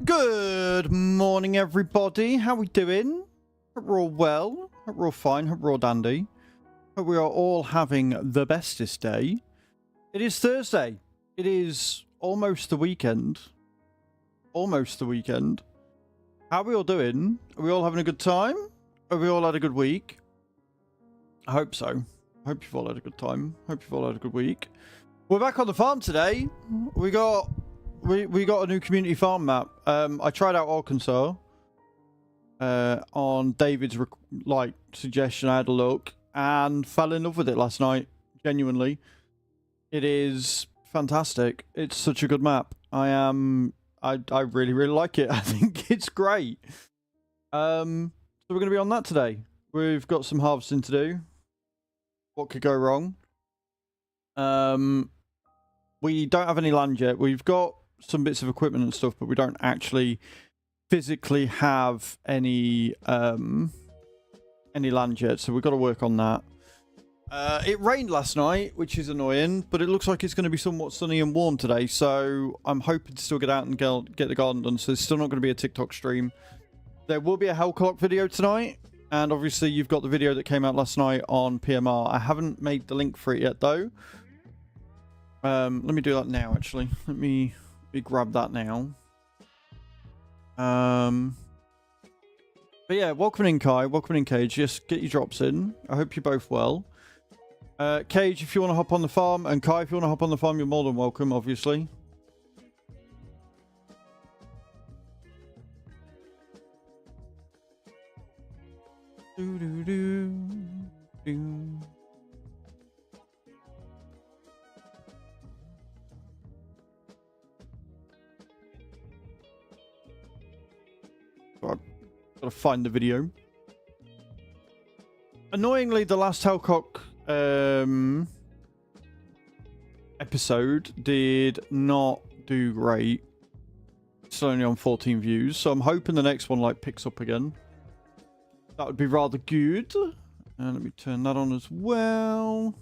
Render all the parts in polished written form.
Good morning, everybody. How we doing? Hope we're all well. Hope we're all fine. Hope we're all dandy. Hope we are all having the bestest day. It is Thursday. It is almost the weekend. Almost the weekend. How are we all doing? Are we all having a good time? Have we all had a good week? I hope so. I hope you've all had a good time. Hope you've all had a good week. We're back on the farm today. We got a new community farm map. I tried out Arkansas on David's suggestion. I had a look and fell in love with it last night. Genuinely, it is fantastic. It's such a good map. I really like it. I think it's great. So we're going to be on that today. We've got some harvesting to do. What could go wrong? We don't have any land yet. We've got some bits of equipment and stuff, but we don't actually physically have any land yet, so we've got to work on that. It rained last night, which is annoying, but it looks like it's going to be somewhat sunny and warm today, so I'm hoping to still get out and get the garden done. So there's still not going to be a TikTok stream. There will be a Hell Clock video tonight, and obviously you've got the video that came out last night on PMR. I haven't made the link for it yet though. Let me do that now, actually. Let me grab that now. But yeah, welcome in, Kai. Welcome in, Cage. Just get your drops in. I hope you're both well. Cage, if you want to hop on the farm, and Kai, if you want to hop on the farm, you're more than welcome, obviously. I've got to find the video. Annoyingly, the last Hellcock episode did not do great. It's only on 14 views, so I'm hoping the next one picks up again. That would be rather good. And let me turn that on as well.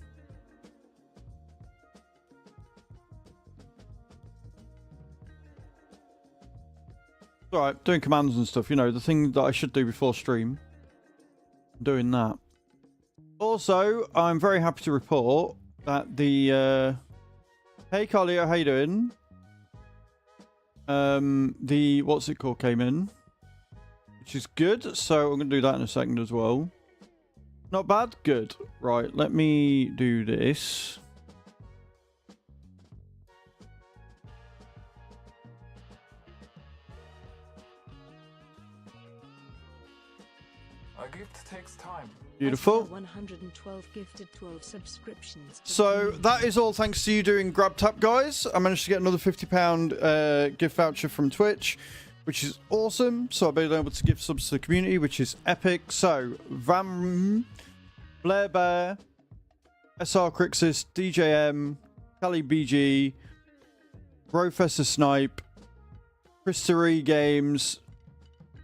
Alright, doing commands and stuff, you know, the thing that I should do before stream. I'm doing that. Also, I'm very happy to report that the hey Carlio, how you doing? The what's it called came in, which is good, so I'm gonna do that in a second as well. Not bad, good. Right, let me do this. A gift takes time. Beautiful. 112 gifted 12 subscriptions. So that is all thanks to you doing grab tap, guys. I managed to get another £50 gift voucher from Twitch, which is awesome. So I've been able to give subs to the community, which is epic. So Blair Bear, SR Crixus, DJM, Cali BG, Professor Snipe, Christery Games,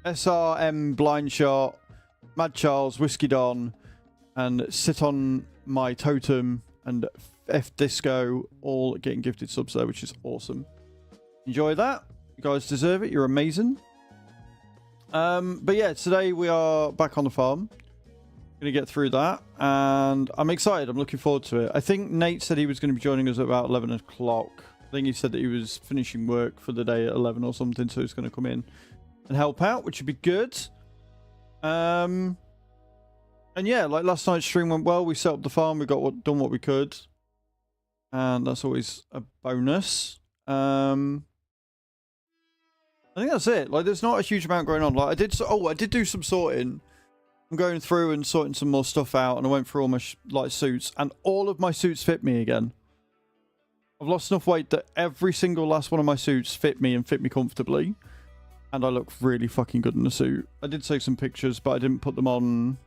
SRM Blind Shot, Mad Charles, Whiskey Don, and Sit on My Totem, and F Disco, all getting gifted subs there, which is awesome. Enjoy that. You guys deserve it. You're amazing. But yeah, today we are back on the farm. Going to get through that, and I'm excited. I'm looking forward to it. I think Nate said he was going to be joining us at about 11 o'clock. I think he said that he was finishing work for the day at 11 or something, so he's going to come in and help out, which would be good. And yeah, like last night's stream went well. We set up the farm. We got done what we could, and that's always a bonus. I think that's it. Like, there's not a huge amount going on. Like, I did do some sorting. I'm going through and sorting some more stuff out, and I went through all my suits, and all of my suits fit me again. I've lost enough weight that every single last one of my suits fit me and fit me comfortably. And I look really fucking good in the suit. I did take some pictures, but I didn't put them on.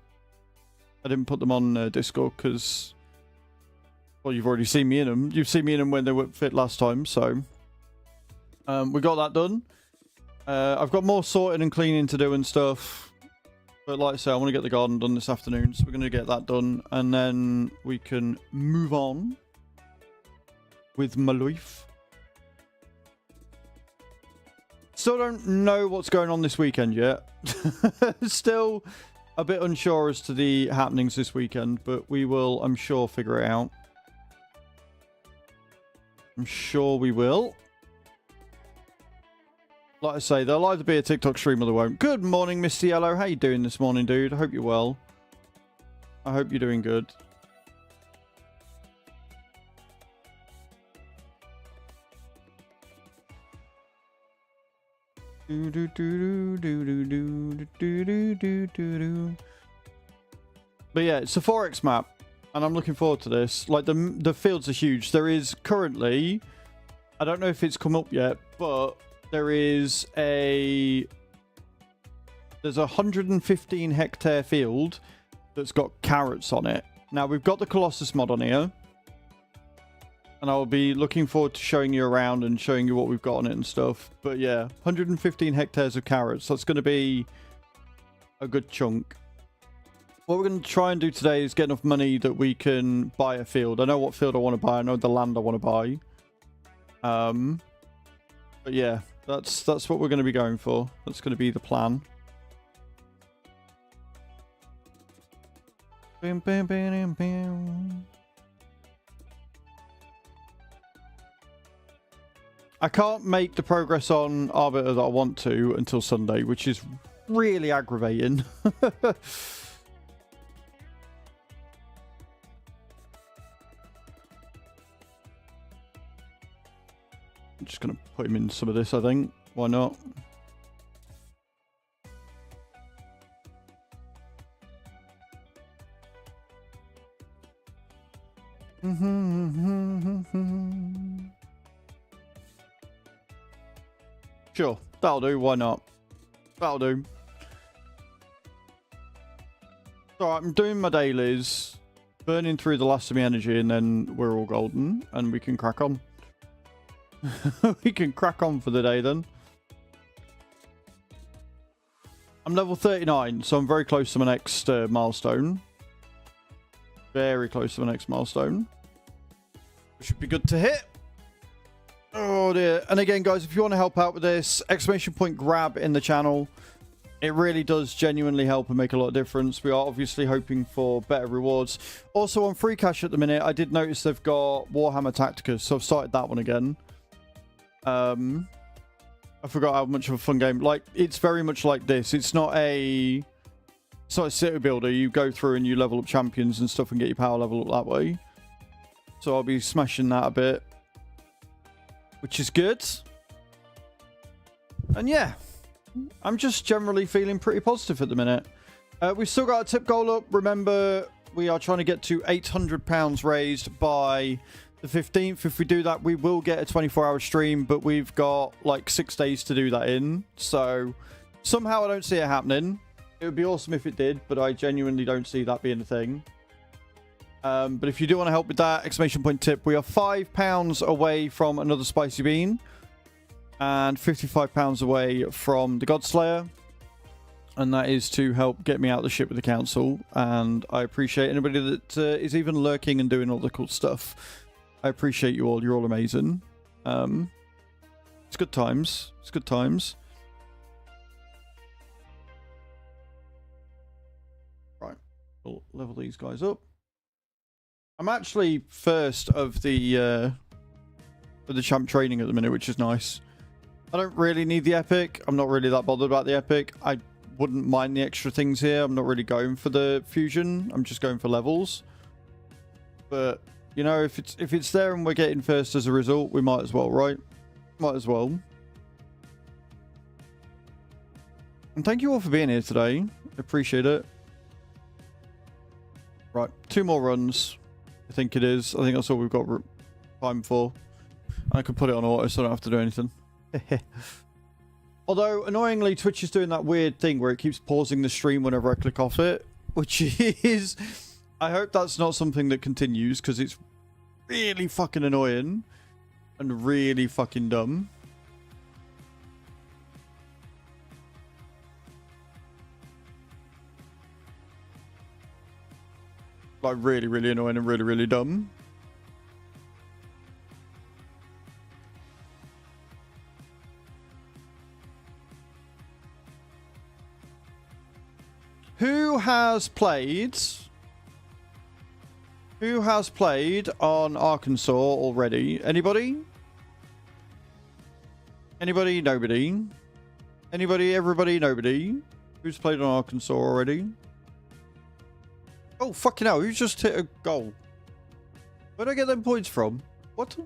Discord because, well, you've already seen me in them. You've seen me in them when they were fit last time. So, we got that done. I've got more sorting and cleaning to do and stuff. But like I say, I want to get the garden done this afternoon, so we're going to get that done, and then we can move on with my life. Still don't know what's going on this weekend yet. Still a bit unsure as to the happenings this weekend, but we will, I'm sure, figure it out. I'm sure we will. Like I say, there'll either be a TikTok stream or there won't. Good morning, Mr. Yellow. How you doing this morning, dude? I hope you're well. I hope you're doing good. But yeah, it's a 4X map, and I'm looking forward to this. Like, the fields are huge. There is currently, I don't know if it's come up yet, but there's a 115 hectare field that's got carrots on it. Now, we've got the Colossus mod on here, and I'll be looking forward to showing you around and showing you what we've got on it and stuff. But yeah, 115 hectares of carrots. That's going to be a good chunk. What we're going to try and do today is get enough money that we can buy a field. I know what field I want to buy. I know the land I want to buy. But yeah, that's what we're going to be going for. That's going to be the plan. Bam, bam, bam, bam. I can't make the progress on Arbiter that I want to until Sunday, which is really aggravating. I'm just going to put him in some of this, I think. Why not? Sure, that'll do. Why not? That'll do. So I'm doing my dailies, burning through the last of my energy, and then we're all golden, and we can crack on. We can crack on for the day then. I'm level 39, so I'm very close to my next milestone. Very close to my next milestone. Which should be good to hit. Oh dear. And again, guys, if you want to help out with this, !grab in the channel. It really does genuinely help and make a lot of difference. We are obviously hoping for better rewards. Also on free cash at the minute, I did notice they've got Warhammer Tacticus, so I've started that one again. I forgot how much of a fun game. Like, it's very much like this. It's not a city builder. You go through and you level up champions and stuff and get your power level up that way. So I'll be smashing that a bit, which is good. And yeah, I'm just generally feeling pretty positive at the minute. We've still got a tip goal up. Remember, we are trying to get to £800 raised by the 15th. If we do that, we will get a 24-hour stream, but we've got like 6 days to do that in. So somehow I don't see it happening. It would be awesome if it did, but I genuinely don't see that being a thing. But if you do want to help with that, !tip, we are £5 away from another spicy bean and £55 away from the Godslayer. And that is to help get me out of the ship with the council. And I appreciate anybody that is even lurking and doing all the cool stuff. I appreciate you all. You're all amazing. It's good times. It's good times. Right. We'll level these guys up. I'm actually first of the champ training at the minute, which is nice. I don't really need the epic. I'm not really that bothered about the epic. I wouldn't mind the extra things here. I'm not really going for the fusion. I'm just going for levels. But you know, if it's there and we're getting first as a result, we might as well, right? Might as well. And thank you all for being here today. Appreciate it. Right, 2 more runs. I think it is. I think that's all we've got time for. I can put it on auto so I don't have to do anything. Although, annoyingly, Twitch is doing that weird thing where it keeps pausing the stream whenever I click off it. Which is... I hope that's not something that continues, because it's really fucking annoying. And really fucking dumb. Like, really, really annoying and really, really dumb. Who has played on Arkansas already? Anybody? Anybody? Nobody. Anybody? Everybody? Nobody. Who's played on Arkansas already? Oh, fucking hell. Who just hit a goal? Where did I get them points from? What?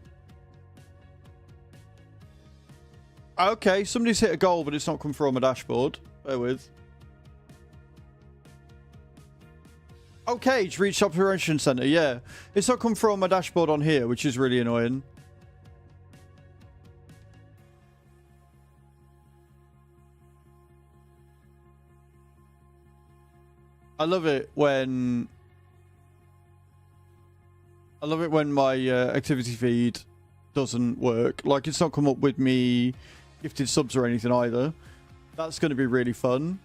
Okay, somebody's hit a goal, but it's not come from a dashboard. Bear with. Okay, to reach Operation Center. Yeah. It's not come from a dashboard on here, which is really annoying. I love it when my activity feed doesn't work. Like, it's not come up with me gifted subs or anything either. That's going to be really fun.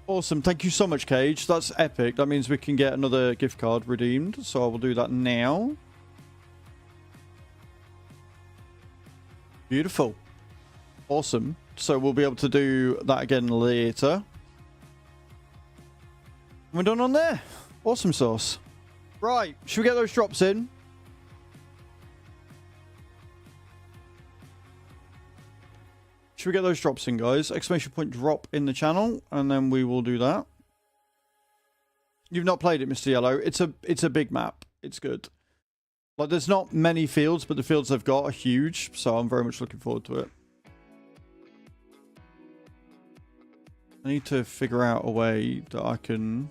Awesome. Thank you so much, Cage. That's epic. That means we can get another gift card redeemed. So I will do that now. Beautiful. Awesome. So we'll be able to do that again later. We're done on there. Awesome sauce. Right. Should we get those drops in? Should we get those drops in, guys? Exclamation point drop in the channel, and then we will do that. You've not played it, Mr. Yellow. It's a big map. It's good. Like, there's not many fields, but the fields they've got are huge, so I'm very much looking forward to it. I need to figure out a way that I can...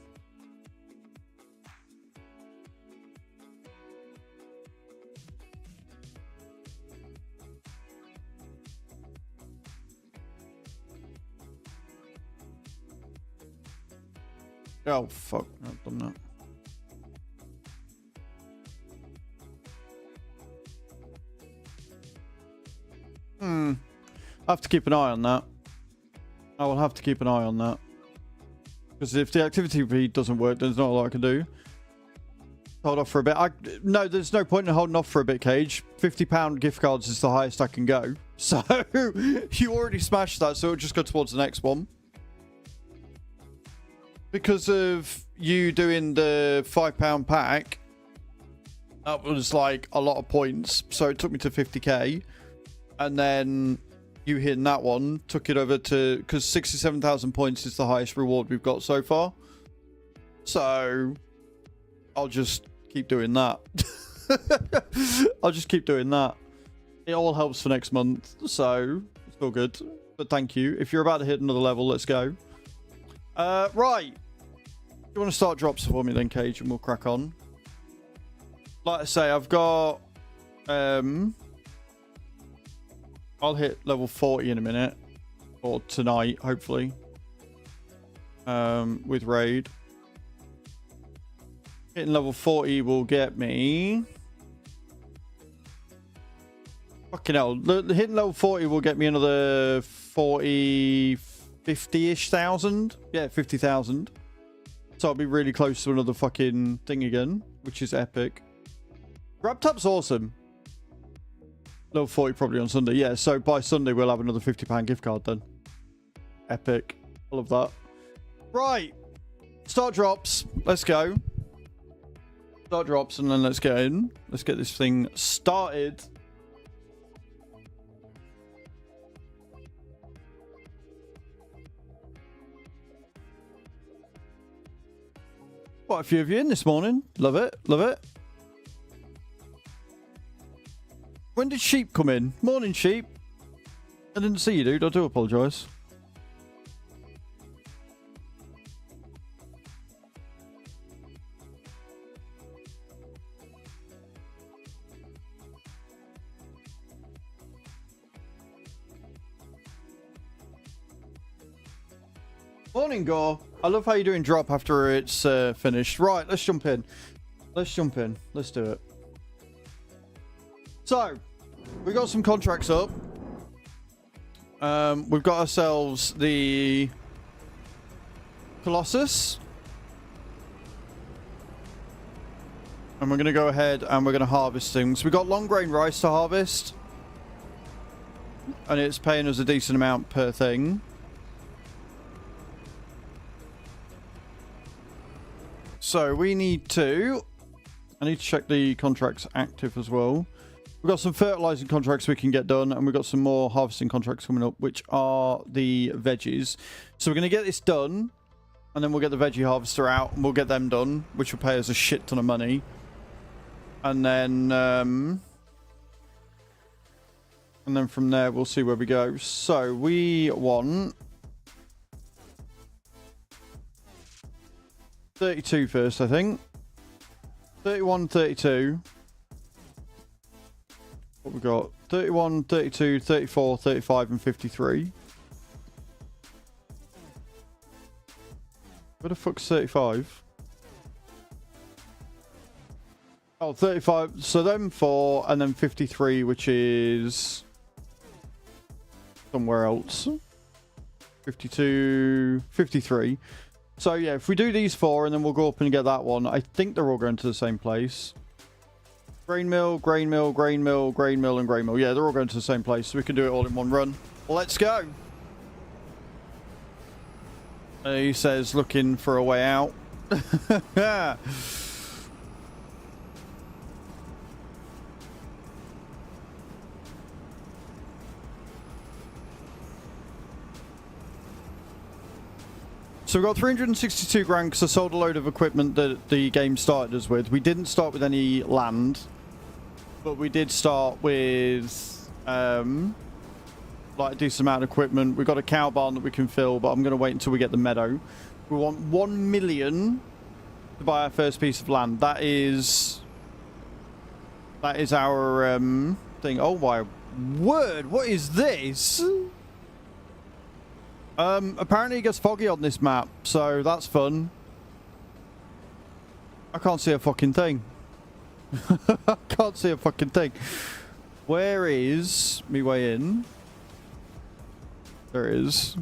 Oh, fuck. I've done that. I have to keep an eye on that. I will have to keep an eye on that. Because if the activity feed doesn't work, there's not a lot I can do. Hold off for a bit. No, there's no point in holding off for a bit, Cage. £50 gift cards is the highest I can go. So, you already smashed that, so it'll just go towards the next one. Because of you doing the £5 pack, that was like a lot of points. So it took me to 50k. And then you hitting that one took it over to... Because 67,000 points is the highest reward we've got so far. So I'll just keep doing that. I'll just keep doing that. It all helps for next month. So it's all good. But thank you. If you're about to hit another level, let's go. Right. Do you want to start drops for me then, Cage, and we'll crack on? Like I say, I've got... I'll hit level 40 in a minute. Or tonight, hopefully. With Raid. Hitting level 40 will get me... Fucking hell. Hitting level 40 will get me another 40... 50-ish thousand? Yeah, 50,000. So I'll be really close to another fucking thing again, which is epic. Grab Tap's awesome. Level 40 probably on Sunday. Yeah, so by Sunday we'll have another £50 gift card then. Epic. I love that. Right. Start drops. Let's go. Start drops and then let's get in. Let's get this thing started. Quite a few of you in this morning. Love it. Love it. When did Sheep come in? Morning, Sheep. I didn't see you, dude. I do apologise. Morning, Gore. I love how you're doing drop after it's finished. Right, let's jump in. Let's jump in. Let's do it. So, we got some contracts up. We've got ourselves the Colossus. And we're going to go ahead and we're going to harvest things. We've got long grain rice to harvest. And it's paying us a decent amount per thing. So we need to... I need to check the contracts active as well. We've got some fertilizing contracts we can get done, and we've got some more harvesting contracts coming up, which are the veggies. So we're going to get this done, and then we'll get the veggie harvester out, and we'll get them done, which will pay us a shit ton of money. And then from there, we'll see where we go. So we want 32 first, I think. 31, 32. What we got? 31, 32, 34, 35, and 53. Where the fuck's 35? Oh, 35. So then 4, and then 53, which is somewhere else. 52, 53. So yeah, if we do these 4, and then we'll go up and get that one. I think they're all going to the same place. Grain mill, grain mill, grain mill, grain mill, and grain mill. Yeah, they're all going to the same place, so we can do it all in one run. Let's go. He says, looking for a way out. Yeah. So we've got 362 grand because I sold a load of equipment that the game started us with. We didn't start with any land, but we did start with like a decent amount of equipment. We've got a cow barn that we can fill, but I'm going to wait until we get the meadow. We want 1 million to buy our first piece of land. That is our thing. Oh my word, what is this? Apparently it gets foggy on this map, so that's fun. I can't see a fucking thing. I can't see a fucking thing. Where is me way in? There it is.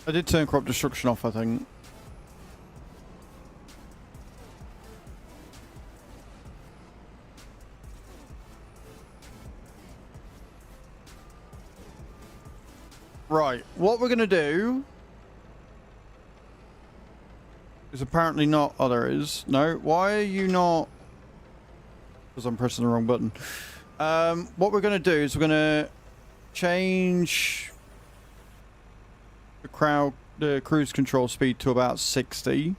I did turn crop destruction off, I think. Right, what we're going to do is apparently not... Oh, there it is. No, why are you not... Because I'm pressing the wrong button. What we're going to do is we're going to change... the cruise control speed to about 60.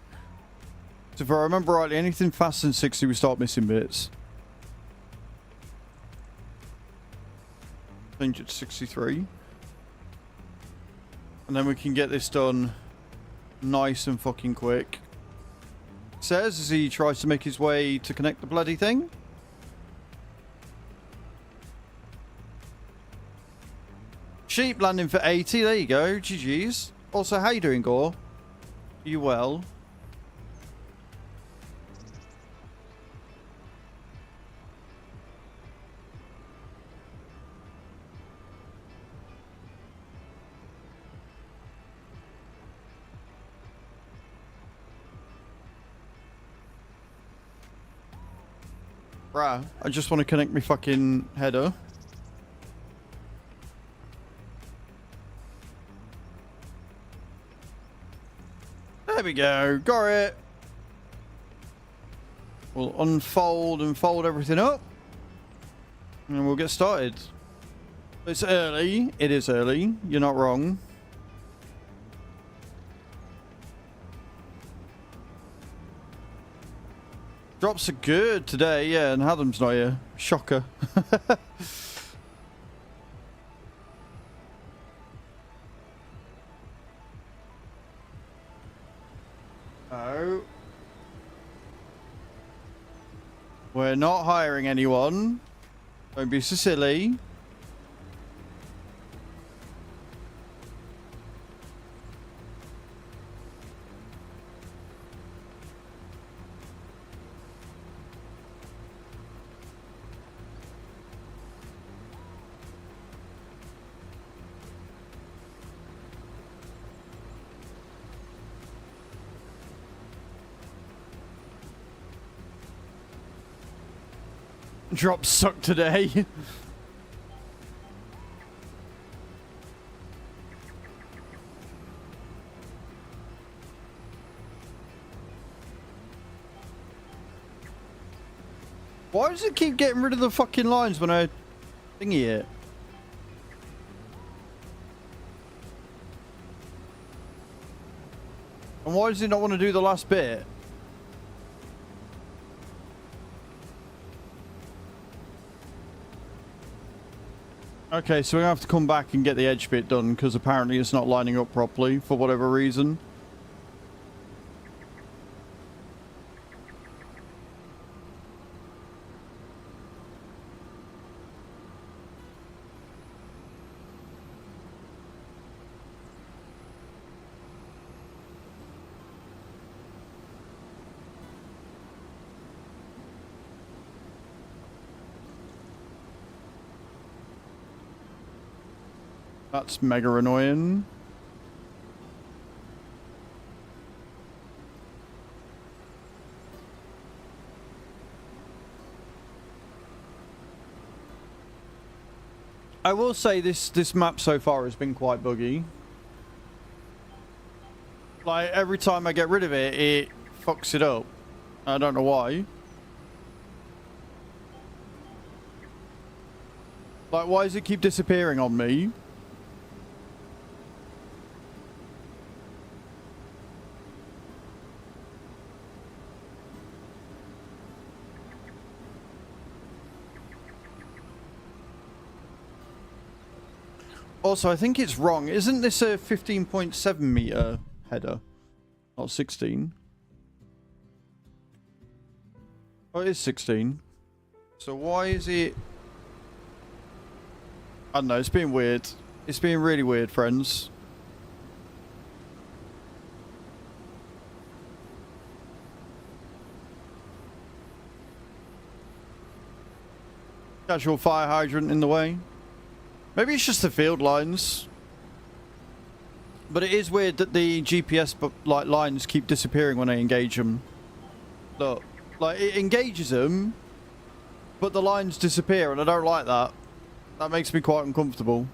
So if I remember rightly, anything faster than 60 we start missing bits. Change it to 63. And then we can get this done nice and fucking quick. Says as he tries to make his way to connect the bloody thing. Sheep landing for 80. There you go. GG's. Also, how you doing, Gore? Are you well? Bruh, I just want to connect my fucking header. There we go. Got it. We'll unfold and fold everything up. And we'll get started. It's early. It is early. You're not wrong. Drops are good today, yeah, and Hadam's not here. Shocker. Oh. We're not hiring anyone. Don't be so silly. Drops suck today. Why does it keep getting rid of the fucking lines when I thingy it? And why does it not want to do the last bit? Okay, so we're gonna have to come back and get the edge bit done because apparently it's not lining up properly for whatever reason. That's mega annoying. I will say this map so far has been quite buggy. Like every time I get rid of it, it fucks it up. I don't know why. Like, why does it keep disappearing on me? Also, I think it's wrong. Isn't this a 15.7 meter header? Not 16. Oh, it is 16. So why is it... I don't know, it's being weird. It's being really weird, friends. Casual fire hydrant in the way. Maybe it's just the field lines. But it is weird that the GPS like lines keep disappearing when I engage them. Look, like it engages them, but the lines disappear, and I don't like that. That makes me quite uncomfortable.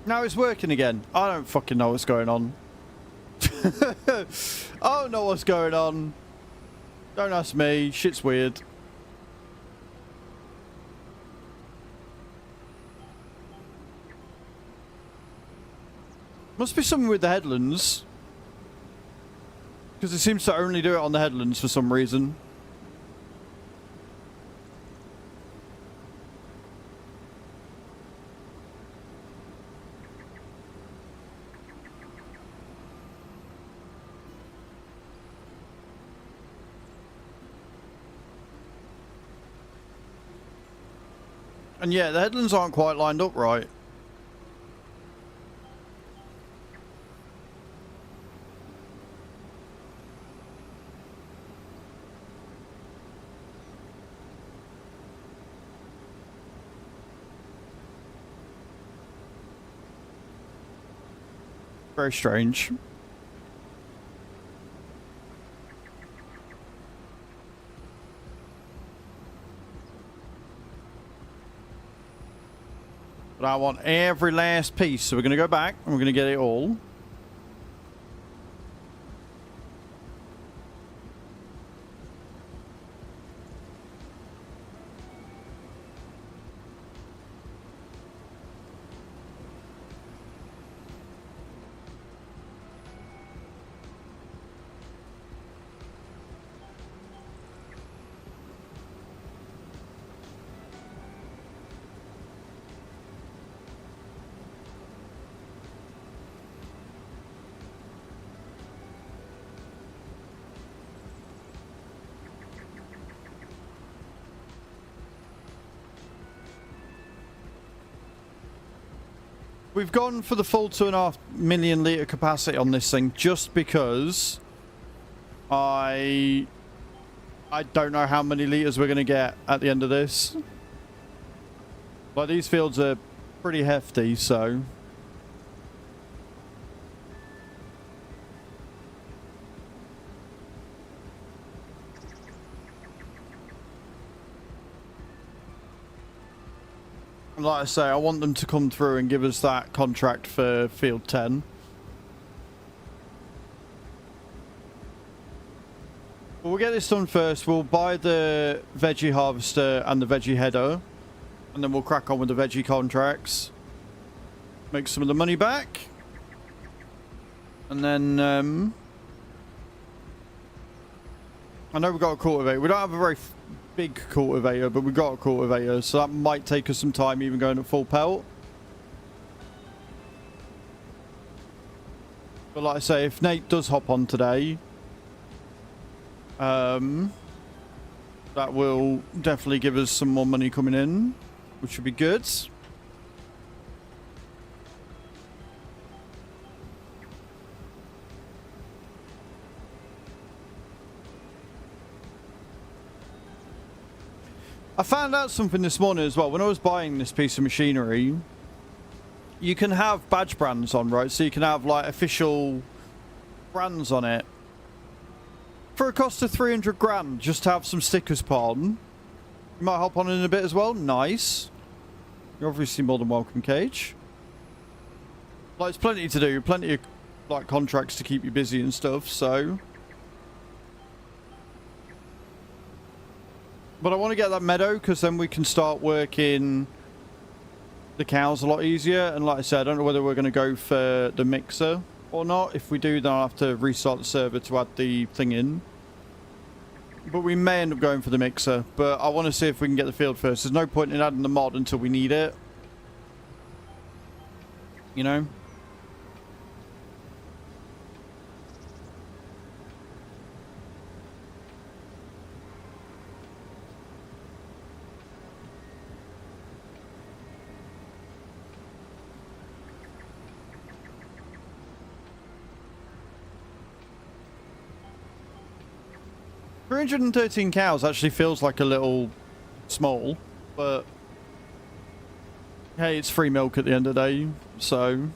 Now it's working again. I don't fucking know what's going on. I don't know what's going on. Don't ask me. Shit's weird. Must be something with the headlands. Because it seems to only do it on the headlands for some reason. And yeah, the headlands aren't quite lined up right. Very strange. But I want every last piece, so we're going to go back and we're going to get it all. We've gone for the full 2.5 million litre capacity on this thing just because I don't know how many litres we're going to get at the end of this. Like, these fields are pretty hefty, so... Like I say, I want them to come through and give us that contract for field 10. But we'll get this done first. We'll buy the veggie harvester and the veggie header. And then we'll crack on with the veggie contracts. Make some of the money back. And then... I know we've got a cultivator. We don't have a very big cultivator, but we've got a cultivator. So that might take us some time even going at full pelt. But like I say, if Nate does hop on today... that will definitely give us some more money coming in, which would be good. I found out something this morning as well. When I was buying this piece of machinery, you can have badge brands on, right? So you can have like official brands on it. For a cost of 300 grand, just to have some stickers put on. You might hop on in a bit as well. Nice. You're obviously more than welcome, Cage. Like, there's plenty to do. Plenty of, like, contracts to keep you busy and stuff, so... But I want to get that meadow, because then we can start working the cows a lot easier. And like I said, I don't know whether we're going to go for the mixer or not. If we do, then I'll have to restart the server to add the thing in. But we may end up going for the mixer. But I want to see if we can get the field first. There's no point in adding the mod until we need it. You know? $313 cows actually feels like a little small, but hey, it's free milk at the end of the day, so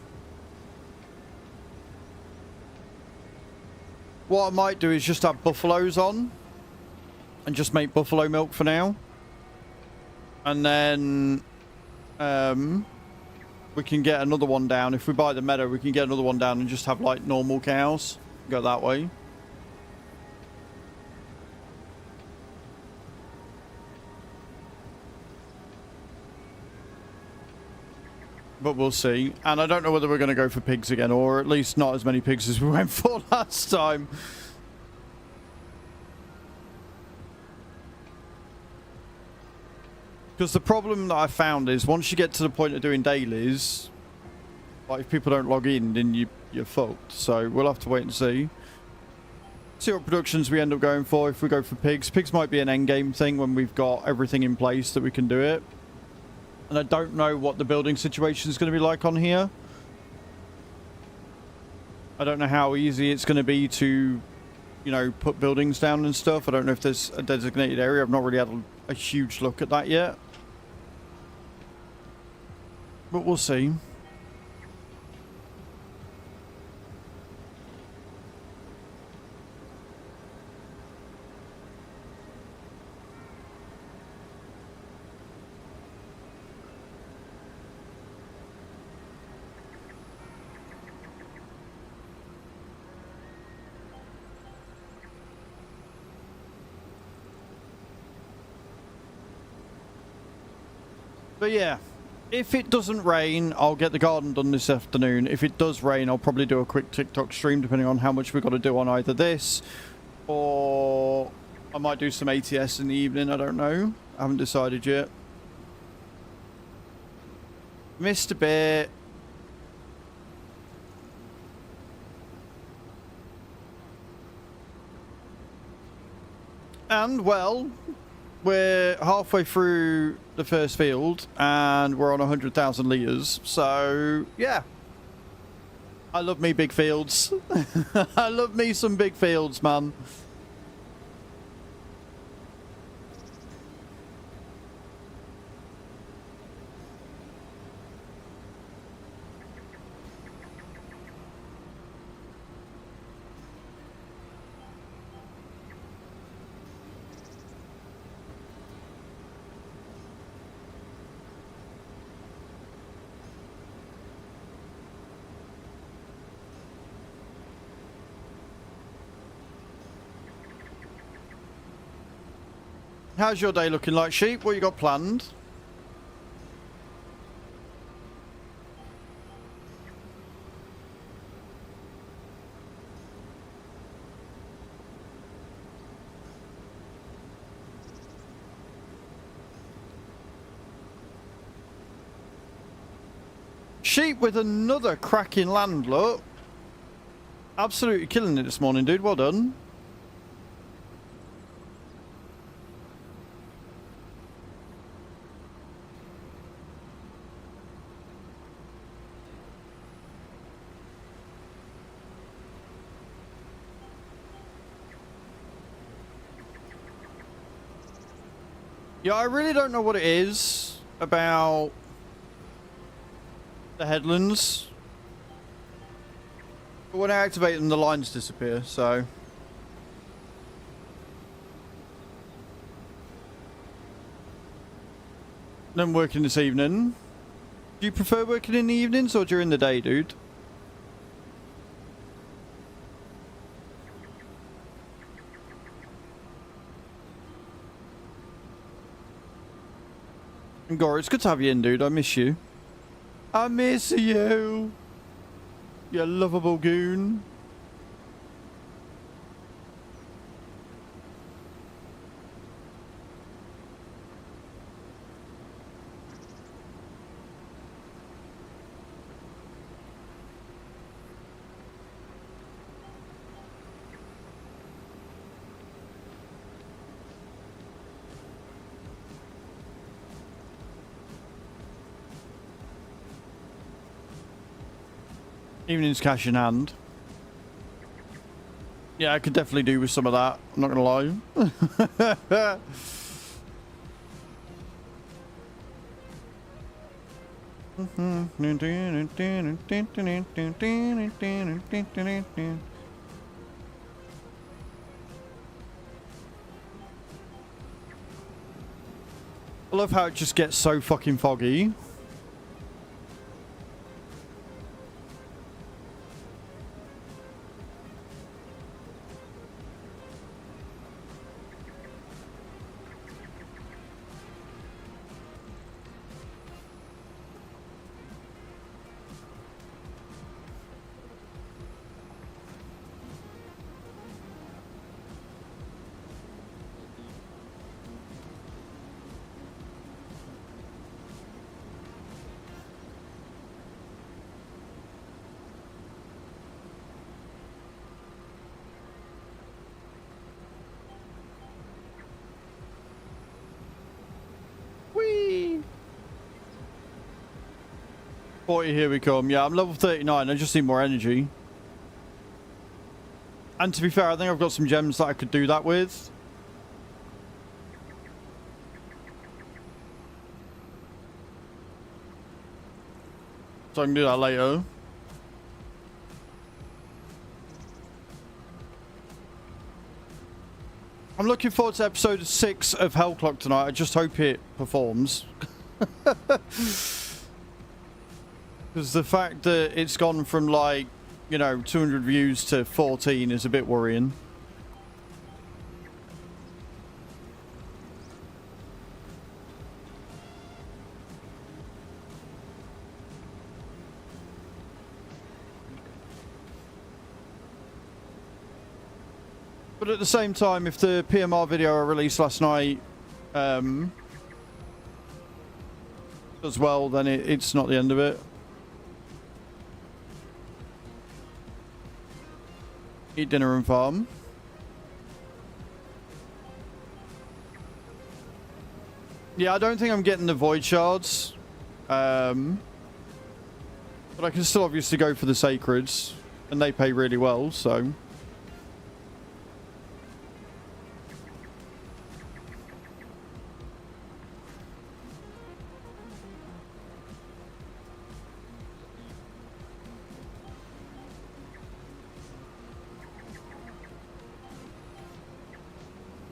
what I might do is just have buffaloes on and just make buffalo milk for now, and then we can get another one down. If we buy the meadow, we can get another one down and just have like normal cows, go that way. But we'll see. And I don't know whether we're going to go for pigs again, or at least not as many pigs as we went for last time. Because the problem that I found is once you get to the point of doing dailies, like if people don't log in, then you're fucked. So we'll have to wait and see. See what productions we end up going for if we go for pigs. Pigs might be an endgame thing when we've got everything in place that we can do it. And I don't know what the building situation is going to be like on here. I don't know how easy it's going to be to, you know, put buildings down and stuff. I don't know if there's a designated area. I've not really had a huge look at that yet. But we'll see. But yeah, if it doesn't rain, I'll get the garden done this afternoon. If it does rain, I'll probably do a quick TikTok stream, depending on how much we've got to do on either this, or I might do some ATS in the evening. I don't know. I haven't decided yet. Missed a bit. And, well, we're halfway through the first field and we're on 100,000 litres. So, yeah. I love me big fields. I love me some big fields, man. How's your day looking like, Sheep? What you got planned? Sheep with another cracking land, look. Absolutely killing it this morning, dude. Well done. Yeah, I really don't know what it is about the headlands. But when I activate them, the lines disappear, so... I'm working this evening. Do you prefer working in the evenings or during the day, dude? Gore, it's good to have you in, dude. I miss you. I miss you. You lovable goon. Evening's cash in hand. Yeah, I could definitely do with some of that. I'm not gonna lie. I love how it just gets so fucking foggy. Whee! 40, here we come. Yeah, I'm level 39. I just need more energy. And to be fair, I think I've got some gems that I could do that with. So I can do that later. I'm looking forward to episode 6 of Hellclock tonight. I just hope it performs. Because the fact that it's gone from, like, you know, 200 views to 14 is a bit worrying. But at the same time, if the PMR video I released last night does well, then it's not the end of it. Eat dinner and farm. Yeah, I don't think I'm getting the void shards. But I can still obviously go for the sacreds. And they pay really well, so...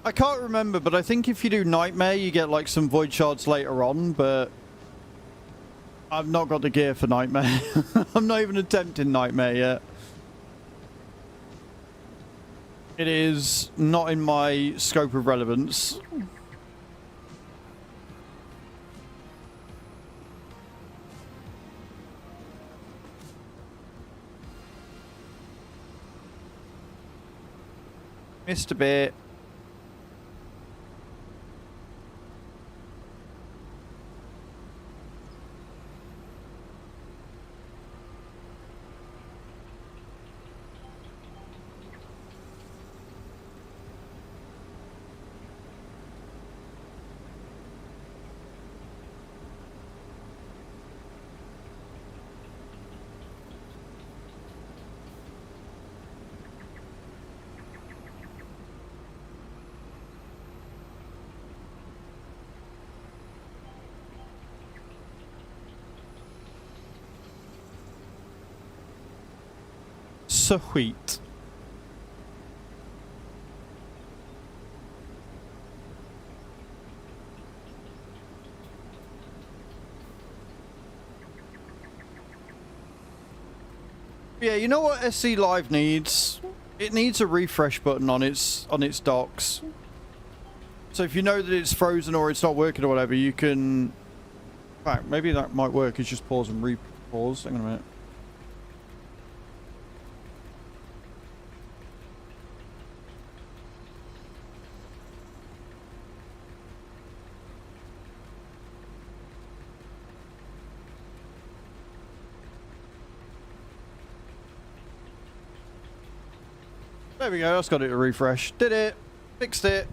I can't remember, but I think if you do Nightmare, you get like some void shards later on, but I've not got the gear for Nightmare. I'm not even attempting Nightmare yet. It is not in my scope of relevance. Missed a bit. Sweet. Yeah, you know what SC Live needs? It needs a refresh button on its docks. So if you know that it's frozen or it's not working or whatever, you can... In fact, maybe that might work. Is just pause and re-pause. Hang on a minute. There we go, that's got it to refresh. Did it. Fixed it.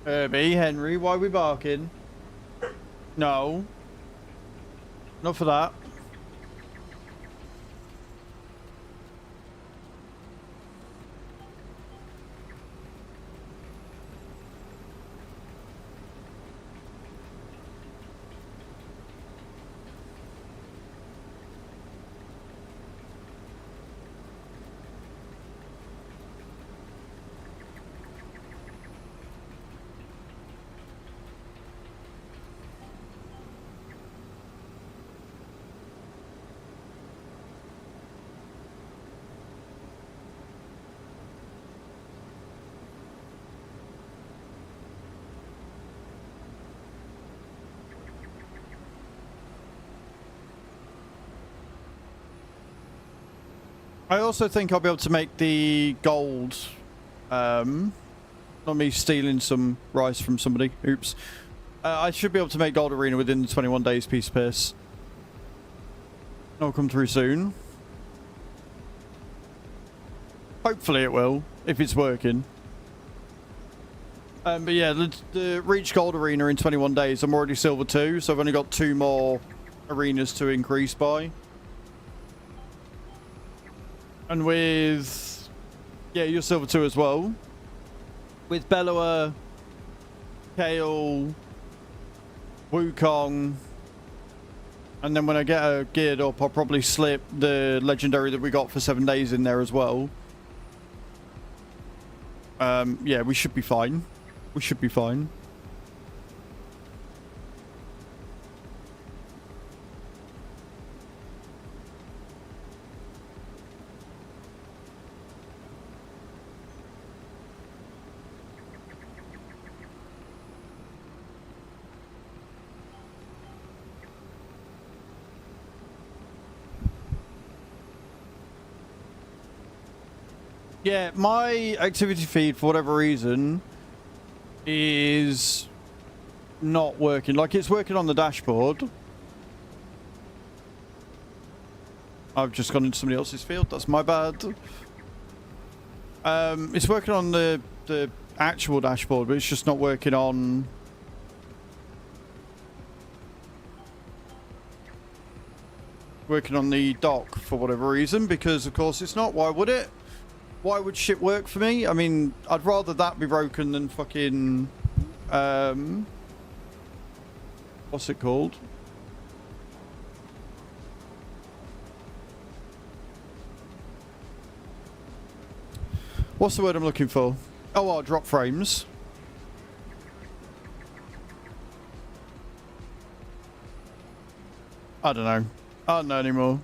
Herbie, Henry, why are we barking? No. Not for that. I also think I'll be able to make the gold, not me stealing some rice from somebody, oops. I should be able to make Gold Arena within the 21 days, piece of piss. It'll come through soon. Hopefully it will, if it's working. But yeah, the reach Gold Arena in 21 days, I'm already Silver 2, so I've only got 2 more arenas to increase by. And with... yeah, you're Silver 2 as well. With Bellower, Kale, Wukong, and then when I get her geared up, I'll probably slip the legendary that we got for 7 days in there as well. Yeah, we should be fine. We should be fine. Yeah, my activity feed, for whatever reason, is not working. Like, it's working on the dashboard. I've just gone into somebody else's field. That's my bad. It's working on the actual dashboard, but it's just not working on... working on the dock for whatever reason, because of course it's not. Why would it? Why would shit work for me? I mean, I'd rather that be broken than fucking what's it called? What's the word I'm looking for? Oh, drop frames. I don't know. I don't know anymore.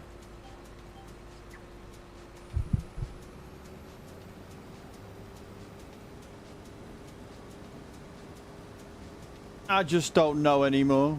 I just don't know anymore.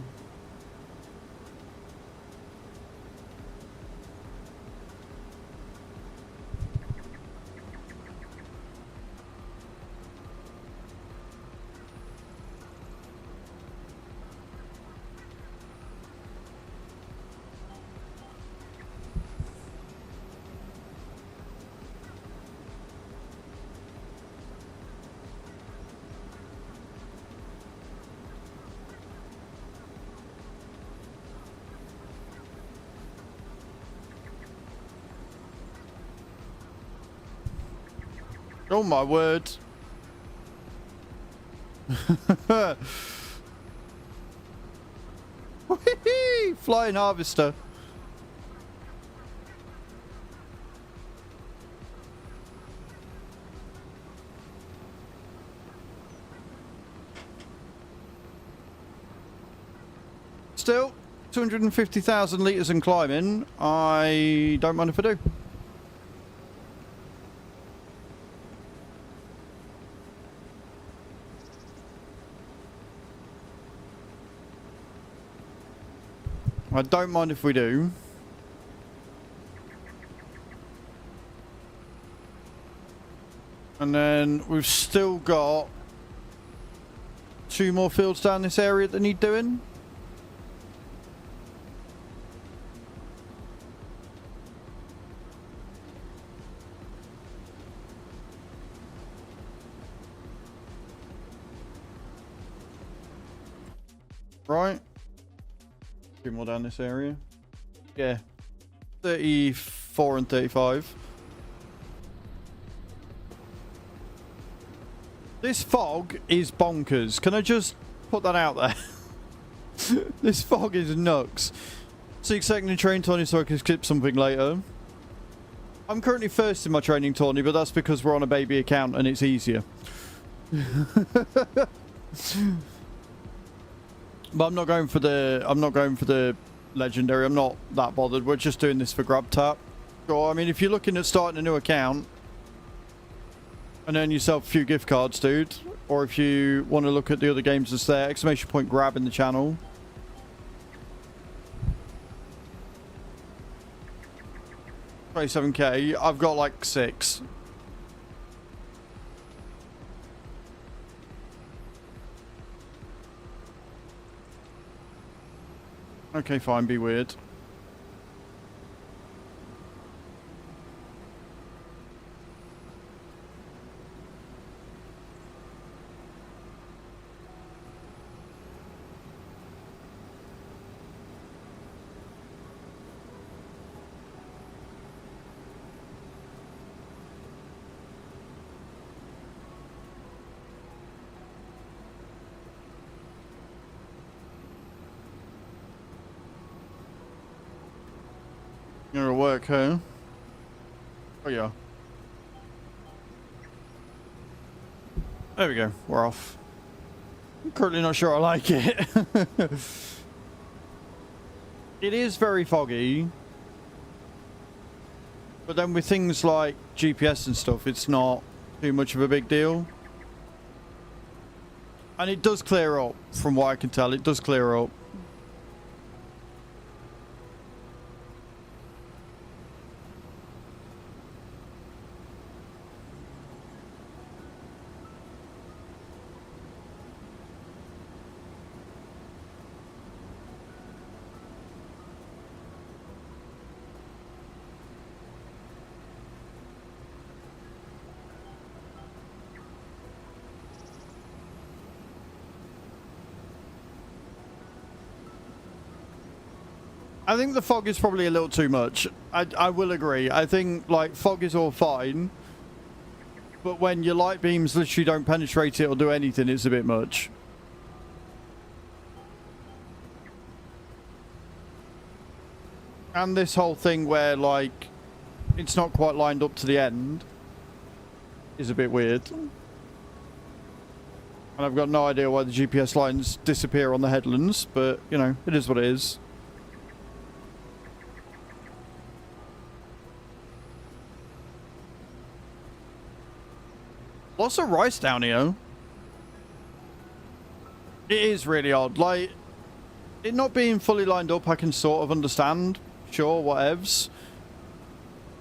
Oh my word. Flying harvester. Still, 250,000 litres and climbing. I don't mind if I do. I don't mind if we do. And then we've still got 2 more fields down this area that need doing. Right. 2 more down this area. Yeah. 34 and 35. This fog is bonkers. Can I just put that out there? This fog is nuts. 6 second in train tourney so I can skip something later. I'm currently first in my training tourney, but that's because we're on a baby account and it's easier. But I'm not going for the legendary. I'm not that bothered. We're just doing this for grab tap. So, I mean, if you're looking at starting a new account and earn yourself a few gift cards, dude, or if you want to look at the other games that's there, exclamation point grab in the channel. $27k. I've got like 6. Okay, fine, be weird. You're at work, huh? Oh, yeah. There we go. We're off. I'm currently not sure I like it. It is very foggy. But then with things like GPS and stuff, it's not too much of a big deal. And it does clear up, from what I can tell. It does clear up. I think the fog is probably a little too much. I will agree. I think, like, fog is all fine. But when your light beams literally don't penetrate it or do anything, it's a bit much. And this whole thing where, like, it's not quite lined up to the end is a bit weird. And I've got no idea why the GPS lines disappear on the headlands, but, you know, it is what it is. Lots of rice down here. It is really odd. Like, it not being fully lined up, I can sort of understand. Sure, whatevs.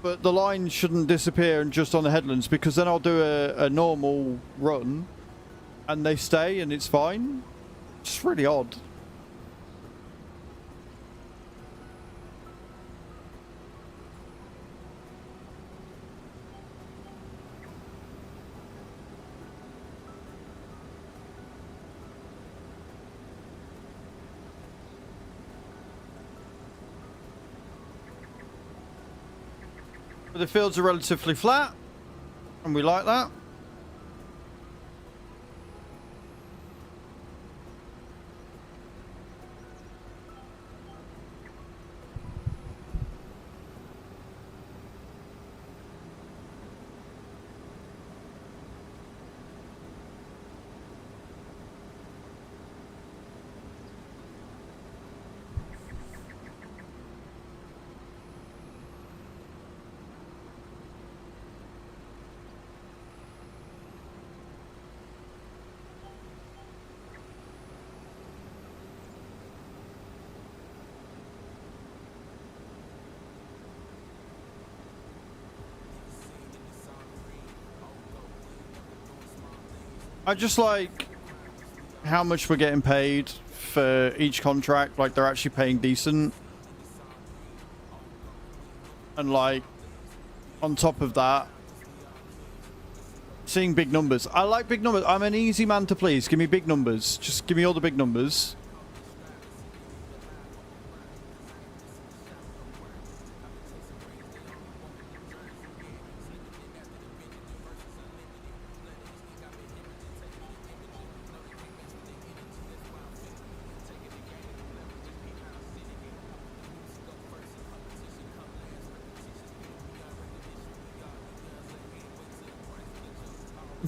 But the line shouldn't disappear just on the headlands, because then I'll do a normal run and they stay and it's fine. It's really odd. But the fields are relatively flat, and we like that. I just like how much we're getting paid for each contract. Like, they're actually paying decent. And, like, on top of that, seeing big numbers. I like big numbers. I'm an easy man to please. Give me big numbers. Just give me all the big numbers.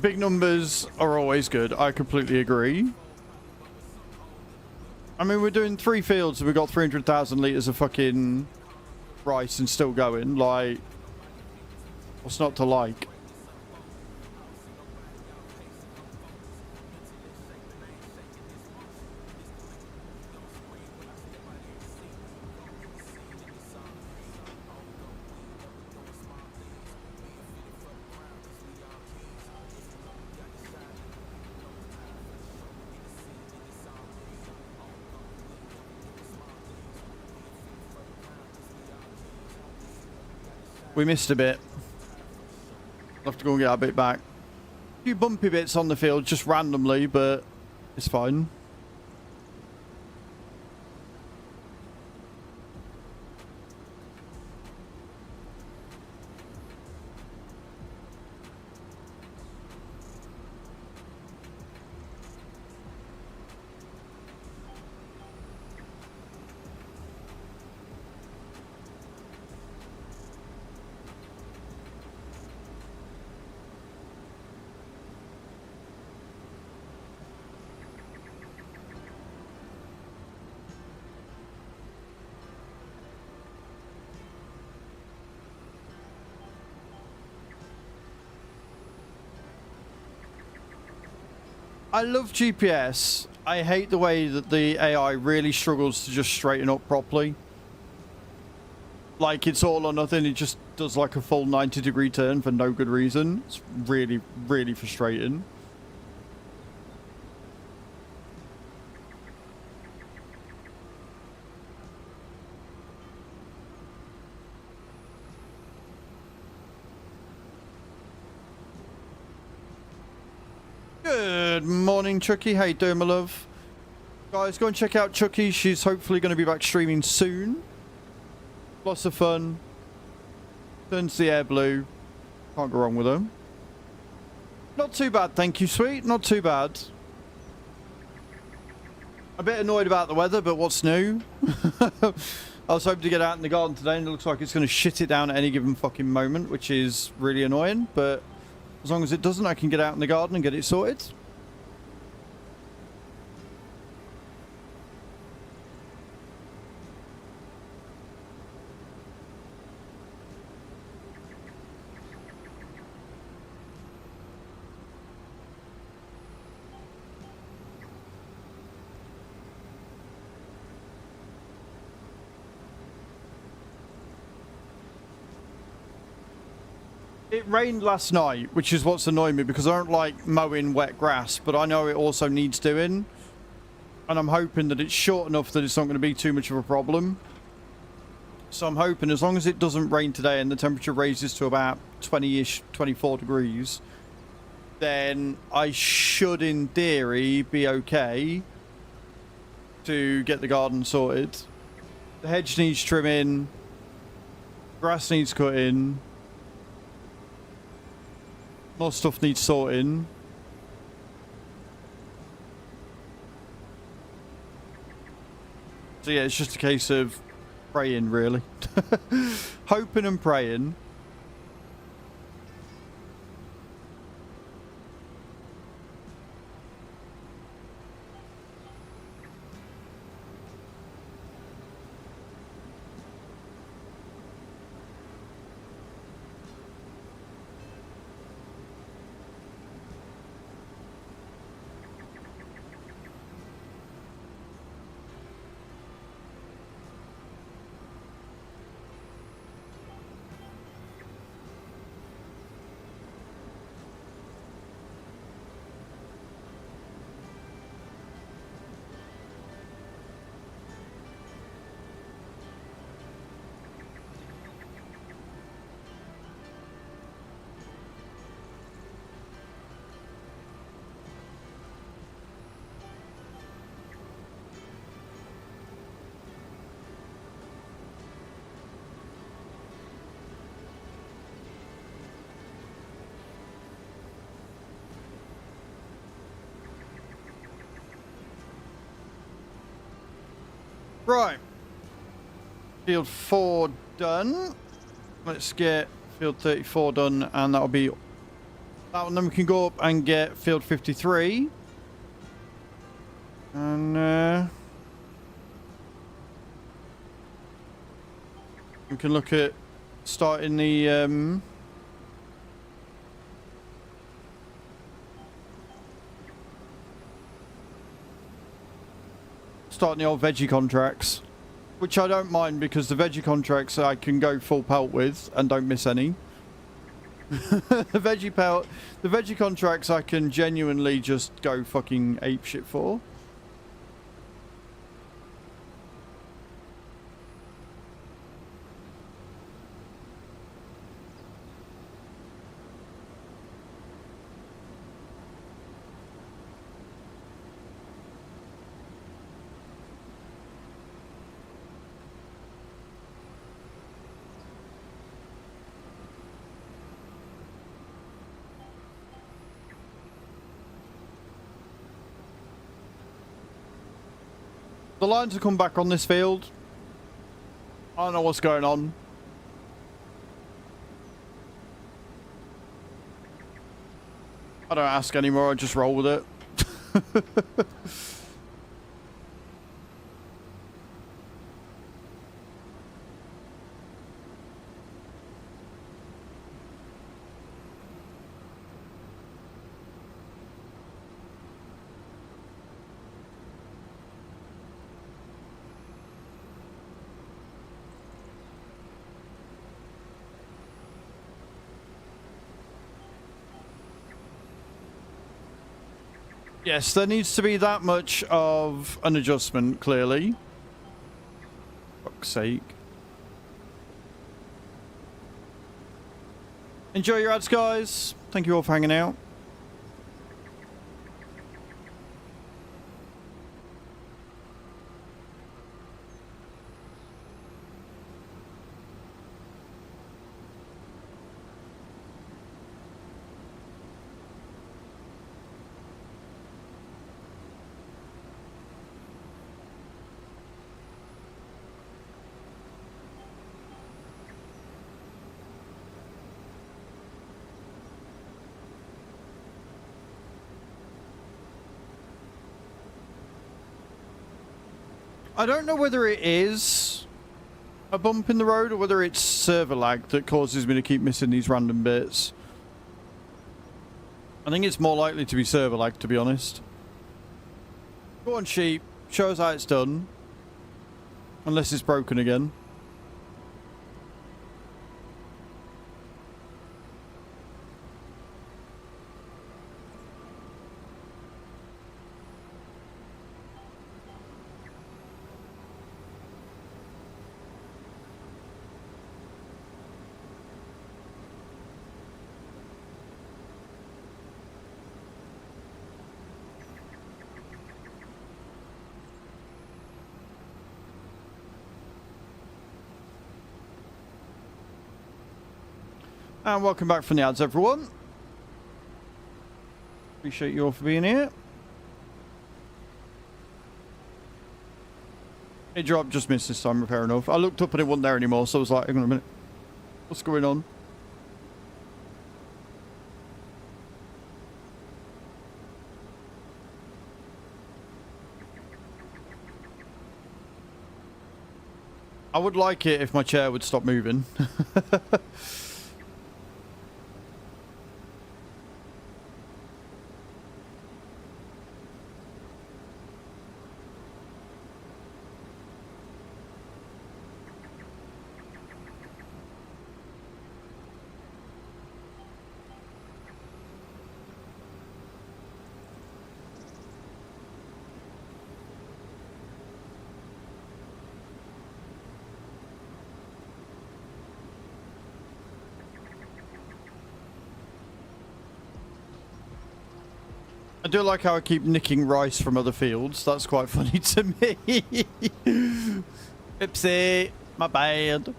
Big numbers are always good. I completely agree. I mean, we're doing 3 fields and we've got 300,000 litres of fucking rice and still going. Like, what's not to like? We missed a bit. I'll have to go and get our bit back. A few bumpy bits on the field just randomly, but it's fine. I love GPS. I hate the way that the AI really struggles to just straighten up properly. Like, it's all or nothing. It just does like a full 90-degree turn for no good reason. It's really, really frustrating. Good morning, Chucky. How you doing, my love? Guys, go and check out Chucky. She's hopefully going to be back streaming soon. Lots of fun. Turns the air blue. Can't go wrong with them. Not too bad, thank you, sweet. Not too bad. A bit annoyed about the weather, but what's new? I was hoping to get out in the garden today, and it looks like it's going to shit it down at any given fucking moment, which is really annoying. But as long as it doesn't, I can get out in the garden and get it sorted. It rained last night, which is what's annoying me, because I don't like mowing wet grass, but I know it also needs doing. And I'm hoping that it's short enough that it's not going to be too much of a problem. So I'm hoping as long as it doesn't rain today and the temperature raises to about 20-ish, 24 degrees, then I should, in theory, be okay to get the garden sorted. The hedge needs trimming. Grass needs cutting. More stuff needs sorting. So yeah, it's just a case of praying, really. Hoping and praying. Right. Field 4 done. Let's get field 34 done, and that'll be that one. Then we can go up and get field 53. And we can look at starting the old veggie contracts, which I don't mind, because the veggie contracts I can go full pelt with and don't miss any. The veggie contracts I can genuinely just go fucking apeshit for. The lines have come back on this field. I don't know what's going on. I don't ask anymore, I just roll with it. Yes, there needs to be that much of an adjustment, clearly. Fuck's sake. Enjoy your ads, guys. Thank you all for hanging out. I don't know whether it is a bump in the road or whether it's server lag that causes me to keep missing these random bits. I think it's more likely to be server lag, to be honest. Go on, sheep. Show us how it's done. Unless it's broken again. And welcome back from the ads, everyone. Appreciate you all for being here. Hey, drop just missed this time, repair enough. I looked up and it wasn't there anymore, so I was like, hang on a minute. What's going on? I would like it if my chair would stop moving. I do like how I keep nicking rice from other fields. That's quite funny to me. Oopsie, my bad.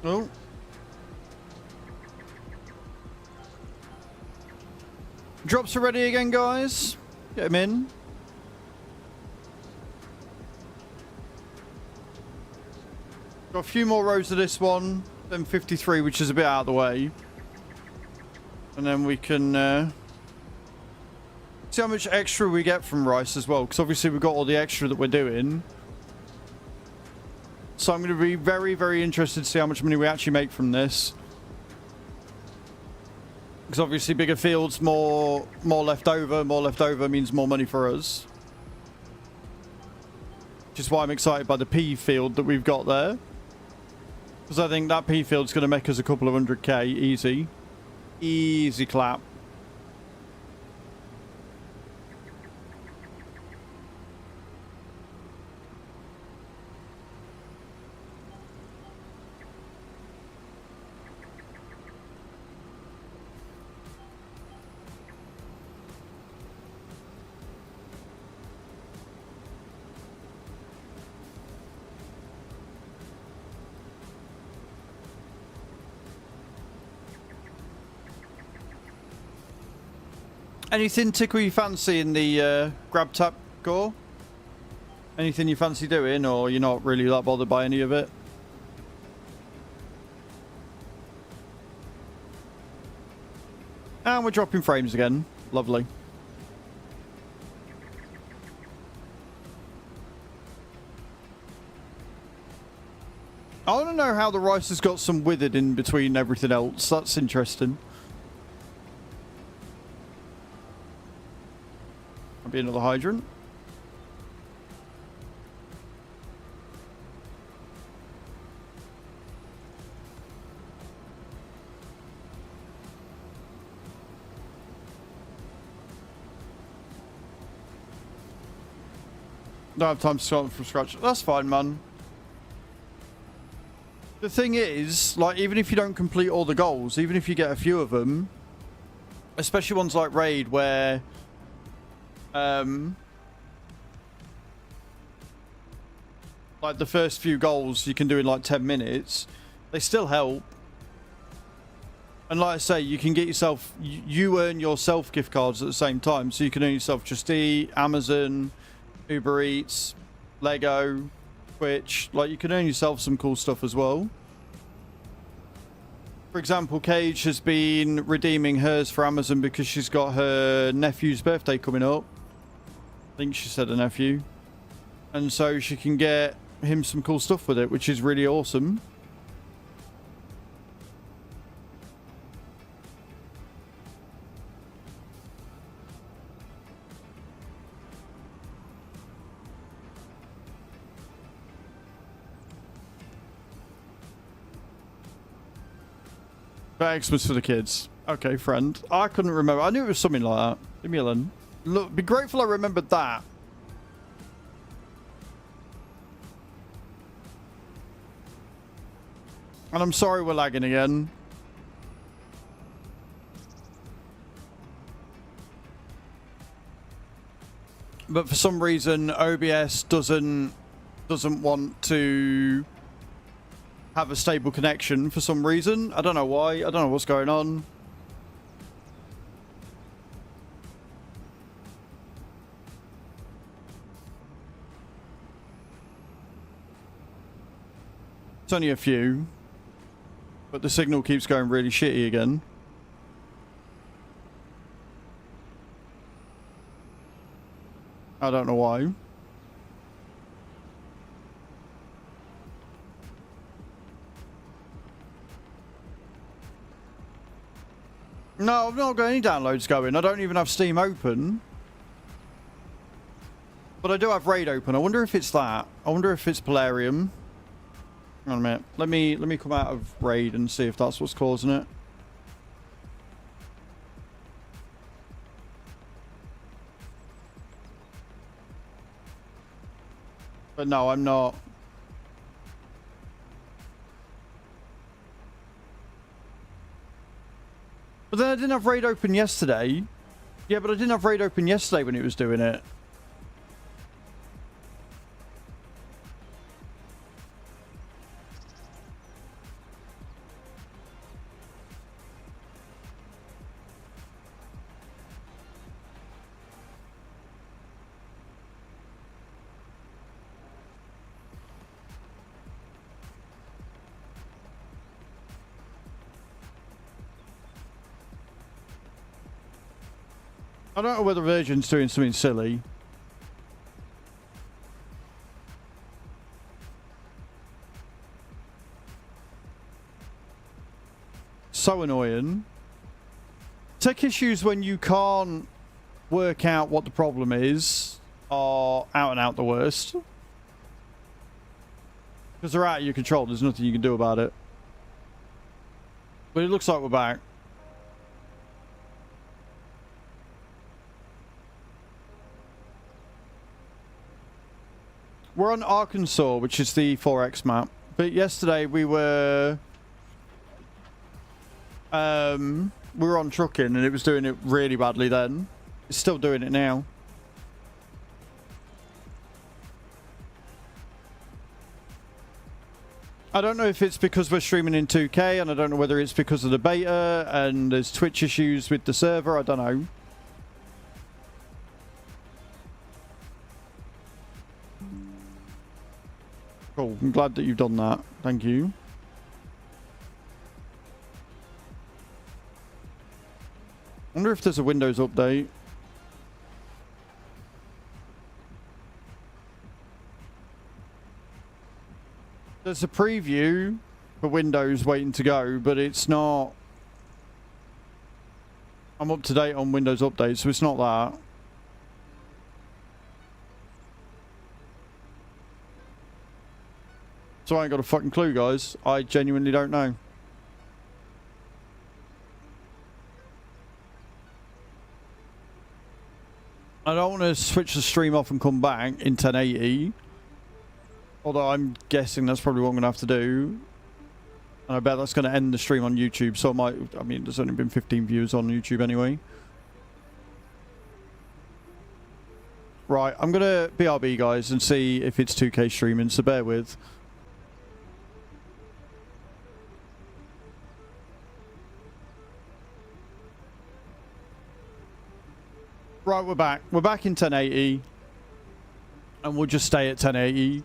Oh. Drops are ready again, guys. Get them in. Got a few more rows of this one, then 53, which is a bit out of the way. And then we can see how much extra we get from rice as well, because obviously we've got all the extra that we're doing. So I'm going to be very, very interested to see how much money we actually make from this. Because obviously bigger fields, more left over. More left over means more money for us. Which is why I'm excited by the pea field that we've got there. Because I think that pea field's going to make us a couple of 100k easy. Easy clap. Anything tickle you fancy in the grab tap gore? Anything you fancy doing, or you're not really that bothered by any of it? And we're dropping frames again. Lovely. I want to know how the rice has got some withered in between everything else. That's interesting. Might be another hydrant. Don't have time to start from scratch. That's fine, man. The thing is, like, even if you don't complete all the goals, even if you get a few of them, especially ones like Raid where like the first few goals you can do in like 10 minutes, they still help. And like I say, you can get yourself, you earn yourself gift cards at the same time, so you can earn yourself Just Eat, Amazon, Uber Eats, Lego, Twitch. Like, you can earn yourself some cool stuff as well. For example, Cage has been redeeming hers for Amazon because she's got her nephew's birthday coming up. I think she said a nephew. And so she can get him some cool stuff with it, which is really awesome. Xmas for the kids. Okay, friend. I couldn't remember. I knew it was something like that. Leave me alone. Look, be grateful I remembered that. And I'm sorry we're lagging again. But for some reason, OBS doesn't want to have a stable connection for some reason. I don't know why. I don't know what's going on. It's only a few, but the signal keeps going really shitty again. I don't know why. No, I've not got any downloads going. I don't even have Steam open. But I do have Raid open. I wonder if it's that. I wonder if it's Polarium. Hang on a minute. Let me come out of Raid and see if that's what's causing it. But no, I'm not. But then I didn't have Raid open yesterday. Yeah, but I didn't have Raid open yesterday when it was doing it. I don't know whether Virgin's doing something silly. So annoying. Tech issues when you can't work out what the problem is are out and out the worst. Because they're out of your control. There's nothing you can do about it. But it looks like we're back. We're on Arkansas, which is the 4X map. But yesterday we were on trucking and it was doing it really badly then. It's still doing it now. I don't know if it's because we're streaming in 2K, and I don't know whether it's because of the beta and there's Twitch issues with the server. I don't know. Cool. I'm glad that you've done that. Thank you. I wonder if there's a Windows update. There's a preview for Windows waiting to go, but it's not. I'm up to date on Windows updates, so it's not that. So I ain't got a fucking clue, guys. I genuinely don't know. I don't want to switch the stream off and come back in 1080. Although I'm guessing that's probably what I'm going to have to do. And I bet that's going to end the stream on YouTube. So it might... I mean, there's only been 15 views on YouTube anyway. Right, I'm going to BRB, guys, and see if it's 2K streaming, so bear with. Right, we're back. We're back in 1080. And we'll just stay at 1080.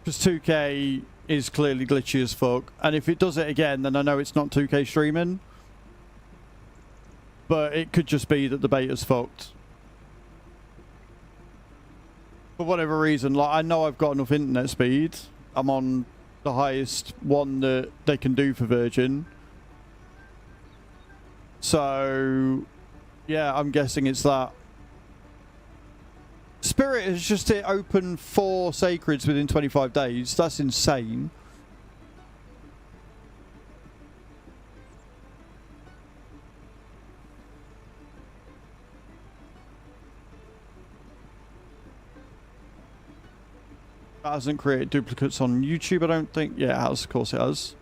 Because 2K is clearly glitchy as fuck. And if it does it again, then I know it's not 2K streaming. But it could just be that the beta's fucked. For whatever reason, like, I know I've got enough internet speed. I'm on the highest one that they can do for Virgin. So, yeah, I'm guessing it's that. Spirit has just hit open 4 Sacreds within 25 days. That's insane. That hasn't created duplicates on YouTube, I don't think. Yeah, it has. Of course it has.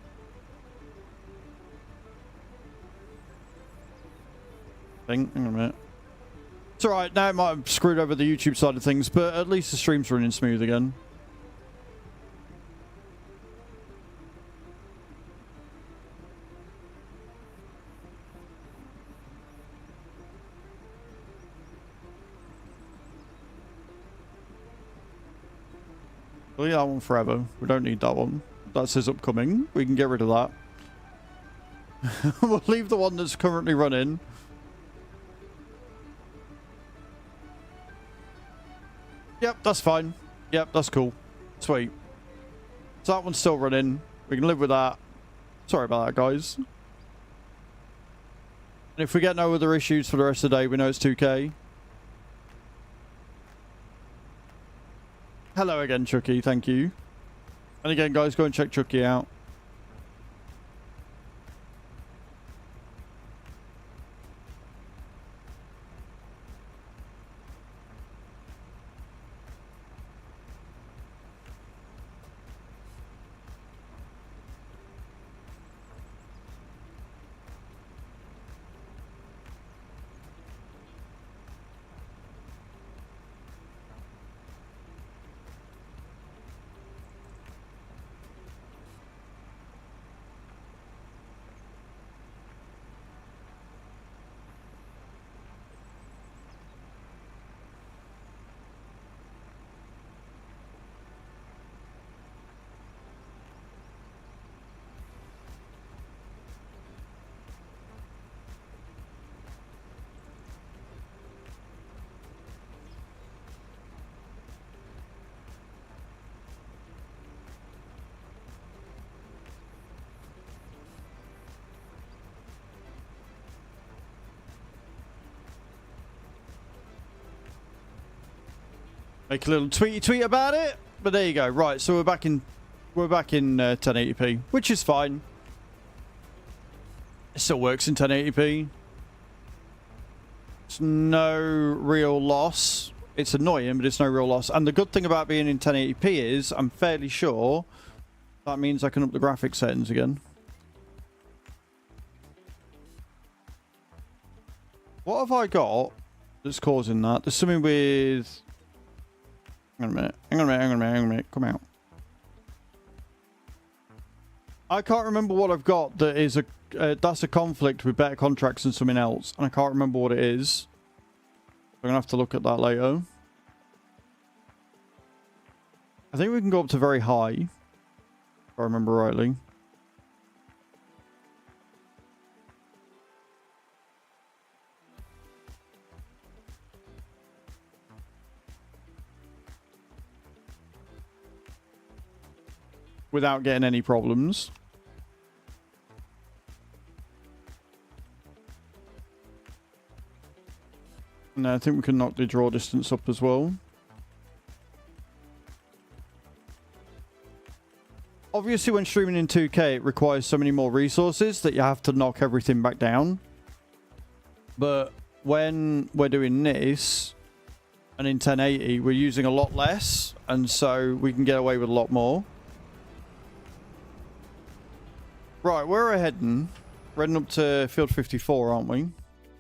Hang on a minute. It's alright, now it might have screwed over the YouTube side of things, but at least the stream's running smooth again. We'll leave that one forever. We don't need that one. That says upcoming. We can get rid of that. We'll leave the one that's currently running. Yep, that's fine. Yep, that's cool. Sweet. So that one's still running. We can live with that. Sorry about that, guys. And if we get no other issues for the rest of the day, we know it's 2K. Hello again, Chucky. Thank you. And again, guys, go and check Chucky out. Make a little tweet about it, but there you go. Right, so we're back in 1080p, which is fine. It still works in 1080p. It's no real loss. It's annoying, but it's no real loss. And the good thing about being in 1080p is I'm fairly sure that means I can up the graphics settings again. What have I got that's causing that? There's something with... Hang on a minute. Come out. I can't remember what I've got that is a... that's a conflict with better contracts and something else. And I can't remember what it is. I'm going to have to look at that later. I think we can go up to very high. If I remember rightly. Without getting any problems. And I think we can knock the draw distance up as well. Obviously, when streaming in 2K, it requires so many more resources that you have to knock everything back down. But when we're doing this, and in 1080, we're using a lot less, and so we can get away with a lot more. Right, where are we heading? We're heading up to Field 54, aren't we?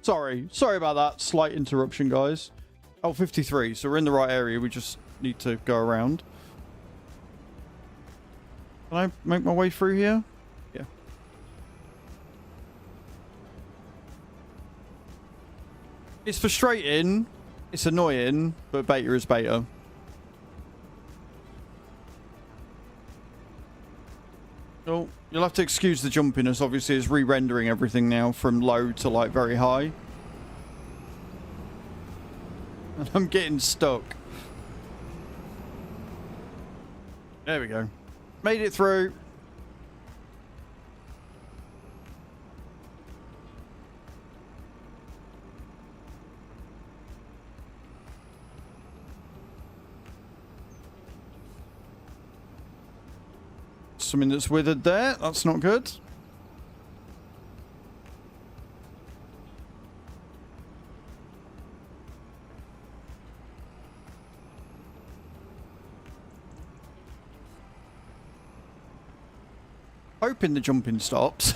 Sorry about that slight interruption, guys. Oh, 53, so we're in the right area. We just need to go around. Can I make my way through here? Yeah. It's frustrating. It's annoying, but beta is beta. Oh, you'll have to excuse the jumpiness. Obviously, it's re-rendering everything now from low to like very high. And I'm getting stuck. There we go. Made it through. Something that's withered there. That's not good. Hoping the jumping stops.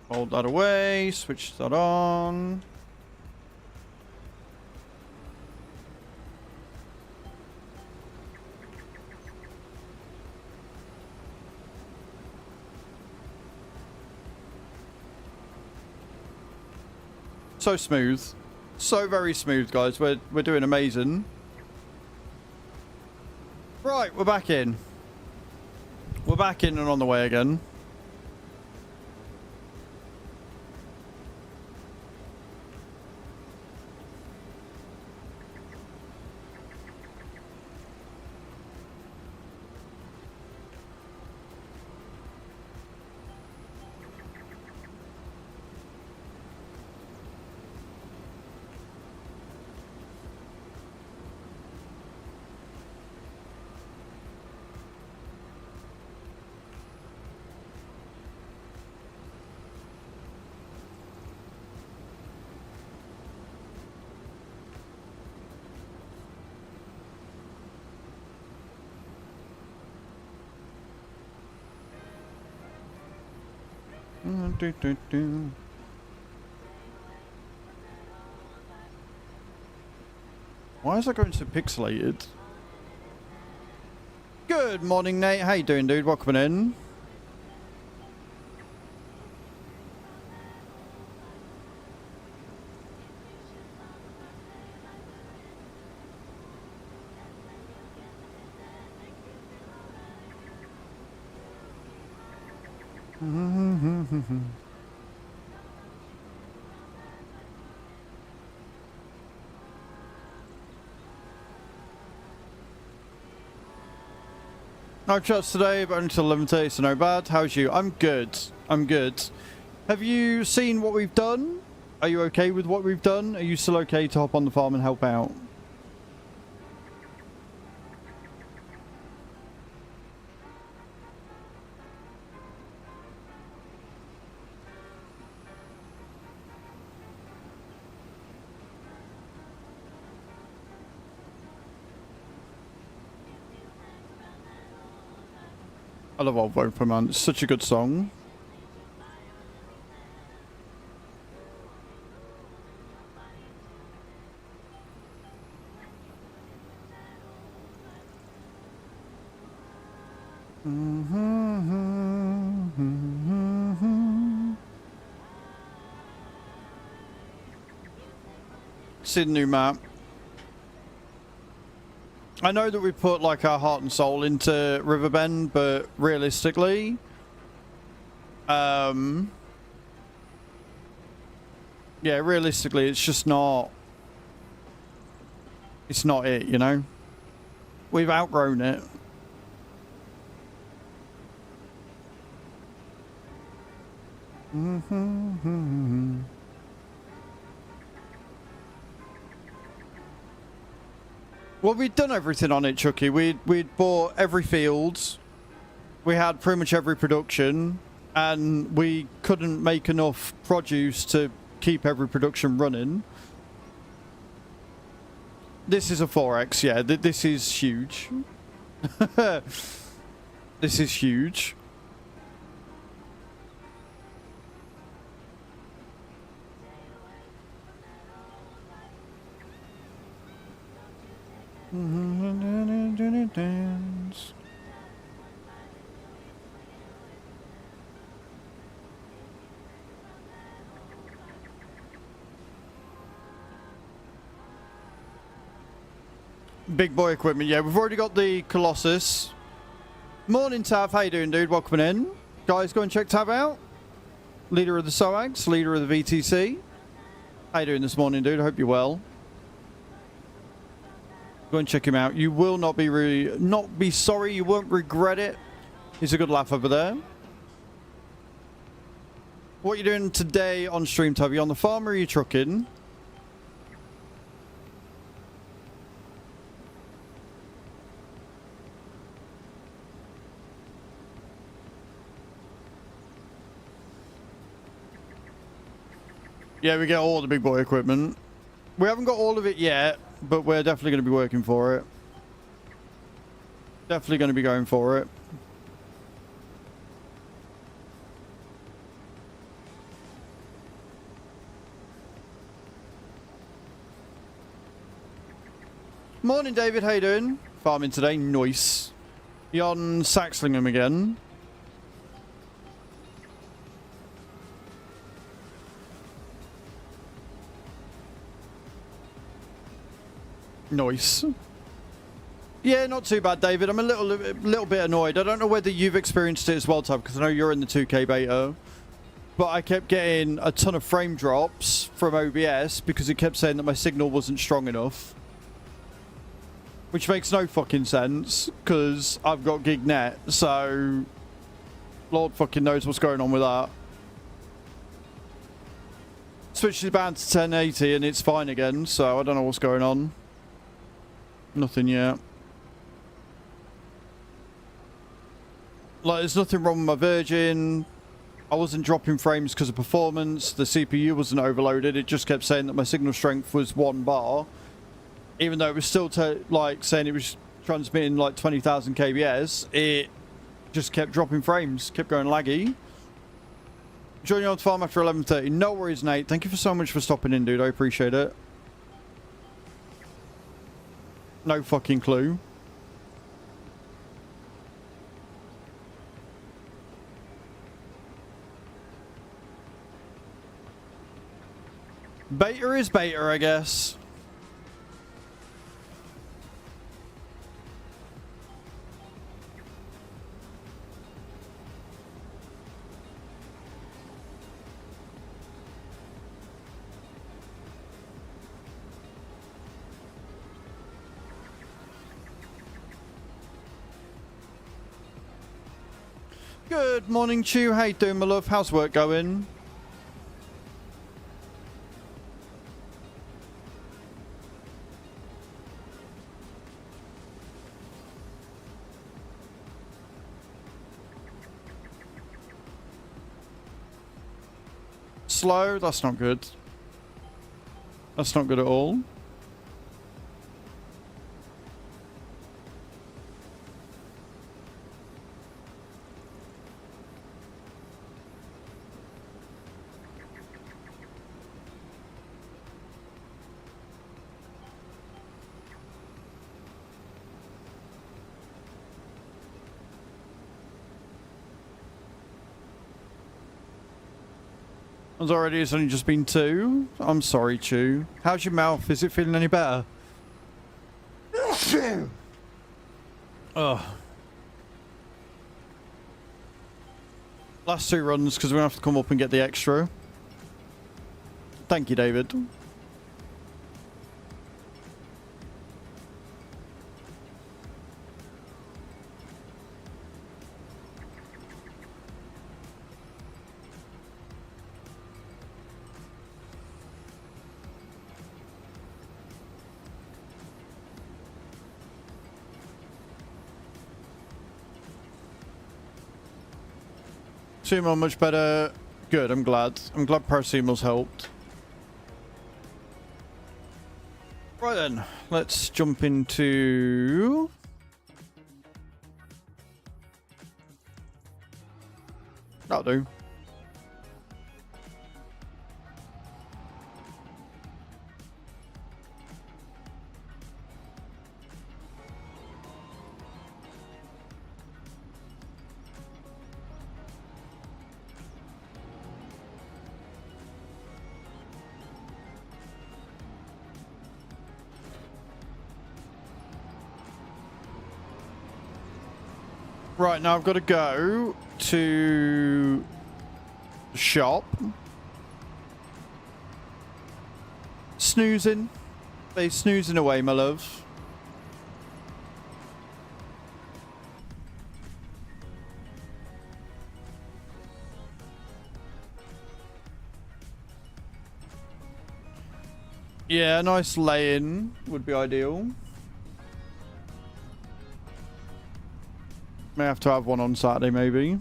Hold that away, switch that on. So smooth. So very smooth, guys. We're doing amazing. Right, we're back in. We're back in and on the way again. Why is that going so pixelated? Good morning, Nate. How you doing, dude? Welcome in. No chats today, but until 11:30, so no bad. How's you? I'm good. I'm good. Have you seen what we've done? Are you okay with what we've done? Are you still okay to hop on the farm and help out? I love Old Voper, man. It's such a good song. See the new map. I know that we put like our heart and soul into Riverbend, but realistically, yeah, realistically, it's just not. It's not it, you know. We've outgrown it. Well, we'd done everything on it, Chucky. We'd bought every field. We had pretty much every production, and we couldn't make enough produce to keep every production running. This is a 4X, yeah. This is huge. This is huge. Big boy equipment, yeah. We've already got the Colossus. Morning, Tav. How you doing, dude? Welcome in. Guys, go and check Tav out. Leader of the SOAGs, leader of the VTC. How you doing this morning, dude? I hope you're well. Go and check him out. You will not be sorry. You won't regret it. He's a good laugh over there. What are you doing today on stream, Tav? You on the farm or are you trucking? Yeah, we get all the big boy equipment. We haven't got all of it yet, but we're definitely going to be working for it. Definitely going to be going for it. Morning, David. How you doing? Farming today. Nice. You on Saxlingham again? Nice. Yeah, not too bad, David. I'm a little bit annoyed. I don't know whether you've experienced it as well, Tab, because I know you're in the 2K beta. But I kept getting a ton of frame drops from OBS because it kept saying that my signal wasn't strong enough. Which makes no fucking sense, because I've got gig net, so Lord fucking knows what's going on with that. Switched it back to 1080 and it's fine again, so I don't know what's going on. Nothing yet. Like, there's nothing wrong with my Virgin. I wasn't dropping frames because of performance. The CPU wasn't overloaded. It just kept saying that my signal strength was 1 bar. Even though it was still like saying it was transmitting like 20,000 kbs, it just kept dropping frames, kept going laggy. Join you on farm after 11:30. No worries, Nate. Thank you so much for stopping in, dude. I appreciate it. No fucking clue. Beta is beta, I guess. Good morning, Chew. How you doing, my love? How's work going? Slow? That's not good. That's not good at all. It's only just been 2. I'm sorry, Chew. How's your mouth? Is it feeling any better? Ugh. Last 2 runs, because we're going to have to come up and get the extra. Thank you, David. Sumo much better. Good, I'm glad. I'm glad Paracetamol's helped. Right then, let's jump into... That'll do. Right, now I've got to go to the shop. Snoozing. They snoozing away, my love. Yeah, a nice lay-in would be ideal. May have to have one on Saturday, maybe.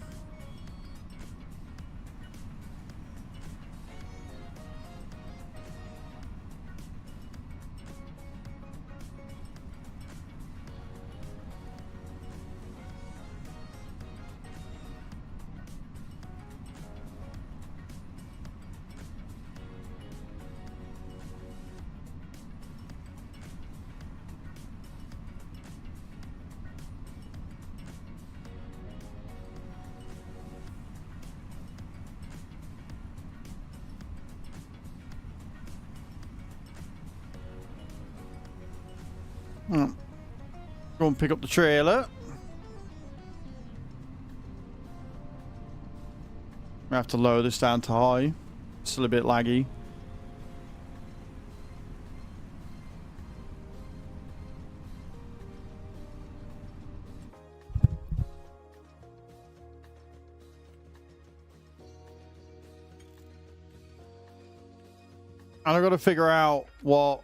Go and pick up the trailer. I have to lower this down to high. Still a bit laggy. And I've got to figure out what...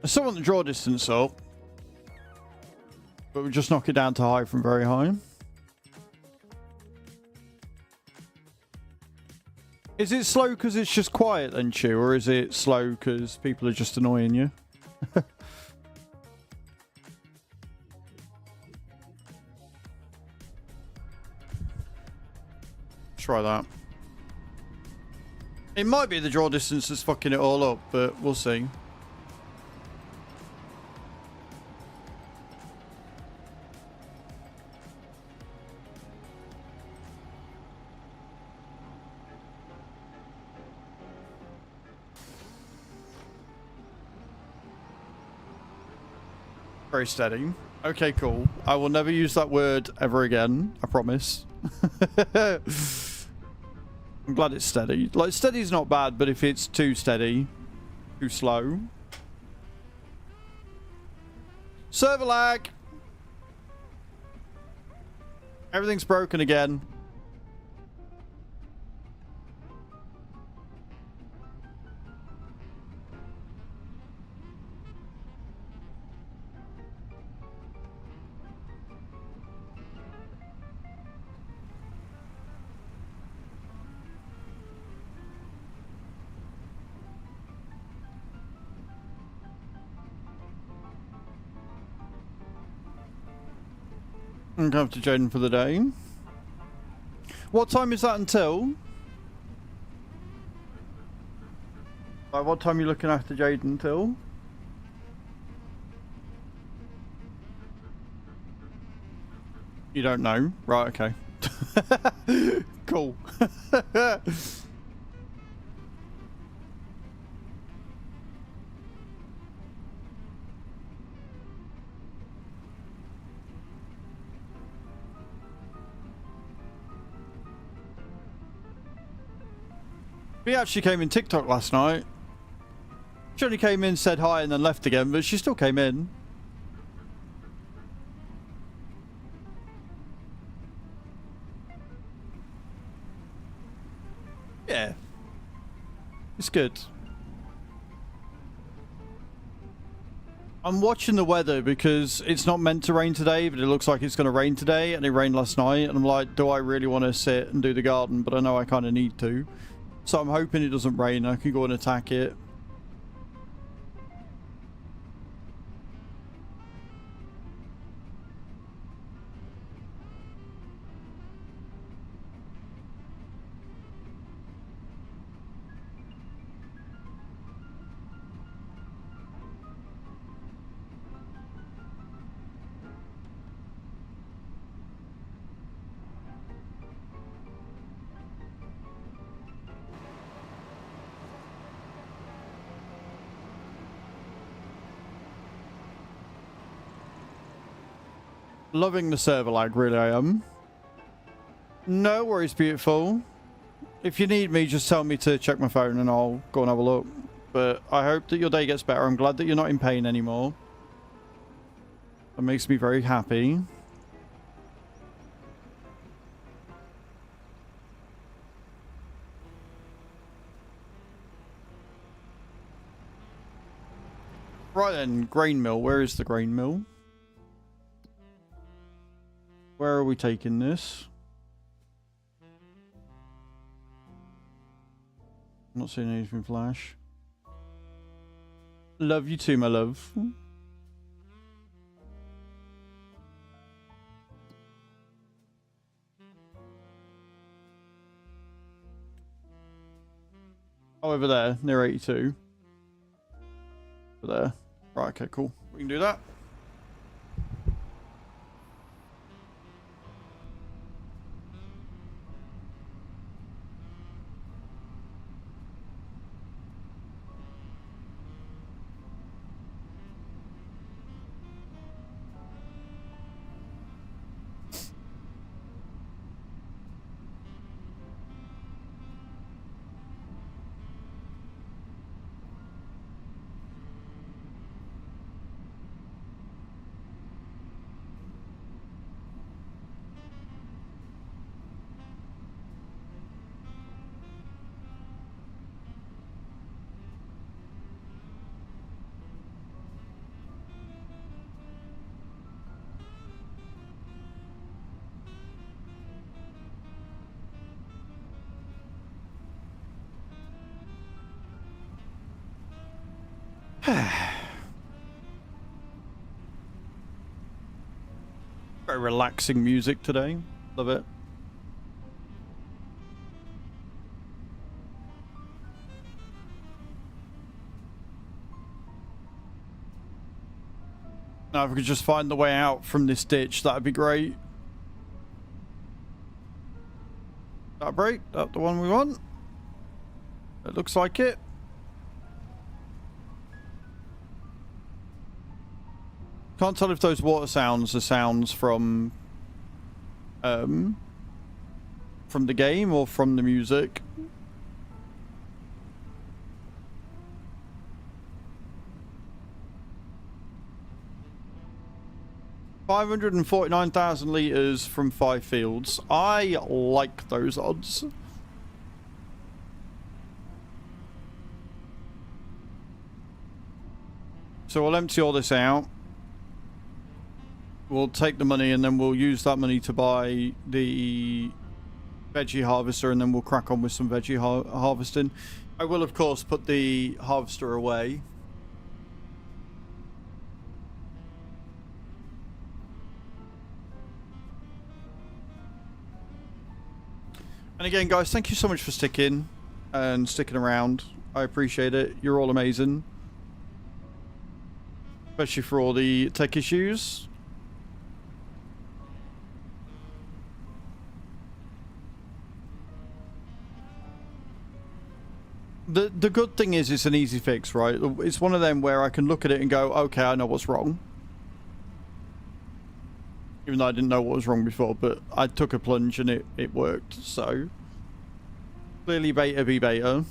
I still want the draw distance up, but we'll just knock it down to high from very high. Is it slow because it's just quiet then, Chew, or is it slow because people are just annoying you? Try that. It might be the draw distance that's fucking it all up, but we'll see. Very steady. Okay, cool. I will never use that word ever again. I promise. I'm glad it's steady. Like, steady's not bad, but if it's too steady, too slow. Server lag! Everything's broken again. I'm going to Jaden for the day. What time is that until? Like, what time are you looking after Jaden until? You don't know? Right, okay. Cool. She actually came in TikTok last night. She only came in, said hi, and then left again, but she still came in. Yeah. It's good. I'm watching the weather because it's not meant to rain today, but it looks like it's going to rain today, and it rained last night, and I'm like, do I really want to sit and do the garden? But I know I kind of need to. So I'm hoping it doesn't rain. I can go and attack it. Loving the server lag, really I am. No worries, beautiful. If you need me, just tell me to check my phone and I'll go and have a look. But I hope that your day gets better. I'm glad that you're not in pain anymore. That makes me very happy. Right then, grain mill. Where is the grain mill? Where are we taking this? I'm not seeing anything flash. Love you too, my love. Oh, over there, near 82. Over there. Right, okay, cool. We can do that. Very relaxing music today. Love it. Now, if we could just find the way out from this ditch, that'd be great. That break? That the one we want? It looks like it. Can't tell if those water sounds are sounds from the game or from the music. $549,000 liters from 5 fields. I like those odds. So we'll empty all this out. We'll take the money and then we'll use that money to buy the veggie harvester, and then we'll crack on with some veggie harvesting. I will, of course, put the harvester away. And again, guys, thank you so much for sticking around. I appreciate it. You're all amazing. Especially for all the tech issues. The good thing is it's an easy fix, right? It's one of them where I can look at it and go, okay, I know what's wrong. Even though I didn't know what was wrong before, but I took a plunge and it worked, so. Clearly beta be beta.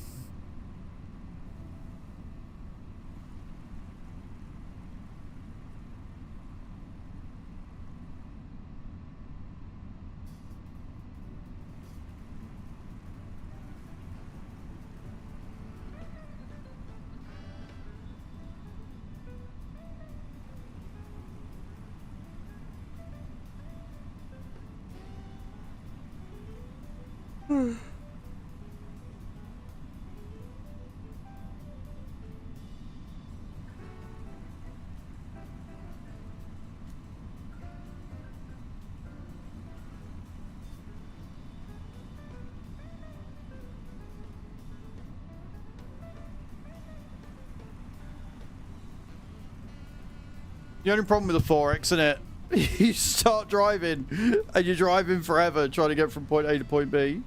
The only problem with the 4X, isn't it? You start driving and you're driving forever trying to get from point A to point B.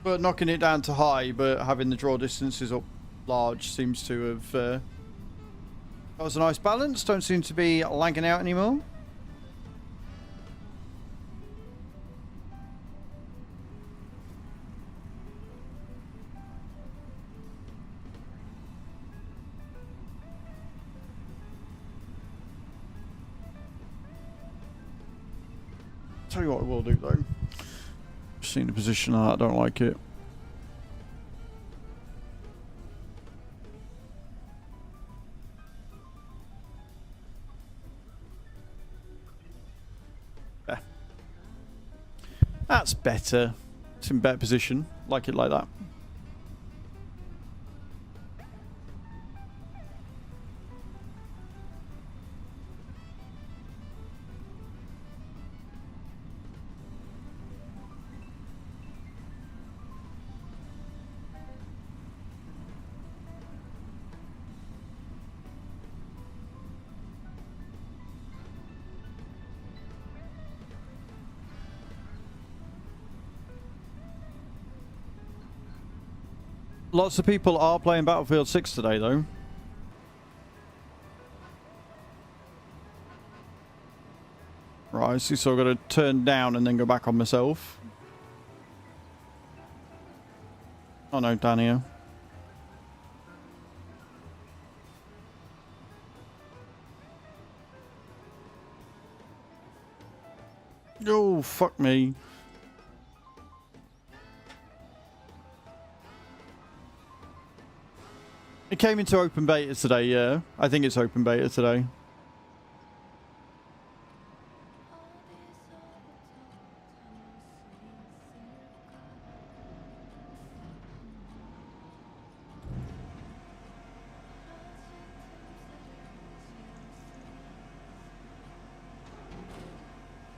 But knocking it down to high, but having the draw distances up large seems to have that was a nice balance. Don't seem to be lagging out anymore. Tell you what I will do though. Seeing the position of that, I don't like it. Yeah. That's better. It's in better position. Like it like that. Lots of people are playing Battlefield 6 today, though. Right, so I've got to turn down and then go back on myself. Oh no, down here. Oh, fuck me. It came into open beta today, yeah. I think it's open beta today.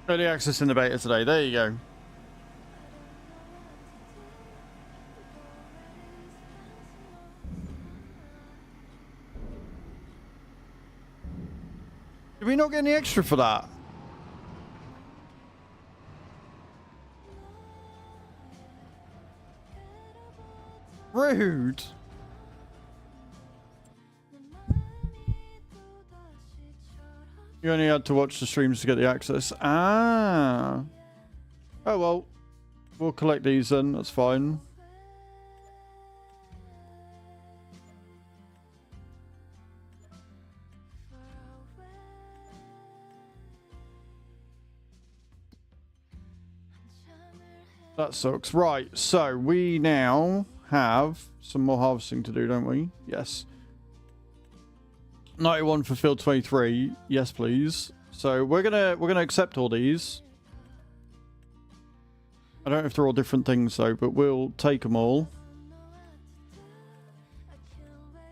Early access in the beta today. There you go. Did we not get any extra for that? Rude. You only had to watch the streams to get the access. Ah. Oh well. We'll collect these then. That's fine. That sucks. Right, so we now have some more harvesting to do, don't we? Yes. 91 for field 23. Yes, please. So we're gonna accept all these. I don't know if they're all different things though, but we'll take them all.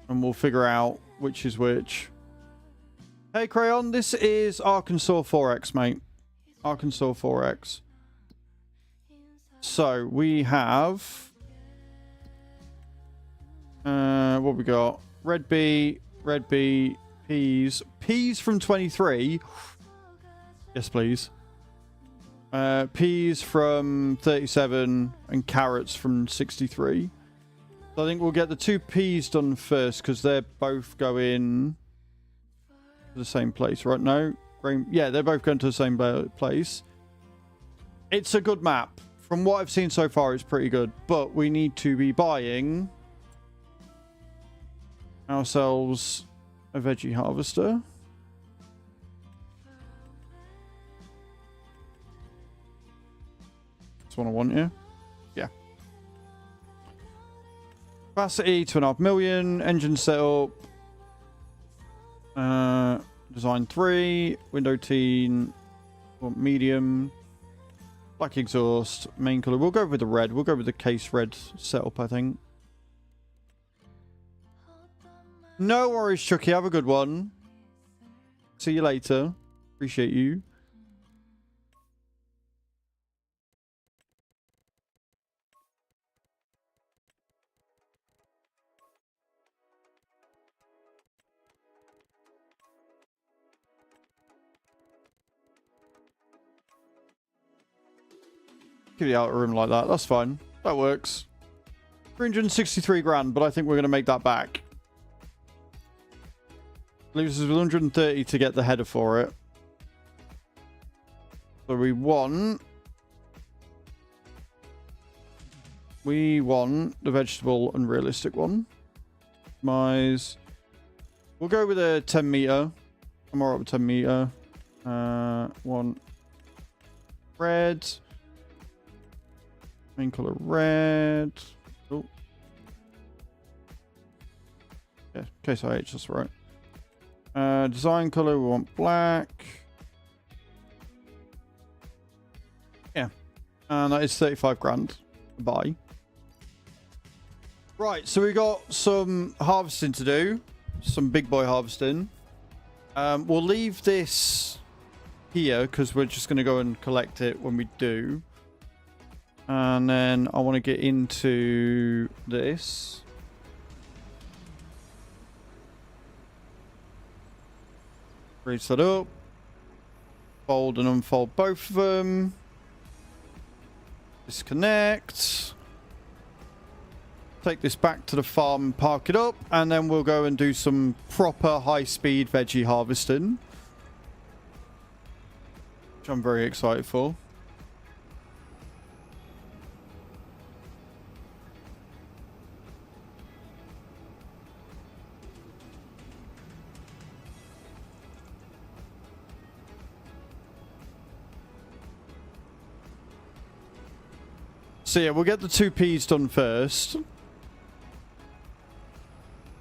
And we'll figure out which is which. Hey Crayon, this is Arkansas 4X, mate. Arkansas 4X. So we have what we got? Red bee, peas from 23. Yes, please. Peas from 37 and carrots from 63. So I think we'll get the 2 peas done first because they're both going to the same place, right? No, grain. Yeah, they're both going to the same place. It's a good map. From what I've seen so far, it's pretty good. But we need to be buying ourselves a veggie harvester. That's what I want, yeah? Yeah. Capacity 2.5 million. Engine setup. Design 3. Window teen. Medium. Black exhaust. Main color. We'll go with the red. We'll go with the case red setup, I think. No worries, Chucky. Have a good one. See you later. Appreciate you. Give the outer room like that. That's fine. That works. 363 grand, but I think we're going to make that back. Leaves us with 130 to get the header for it. So we want the vegetable and realistic one. We'll go with a 10 meter. I'm alright with 10 meter. One red. Main color red. Oh. Yeah, case IH, that's right. Design color, we want black. Yeah. And that is 35 grand. Buy. Right, so we got some harvesting to do. Some big boy harvesting. We'll leave this here because we're just going to go and collect it when we do. And then I want to get into this. Raise that up. Fold and unfold both of them. Disconnect. Take this back to the farm and park it up. And then we'll go and do some proper high-speed veggie harvesting. Which I'm very excited for. So yeah, we'll get the 2 peas done first.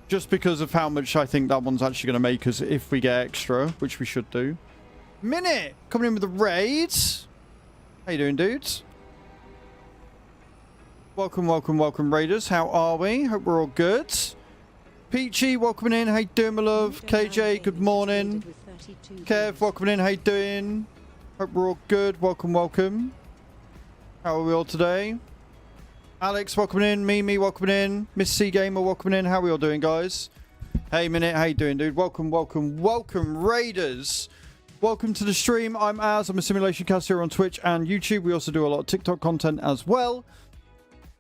Just because of how much I think that one's actually going to make us if we get extra, which we should do. Minute! Coming in with the raid. How you doing, dudes? Welcome, welcome, welcome, raiders. How are we? Hope we're all good. Peachy, welcome in. How you doing, my love? KJ, good morning. Kev, welcome in. How you doing? Hope we're all good. Welcome, welcome. How are we all today? Alex, welcome in. Mimi, welcome in. Miss C Gamer, welcome in. How are we all doing, guys? Hey, Minute, how you doing, dude? Welcome, welcome, welcome, raiders. Welcome to the stream. I'm Az. I'm a simulation caster on Twitch and YouTube. We also do a lot of TikTok content as well.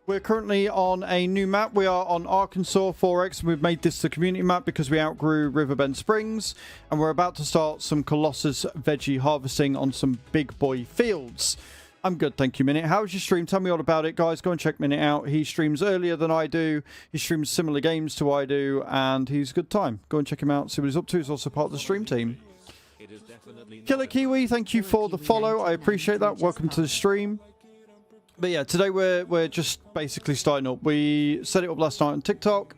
We're currently on a new map. We are on Arkansas 4X, and we've made this the community map because we outgrew Riverbend Springs, and we're about to start some Colossus veggie harvesting on some big boy fields. I'm good, thank you, Minute. How's your stream? Tell me all about it, guys. Go and check Minute out. He streams earlier than I do. He streams similar games to I do, and he's a good time. Go and check him out, see what he's up to. He's also part of the stream team. Killer Kiwi, thank you for the follow. I appreciate that. Welcome to the stream. But yeah, today we're just basically starting up. We set it up last night on TikTok,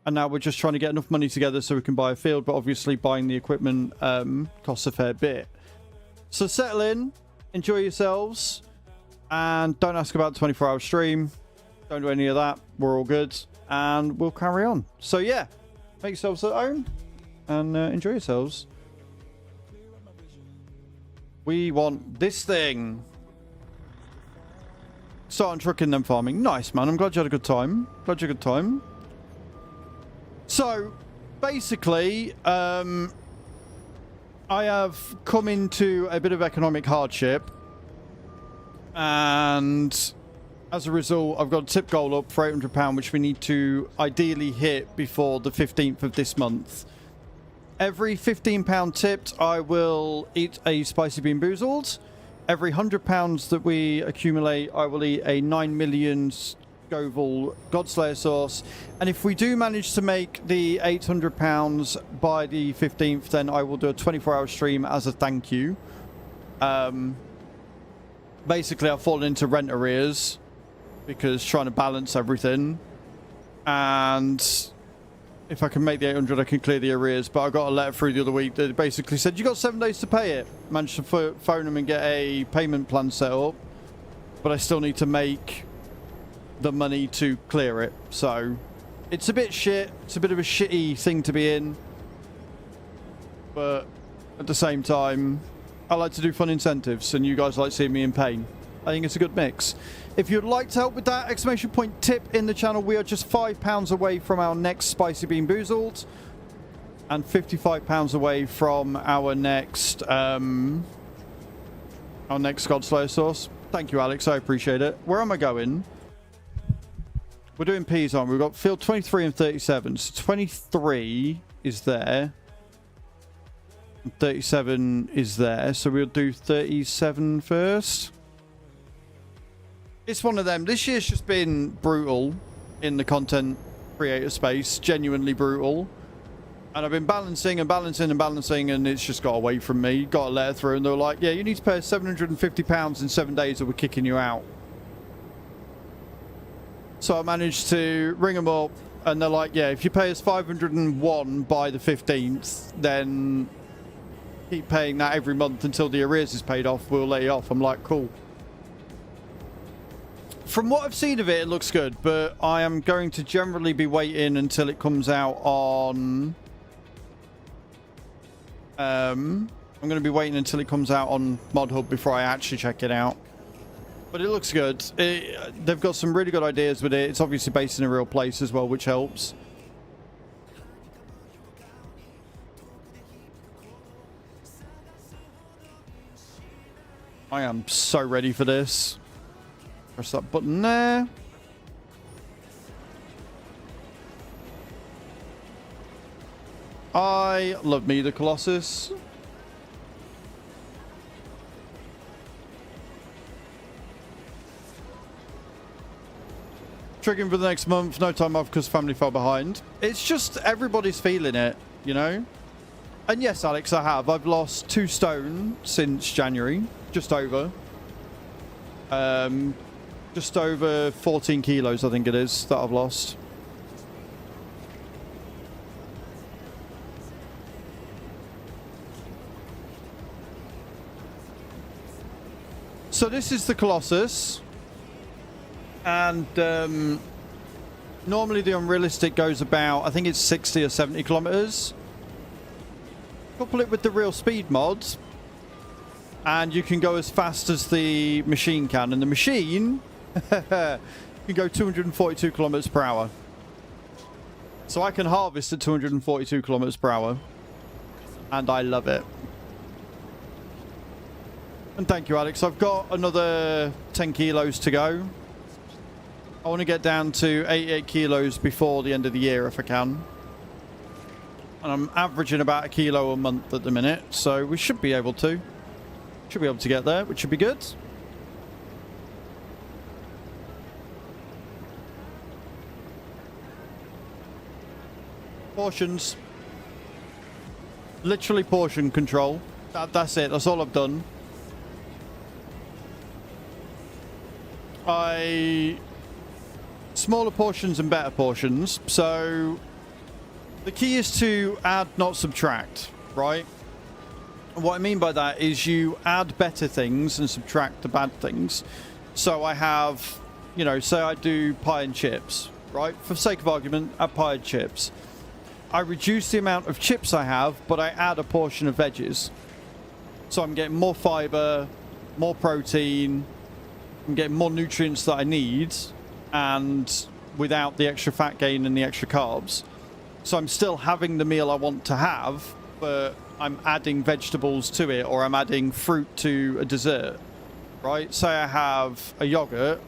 and now we're just trying to get enough money together so we can buy a field, but obviously buying the equipment costs a fair bit. So settle in, enjoy yourselves. And don't ask about the 24-hour stream. Don't do any of that. We're all good. And we'll carry on. So, yeah. Make yourselves at home. And enjoy yourselves. We want this thing. Start on trucking, then farming. Nice, man. I'm glad you had a good time. Glad you had a good time. So, basically, I have come into a bit of economic hardship. And as a result, I've got a tip goal up for £800, which we need to ideally hit before the 15th of this month. Every £15 tipped, I will eat a spicy bean boozled. Every £100 that we accumulate, I will eat a 9 million Scoville Godslayer sauce. And if we do manage to make the £800 by the 15th, then I will do a 24-hour stream as a thank you. Basically, I've fallen into rent arrears because trying to balance everything. And if I can make the 800, I can clear the arrears. But I got a letter through the other week that basically said, you got 7 days to pay it. Managed to phone them and get a payment plan set up. But I still need to make the money to clear it. So it's a bit shit. It's a bit of a shitty thing to be in. But at the same time, I like to do fun incentives. And you guys like seeing me in pain. I think it's a good mix. If you'd like to help with that, exclamation point tip in the channel. We are just £5 away from our next Spicy Bean Boozled. And £55 away from our next Godslayer sauce. Thank you, Alex. I appreciate it. Where am I going? We're doing P's on. We've got field 23 and 37. So 23 is there. And 37 is there. So we'll do 37 first. It's one of them. This year's just been brutal in the content creator space. Genuinely brutal. And I've been balancing and balancing and balancing, and it's just got away from me. Got a letter through, and they were like, yeah, you need to pay us £750 in 7 days or we're kicking you out. So I managed to ring them up, and they're like, yeah, if you pay us 501 by the 15th, then keep paying that every month until the arrears is paid off. We'll let you off. I'm like, cool. From what I've seen of it, it looks good, but I am going to generally be waiting until it comes out on... I'm going to be waiting until it comes out on Mod Hub before I actually check it out. But it looks good. They've got some really good ideas with it. It's obviously based in a real place as well, which helps. I am so ready for this. Press that button there. I love me the Colossus. Triggering for the next month, no time off because family fell behind. It's just everybody's feeling it, you know? And yes, Alex, I have. I've lost 2 stone since January. Just over. Just over 14 kilos, I think it is, that I've lost. So this is the Colossus. And normally the unrealistic goes about, I think it's 60 or 70 kilometers. Couple it with the real speed mods, and you can go as fast as the machine can. And the machine can go 242 kilometers per hour. So I can harvest at 242 kilometers per hour. And I love it. And thank you, Alex. I've got another 10 kilos to go. I want to get down to 88 kilos before the end of the year if I can. And I'm averaging about a kilo a month at the minute. So we should be able to. Should be able to get there, which should be good. Portions. Literally portion control. That's it. That's all I've done. Smaller portions and better portions. So the key is to add, not subtract, right? And what I mean by that is you add better things and subtract the bad things. So I have, you know, say I do pie and chips, right? For sake of argument, add pie and chips. I reduce the amount of chips I have, but I add a portion of veggies. So I'm getting more fiber, more protein, I'm getting more nutrients that I need, and without the extra fat gain and the extra carbs. So I'm still having the meal I want to have, but I'm adding vegetables to it, or I'm adding fruit to a dessert, right? Say I have a yogurt.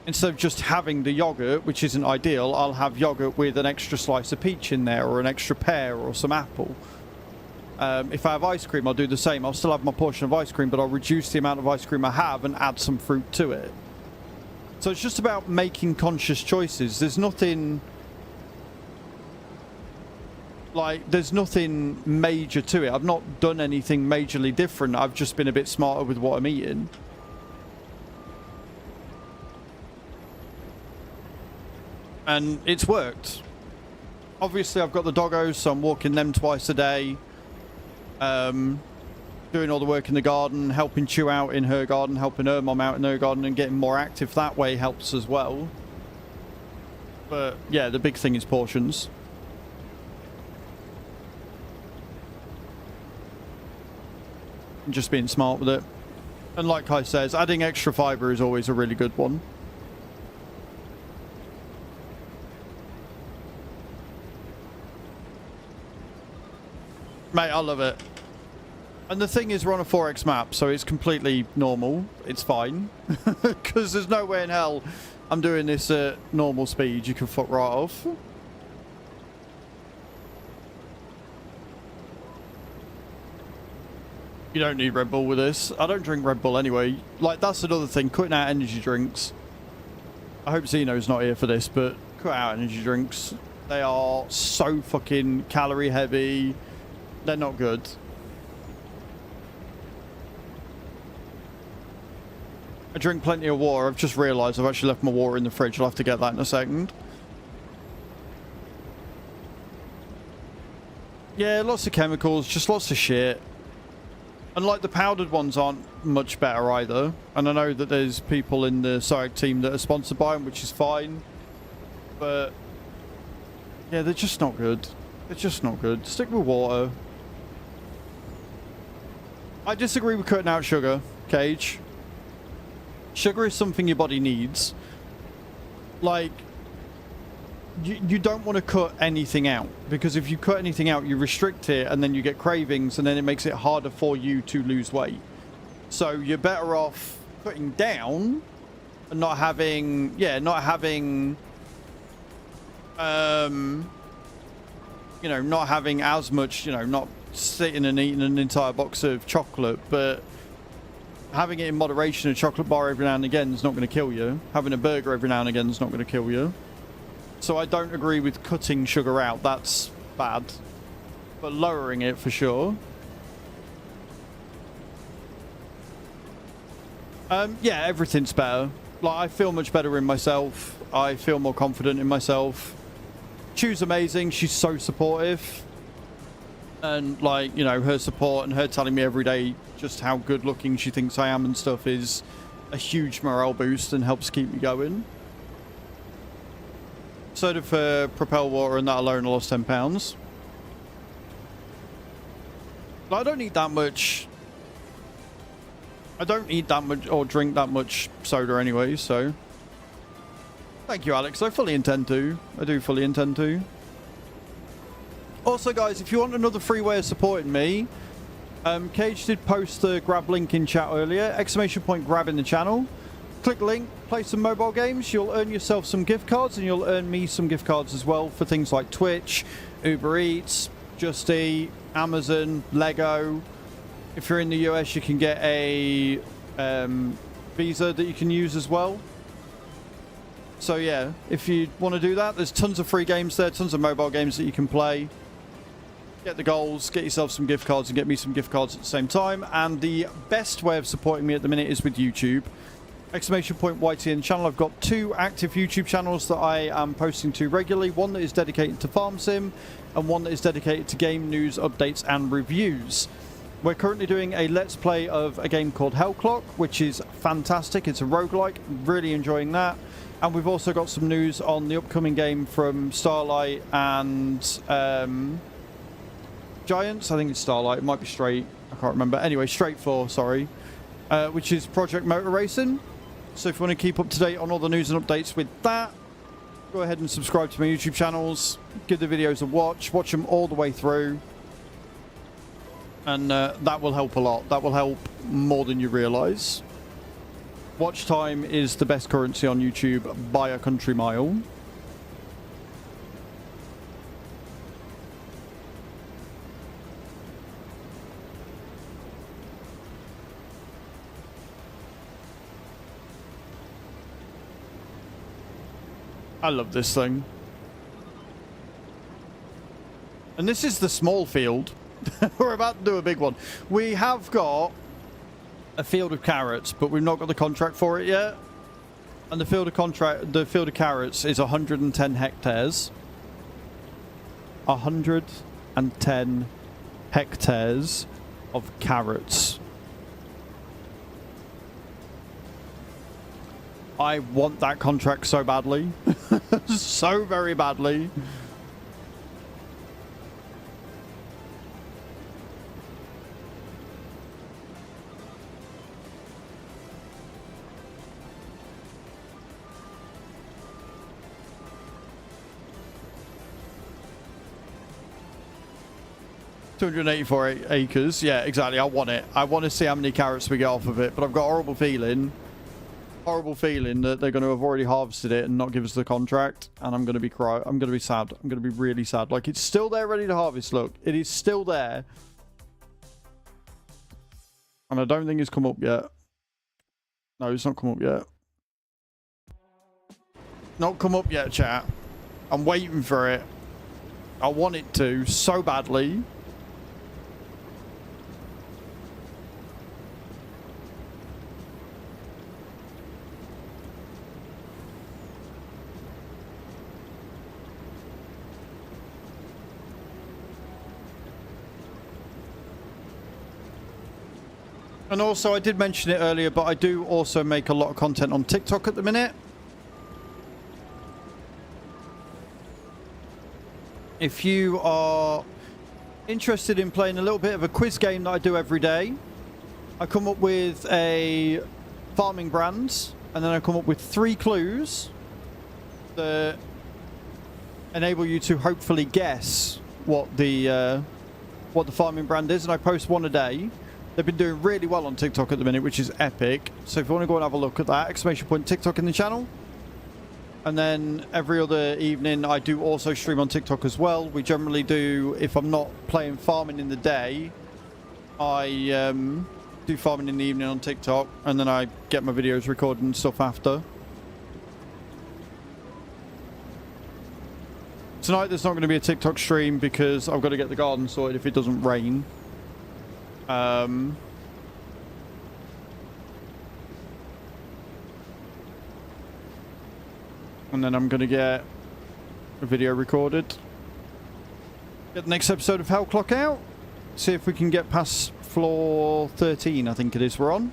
Instead of just having the yogurt, which isn't ideal, I'll have yogurt with an extra slice of peach in there, or an extra pear, or some apple. If I have ice cream, I'll do the same. I'll still have my portion of ice cream, but I'll reduce the amount of ice cream I have and add some fruit to it. So it's just about making conscious choices. There's nothing... like, there's nothing major to it. I've not done anything majorly different. I've just been a bit smarter with what I'm eating. And it's worked. Obviously, I've got the doggos, so I'm walking them twice a day. Doing all the work in the garden, helping Chew out in her garden, helping her mom out in her garden, and getting more active that way helps as well. But yeah, the big thing is portions. And just being smart with it. And like Kai says, adding extra fiber is always a really good one. Mate, I love it. And the thing is, we're on a 4x map, so it's completely normal. It's fine. Because there's no way in hell I'm doing this at normal speed. You can fuck right off. You don't need Red Bull with this. I don't drink Red Bull anyway. Like, that's another thing. Cutting out energy drinks. I hope Zeno's not here for this, but cut out energy drinks. They are so fucking calorie heavy. They're not good. I drink plenty of water. I've just realised I've actually left my water in the fridge. I'll have to get that in a second. Yeah, lots of chemicals, just lots of shit. And like the powdered ones aren't much better either. And I know that there's people in the Cyric team that are sponsored by them, which is fine. But yeah, they're just not good. They're just not good. Stick with water. I disagree with cutting out sugar, Cage. Sugar is something your body needs. Like, you don't want to cut anything out, because if you cut anything out, you restrict it, and then you get cravings, and then it makes it harder for you to lose weight. So you're better off cutting down and not having, you know, not having as much, you know, not sitting and eating an entire box of chocolate, but having it in moderation. A chocolate bar every now and again is not going to kill you. Having a burger every now and again is not going to kill you. So I don't agree with cutting sugar out. That's bad. But lowering it for sure. Yeah, everything's better. Like, I feel much better in myself. I feel more confident in myself. Chew's amazing. She's so supportive. And, like, you know, her support and her telling me every day just how good looking she thinks I am and stuff is a huge morale boost and helps keep me going. Soda for Propel Water, and that alone I lost 10 pounds. I don't eat that much. I don't eat that much or drink that much soda anyway, so. Thank you, Alex. I fully intend to. I do fully intend to. Also, guys, if you want another free way of supporting me, Cage did post the grab link in chat earlier. !grab in the channel. Click link, play some mobile games. You'll earn yourself some gift cards, and you'll earn me some gift cards as well for things like Twitch, Uber Eats, Just Eat, Amazon, Lego. If you're in the US, you can get a visa that you can use as well. So yeah, if you want to do that, there's tons of free games there, tons of mobile games that you can play. Get the goals, get yourself some gift cards, and get me some gift cards at the same time. And the best way of supporting me at the minute is with YouTube. !YT channel. I've got 2 active YouTube channels that I am posting to regularly. One that is dedicated to Farm Sim, and one that is dedicated to game news, updates, and reviews. We're currently doing a Let's Play of a game called Hell Clock, which is fantastic. It's a roguelike. Really enjoying that. And we've also got some news on the upcoming game from Starlight and Giants. I think it's Starlight. It might be Straight. I can't remember. Anyway, Straight 4, sorry. Which is Project Motor Racing. So if you want to keep up to date on all the news and updates with that, go ahead and subscribe to my YouTube channels. Give the videos a watch. Watch them all the way through. And that will help a lot. That will help more than you realise. Watch time is the best currency on YouTube by a country mile. I love this thing. And this is the small field. We're about to do a big one. We have got a field of carrots, but we've not got the contract for it yet. And the field of carrots is 110 hectares. 110 hectares of carrots. I want that contract so badly. So very badly. $284 acres. Yeah, exactly. I want it. I want to see how many carrots we get off of it, but I've got a horrible feeling that they're going to have already harvested it and not give us the contract, and I'm going to be sad. I'm going to be really sad. Like, it's still there ready to harvest. Look, it is still there. And I don't think it's come up yet. No, it's not come up yet. Not come up yet, chat. I'm waiting for it. I want it to so badly. And also, I did mention it earlier, but I do also make a lot of content on TikTok at the minute. If you are interested in playing a little bit of a quiz game that I do every day, I come up with a farming brand, and then I come up with 3 clues that enable you to hopefully guess what the farming brand is, and I post one a day. They've been doing really well on TikTok at the minute, which is epic. So if you want to go and have a look at that, ! TikTok in the channel. And then every other evening, I do also stream on TikTok as well. We generally do, if I'm not playing farming in the day, I do farming in the evening on TikTok, and then I get my videos recorded and stuff after. Tonight there's not going to be a TikTok stream because I've got to get the garden sorted if it doesn't rain. And then I'm going to get a video recorded. Get the next episode of Hell Clock out. See if we can get past floor 13, I think it is we're on.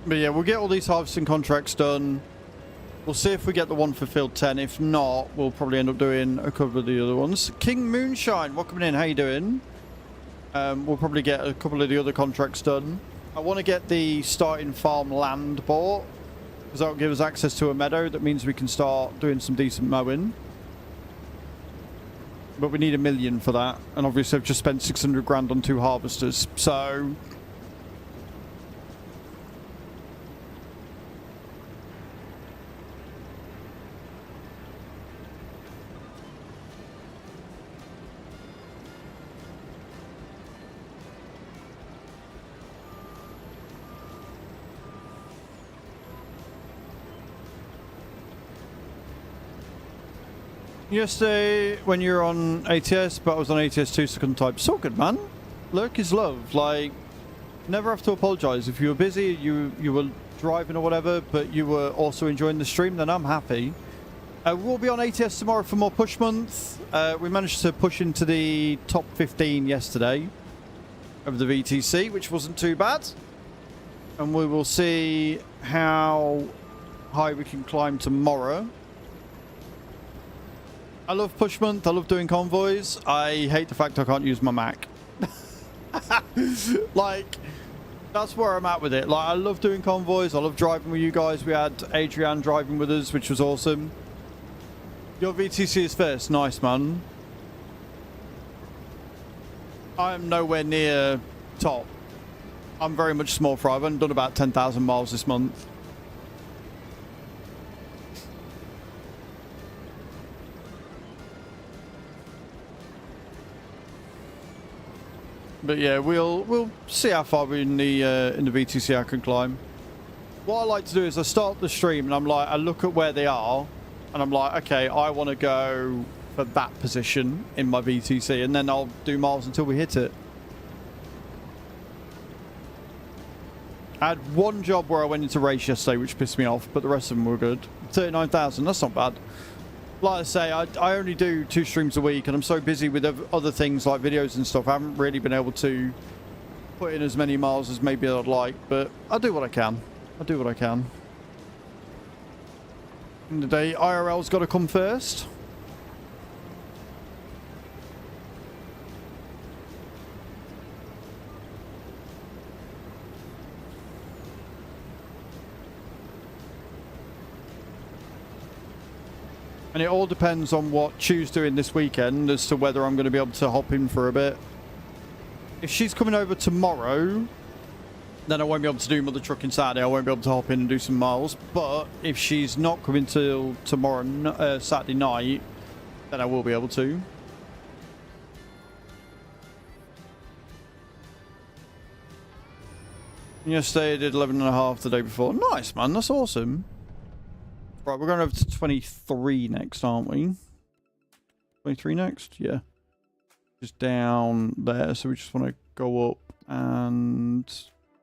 But yeah, we'll get all these harvesting contracts done. We'll see if we get the one for Field 10. If not, we'll probably end up doing a couple of the other ones. King Moonshine, welcome in. How you doing? We'll probably get a couple of the other contracts done. I want to get the starting farm land bought, because that will give us access to a meadow. That means we can start doing some decent mowing. But we need $1 million for that. And obviously I've just spent 600 grand on 2 harvesters. So... yesterday when you were on ATS, but I was on ATS 2, so I couldn't type. So good, man. Lurk is love. Like, never have to apologise. If you were busy, you were driving or whatever, but you were also enjoying the stream, then I'm happy. We'll be on ATS tomorrow for more push month. We managed to push into the top 15 yesterday of the VTC, which wasn't too bad. And we will see how high we can climb tomorrow. I love push month. I love doing convoys. I hate the fact I can't use my Mac. Like, that's where I'm at with it. Like, I love doing convoys. I love driving with you guys. We had Adrian driving with us, which was awesome. Your VTC is first. Nice, man. I am nowhere near top. I'm very much small fry. I've only done about 10,000 miles this month. But yeah, we'll see how far in the VTC I can climb. What I like to do is I start the stream and I'm like, I look at where they are and I'm like, okay, I want to go for that position in my VTC, and then I'll do miles until we hit it. I had one job where I went into race yesterday, which pissed me off, but the rest of them were good. 39,000, that's not bad. Like I say, I only do 2 streams a week, and I'm so busy with other things like videos and stuff, I haven't really been able to put in as many miles as maybe I'd like, but I do what I can. I do what I can. In the day, IRL's got to come first. And it all depends on what Chu's doing this weekend as to whether I'm going to be able to hop in for a bit. If she's coming over tomorrow, then I won't be able to do Mother Trucking Saturday. I won't be able to hop in and do some miles. But if she's not coming till tomorrow, Saturday night, then I will be able to. Yesterday I did 11.5 the day before. Nice, man. That's awesome. Right, we're going over to 23 next, aren't we? 23 next? Yeah. Just down there. So we just want to go up and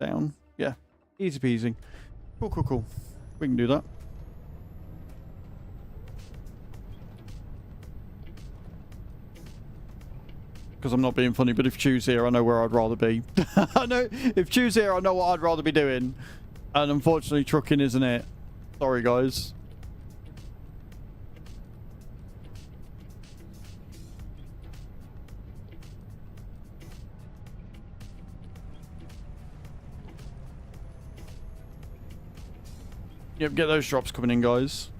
down. Yeah. Easy peasy. Cool, cool, cool. We can do that. Because I'm not being funny, but if Chu's here, I know where I'd rather be. I know, if Chu's here, I know what I'd rather be doing. And unfortunately, trucking isn't it. Sorry, guys. Yep, get those drops coming in, guys.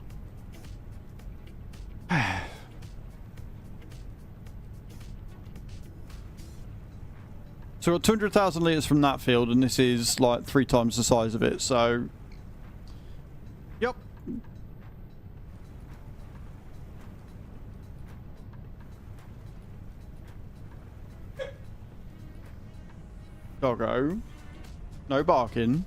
So we've got 200,000 litres from that field, and this is like 3 times the size of it, so... Yep. Doggo. No barking.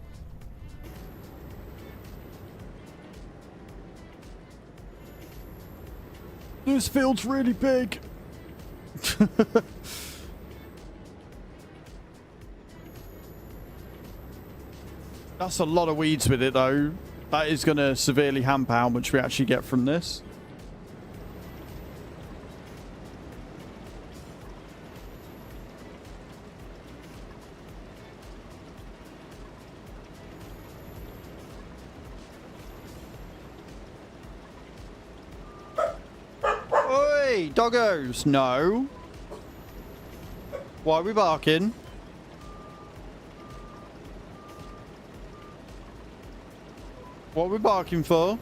This field's really big. That's a lot of weeds with it, though. That is going to severely hamper how much we actually get from this. Oi, doggos, no. Why are we barking? What are we barking for?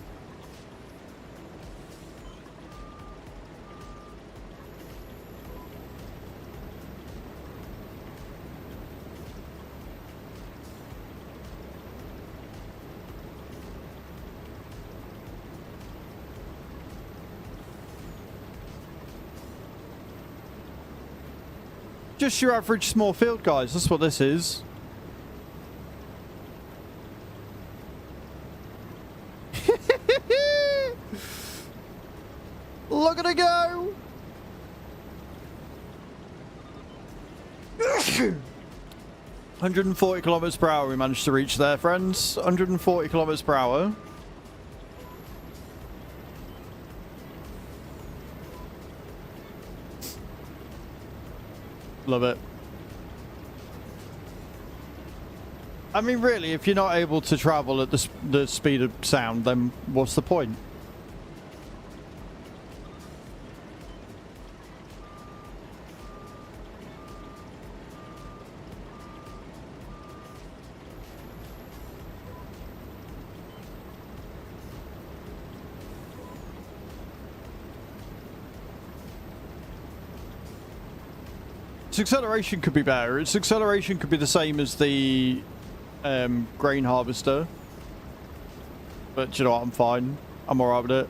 Just your average small field, guys. That's what this is. Look at it go! 140 kilometers per hour we managed to reach there, friends. 140 kilometers per hour. Love it. I mean, really, if you're not able to travel at the speed of sound, then what's the point? Its acceleration could be better. Its acceleration could be the same as the grain harvester. But do you know what? I'm fine. I'm alright with it.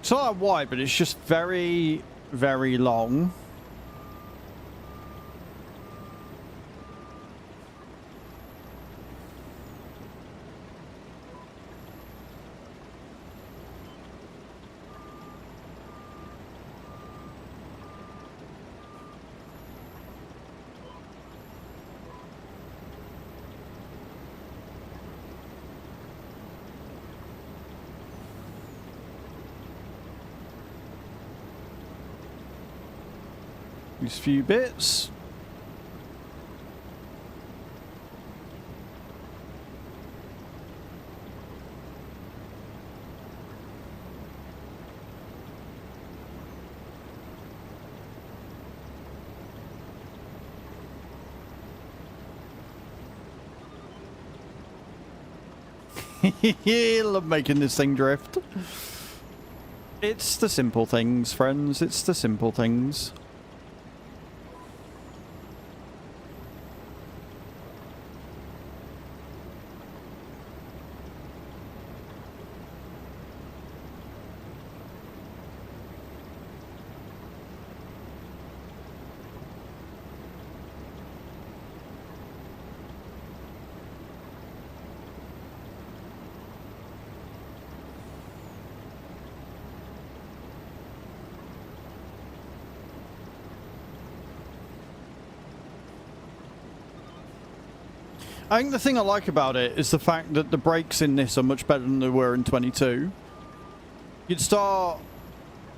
It's not that wide, but it's just very, very long. These few bits. Love making this thing drift. It's the simple things, friends. It's the simple things. I think the thing I like about it is the fact that the brakes in this are much better than they were in 22. You'd start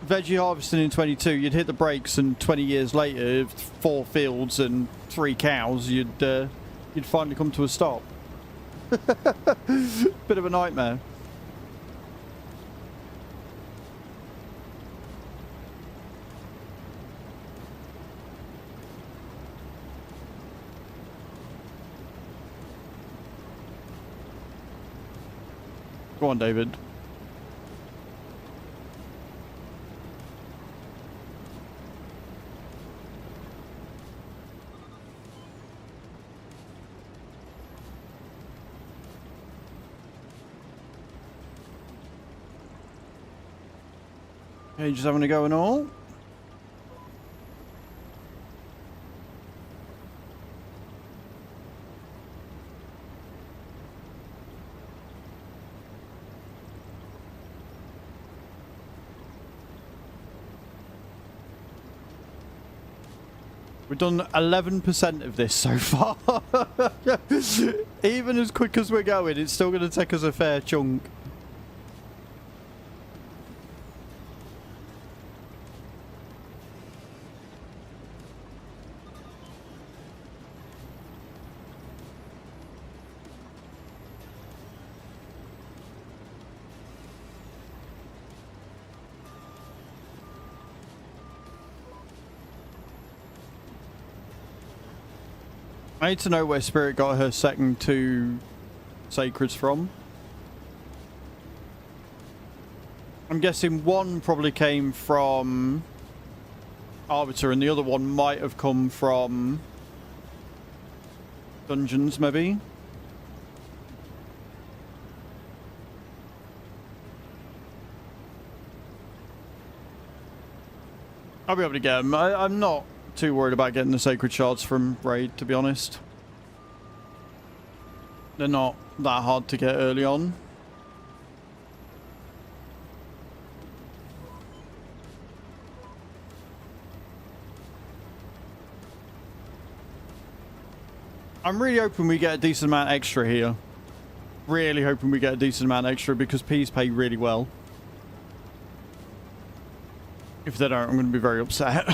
veggie harvesting in 22, you'd hit the brakes, and 20 years later, 4 fields and 3 cows, you'd finally come to a stop. Bit of a nightmare. Go on, David. Okay, just having a go and all. We've done 11% of this so far. Even as quick as we're going, it's still going to take us a fair chunk. I need to know where Spirit got her second 2 sacreds from. I'm guessing one probably came from Arbiter and the other one might have come from Dungeons, maybe. I'll be able to get them. I'm not too worried about getting the sacred shards from raid, to be honest. They're not that hard to get early on. I'm really hoping we get a decent amount extra here. Really hoping we get a decent amount extra because P's pay really well. If they don't, I'm going to be very upset.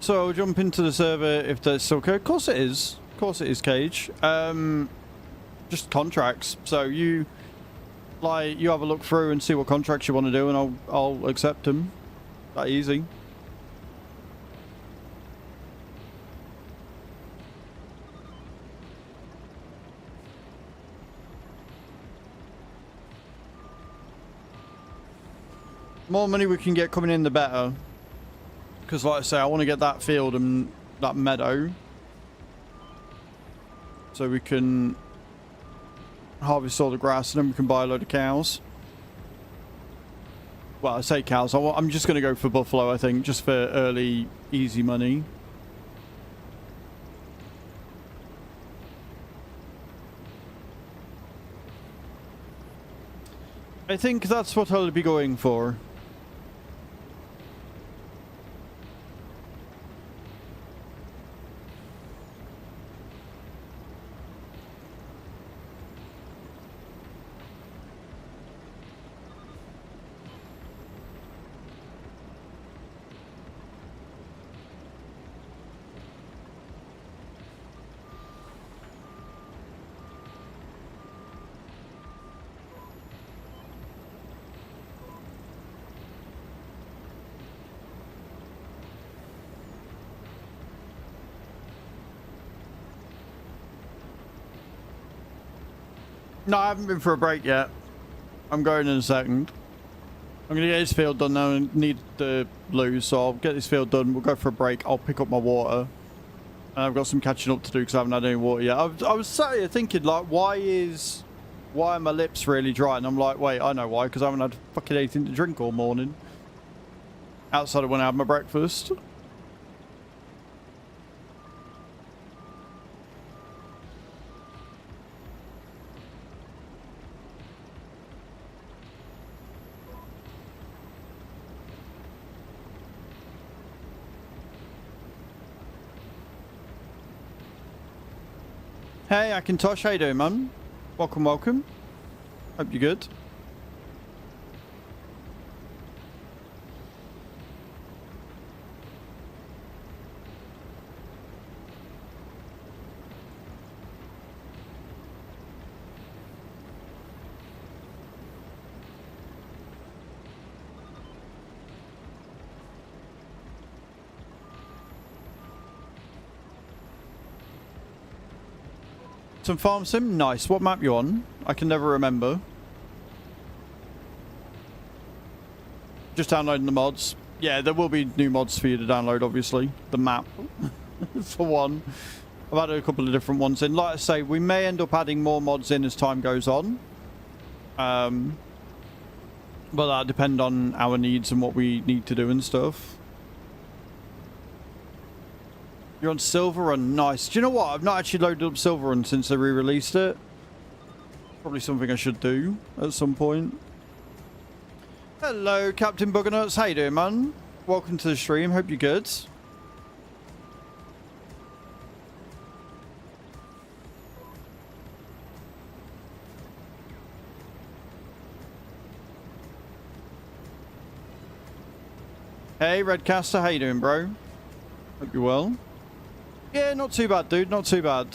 So jump into the server if there's still code. Of course it is. Of course it is, Cage. Just contracts. So you have a look through and see what contracts you want to do, and I'll accept them. That easy. More money we can get coming in, the better. Because, like I say, I want to get that field and that meadow, so we can harvest all the grass, and then we can buy a load of cows. Well, I say cows. I'm just going to go for buffalo, I think, just for early, easy money. I think that's what I'll be going for. No, I haven't been for a break yet. I'm going in a second. I'm going to get this field done now and need to lose, so I'll get this field done. We'll go for a break. I'll pick up my water. And I've got some catching up to do because I haven't had any water yet. I was sat here thinking, like, why are my lips really dry? And I'm like, wait, I know why. Because I haven't had fucking anything to drink all morning. Outside of when I had my breakfast. Hey, Akintosh, how you doing, man? Welcome, welcome. Hope you're good. Some farm sim? Nice. What map you on? I can never remember. Just downloading the mods. Yeah, there will be new mods for you to download, obviously. The map, for one. I've added a couple of different ones in. Like I say, we may end up adding more mods in as time goes on. But that'll depend on our needs and what we need to do and stuff. You're on Silver Run, nice. Do you know what? I've not actually loaded up Silver Run since they re-released it. Probably something I should do at some point. Hello, Captain Buggernuts. How you doing, man? Welcome to the stream. Hope you're good. Hey, Redcaster. How you doing, bro? Hope you're well. Yeah, not too bad, dude. Not too bad.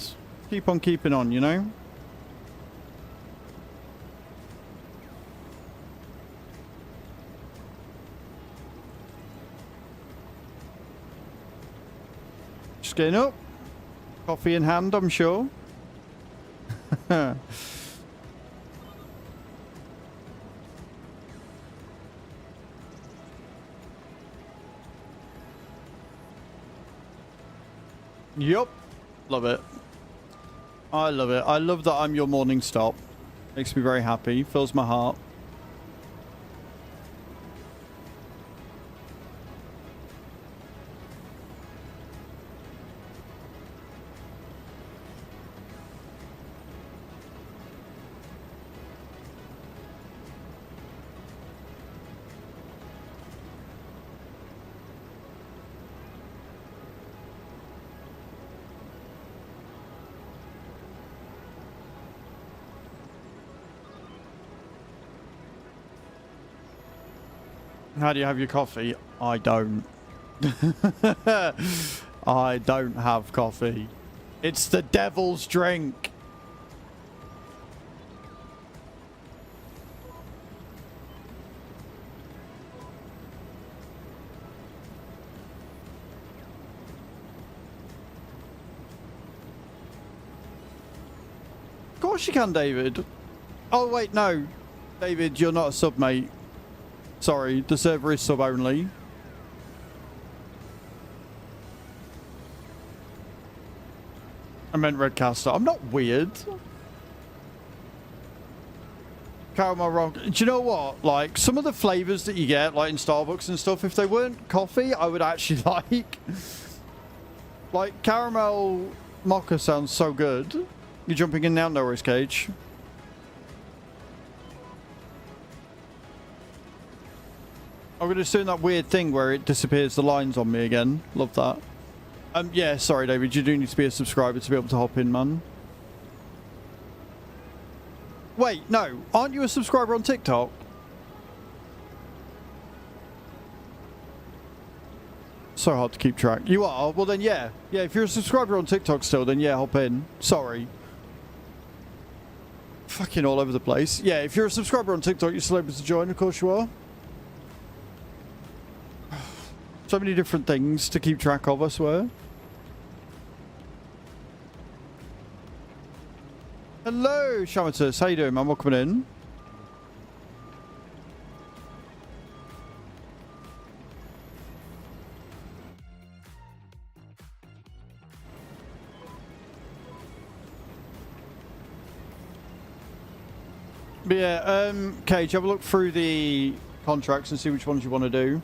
Keep on keeping on, you know? Just getting up. Coffee in hand, I'm sure. Yup. Love it. I love it. I love that I'm your morning stop. Makes me very happy. Fills my heart. How do you have your coffee? I don't. I don't have coffee. It's the devil's drink. Of course you can, David. Oh, wait, no. David, you're not a sub, mate. Sorry, the server is sub only. I meant Redcaster. I'm not weird. Caramel wrong. Do you know what? Like, some of the flavors that you get, like in Starbucks and stuff, if they weren't coffee, I would actually like. Like, caramel mocha sounds so good. You're jumping in now, Norris Cage. I'm going to do that weird thing where it disappears the lines on me again. Love that. Yeah, sorry, David. You do need to be a subscriber to be able to hop in, man. Wait, no. Aren't you a subscriber on TikTok? So hard to keep track. You are? Well, then, yeah. Yeah, if you're a subscriber on TikTok still, then yeah, hop in. Sorry. Fucking all over the place. Yeah, if you're a subscriber on TikTok, you're still able to join. Of course you are. So many different things to keep track of, I swear. Hello, Shamatus. How you doing, man? Welcome in. But yeah, Cage, have a look through the contracts and see which ones you want to do.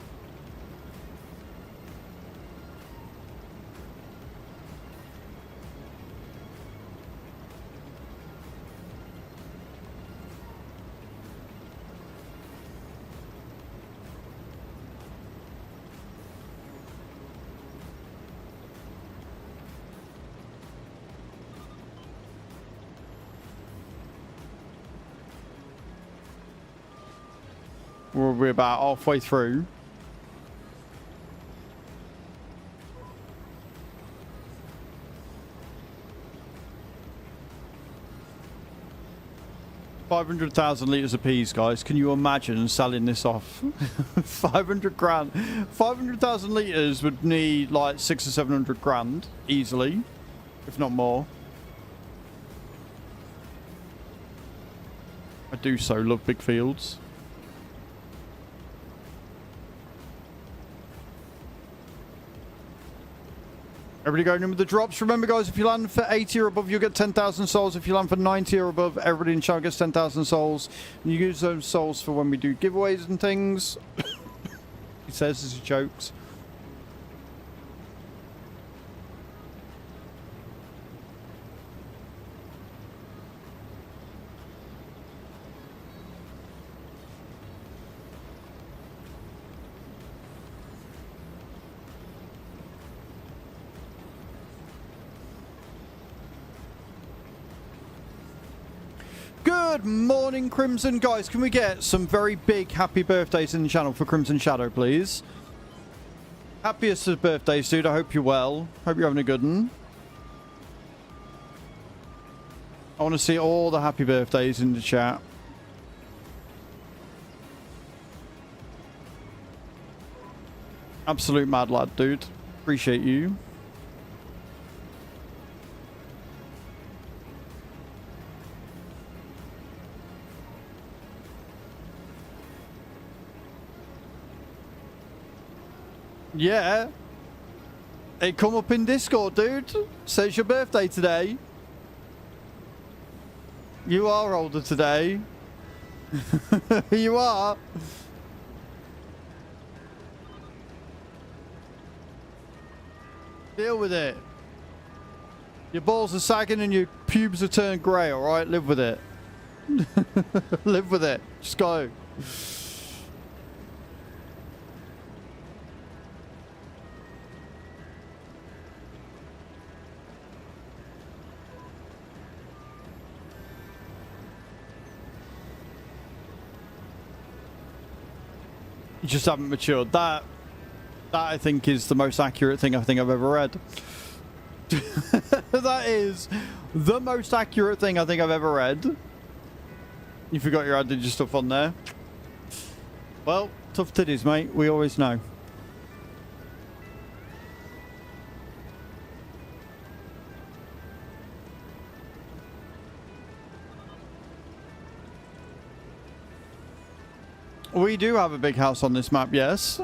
We're about halfway through. $500,000 litres of peas, guys. Can you imagine selling this off? 500 grand. 500,000 litres would need like 600 or 700 grand easily, if not more. I do so love big fields. Everybody going in with the drops. Remember, guys, if you land for 80 or above, you'll get 10,000 souls. If you land for 90 or above, everybody in chat gets 10,000 souls. And you use those souls for when we do giveaways and things. He says as he jokes. Good morning, Crimson. Guys, can we get some very big happy birthdays in the channel for Crimson Shadow, please? Happiest of birthdays, dude. I hope you're well. Hope you're having a good one. I want to see all the happy birthdays in the chat. Absolute mad lad, dude. Appreciate you. Yeah. It come up in Discord, dude. Says your birthday today. You are older today. You are. Deal with it. Your balls are sagging and your pubes are turned grey, alright? Live with it. Live with it. Just go. You just haven't matured. That That, I think, is the most accurate thing I think I've ever read. That is the most accurate thing I think I've ever read. You forgot your added your stuff on there. Well, tough titties, mate. We always know. We do have a big house on this map, yes.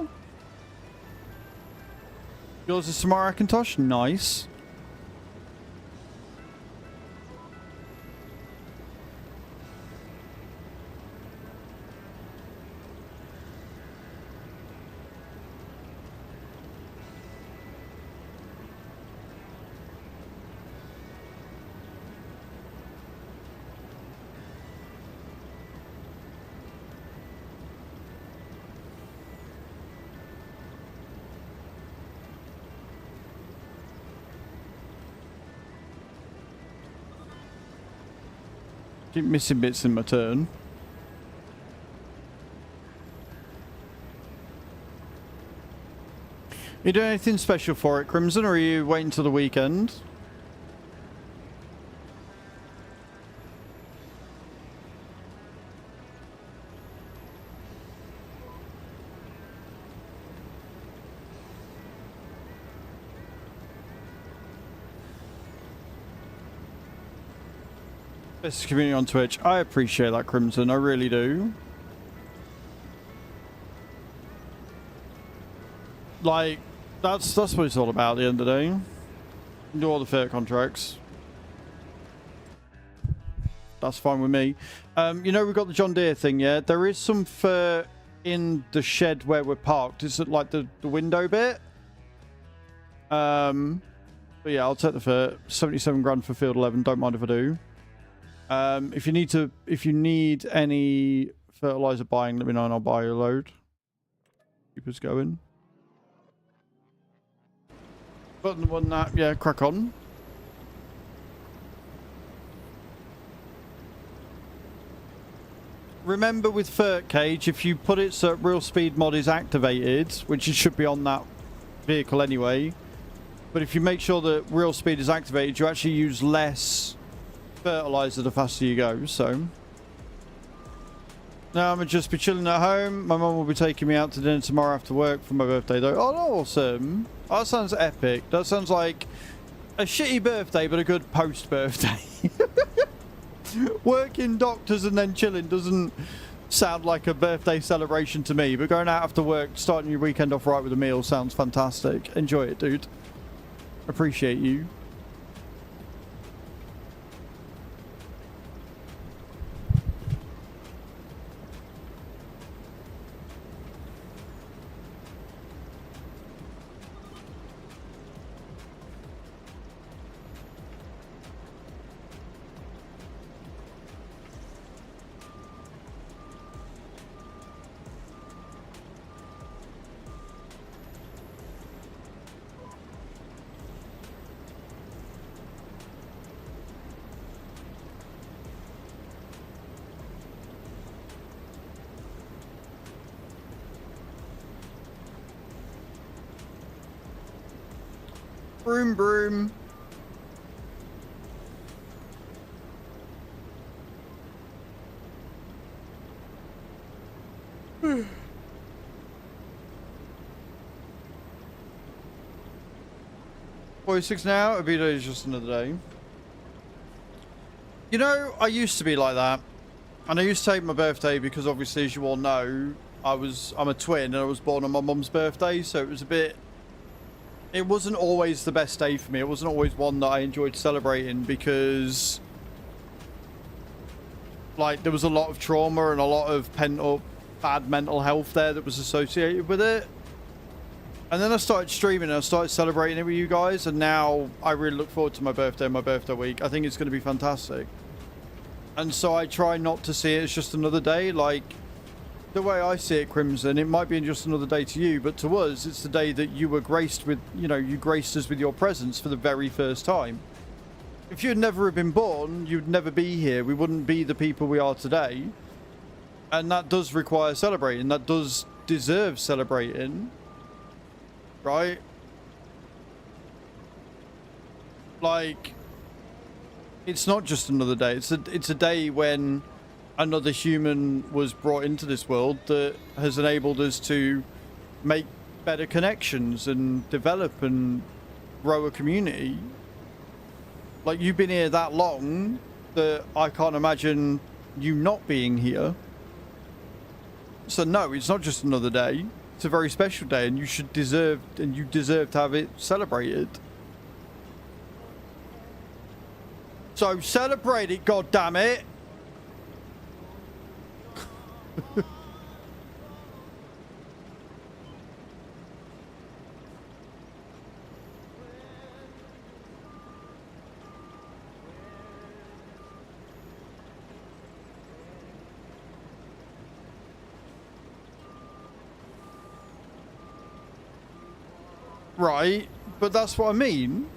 Yours is Samara Macintosh? Nice. Keep missing bits in my turn. You doing anything special for it, Crimson, or are you waiting till the weekend? Best community on Twitch. I appreciate that, Crimson. I really do. Like, that's what it's all about at the end of the day. Do all the fair contracts. That's fine with me. You know, we've got the John Deere thing, yeah? There is some fur in the shed where we're parked. Is it like the window bit? But yeah, I'll take the fur. 77 grand for field 11. Don't mind if I do. If you need any fertilizer buying, let me know and I'll buy you a load. Keep us going. Button one that, yeah, crack on. Remember with Fert Cage, if you put it so real speed mod is activated, which it should be on that vehicle anyway, but if you make sure that real speed is activated, you actually use less fertilizer the faster you go. So now I'm gonna just be chilling at home. My mum will be taking me out to dinner tomorrow after work for my birthday though. Oh, awesome. Oh, that sounds epic. That sounds like a shitty birthday but a good post birthday. Working doctors and then chilling doesn't sound like a birthday celebration to me, but going out after work, starting your weekend off right with a meal sounds fantastic. Enjoy it, dude. Appreciate you. Broom, broom. $46 now. Every day is just another day. You know, I used to be like that, and I used to take my birthday because, obviously, as you all know, I'm a twin, and I was born on my mum's birthday, so it was a bit. It wasn't always the best day for me. It wasn't always one that I enjoyed celebrating because, like, there was a lot of trauma and a lot of pent-up bad mental health there that was associated with it. And then I started streaming and I started celebrating it with you guys, and now I really look forward to my birthday and my birthday week. I think it's going to be fantastic. And so I try not to see it as just another day. Like, the way I see it, Crimson, it might be just another day to you, but to us, it's the day that you were graced with, you know, you graced us with your presence for the very first time. If you'd never have been born, you'd never be here. We wouldn't be the people we are today. And that does require celebrating. That does deserve celebrating. right? Like, it's not just another day. It's a day when another human was brought into this world that has enabled us to make better connections and develop and grow a community. Like, you've been here that long that I can't imagine you not being here. So no, it's not just another day. It's a very special day, and you deserve to have it celebrated. So celebrate it, goddammit! Right, but that's what I mean.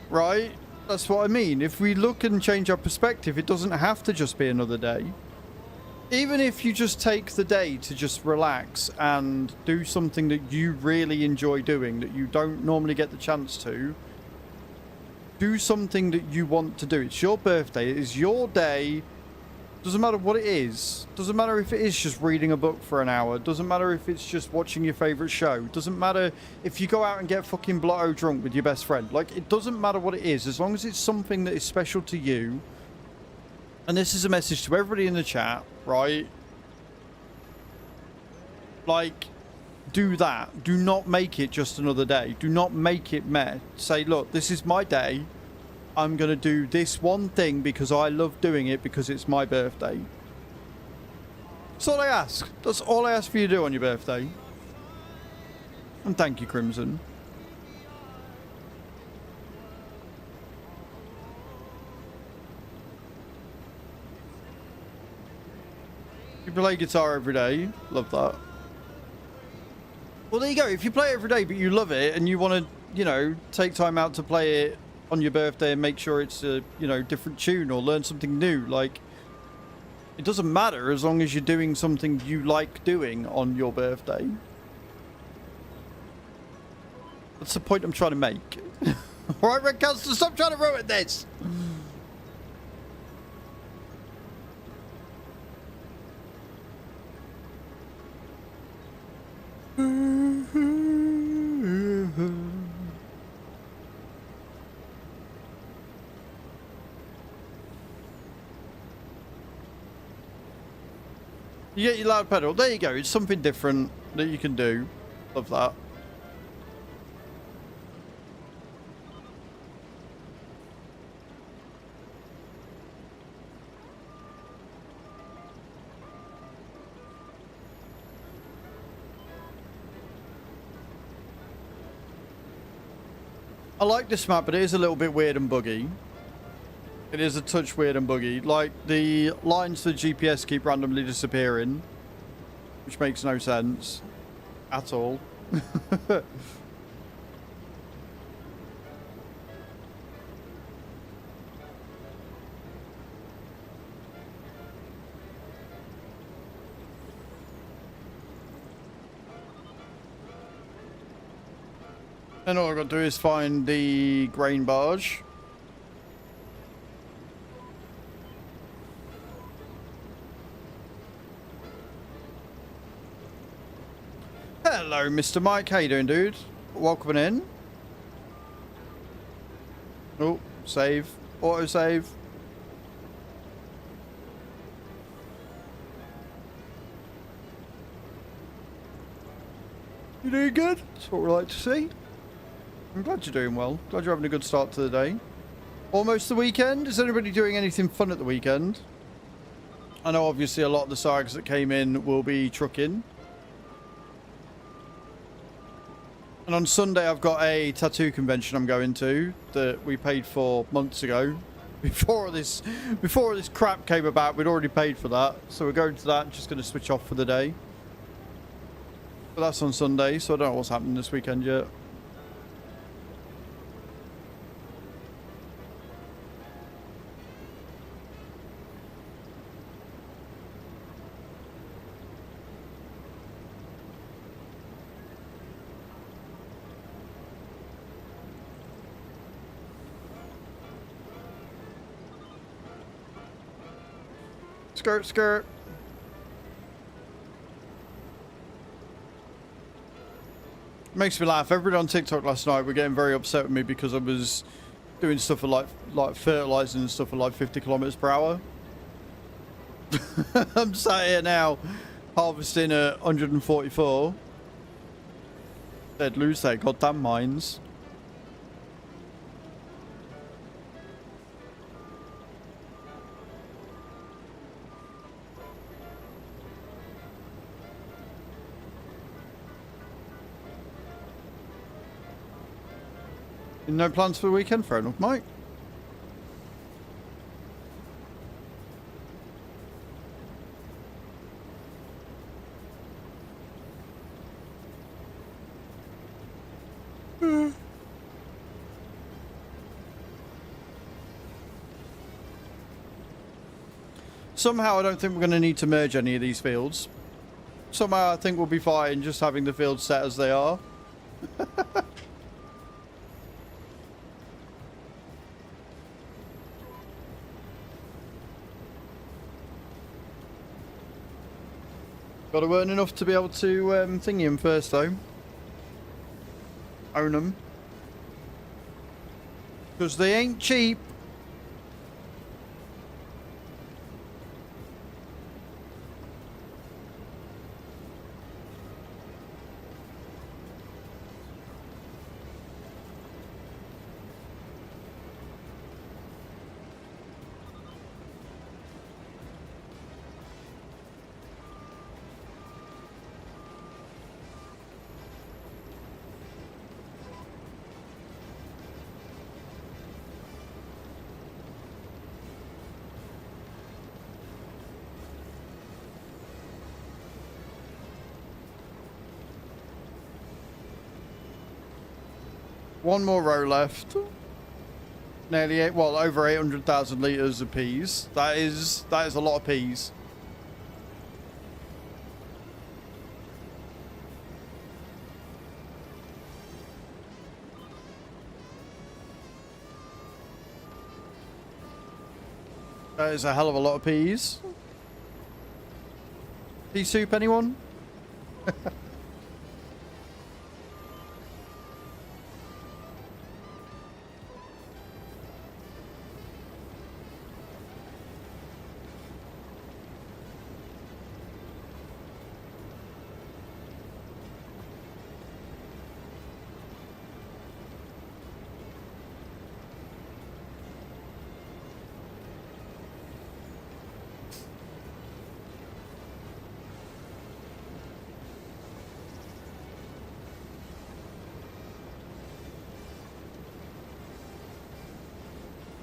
Right? That's what I mean. If we look and change our perspective, it doesn't have to just be another day. Even if you just take the day to just relax and do something that you really enjoy doing, that you don't normally get the chance to, do something that you want to do. It's your birthday. It is your day. Doesn't matter what it is. Doesn't matter if it is just reading a book for an hour. Doesn't matter if it's just watching your favourite show. Doesn't matter if you go out and get fucking blotto drunk with your best friend. Like, it doesn't matter what it is. As long as it's something that is special to you. And this is a message to everybody in the chat, right? Like, do that. Do not make it just another day. Do not make it meh. Say, look, this is my day. I'm going to do this one thing because I love doing it because it's my birthday. That's all I ask. That's all I ask for you to do on your birthday. And thank you, Crimson. You play guitar every day. Love that. Well, there you go. If you play it every day but you love it and you want to, you know, take time out to play it on your birthday and make sure it's a, you know, different tune or learn something new, like, it doesn't matter as long as you're doing something you like doing on your birthday. That's the point I'm trying to make. Alright, Red Council, stop trying to ruin this! You get your loud pedal. There you go. It's something different that you can do. Love that. I like this map, but it is a little bit weird and buggy. It is a touch weird and buggy. Like, the lines to the GPS keep randomly disappearing, which makes no sense at all. And all I've got to do is find the grain barge. Hello, Mr. Mike. How you doing, dude? Welcome in. Oh, save. Auto save. You doing good? That's what we like to see. I'm glad you're doing well. Glad you're having a good start to the day. Almost the weekend. Is anybody doing anything fun at the weekend? I know obviously a lot of the sagas that came in will be trucking. And on Sunday I've got a tattoo convention I'm going to that we paid for months ago. Before all this crap came about, we'd already paid for that. So we're going to that and just going to switch off for the day. But that's on Sunday, so I don't know what's happening this weekend yet. Skirt, skirt. Makes me laugh. Everybody on TikTok last night were getting very upset with me because I was doing stuff at like fertilizing and stuff at like 50 kilometers per hour. I'm sat here now harvesting at 144. They'd lose their goddamn minds. No plans for the weekend? Fair enough, Mike. Somehow I don't think we're going to need to merge any of these fields. Somehow I think we'll be fine just having the fields set as they are. Got to earn enough to be able to thingy them first, though. Own them. Because they ain't cheap. One more row left. Nearly over 800,000 litres of peas. That is a lot of peas. That is a hell of a lot of peas. Pea soup, anyone?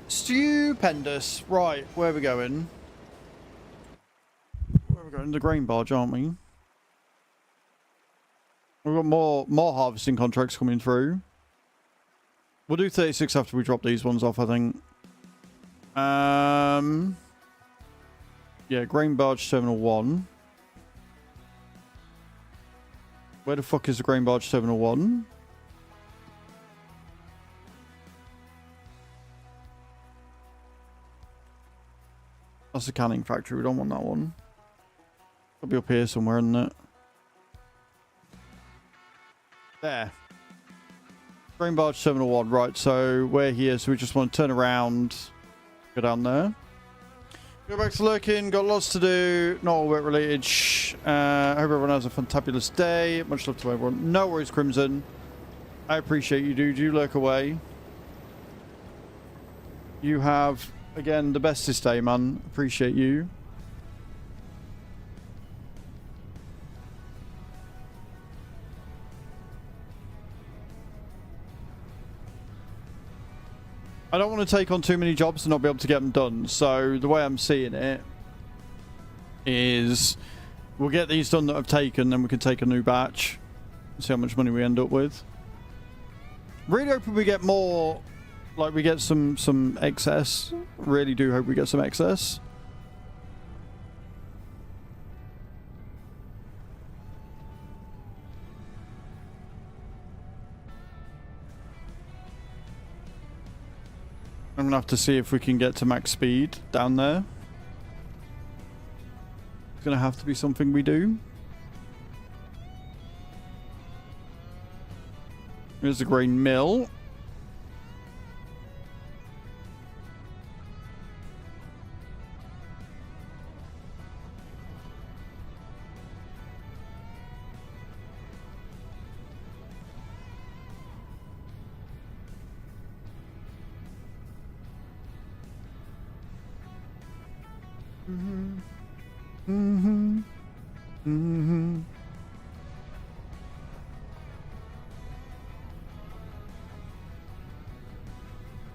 Stupendous. Right, where are we going? Where are we going? The grain barge, aren't we? We've got more harvesting contracts coming through. We'll do 36 after we drop these ones off, I think. Yeah, grain barge terminal 1. Where the fuck is the grain barge terminal 1? That's the canning factory. We don't want that one. It'll be up here somewhere, isn't it? There. Grain barge terminal 1. Right, so we're here. So we just want to turn around. Go down there. Go back to lurking. Got lots to do. Not all work related. Shh. I hope everyone has a fantabulous day. Much love to everyone. No worries, Crimson. I appreciate you, dude. You lurk away. You have... Again, the bestest day, man. Appreciate you. I don't want to take on too many jobs and not be able to get them done. So the way I'm seeing it is we'll get these done that I've taken, then we can take a new batch and see how much money we end up with. Really hoping we get more... Like, we get some excess. Really do hope we get some excess. I'm gonna have to see if we can get to max speed down there. going to have to be something we do. Here's the grain mill.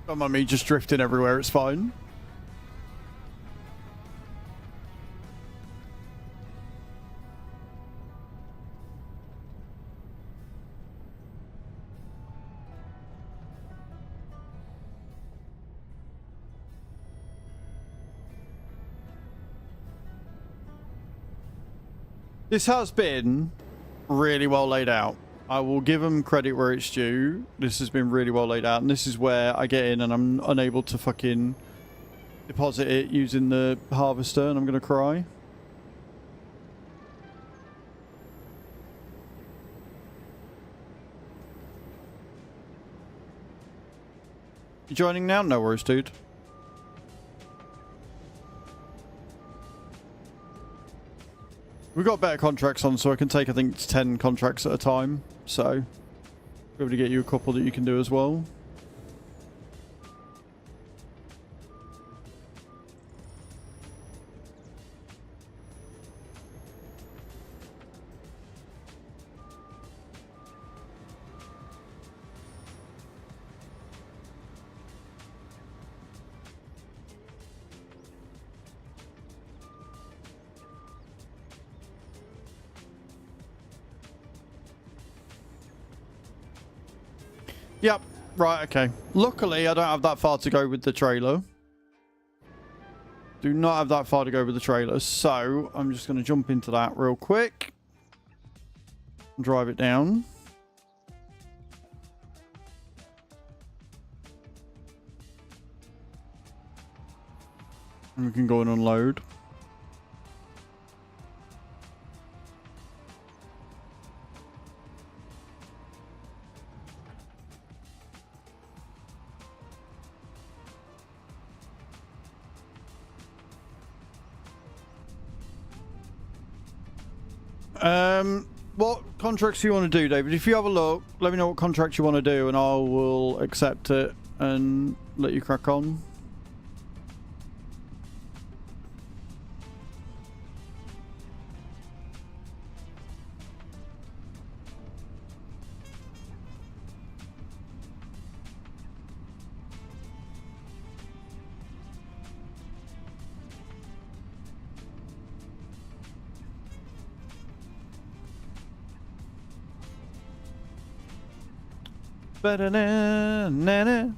Don't mind me just drifting everywhere, it's fine. This has been really well laid out. I will give them credit where it's due. This has been really well laid out, and this is where I get in and I'm unable to fucking deposit it using the harvester, and I'm gonna cry. You joining now? No worries, dude. We've got better contracts on, so I can take, I think, 10 contracts at a time. So, be able to get you a couple that you can do as well. Yep, right, okay. Luckily, I don't have that far to go with the trailer. Do not have that far to go with the trailer, so I'm just going to jump into that real quick. And drive it down. And we can go and unload. What contracts do you want to do, David? If you have a look, let me know what contract you want to do and I will accept it and let you crack on. Ba-da-na-na-na.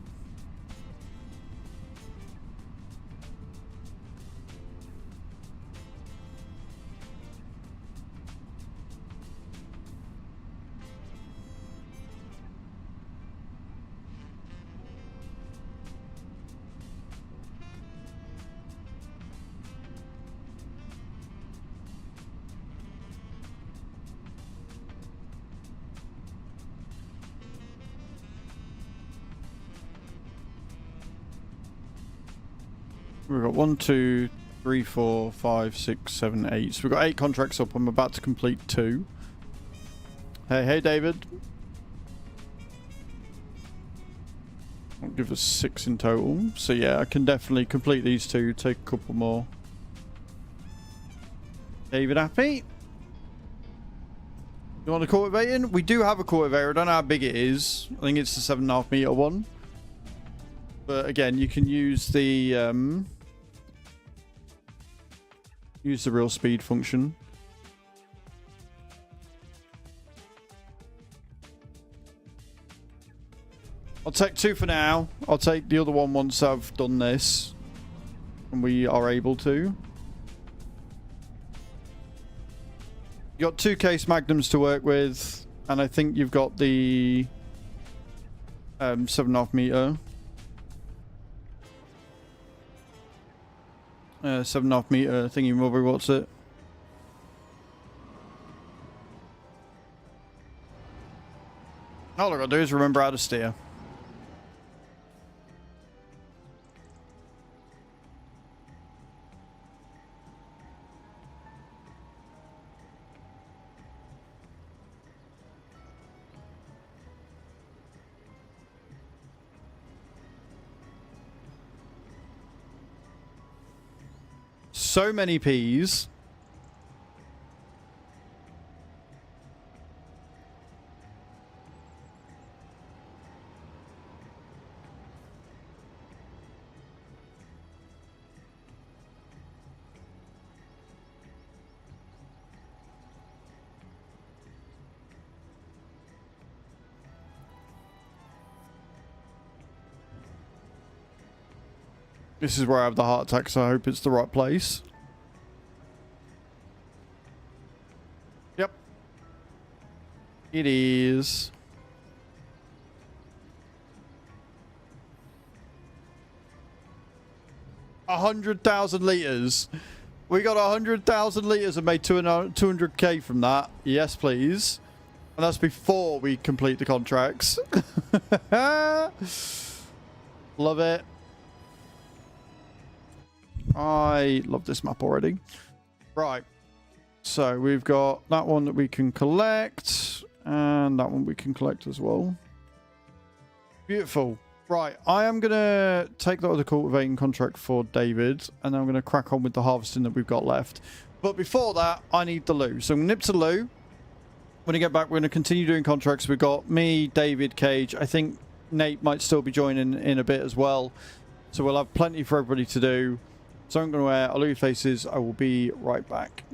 We've got 1, 2, 3, 4, 5, 6, 7, 8. So we've got 8 contracts up. I'm about to complete 2. Hey, David. I'll give us 6 in total. So yeah, I can definitely complete these 2. Take a couple more. David happy? You want a cultivating? We do have a cultivator. I don't know how big it is. I think it's the 7.5 meter one. But again, you can use the real speed function. I'll take 2 for now. I'll take the other one once I've done this and we are able to. You got 2 case magnums to work with, and I think you've got the 7.5 meter. 7.5 meter thingy, what's it? All I gotta do is remember how to steer. So many peas. This is where I have the heart attack, so I hope it's the right place. Yep. It is. A 100,000 litres. We got 100,000 litres and made 200k from that. Yes, please. And that's before we complete the contracts. Love it. I love this map already. Right. So we've got that one that we can collect. And that one we can collect as well. Beautiful. Right. I am going to take that other cultivating contract for David. And then I'm going to crack on with the harvesting that we've got left. But before that, I need the loo. So I'm going to nip to the loo. When I get back, we're going to continue doing contracts. We've got me, David, Cage. I think Nate might still be joining in a bit as well. So we'll have plenty for everybody to do. So I'm going to wear Aloo faces. I will be right back.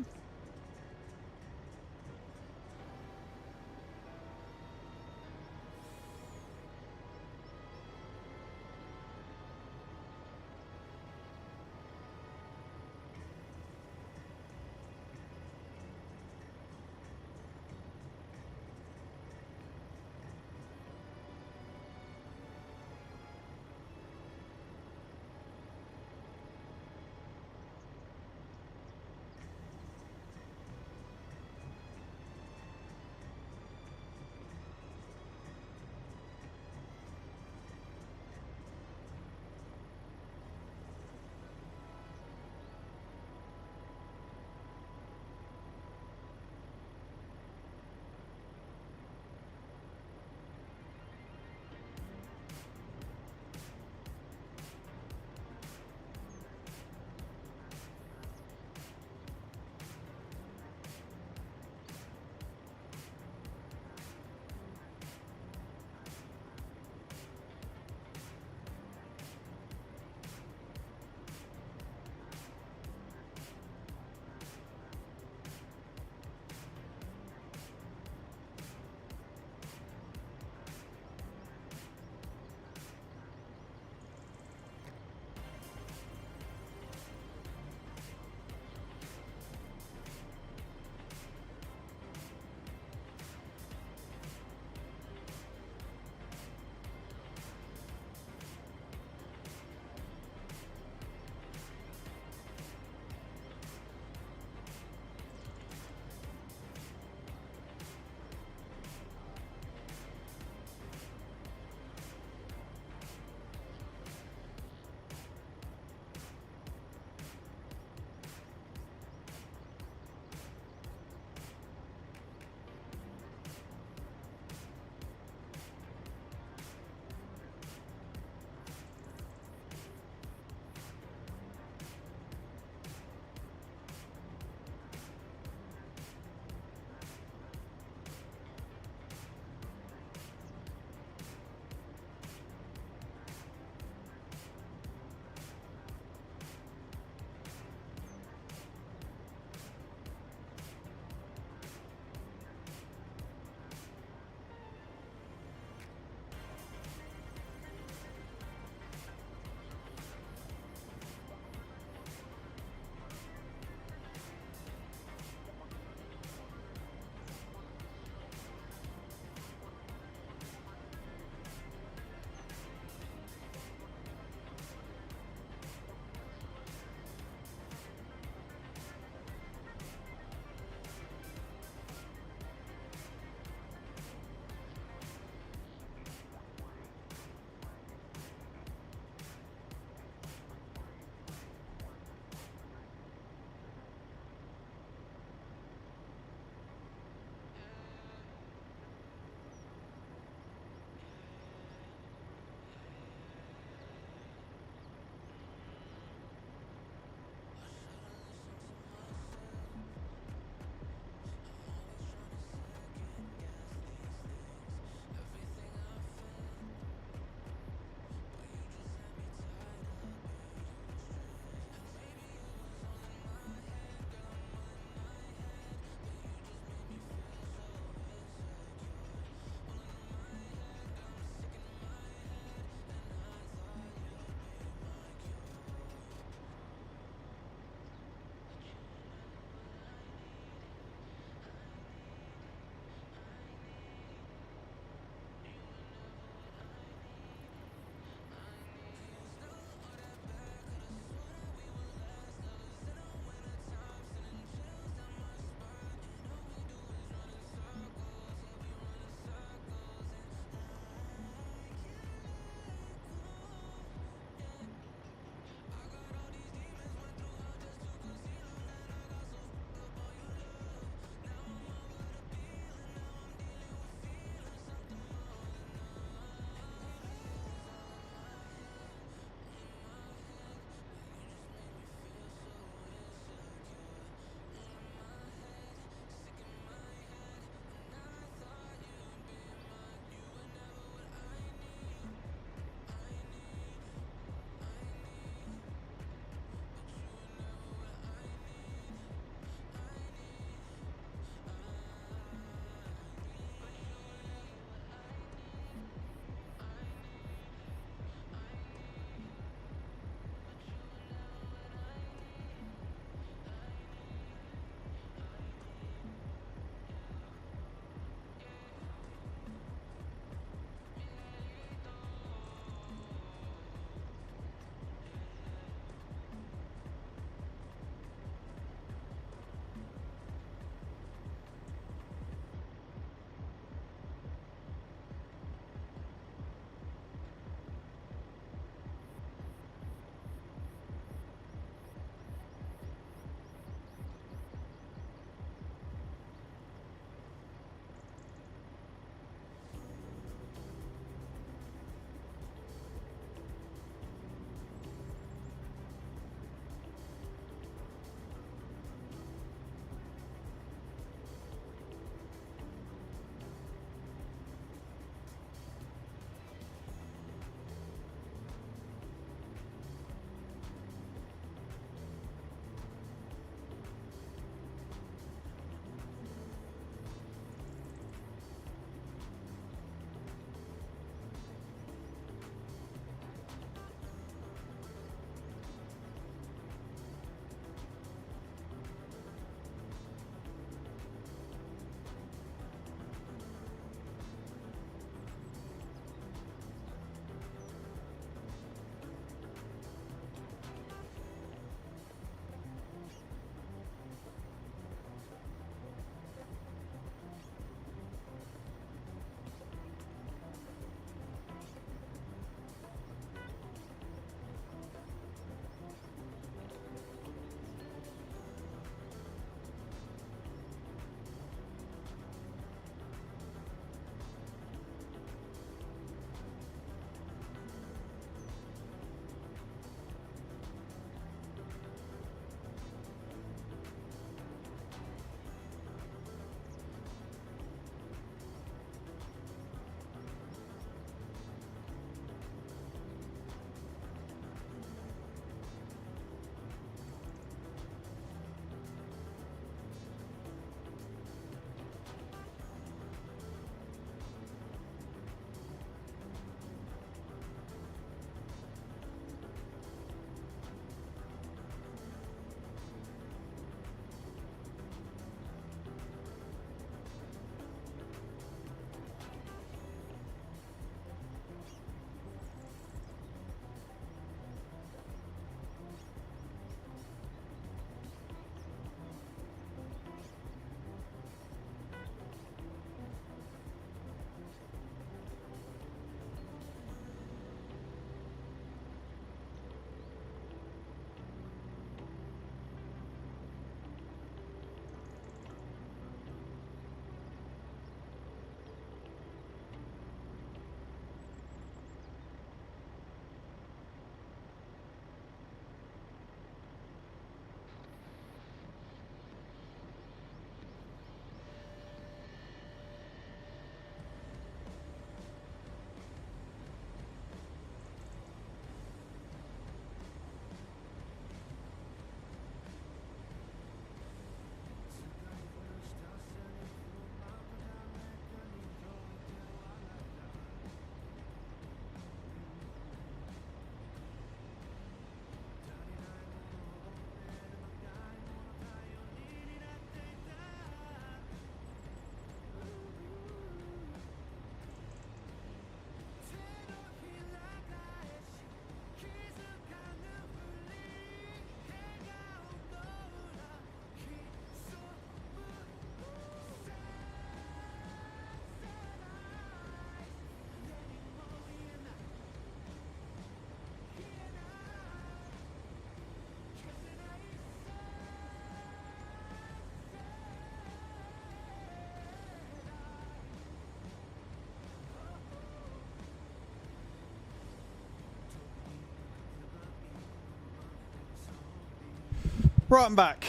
Right, I'm back.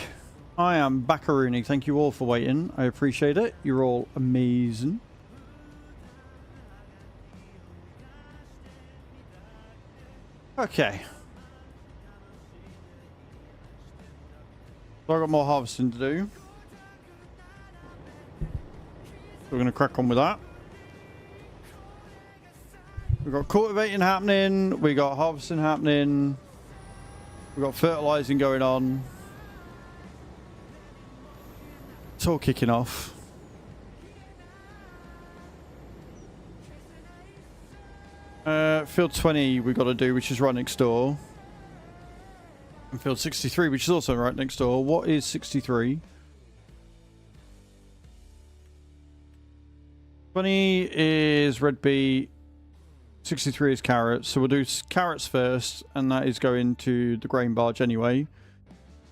I am Baccaroony. Thank you all for waiting. I appreciate it. You're all amazing. Okay. So I've got more harvesting to do. We're going to crack on with that. We've got cultivating happening. We got harvesting happening. We've got fertilizing going on. It's all kicking off. Field 20 we got to do, which is right next door. And field 63, which is also right next door. What is 63? 20 is red beet. 63 is carrots. So we'll do carrots first, and that is going to the grain barge anyway.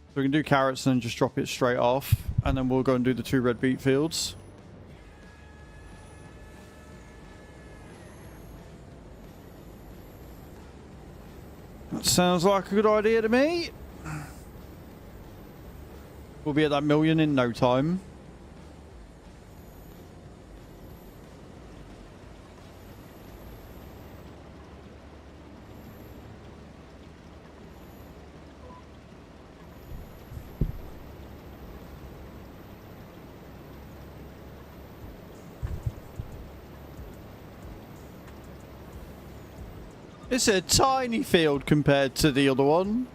So we can do carrots and then just drop it straight off. And then we'll go and do the 2 red beet fields. That sounds like a good idea to me. We'll be at that million in no time. It's a tiny field compared to the other one.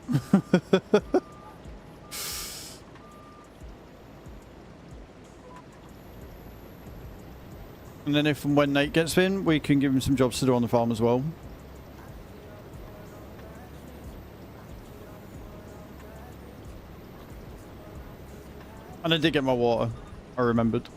And then if and when Nate gets in, we can give him some jobs to do on the farm as well. And I did get my water. I remembered.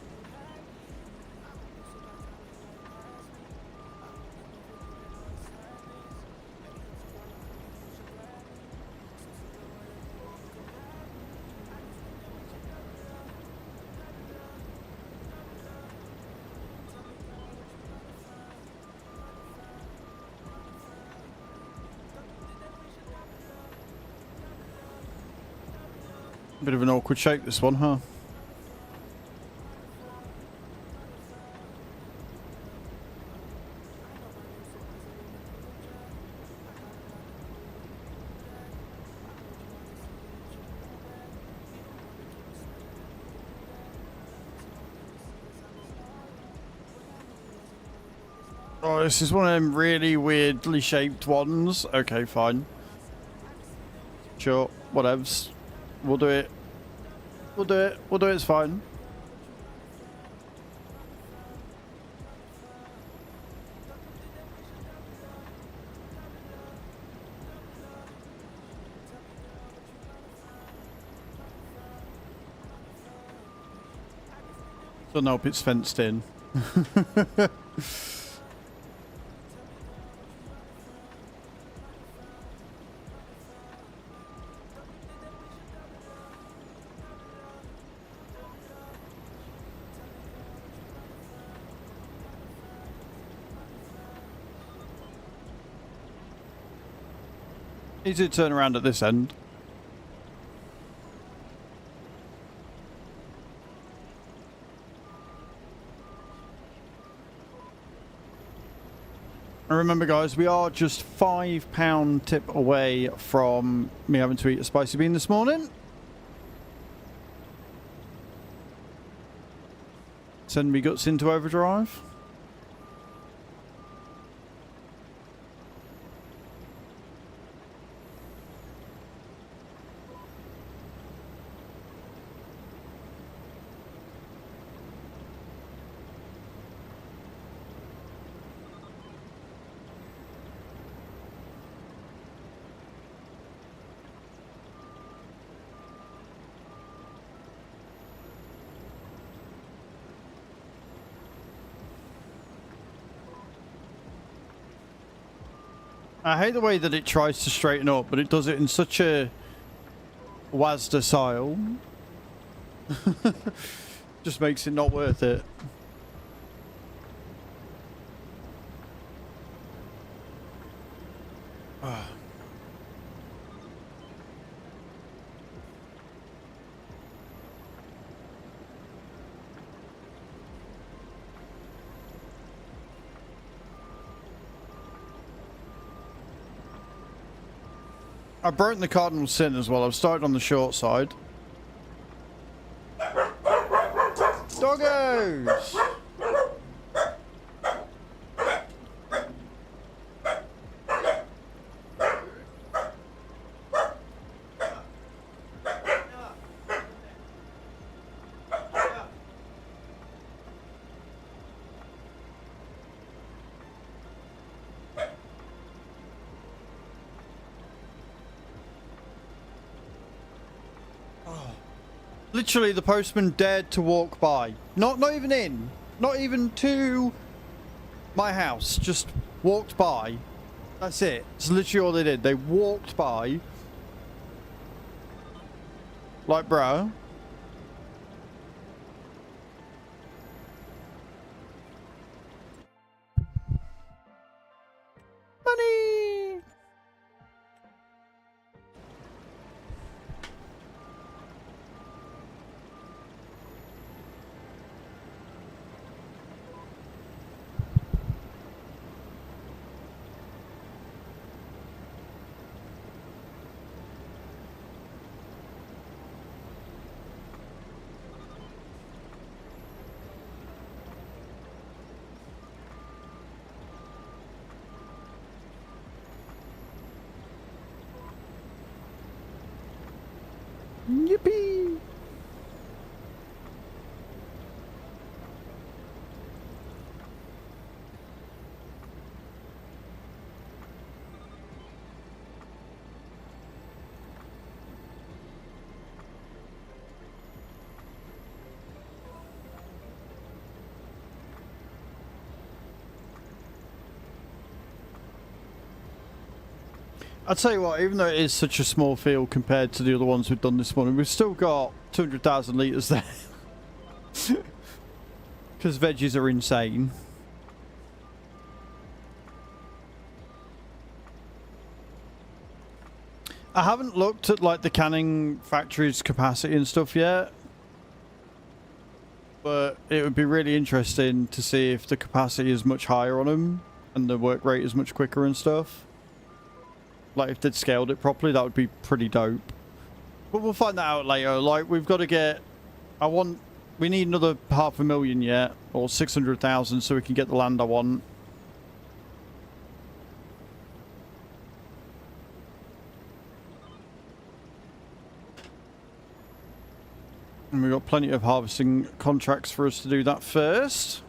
Bit of an awkward shape, this one, huh? Oh, this is one of them really weirdly shaped ones. Okay, fine. Sure, whatevs. We'll do it. We'll do it. We'll do it. It's fine. So nope, it's fenced in. Easy to turn around at this end. And remember guys, we are just £5 tip away from me having to eat a spicy bean this morning. Send me guts into overdrive. I hate the way that it tries to straighten up, but it does it in such a WASD style. Just makes it not worth it. I broke the cardinal sin as well. I've started on the short side. Doggos! Literally, the postman dared to walk by. Not even in. Not even to my house. Just walked by. That's it. It's literally all they did. They walked by. Like, bro. Money! Yippee! I'll tell you what, even though it is such a small field compared to the other ones we've done this morning, we've still got 200,000 litres there. Because veggies are insane. I haven't looked at like the canning factory's capacity and stuff yet. But it would be really interesting to see if the capacity is much higher on them and the work rate is much quicker and stuff. Like, if they'd scaled it properly, that would be pretty dope. But we'll find that out later. Like, we've got to get... we need another 500,000 yet. Or 600,000 so we can get the land I want. And we've got plenty of harvesting contracts for us to do that first.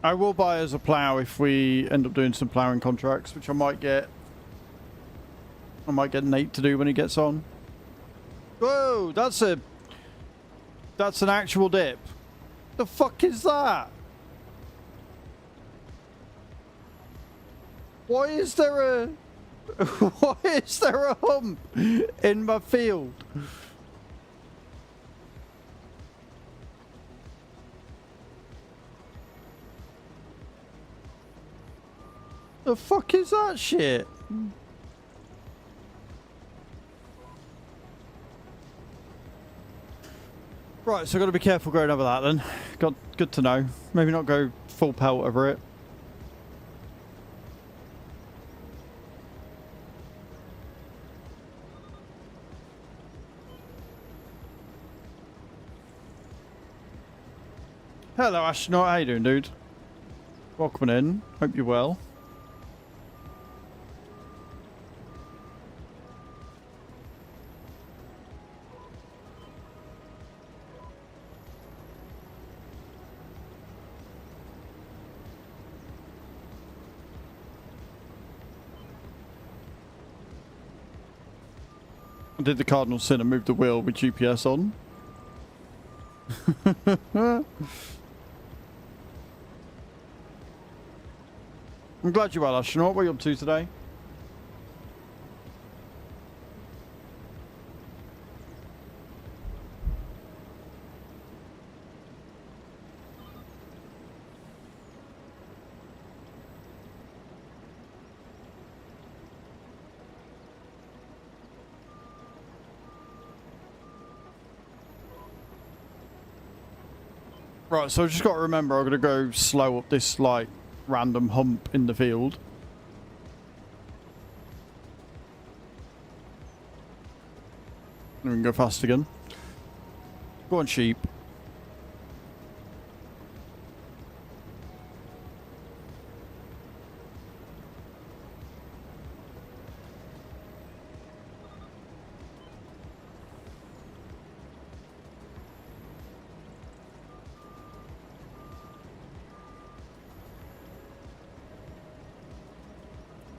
I will buy as a plough if we end up doing some ploughing contracts, which I might get Nate to do when he gets on. Whoa, that's an actual dip. The fuck is that? Why is there a why is there a hump in my field? The fuck is that shit? Right, so I've got to be careful going over that then. Good to know. Maybe not go full pelt over it. Hello astronaut, how you doing, dude? Welcome in. Hope you're well. I did the cardinal sin and moved the wheel with GPS on. I'm glad you're well, astronaut. What are you up to today? Right, so I just got to remember I'm going to go slow up this, like, random hump in the field. And we can go fast again. Go on, sheep.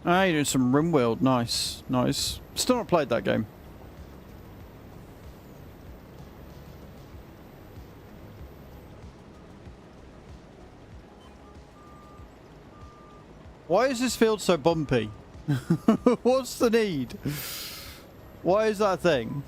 Ah, you're doing some RimWorld. Nice. Nice. Still not played that game. Why is this field so bumpy? What's the need? Why is that a thing?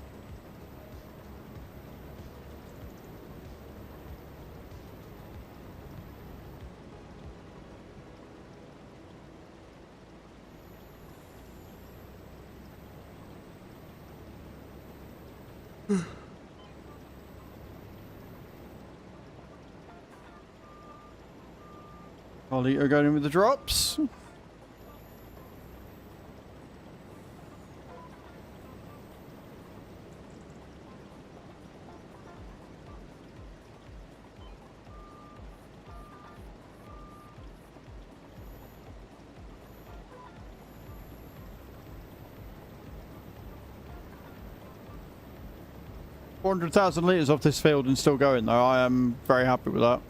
Carlito going in with the drops. $400,000 litres off this field and still going though. I am very happy with that.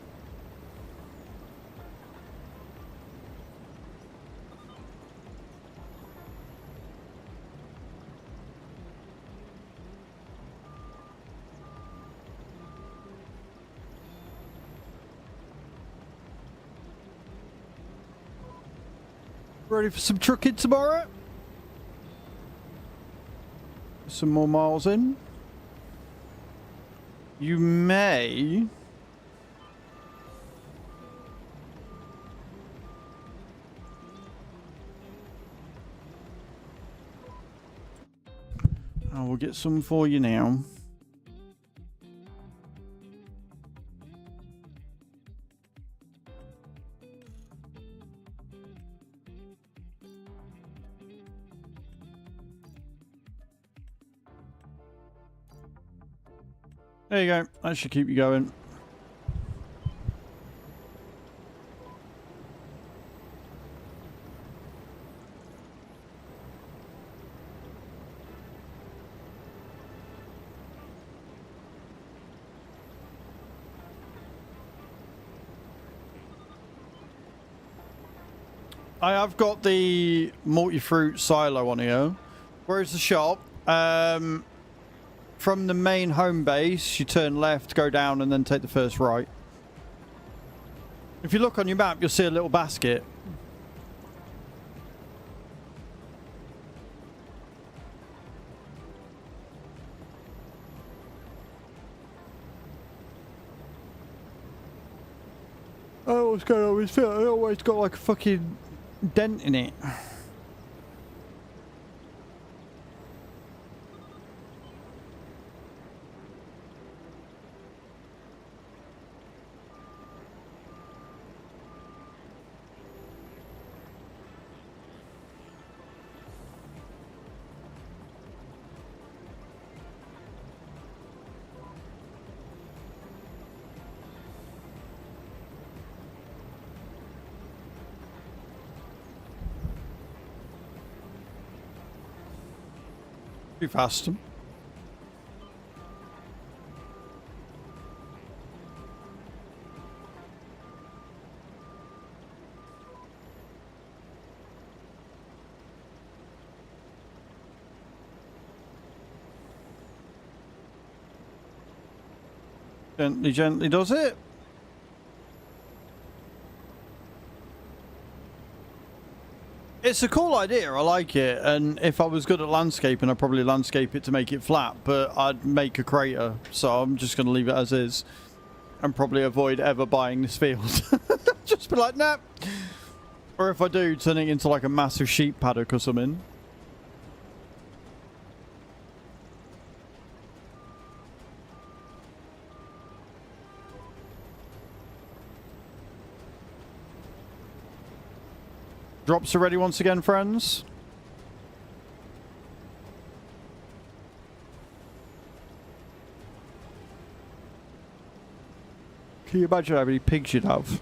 Ready for some trucking tomorrow? Some more miles in. You may... I will get some for you now. There you go. That should keep you going. I have got the multi-fruit silo on here. Where's the shop? From the main home base, you turn left, go down, and then take the first right. If you look on your map, you'll see a little basket. Oh, what's going on with this? I always got like a fucking dent in it. Too fast. Gently, gently does it. It's a cool idea, I like it, and if I was good at landscaping, I'd probably landscape it to make it flat, but I'd make a crater, so I'm just going to leave it as is, and probably avoid ever buying this field. Just be like, nah. Or if I do, turn it into like a massive sheep paddock or something. Drops are ready once again, friends. Can you imagine how many pigs you'd have?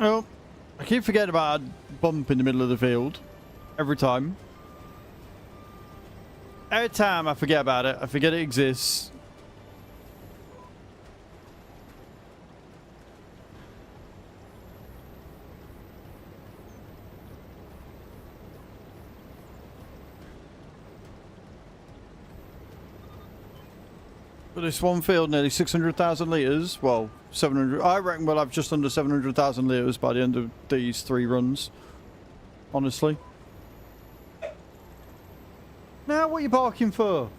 Oh, I keep forgetting about a bump in the middle of the field. Every time. Every time I forget about it. I forget it exists. But this one field, nearly 600,000 litres. Well, 700. I reckon we'll have just under 700,000 litres by the end of these 3 runs. Honestly. Now, what are you barking for?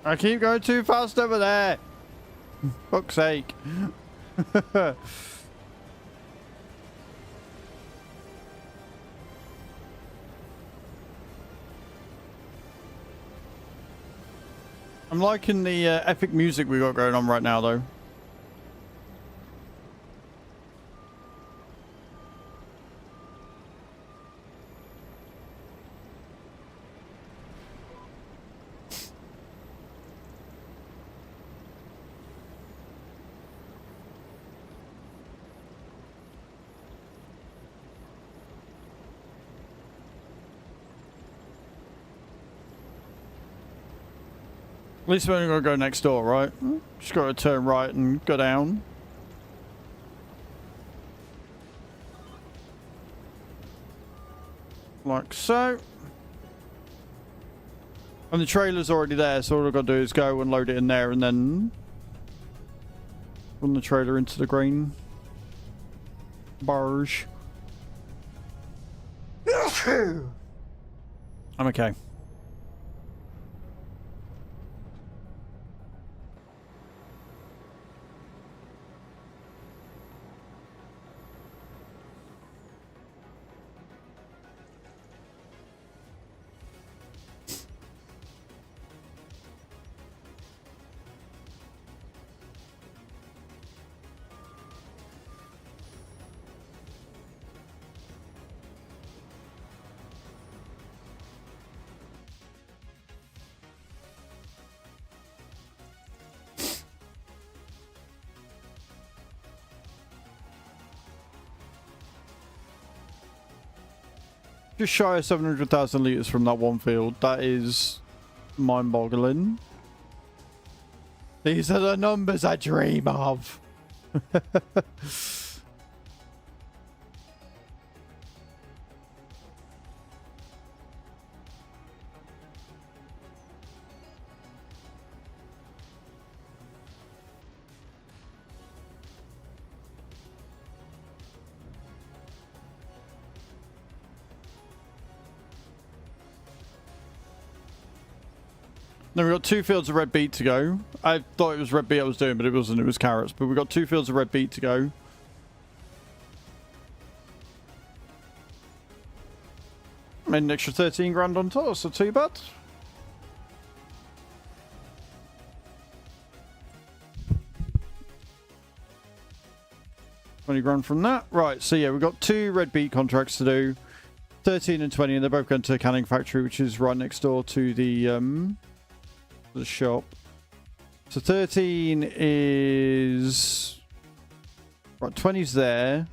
I keep going too fast over there. Fuck's sake. I'm liking the epic music we got going on right now, though. At least we're only going to go next door, right? Just got to turn right and go down. Like so. And the trailer's already there, so all I've got to do is go and load it in there and then run the trailer into the grain barge. I'm okay. Just shy of 700,000 litres from that one field. That is mind-boggling. These are the numbers I dream of. Now we've got 2 fields of red beet to go. I thought it was red beet I was doing, but it wasn't. It was carrots. But we've got 2 fields of red beet to go. Made an extra 13 grand on top, so too bad. $20 from that. Right, so yeah, we've got 2 red beet contracts to do. 13 and 20, and they're both going to a canning factory, which is right next door to the shop. So 13 is... Right, 20's there.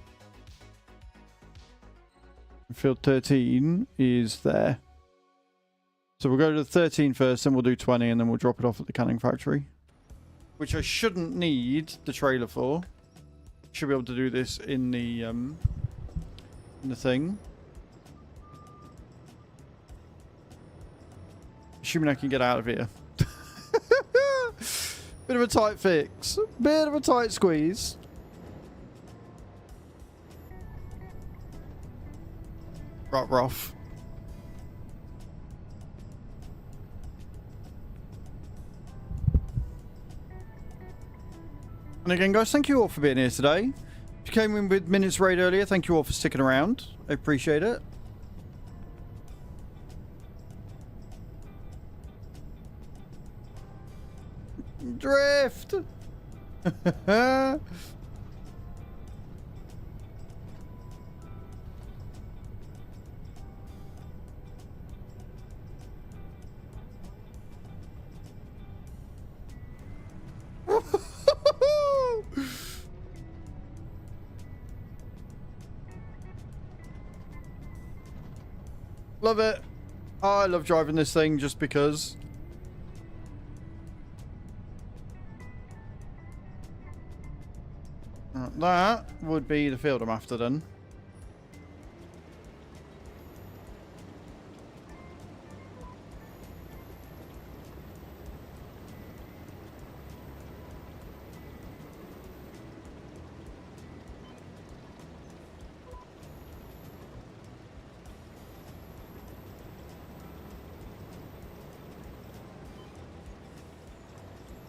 Field 13 is there. So we'll go to the 13 first, then we'll do 20, and then we'll drop it off at the canning factory. Which I shouldn't need the trailer for. Should be able to do this in the thing. Assuming I can get out of here. Bit of a tight fix. Bit of a tight squeeze. Right, rough. And again, guys, thank you all for being here today. If you came in with Minutes Raid earlier, thank you all for sticking around. I appreciate it. Drift! Love it. I love driving this thing just because. That would be the field I'm after then.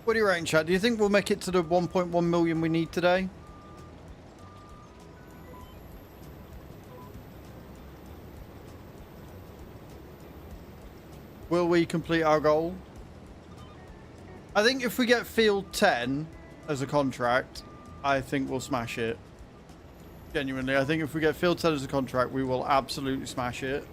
What do you reckon, chat? Do you think we'll make it to the 1.1 million we need today? Will we complete our goal? I think if we get field 10 as a contract, I think we'll smash it. Genuinely, I think if we get field 10 as a contract, we will absolutely smash it.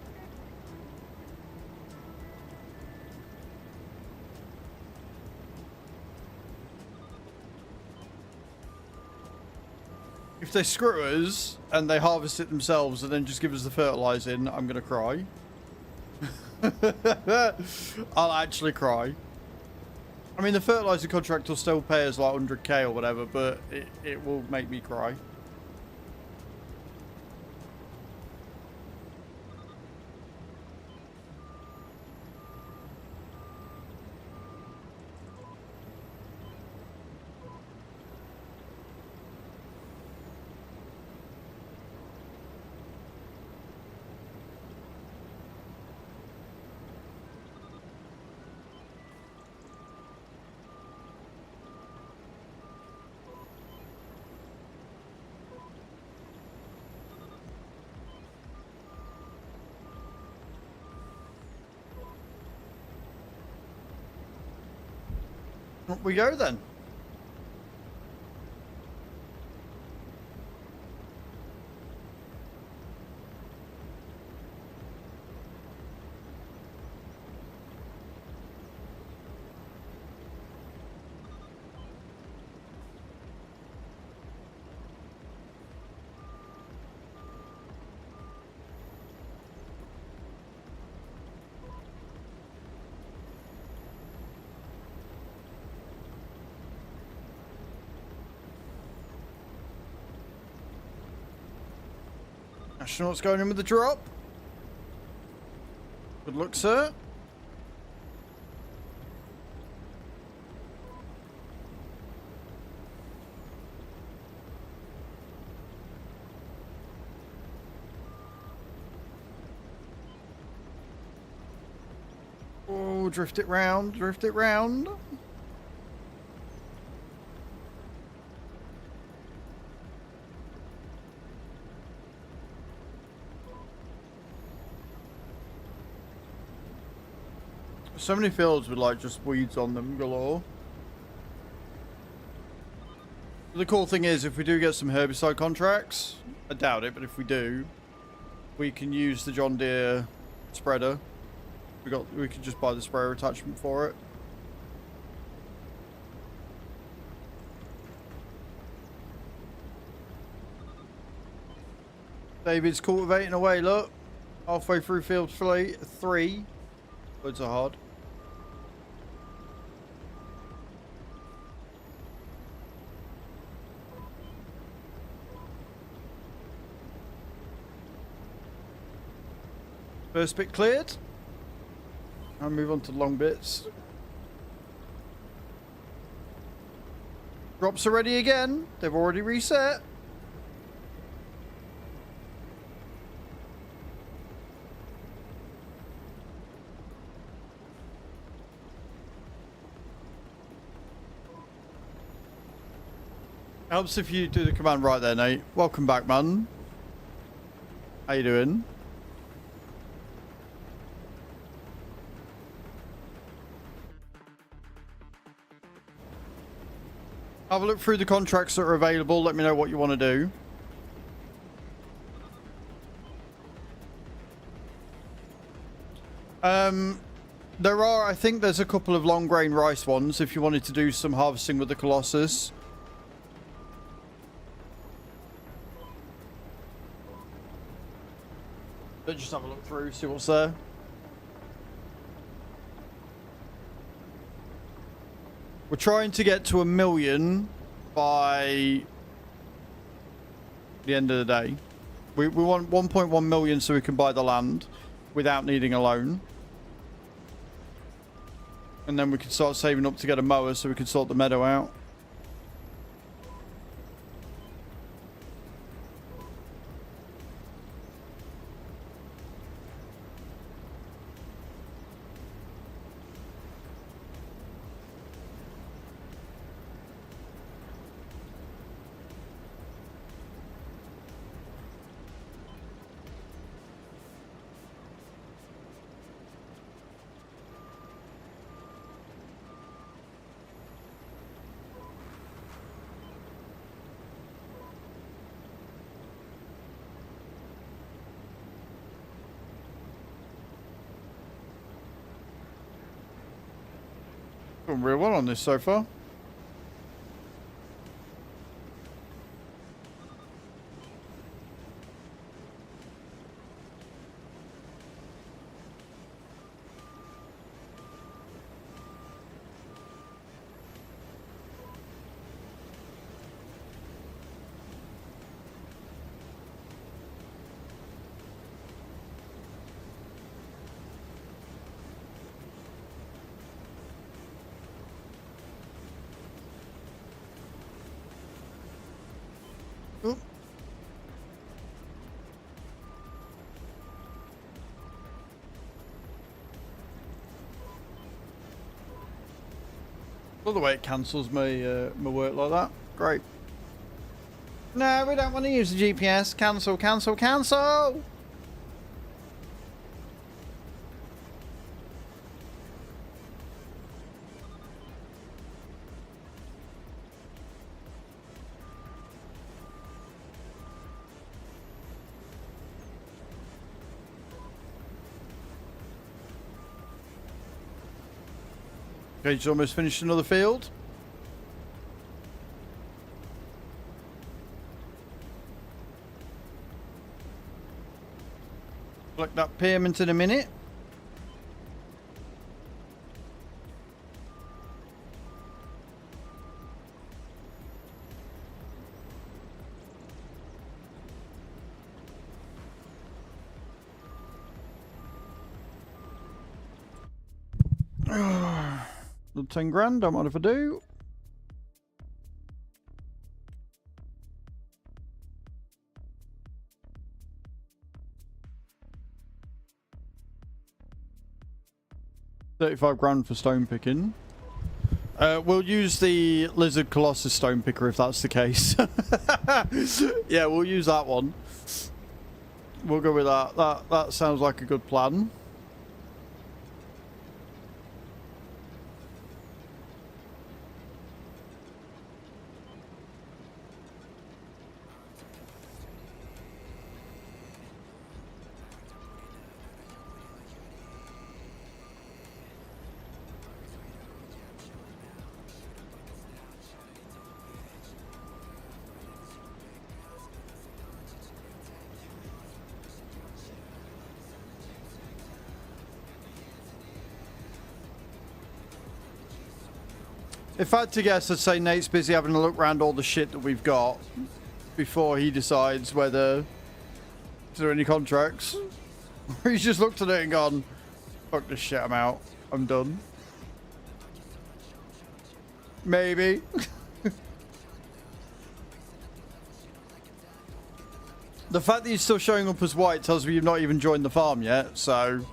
If they screw us and they harvest it themselves and then just give us the fertilizing, I'm going to cry. I'll actually cry. I mean, the fertilizer contract will still pay us like 100k or whatever, but it will make me cry. Up we go then. Astronauts going in with the drop. Good luck, sir. Oh, drift it round, drift it round. So many fields with like just weeds on them galore. The cool thing is, if we do get some herbicide contracts, I doubt it, but if we do, we can use the John Deere spreader. We could just buy the sprayer attachment for it. David's cultivating away, look. Halfway through field 3. Woods are hard. First bit cleared. I'll move on to the long bits. Drops are ready again. They've already reset. Helps if you do the command right there, Nate. Welcome back, man. How you doing? Have a look through the contracts that are available. Let me know what you want to do. There are, I think there's a couple of long grain rice ones if you wanted to do some harvesting with the Colossus. But just have a look through, see what's there. We're trying to get to 1 million by the end of the day. We want 1.1 million so we can buy the land without needing a loan. And then we can start saving up to get a mower so we can sort the meadow out. Doing real well on this so far. Love the way it cancels my my work like that. Great. No, we don't want to use the GPS. Cancel, cancel, cancel! Okay, just almost finished another field. Collect that payment in a minute. Another 10 grand, don't mind if I do. $35 for stone picking. We'll use the Lizard Colossus stone picker if that's the case. Yeah, we'll use that one. We'll go with that. That sounds like a good plan. If I had to guess, I'd say Nate's busy having a look around all the shit that we've got before he decides whether to do any contracts. He's just looked at it and gone, fuck this shit, I'm out. I'm done. Maybe. The fact that he's still showing up as white tells me you've not even joined the farm yet, so...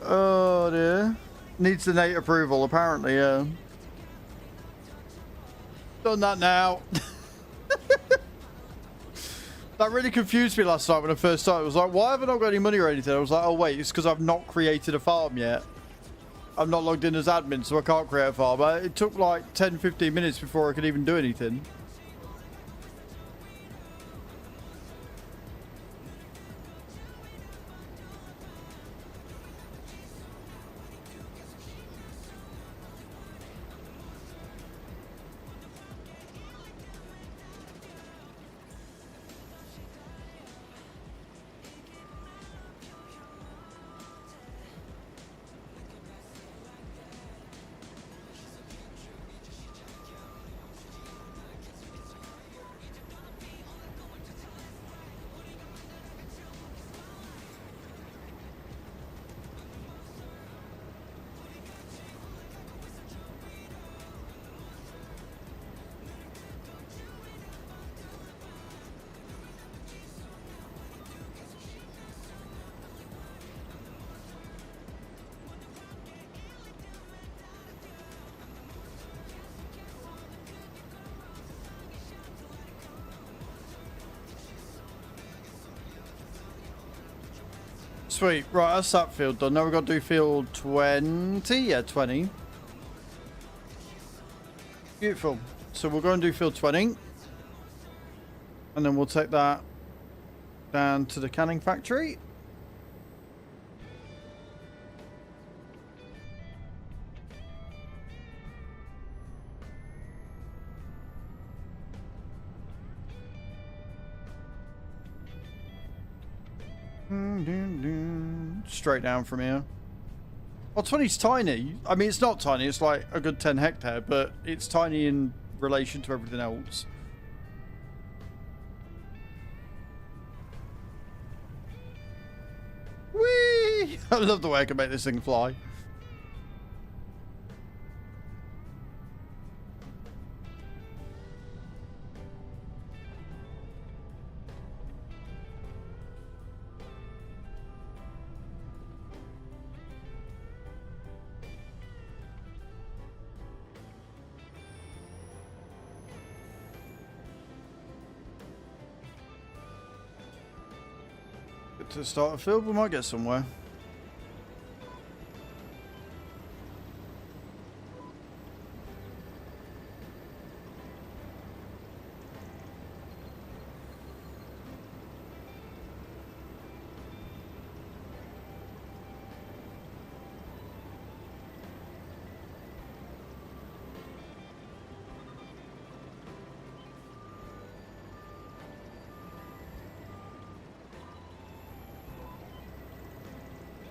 Oh dear. Needs the Nate approval, apparently, yeah. Done that now. That really confused me last night when I first started. I was like, why have I not got any money or anything? I was like, oh wait, it's because I've not created a farm yet. I'm not logged in as admin, so I can't create a farm. It took like 10-15 minutes before I could even do anything. Sweet. Right, that's that field done. Now we've got to do field 20. Yeah, 20. Beautiful. So we'll go and do field 20. And then we'll take that down to the canning factory. Straight down from here. Well, 20's tiny. I mean, it's not tiny. It's like a good 10 hectare, but it's tiny in relation to everything else. Whee! I love the way I can make this thing fly. To start a field, we might get somewhere.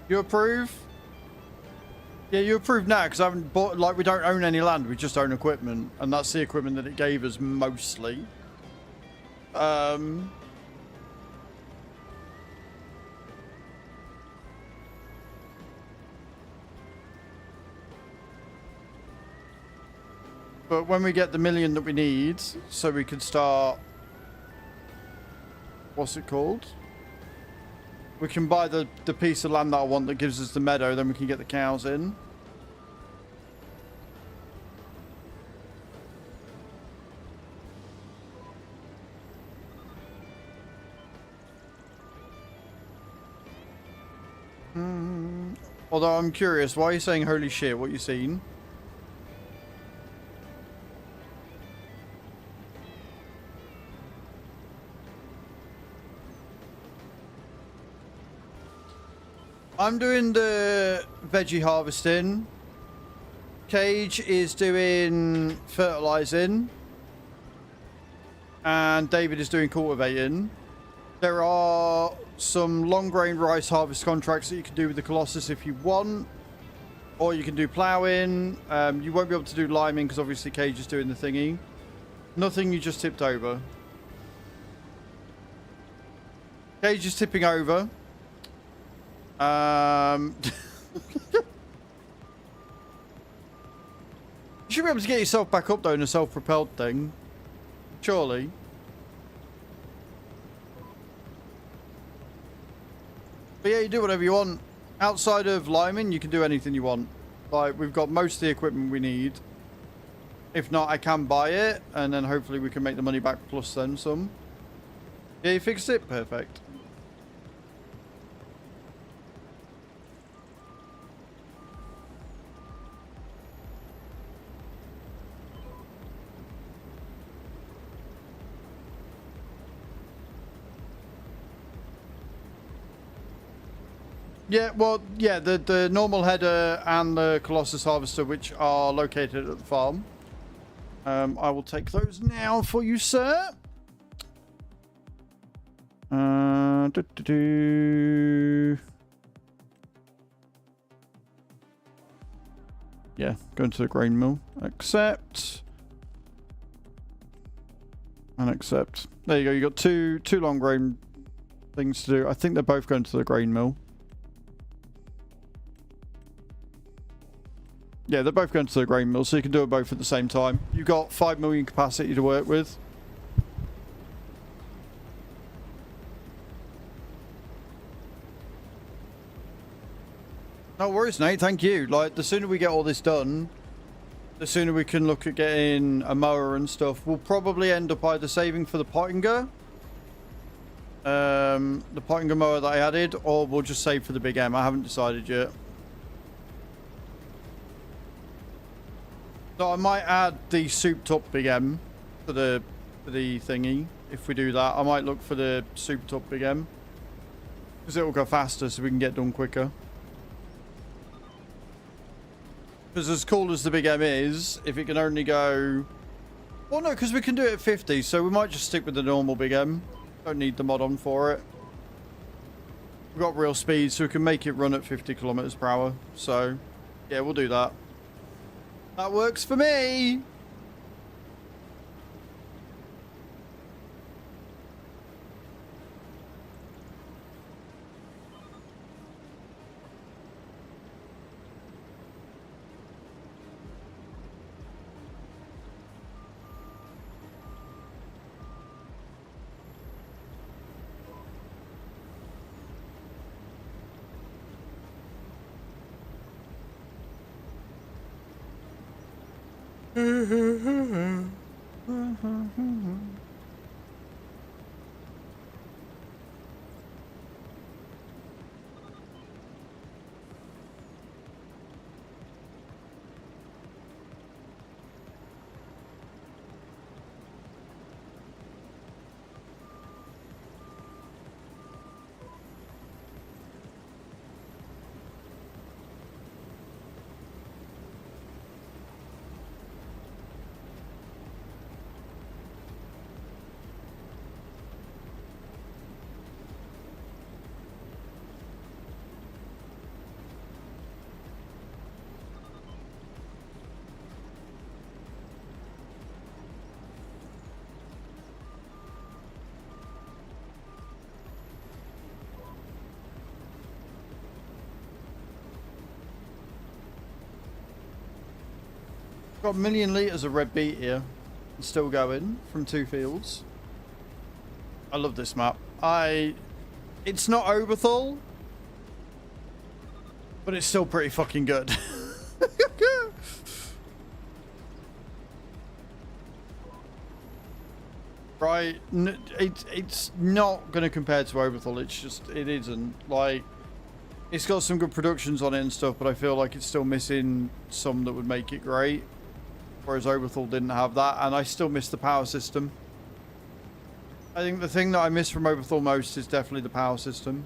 You approve? Yeah, you approve now because I haven't bought, like, we don't own any land, we just own equipment, and that's the equipment that it gave us mostly. But when we get the million that we need, so we can start, what's it called? We can buy the piece of land that I want that gives us the meadow, then we can get the cows in. Although I'm curious, why are you saying holy shit? What you seen? I'm doing the veggie harvesting. Cage is doing fertilizing. And David is doing cultivating. There are some long-grain rice harvest contracts that you can do with the Colossus if you want. Or you can do ploughing. You won't be able to do liming because obviously Cage is doing the thingy. Nothing you just tipped over. Cage is tipping over. You should be able to get yourself back up though in a self-propelled thing. Surely. But yeah, you do whatever you want. Outside of liming, you can do anything you want. Like, we've got most of the equipment we need. If not, I can buy it, and then hopefully we can make the money back plus then some. Yeah, you fixed it? Perfect. Yeah, well, yeah, the normal header and the Colossus harvester, which are located at the farm. I will take those now for you, sir. Yeah, going to the grain mill. Accept. And accept. There you go. You got two long grain things to do. I think they're both going to the grain mill. Yeah, they're both going to the grain mill, so you can do it both at the same time. You've got 5 million capacity to work with. No worries, Nate. Thank you. Like, the sooner we get all this done, the sooner we can look at getting a mower and stuff. We'll probably end up either saving for the Pottinger, the Pottinger mower that I added, or we'll just save for the Big M. I haven't decided yet. So I might add the souped up Big M for the thingy. If we do that, I might look for the souped up Big M because it will go faster, so we can get done quicker. Because as cool as the Big M is, if it can only go, well, no, because we can do it at 50, so we might just stick with the normal Big M. Don't need the mod on for it. We've got real speed, so we can make it run at 50 kilometers per hour. So yeah, we'll do that. That works for me. Got 1 million litres of red beet here. Still going from 2 fields. I love this map. It's not Oberthal, but it's still pretty fucking good. Right? It's not going to compare to Oberthal. It's just, it isn't. Like, it's got some good productions on it and stuff, but I feel like it's still missing some that would make it great. Whereas Oberthal didn't have that, and I still miss the power system. I think the thing that I miss from Oberthal most is definitely the power system.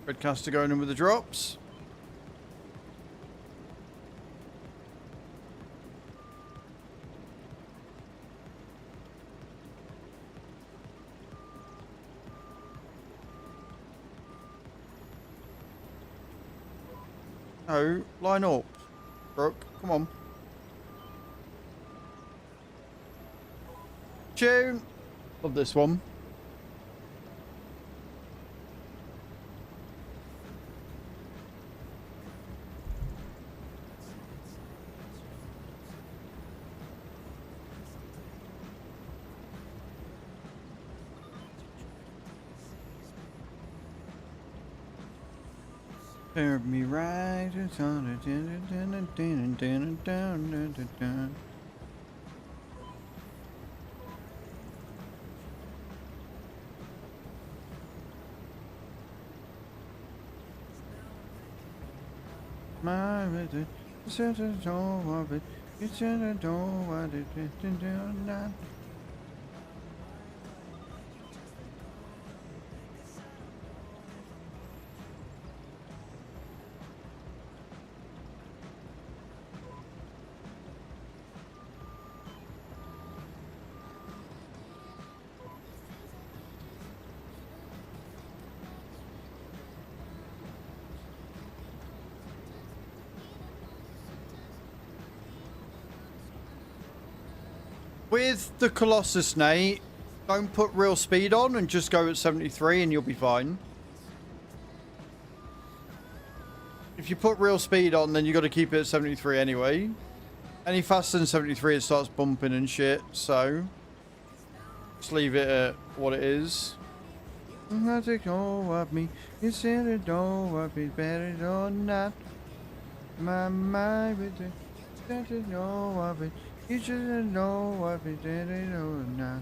Redcaster going in with the drops. No, line up. Brooke, come on. Tune. Love this one. Serve me right. My visit, set the door of it. It's in the door, what it is to do now. With the Colossus, Nate, don't put real speed on and just go at 73 and you'll be fine. If you put real speed on, then you got to keep it at 73 anyway. Any faster than 73, it starts bumping and shit, so just leave it at what it is. Not to go of me, you said it don't want me better or not. My mind with it, that is no of it. You shouldn't know what we did it or not.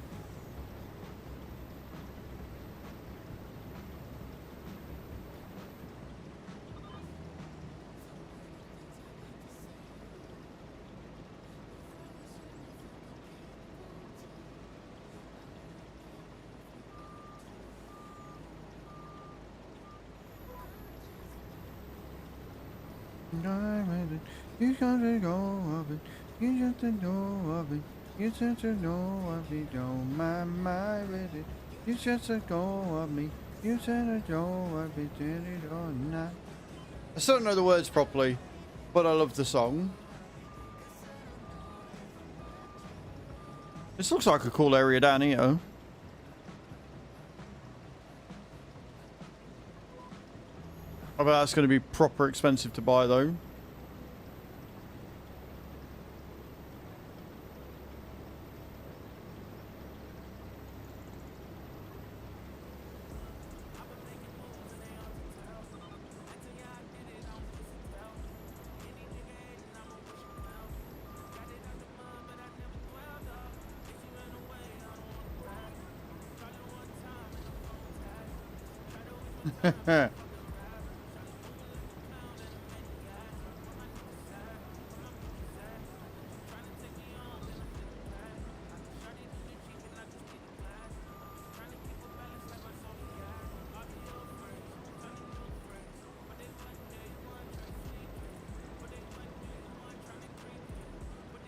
You gotta go of it. You just know of it. You just know of it. Don't mind with it. You just go of me. You just know of it. Did it or not? I still don't know the words properly, but I love the song. This looks like a cool area down here. I bet that's going to be proper expensive to buy though.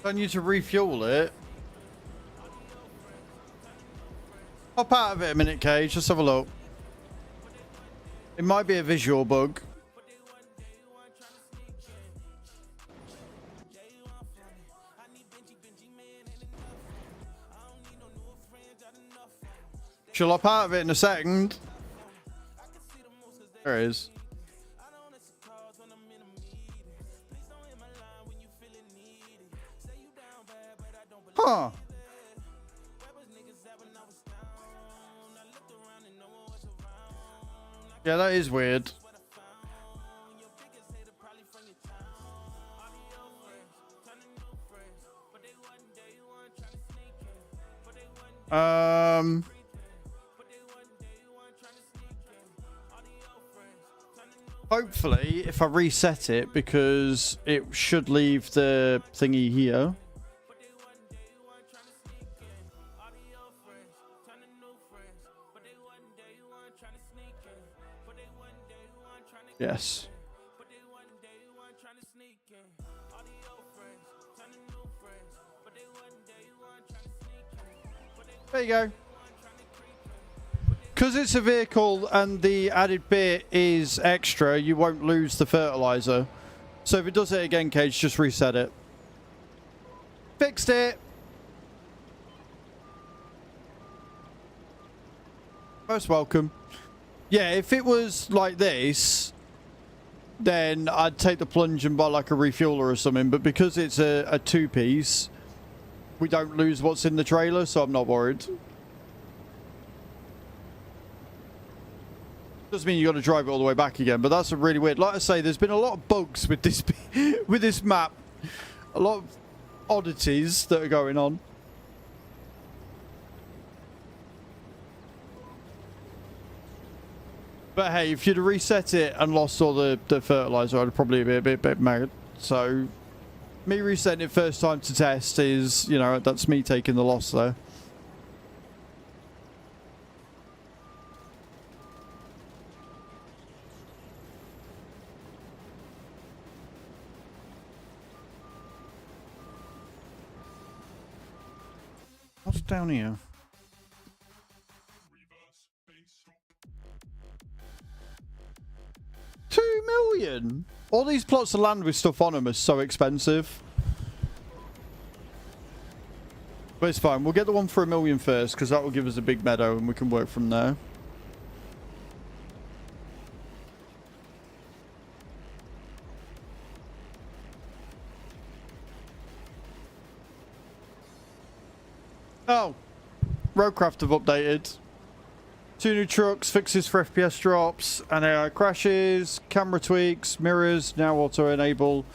Don't need to refuel it. Hop out of it a minute, Cage. Just have a look. It might be a visual bug. She'll hop out of it in a second. There it is. Huh. Yeah, that is weird. Hopefully, if I reset it, because it should leave the thingy here. Yes. There you go. Because it's a vehicle and the added bit is extra, you won't lose the fertilizer. So if it does it again, Cage, just reset it. Fixed it. Most welcome. Yeah, if it was like this, then I'd take the plunge and buy like a refueler or something. But because it's a two-piece, we don't lose what's in the trailer, so I'm not worried. Doesn't mean you got to drive it all the way back again, but that's really weird. Like I say, there's been a lot of bugs with this with this map. A lot of oddities that are going on. But hey, if you'd have reset it and lost all the fertilizer, I'd probably be a bit mad. So me resetting it first time to test is, you know, that's me taking the loss there. What's down here? 2 million? All these plots of land with stuff on them are so expensive. But it's fine. We'll get the one for 1 million first, because that will give us a big meadow and we can work from there. Oh, Roadcraft have updated. 2 new trucks, fixes for FPS drops, and AI crashes, camera tweaks, mirrors, now auto enable,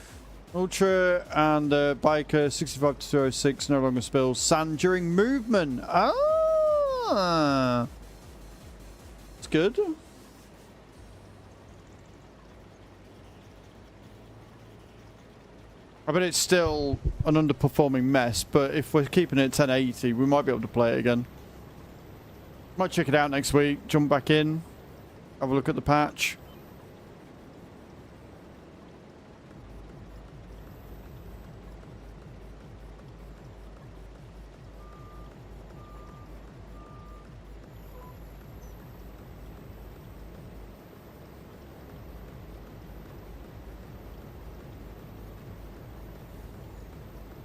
ultra, and biker 65 to 206 no longer spills sand during movement. Ah, it's good. I bet it's still an underperforming mess, but if we're keeping it at 1080, we might be able to play it again. Might check it out next week, jump back in, have a look at the patch.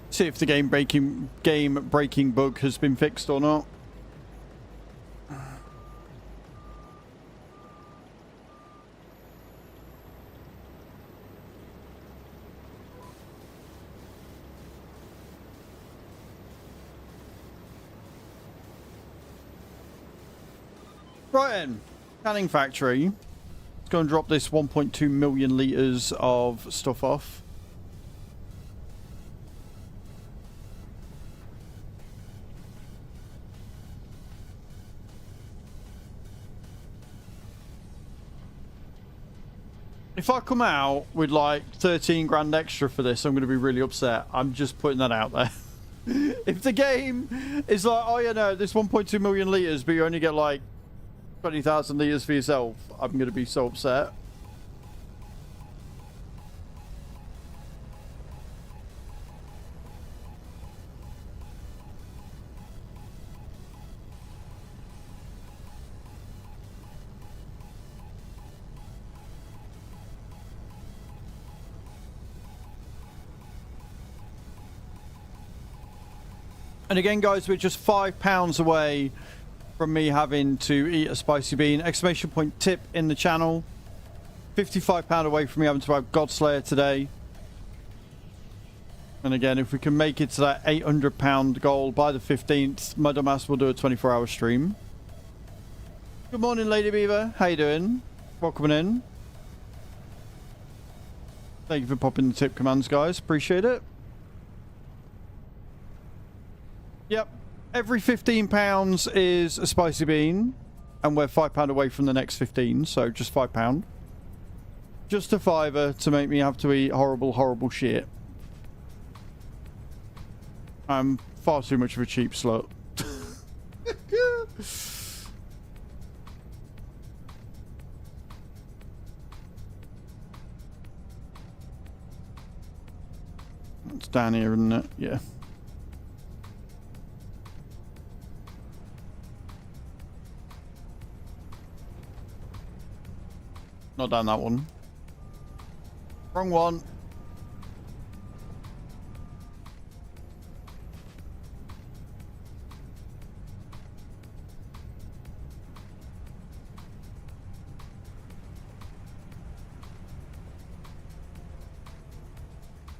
See if the game breaking bug has been fixed or not. Right then, canning factory. Let's go and drop this 1.2 million litres of stuff off. If I come out with like 13 grand extra for this, I'm going to be really upset. I'm just putting that out there. If the game is like, oh yeah, no, this 1.2 million litres, but you only get like 20,000 litres for yourself, I'm going to be so upset. And again, guys, we're just £5 away from me having to eat a spicy bean. Exclamation point tip in the channel. £55 away from me having to have Godslayer today. And again, if we can make it to that £800 goal by the 15th, my dumbass will do a 24-hour stream. Good morning, Lady Beaver. How you doing? Welcome in. Thank you for popping the tip commands, guys. Appreciate it. Yep. Every £15 is a spicy bean, and we're £5 away from the next 15, so just £5. Just a fiver to make me have to eat horrible, horrible shit. I'm far too much of a cheap slut. It's down here, isn't it? Yeah. Not down that one. Wrong one.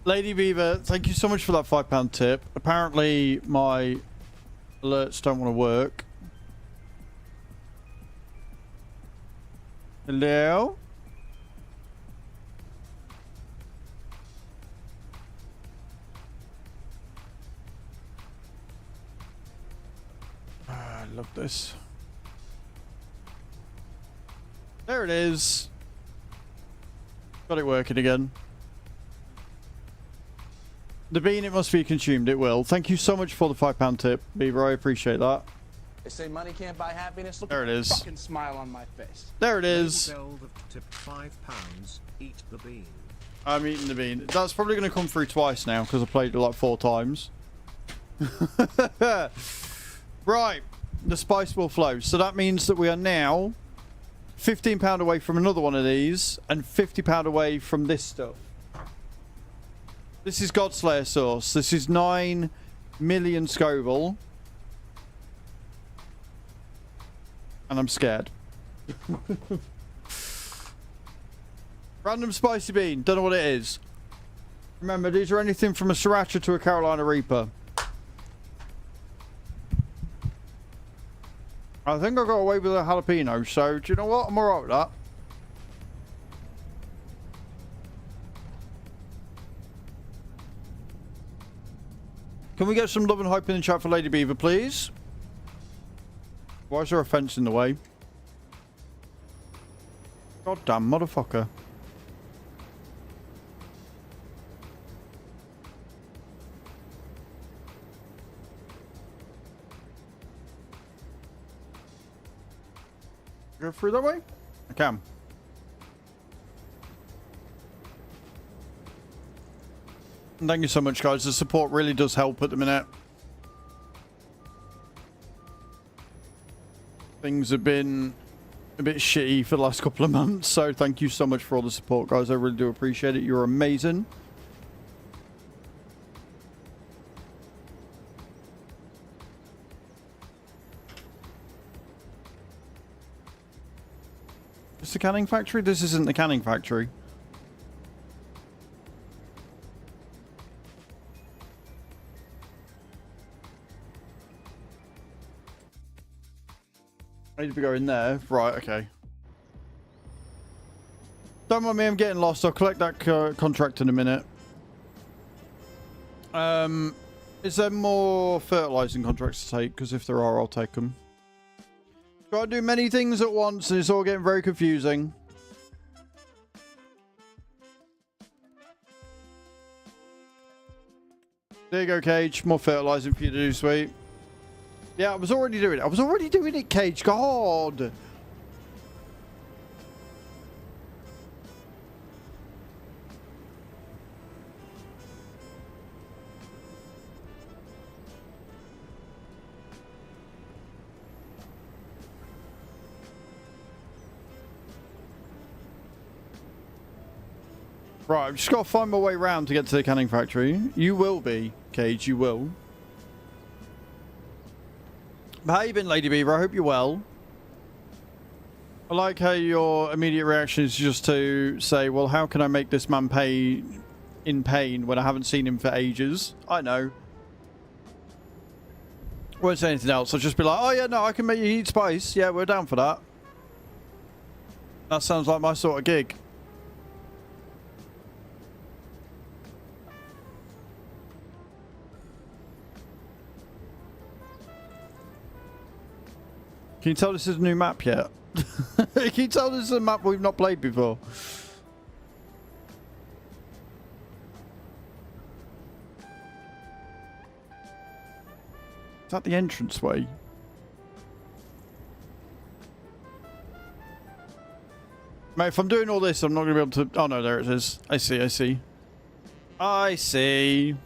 Lady Beaver, thank you so much for that £5 tip. Apparently, my alerts don't want to work. Hello? I love this. There it is. Got it working again. The bean, it must be consumed. It will. Thank you so much for the £5 tip, Beaver. I appreciate that. They say money can't buy happiness. Look There at it the is. fucking smile on my face. There it is. Zelda tipped £5. Eat the bean. I'm eating the bean. That's probably going to come through twice now because I played it like 4 times. Right. The spice will flow. So that means that we are now £15 away from another one of these and £50 away from this stuff. This is Godslayer sauce. This is 9 million Scoville. And I'm scared. Random spicy bean. Don't know what it is. Remember, these are anything from a Sriracha to a Carolina Reaper. I think I got away with a jalapeno, so do you know what? I'm alright with that. Can we get some love and hype in the chat for Lady Beaver, please? Why is there a fence in the way? Goddamn motherfucker. Go through that way? I can. Thank you so much, guys. The support really does help at the minute. Things have been a bit shitty for the last couple of months, so thank you so much for all the support, guys. I really do appreciate it. You're amazing. It's the canning factory? This isn't the canning factory. I need to go in there. Right, okay. Don't mind me, I'm getting lost. I'll collect that contract in a minute. Is there more fertilizing contracts to take? Because if there are, I'll take them. Gotta do many things at once and it's all getting very confusing. There you go, Cage. More fertilizing for you to do, sweet. Yeah, I was already doing it. I was already doing it, Cage. God. Right, I've just got to find my way around to get to the canning factory. You will be, Cage, you will. But how you been, Lady Beaver? I hope you're well. I like how your immediate reaction is just to say, well, how can I make this man pay in pain when I haven't seen him for ages? I know. Won't say anything else. I'll just be like, oh yeah, no, I can make you eat spice. Yeah, we're down for that. That sounds like my sort of gig. Can you tell this is a new map yet? Can you tell this is a map we've not played before? Is that the entranceway? Mate, if I'm doing all this, I'm not going to be able to... Oh, no, there it is. I see, I see. I see.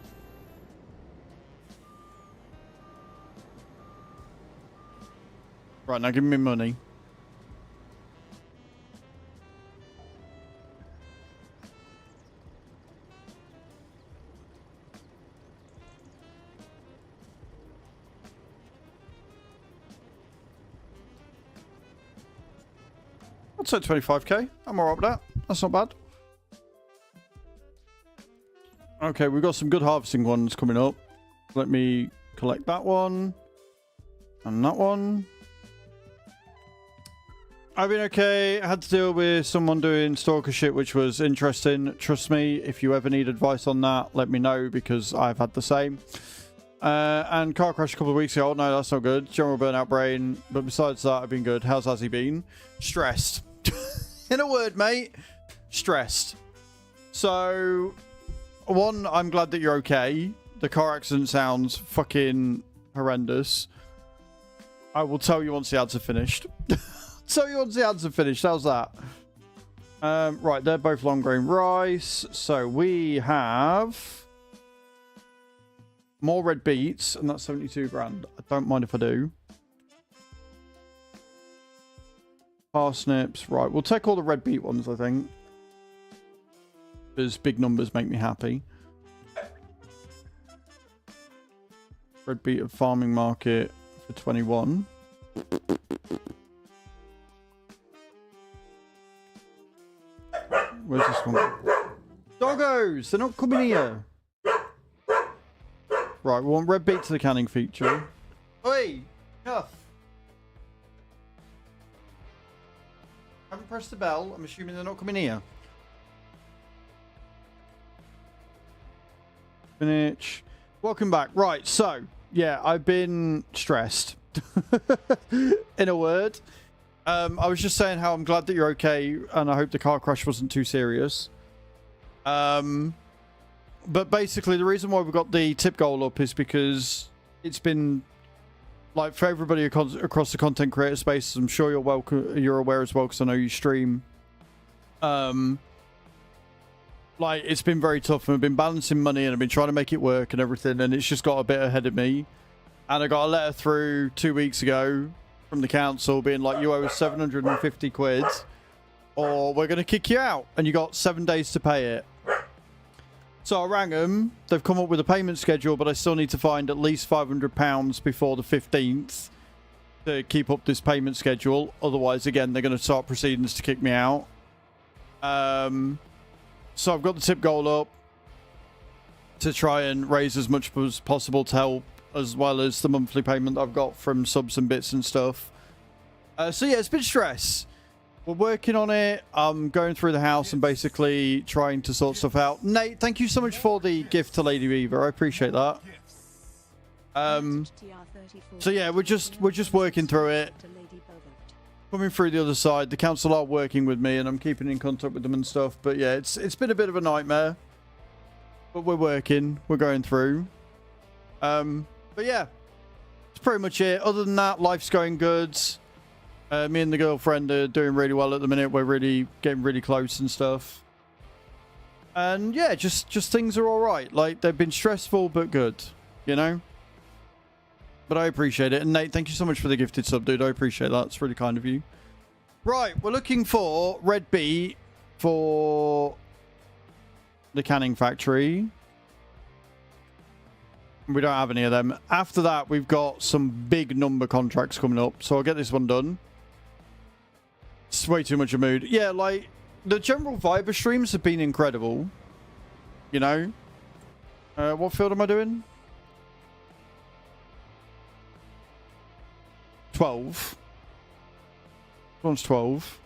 Right, now give me money. I'd say 25k. I'm alright with that. That's not bad. Okay, we've got some good harvesting ones coming up. Let me collect that one. And that one. I've been okay. I had to deal with someone doing stalker shit, which was interesting. Trust me, if you ever need advice on that, let me know, because I've had the same. And car crash a couple of weeks ago. Oh, no, that's not good. General burnout brain. But besides that, I've been good. How's Azzy been? Stressed. In a word, mate. Stressed. So, one, I'm glad that you're okay. The car accident sounds fucking horrendous. I will tell you once the ads are finished. Tell you once the ads are finished. How's that? Right, they're both long grain rice. So we have more red beets, and that's 72 grand. I don't mind if I do. Parsnips. Right, we'll take all the red beet ones, I think. Because big numbers make me happy. Red beet of farming market for 21. Where's this one? Doggos! They're not coming here. Right, we want red beet to the canning feature. Oi! Cuff! Haven't pressed the bell. I'm assuming they're not coming here. Finish. Welcome back. Right, so, yeah, I've been stressed. In a word. I was just saying how I'm glad that you're okay, and I hope the car crash wasn't too serious. But basically, the reason why we got the tip goal up is because it's been, like, for everybody across the content creator space, I'm sure you're aware as well, because I know you stream. Like, it's been very tough, and I've been balancing money, and I've been trying to make it work and everything, and it's just got a bit ahead of me. And I got a letter through 2 weeks ago from the council being like, you owe us 750 quid, or we're going to kick you out, and you got 7 days to pay it. So I rang them. They've come up with a payment schedule, but I still need to find at least £500 before the 15th to keep up this payment schedule. Otherwise, again, they're going to start proceedings to kick me out. So I've got the tip goal up to try and raise as much as possible to help, as well as the monthly payment that I've got from subs and bits and stuff. So yeah, it's been stress. We're working on it. I'm going through the house and basically trying to sort stuff out. Nate, thank you so much for the gift to Lady Beaver. I appreciate that. So yeah, we're just working through it. Coming through the other side. The council are working with me, and I'm keeping in contact with them and stuff. But yeah, it's been a bit of a nightmare. But we're working. We're going through. But yeah, that's pretty much it. Other than that, life's going good. Me and the girlfriend are doing really well at the minute. We're really getting really close and stuff. And yeah, just things are all right. Like, they've been stressful, but good, you know? But I appreciate it. And Nate, thank you so much for the gifted sub, dude. I appreciate that. It's really kind of you. Right, we're looking for red beet for the canning factory. We don't have any of them. After that, we've got some big number contracts coming up. So I'll get this one done. It's way too much of a mood. Yeah, like, the general vibe of streams have been incredible. You know? What field am I doing? 12. One's 12.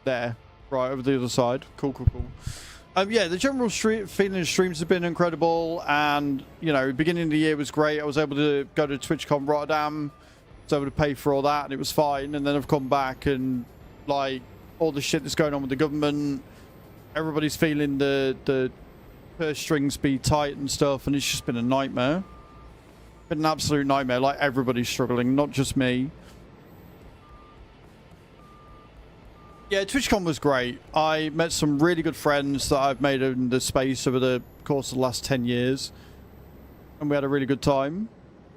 There. Right, over the other side. Cool, cool, cool. Yeah, the general feeling of streams have been incredible, and, you know, beginning of the year was great. I was able to go to TwitchCon Rotterdam. I was able to pay for all that, and it was fine. And then I've come back, and, like, all the shit that's going on with the government, everybody's feeling the purse strings be tight and stuff, and it's just been a nightmare. Been an absolute nightmare. Like, everybody's struggling, not just me. Yeah, TwitchCon was great. I met some really good friends that I've made in the space over the course of the last 10 years. And we had a really good time.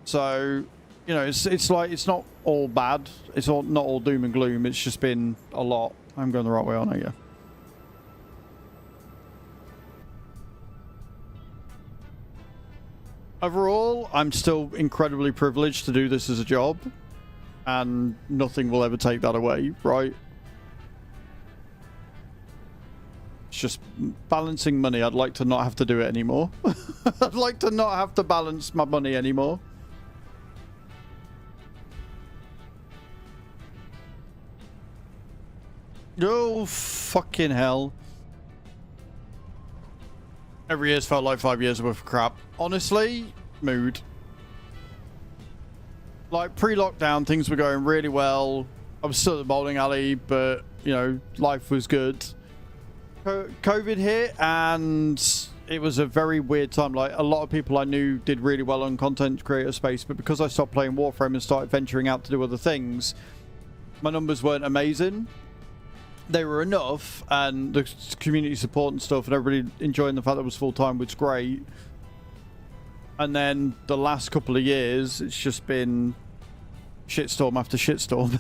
So, you know, it's like, it's not all bad. It's not all doom and gloom. It's just been a lot. I'm going the right way, aren't I? Yeah. Overall, I'm still incredibly privileged to do this as a job. And nothing will ever take that away, right? It's just balancing money. I'd like to not have to do it anymore. I'd like to not have to balance my money anymore. Oh, fucking hell. Every year's felt like 5 years worth of crap. Honestly, mood. Like, pre-lockdown, things were going really well. I was still at the bowling alley, but, you know, life was good. COVID hit, and it was a very weird time. Like, a lot of people I knew did really well on content creator space, but because I stopped playing Warframe and started venturing out to do other things, my numbers weren't amazing. They were enough, and the community support and stuff, and everybody enjoying the fact that it was full-time was great. And then the last couple of years, it's just been shitstorm after shitstorm.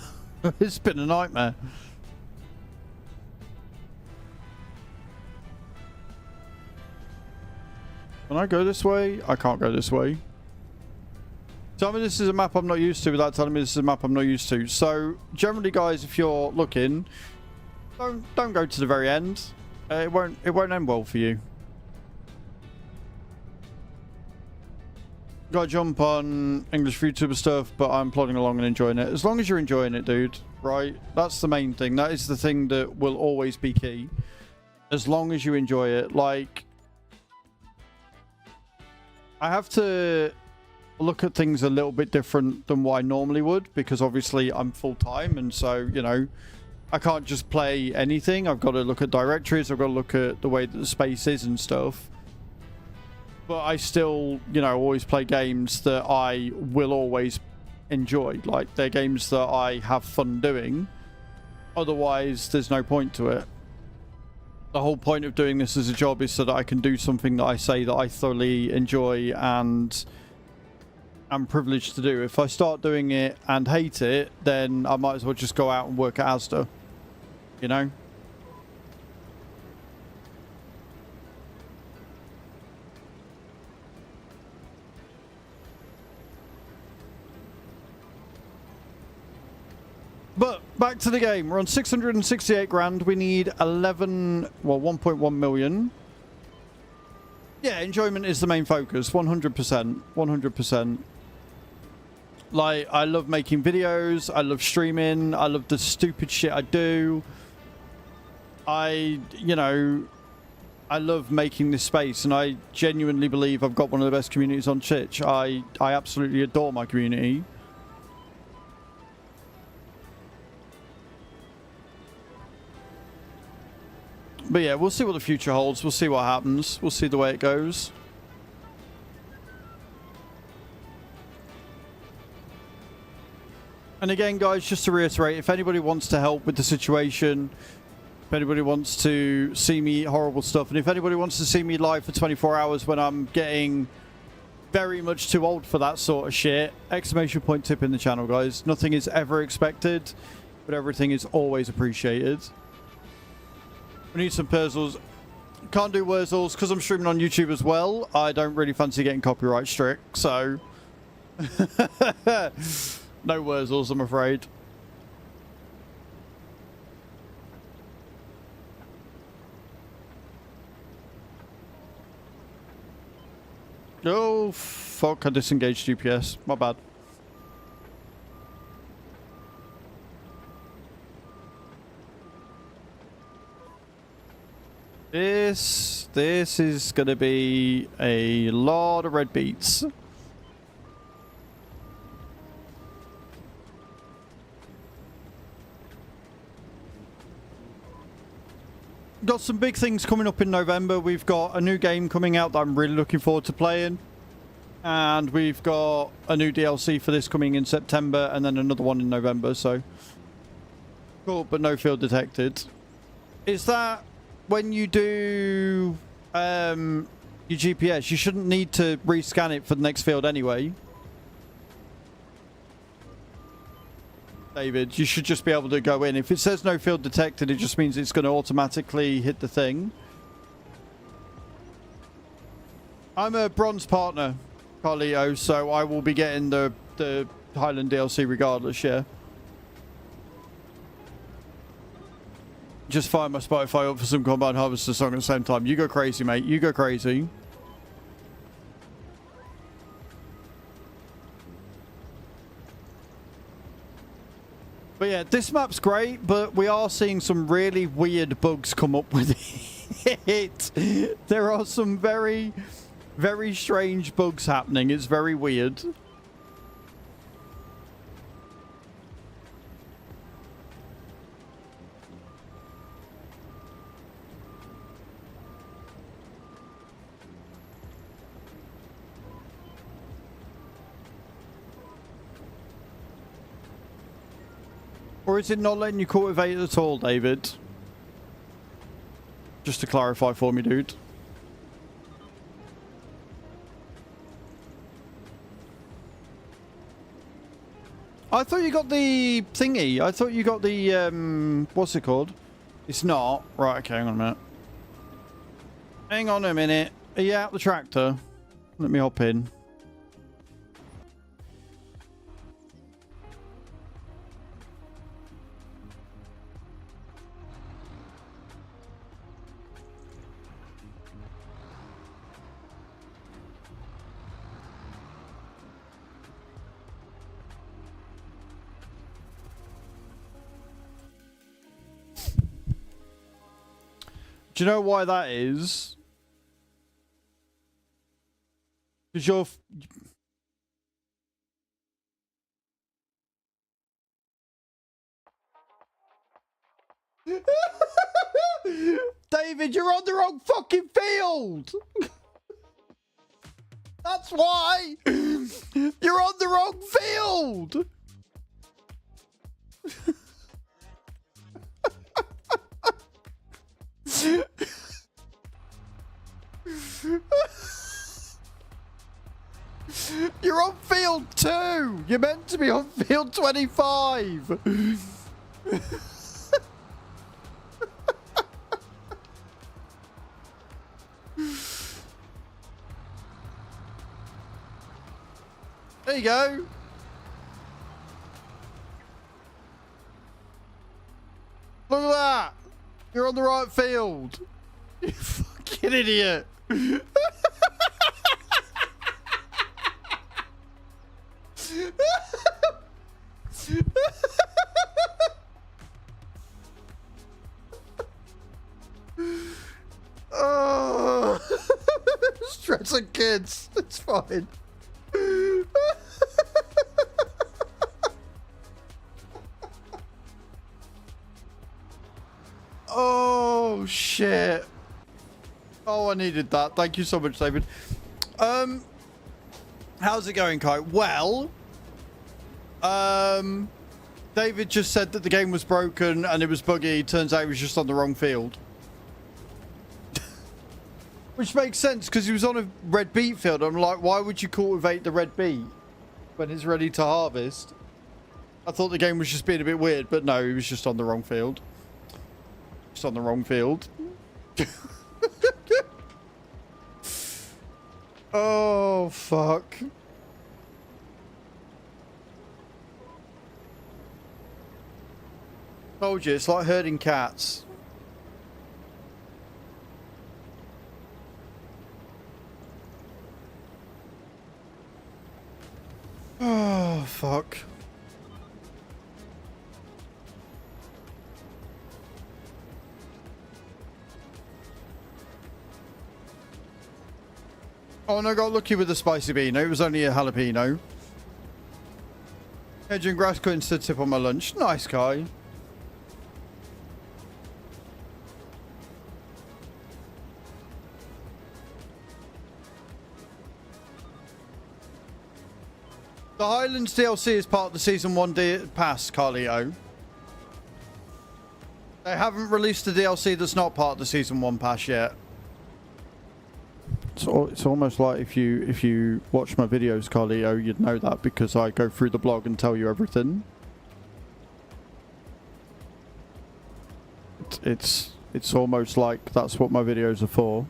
It's been a nightmare. Can I go this way? I can't go this way. Tell me this is a map I'm not used to without telling me this is a map I'm not used to. So, generally, guys, if you're looking, don't go to the very end. It won't end well for you. Gotta jump on English YouTuber stuff, but I'm plodding along and enjoying it. As long as you're enjoying it, dude, right? That's the main thing. That is the thing that will always be key. As long as you enjoy it. Like, I have to look at things a little bit different than what I normally would, because obviously I'm full-time, and so, you know, I can't just play anything. I've got to look at directories. I've got to look at the way that the space is and stuff. But I still, you know, always play games that I will always enjoy. Like, they're games that I have fun doing. Otherwise, there's no point to it. The whole point of doing this as a job is so that I can do something that I say that I thoroughly enjoy and am privileged to do. If I start doing it and hate it, then I might as well just go out and work at Asda. You know? But back to the game. We're on 668 grand. We need 1.1 million. Yeah, enjoyment is the main focus. 100%. 100%. Like, I love making videos. I love streaming. I love the stupid shit I do. You know, I love making this space, and I genuinely believe I've got one of the best communities on Twitch. I absolutely adore my community. But yeah, we'll see what the future holds. We'll see what happens. We'll see the way it goes. And again, guys, just to reiterate, if anybody wants to help with the situation, if anybody wants to see me eat horrible stuff, and if anybody wants to see me live for 24 hours when I'm getting very much too old for that sort of shit, exclamation point tip in the channel, guys. Nothing is ever expected, but everything is always appreciated. We need some puzzles. Can't do Wurzels because I'm streaming on YouTube as well. I don't really fancy getting copyright strict, so no Wurzels, I'm afraid. Oh, fuck, I disengaged GPS. My bad. This is going to be a lot of red beets. Got some big things coming up in November. We've got a new game coming out that I'm really looking forward to playing. And we've got a new DLC for this coming in September, and then another one in November, so cool, but no field detected. Is that when you do your GPS, you shouldn't need to rescan it for the next field anyway? David, you should just be able to go in. If it says no field detected, it just means it's going to automatically hit the thing. I'm a bronze partner, Carlito, so I will be getting the Highland DLC regardless, yeah. Just fire my Spotify up for some Combine Harvester song at the same time. You go crazy, mate. You go crazy. But yeah, this map's great, but we are seeing some really weird bugs come up with it. There are some very, very strange bugs happening. It's very weird. Or is it not letting you cultivate at all, David? Just to clarify for me, dude. I thought you got the thingy. I thought you got the, what's it called? It's not. Right, okay, hang on a minute. Hang on a minute. Are you out the tractor? Let me hop in. Do you know why that is? Because you're... David, you're on the wrong fucking field! That's why! You're on the wrong field! You're on field 2. You're meant to be on field 25. There you go. Look at that. You're on the right field. You fucking idiot. Oh, stressing kids. It's fine. Oh shit. Oh, I needed that. Thank you so much, David. How's it going, Kai? Well, David just said that the game was broken and it was buggy. Turns out he was just on the wrong field. Which makes sense because he was on a red beet field. I'm like, why would you cultivate the red beet when it's ready to harvest? I thought the game was just being a bit weird, but no, he was just on the wrong field. Just on the wrong field. Oh, fuck. Told you, it's like herding cats. Oh, fuck. Oh, and I got lucky with the spicy bean. It was only a jalapeno. Hedge and grass cutting to tip on my lunch. Nice guy. The Highlands DLC is part of the Season 1 pass, Carlito. They haven't released the DLC that's not part of the Season 1 pass yet. It's almost like if you watch my videos, Carlito, you'd know that because I go through the blog and tell you everything. It's almost like that's what my videos are for.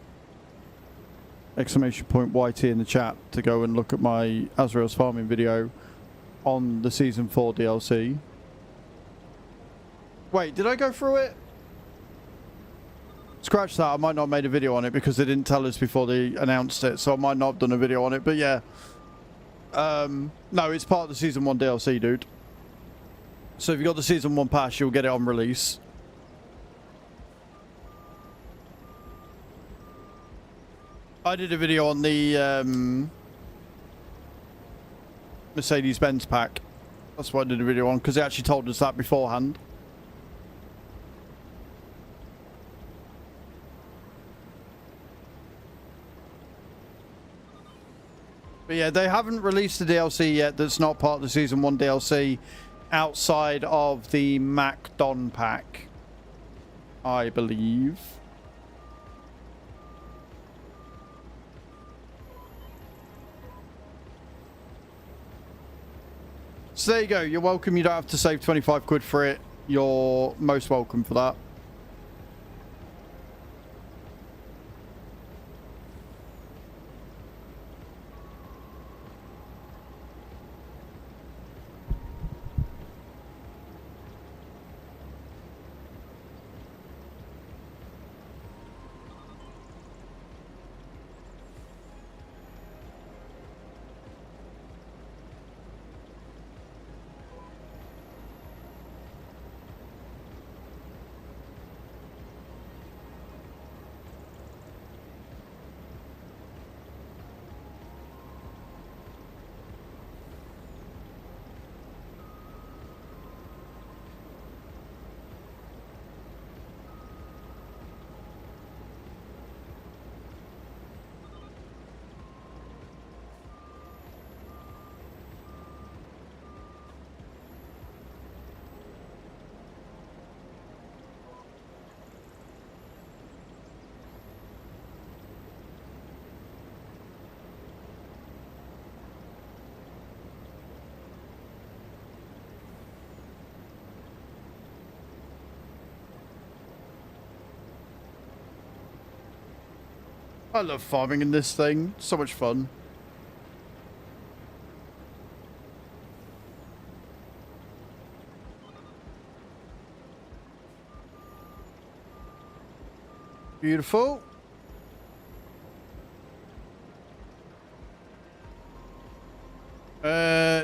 Exclamation point YT in the chat to go and look at my Azrael's farming video on the Season 4 DLC. Wait, did I go through it? scratch that. I might not have made a video on it because they didn't tell us before they announced it, so I might not have done a video on it. But yeah, no, it's part of the Season 1 DLC, dude. So if you got the Season 1 pass, you'll get it on release. I did a video on the Mercedes-Benz pack. That's what I did a video on, because they actually told us that beforehand. But yeah, they haven't released the DLC yet that's not part of the Season 1 DLC outside of the MacDon pack, I believe. So there you go. You're welcome. You don't have to save 25 quid for it. You're most welcome for that. I love farming in this thing. So much fun. Beautiful.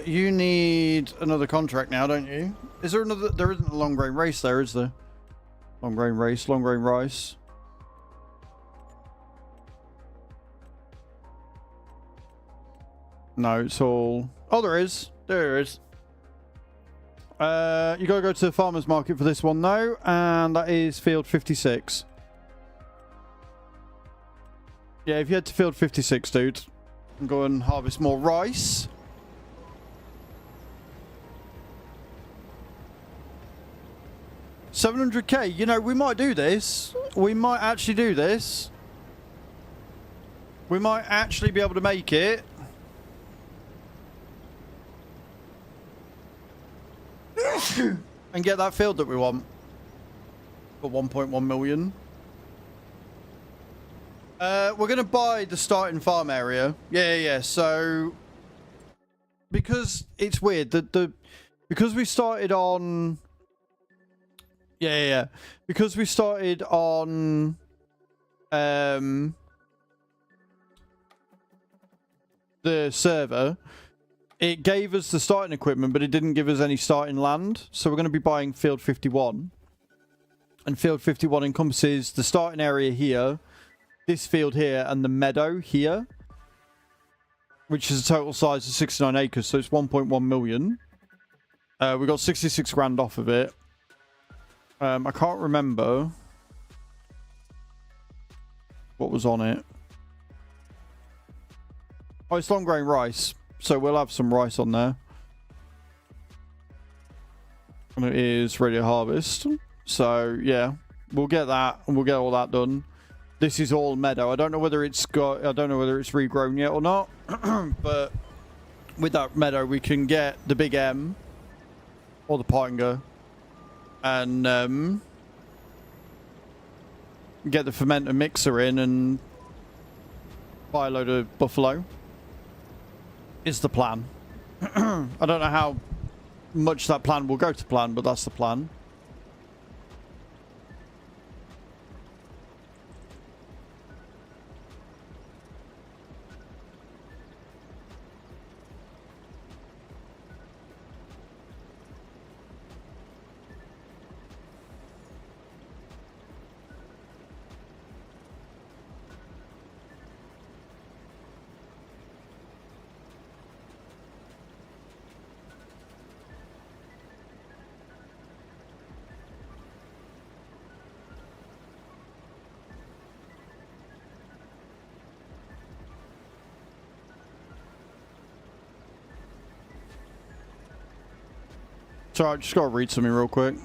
You need another contract now, don't you? Is there another? There isn't a long grain race there, is there? Long grain race, long grain rice. No, it's all... Oh, there is. There is. You gotta go to the farmer's market for this one, though. And that is field 56. Yeah, if you head to field 56, dude, and go and harvest more rice. $700k. You know, we might do this. We might actually do this. We might actually be able to make it. And get that field that we want for 1.1 million. We're gonna buy the starting farm area. Yeah. So because it's weird that because we started on because we started on the server. It gave us the starting equipment, but it didn't give us any starting land. So we're going to be buying Field 51. And Field 51 encompasses the starting area here, this field here, and the meadow here. Which is a total size of 69 acres, so it's 1.1 million. We got 66 grand off of it. I can't remember what was on it. Oh, it's long grain rice. So we'll have some rice on there. And it is ready to harvest. So yeah, we'll get that and we'll get all that done. This is all meadow. I don't know whether it's regrown yet or not. But with that meadow we can get the big M or the Pinger and get the fermenter mixer in and buy a load of buffalo. Is the plan. I don't know how much that plan will go to plan, but that's the plan. Sorry, I just gotta read something real quick.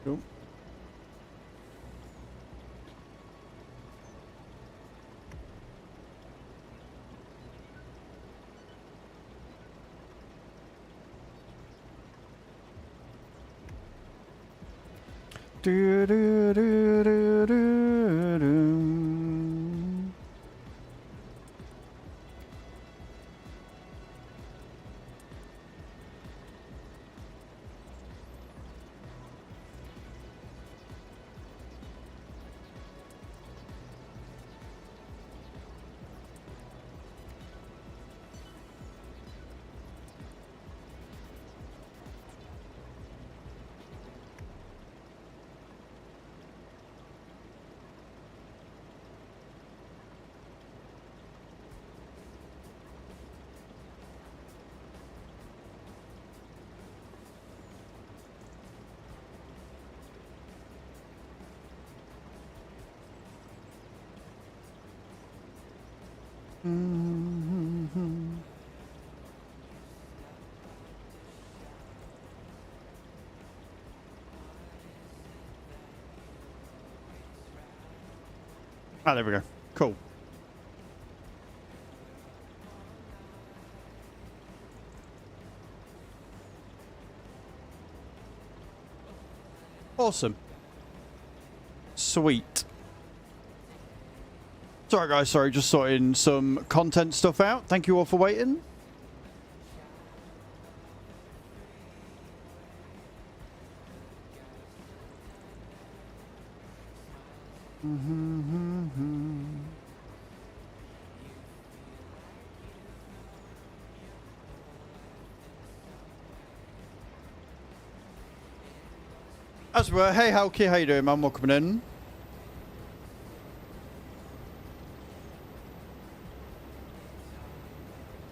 Cool. Do, do, do, do, do, do. Ah, there we go. Cool. Awesome. Sweet. Sorry guys, sorry, just sorting some content stuff out. Thank you all for waiting. As well, hey Halky, how you doing, man? Welcome in.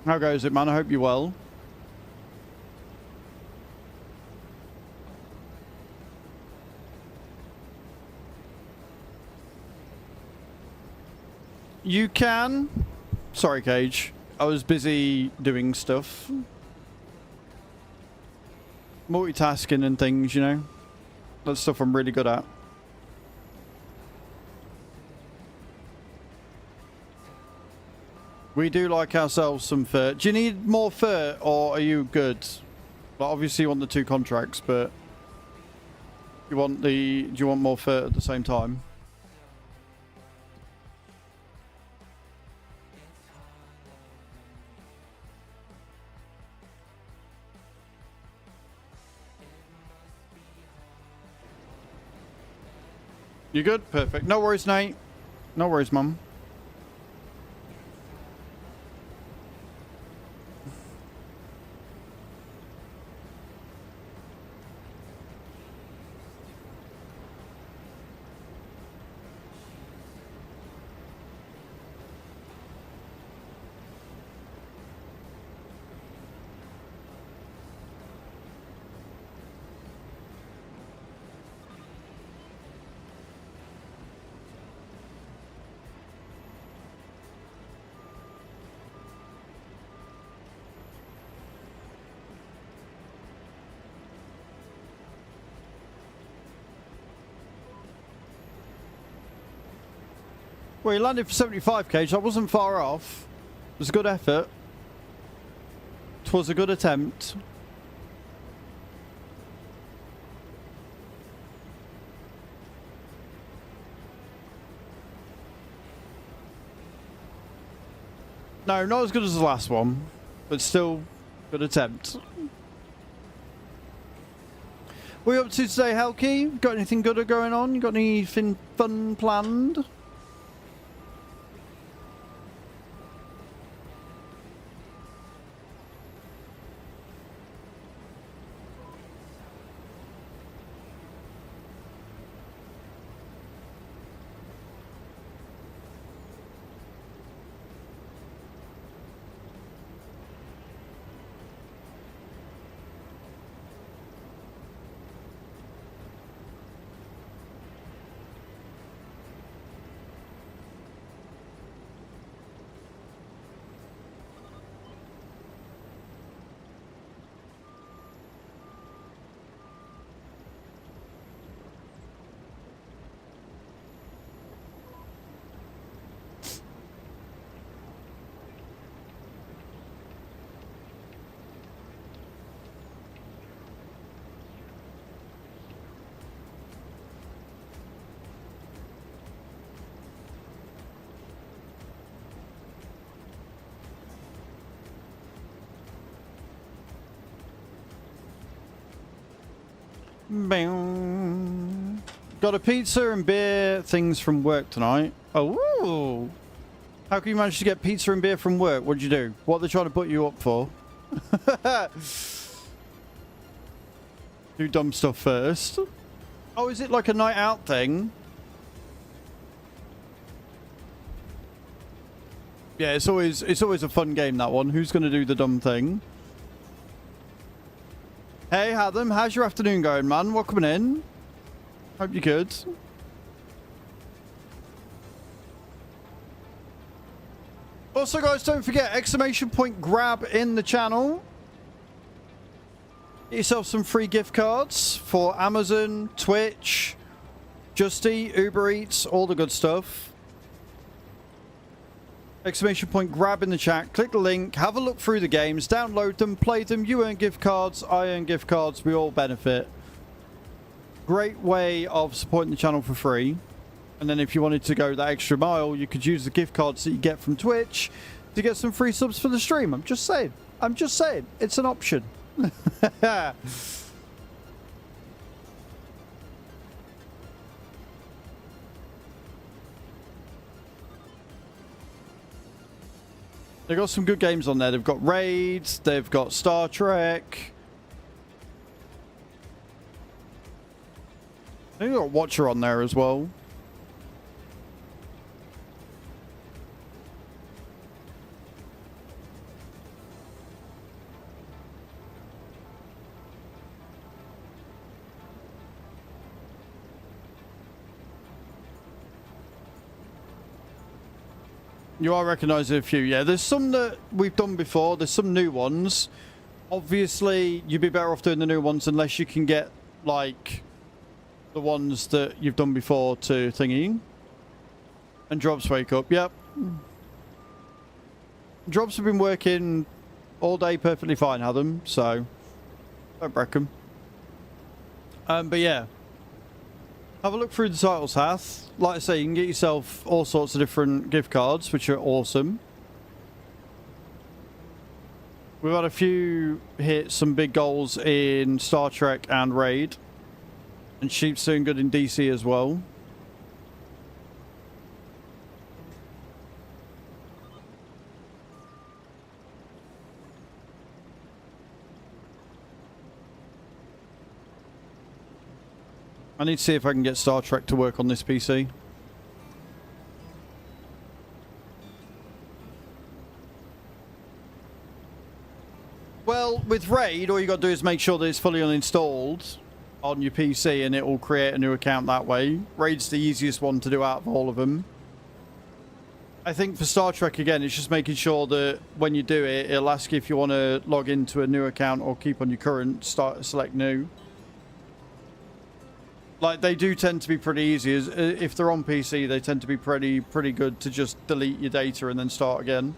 How goes it, man? I hope you're well. You can. Sorry, Cage. I was busy doing stuff. Multitasking and things, you know. That's stuff I'm really good at. We do like ourselves some fur. Do you need more fur or are you good? Well, obviously you want the 2 contracts, but do you want more fur at the same time? You good? Perfect. No worries, Nate. No worries, Mum. Well, he landed for 75k, so that wasn't far off. It was a good effort. It was a good attempt. No, not as good as the last one, but still good attempt. What are you up to today, Helki? Got anything good going on? You got anything fun planned? Bing. Got a pizza and beer things from work tonight. Oh, how can you manage to get pizza and beer from work? What'd you do? What are they trying to put you up for? Do dumb stuff first. Oh, is it like a night out thing? Yeah, it's always a fun game, that one. Who's going to do the dumb thing? Hey, Adam, how's your afternoon going, man? Welcome in. Hope you're good. Also, guys, don't forget, exclamation point grab in the channel. Get yourself some free gift cards for Amazon, Twitch, Just Eat, Uber Eats, all the good stuff. Exclamation point grab in the chat, click the link, have a look through the games, download them, play them, you earn gift cards, I earn gift cards, we all benefit. Great way of supporting the channel for free. And then if you wanted to go that extra mile, you could use the gift cards that you get from Twitch to get some free subs for the stream. I'm just saying. It's an option. They've got some good games on there. They've got Raids. They've got Star Trek. I think they've got Watcher on there as well. You are recognising a few, yeah. There's some that we've done before. There's some new ones. Obviously, you'd be better off doing the new ones unless you can get, like, the ones that you've done before to thingy. And Drops wake up, yep. Drops have been working all day perfectly fine, Adam, so don't wreck them. But yeah. Have a look through the titles, Hath. Like I say, you can get yourself all sorts of different gift cards, which are awesome. We've had a few hit some big goals in Star Trek and Raid. And Sheep's doing good in DC as well. I need to see if I can get Star Trek to work on this PC. Well, with Raid, all you got to do is make sure that it's fully uninstalled on your PC and it will create a new account that way. Raid's the easiest one to do out of all of them. I think for Star Trek, again, it's just making sure that when you do it, it'll ask you if you want to log into a new account or keep on your current, select new. Like, they do tend to be pretty easy. If they're on PC, they tend to be pretty good to just delete your data and then start again.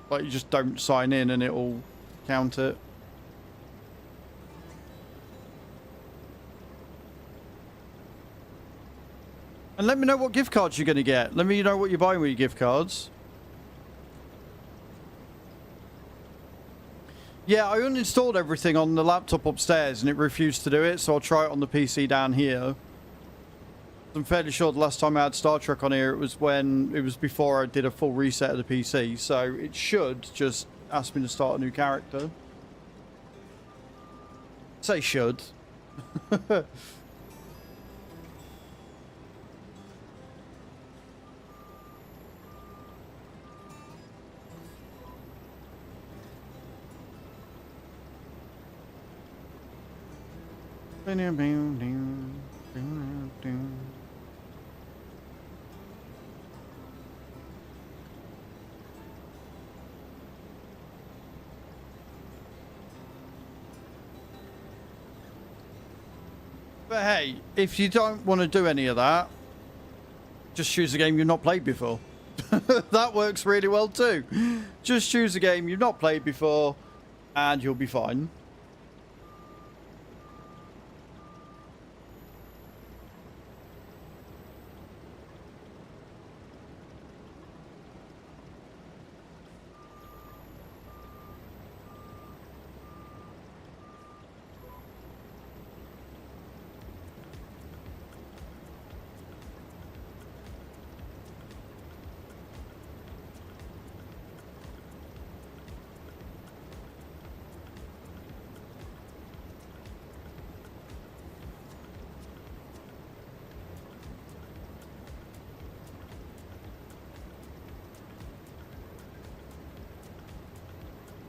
Like, you just don't sign in and it'll count it. And let me know what gift cards you're going to get. Let me know what you're buying with your gift cards. Yeah, I uninstalled everything on the laptop upstairs and it refused to do it, so I'll try it on the PC down here. I'm fairly sure the last time I had Star Trek on here, it was before I did a full reset of the PC, so it should just ask me to start a new character. Say should. But hey, if you don't want to do any of that, just choose a game you've not played before. That works really well too. Just choose a game you've not played before and you'll be fine.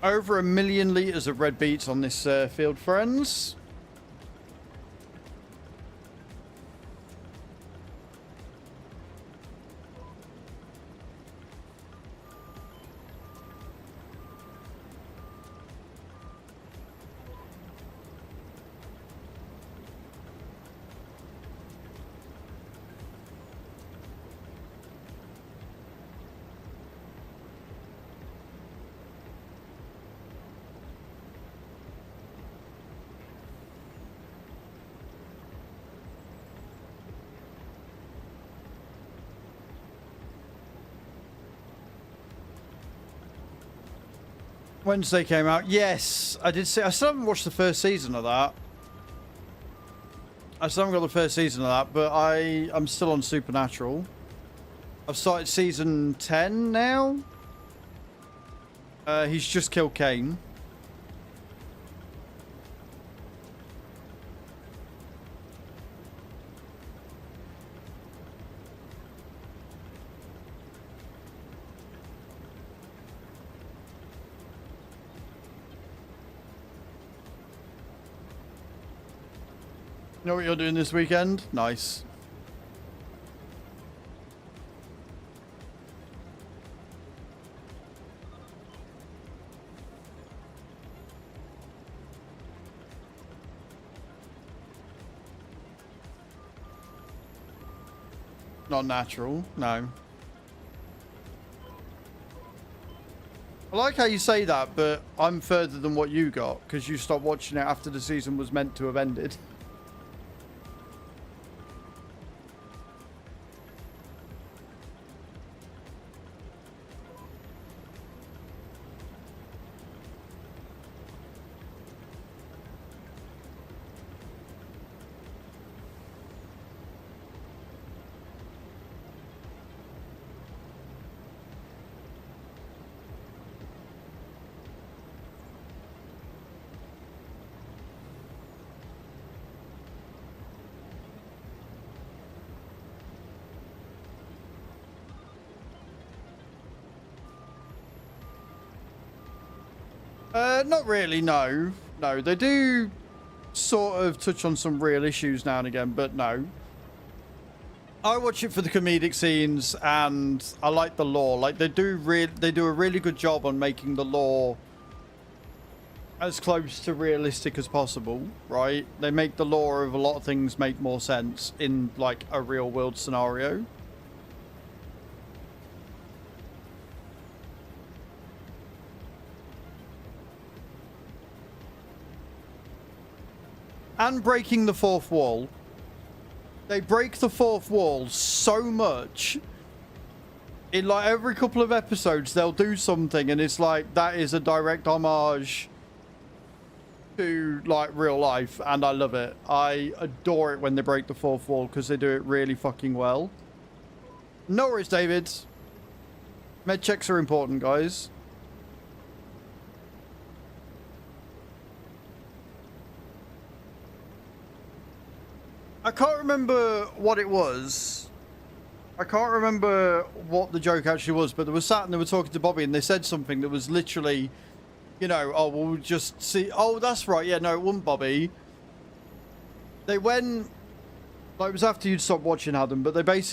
Over 1 million litres of red beets on this field, friends. Wednesday came out. Yes, I did see. I still haven't watched the first season of that. I still haven't got the first season of that, but I'm still on Supernatural. I've started season 10 now. He's just killed Kane. Know what you're doing this weekend? Nice. Not natural, no. I like how you say that, but I'm further than what you got, because you stopped watching it after the season was meant to have ended. Not really, no. No, they do sort of touch on some real issues now and again, but no. I watch it for the comedic scenes, and I like the lore. Like, they do a really good job on making the lore as close to realistic as possible, right? They make the lore of a lot of things make more sense in, like, a real-world scenario. And breaking the fourth wall. They break the fourth wall so much. In, like, every couple of episodes, they'll do something, and it's like, that is a direct homage to, like, real life, and I love it. I adore it when they break the fourth wall, because they do it really fucking well. No worries, David. Med checks are important, guys. I can't remember what it was. I can't remember what the joke actually was, but they were sat and they were talking to Bobby, and they said something that was literally, you know, oh, we'll just see. Oh, that's right. Yeah, no, it wasn't Bobby. They went, like, it was after you'd stopped watching Adam, but they went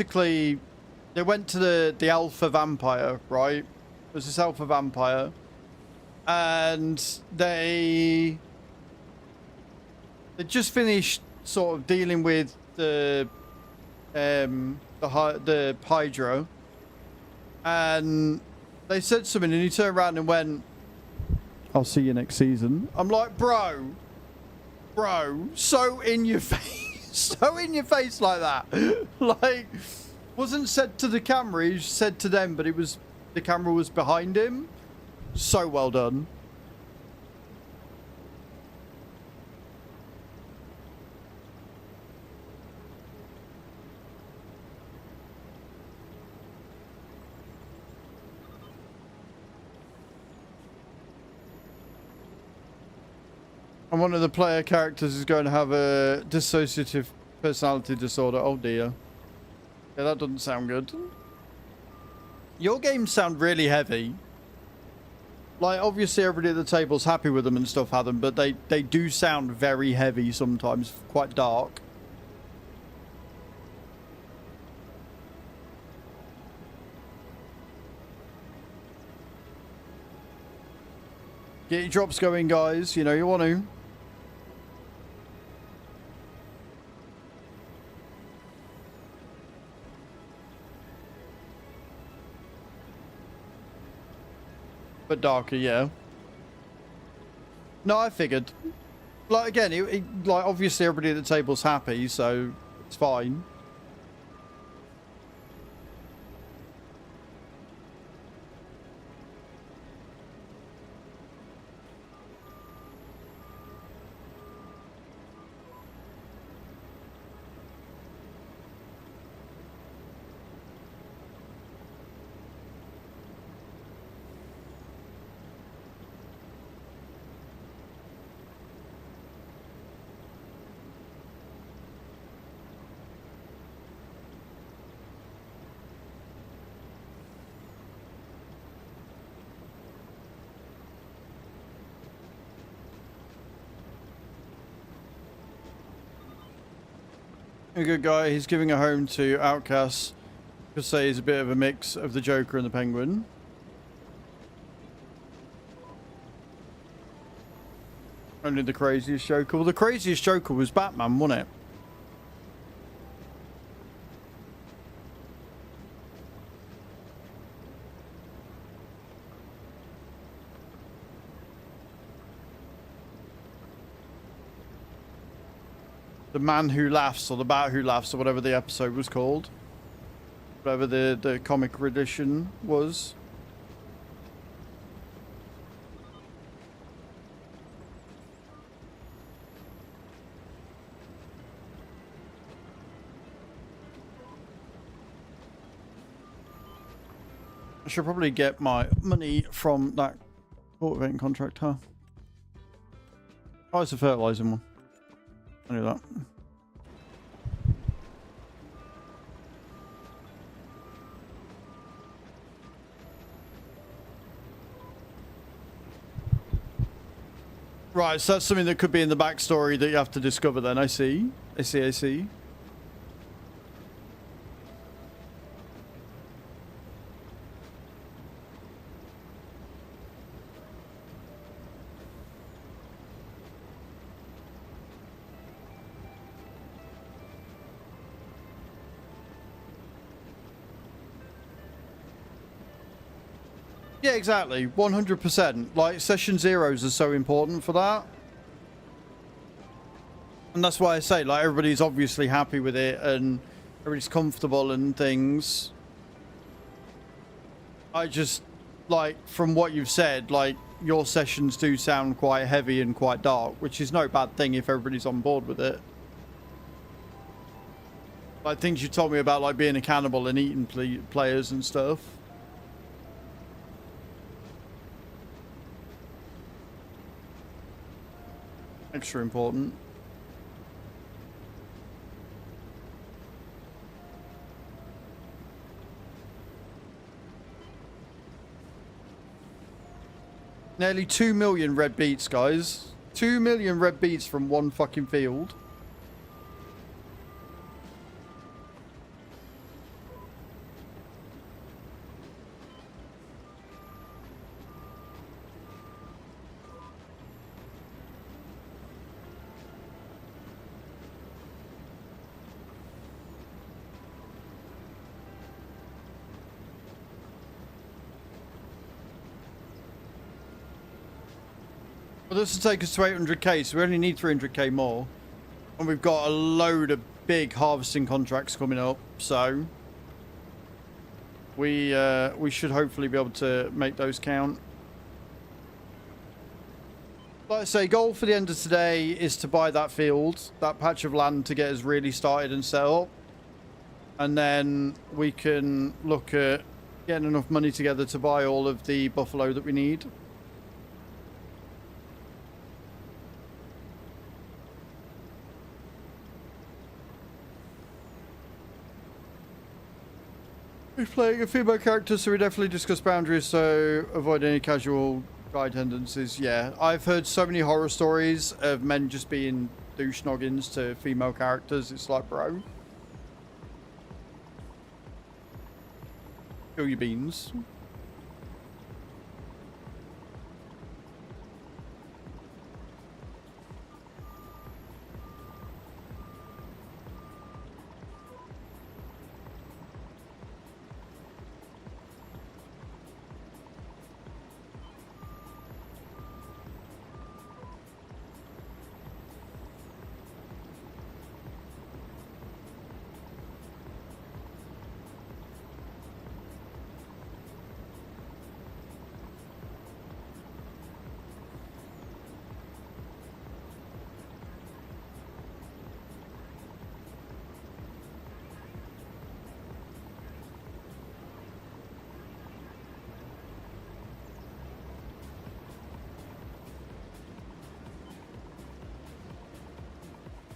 to the alpha vampire, right? There's this alpha vampire, and they just finished sort of dealing with the Hydra, and they said something, and he turned around and went, "I'll see you next season." I'm like, bro, so in your face, so in your face like that. Like, wasn't said to the camera, he said to them, but it was, the camera was behind him. So well done. And one of the player characters is going to have a dissociative personality disorder. Oh dear. Yeah, that doesn't sound good. Your games sound really heavy. Like, obviously everybody at the table's happy with them and stuff, Adam, but they do sound very heavy sometimes, quite dark. Get your drops going, guys. You know you want to. But darker, yeah. No, I figured. Like, again, like, obviously everybody at the table's happy, so it's fine. A good guy. He's giving a home to outcasts. Could say he's a bit of a mix of the Joker and the Penguin. Only the craziest Joker. Well, the craziest Joker was Batman, wasn't it? The Man Who Laughs, or the Bat Who Laughs, or whatever the episode was called. Whatever the comic edition was. I should probably get my money from that cultivating contract, huh? Oh, it's a fertilizing one. I knew that. Right, so that's something that could be in the backstory that you have to discover then. I see. I see, I see. Yeah, exactly. 100%. Like, session zeros are so important for that. And that's why I say, like, everybody's obviously happy with it and everybody's comfortable and things. I just, like, from what you've said, like, your sessions do sound quite heavy and quite dark, which is no bad thing if everybody's on board with it. Like, things you told me about, like, being a cannibal and eating players and stuff. Extra important. Nearly 2 million red beets, guys. 2 million red beets from one fucking field. Well, this will take us to 800k, so we only need 300k more. And we've got a load of big harvesting contracts coming up, so we should hopefully be able to make those count. Like I say, goal for the end of today is to buy that field, that patch of land to get us really started and set up. And then we can look at getting enough money together to buy all of the buffalo that we need. We're playing a female character, so we definitely discuss boundaries, so avoid any casual guy tendencies. Yeah, I've heard so many horror stories of men just being douche noggins to female characters. It's like, bro, kill your beans.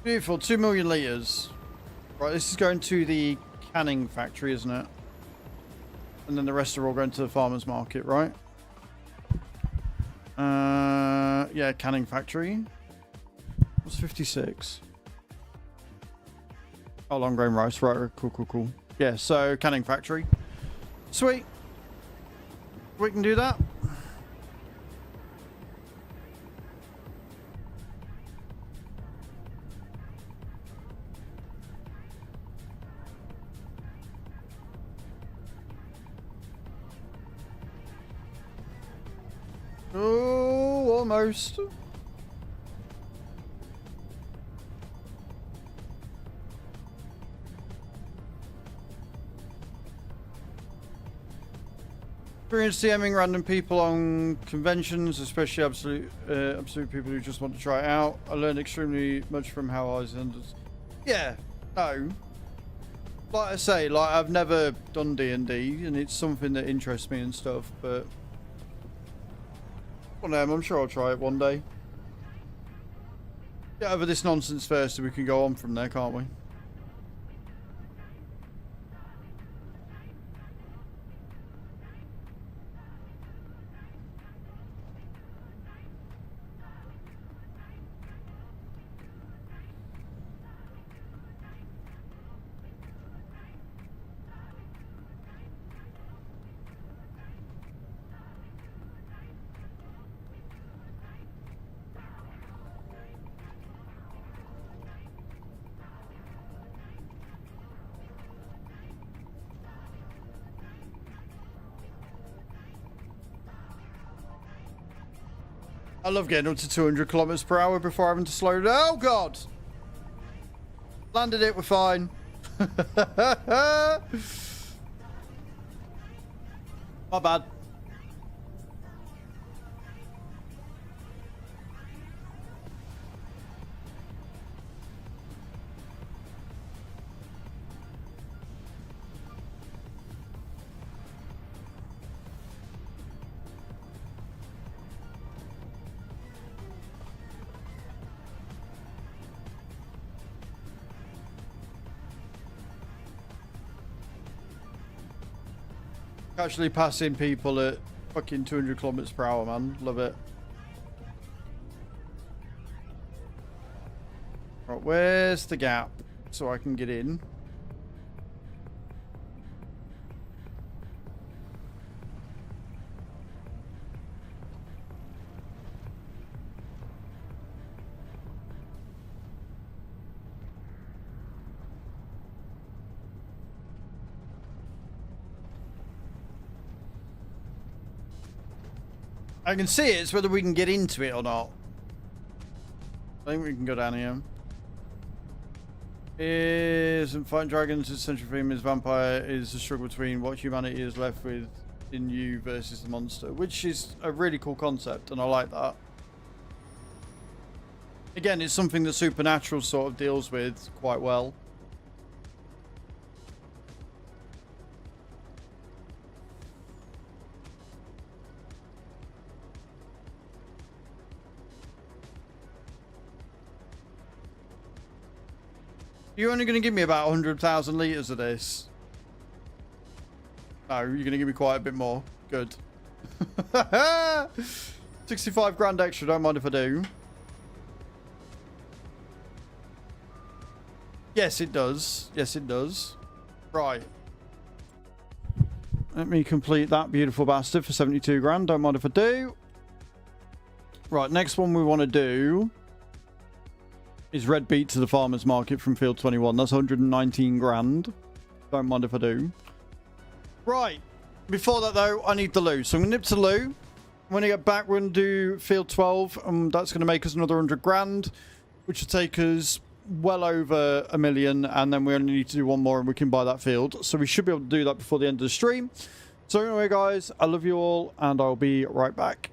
Beautiful, 2 million litres. Right, this is going to the canning factory, isn't it? And then the rest are all going to the farmer's market, right? Yeah, canning factory. What's 56? Oh, long grain rice, right, cool, cool, cool. Yeah, so canning factory. Sweet. We can do that. Oh, almost. Experience DMing random people on conventions, especially absolute people who just want to try it out. I learned extremely much from how I was ended. Yeah, no. Like I say, like I've never done D&D, and it's something that interests me and stuff, but well, I'm sure I'll try it one day. Get over this nonsense first, and we can go on from there, can't we? I love getting up to 200 kilometers per hour before having to slow down. Oh, God. Landed it. We're fine. My bad. Actually passing people at fucking 200 kilometers per hour, man. Love it. Right, where's the gap so I can get in? I can see it. It's whether we can get into it or not. I think we can go down here. Isn't fighting dragons a central theme? Is vampire is the struggle between what humanity is left with in you versus the monster, which is a really cool concept, and I like that. Again, it's something that Supernatural sort of deals with quite well. You're only going to give me about 100,000 litres of this. No, you're going to give me quite a bit more. Good. 65 grand extra, don't mind if I do. Yes, it does. Yes, it does. Right. Let me complete that beautiful bastard for 72 grand. Don't mind if I do. Right, next one we want to do is Red Beet to the Farmer's Market from Field 21. That's 119 grand. Don't mind if I do. Right. Before that, though, I need the loo. So I'm going to nip to the loo. When I get back, we're going to do Field 12. That's going to make us another 100 grand, which will take us well over $1 million. And then we only need to do one more and we can buy that field. So we should be able to do that before the end of the stream. So anyway, guys, I love you all, and I'll be right back.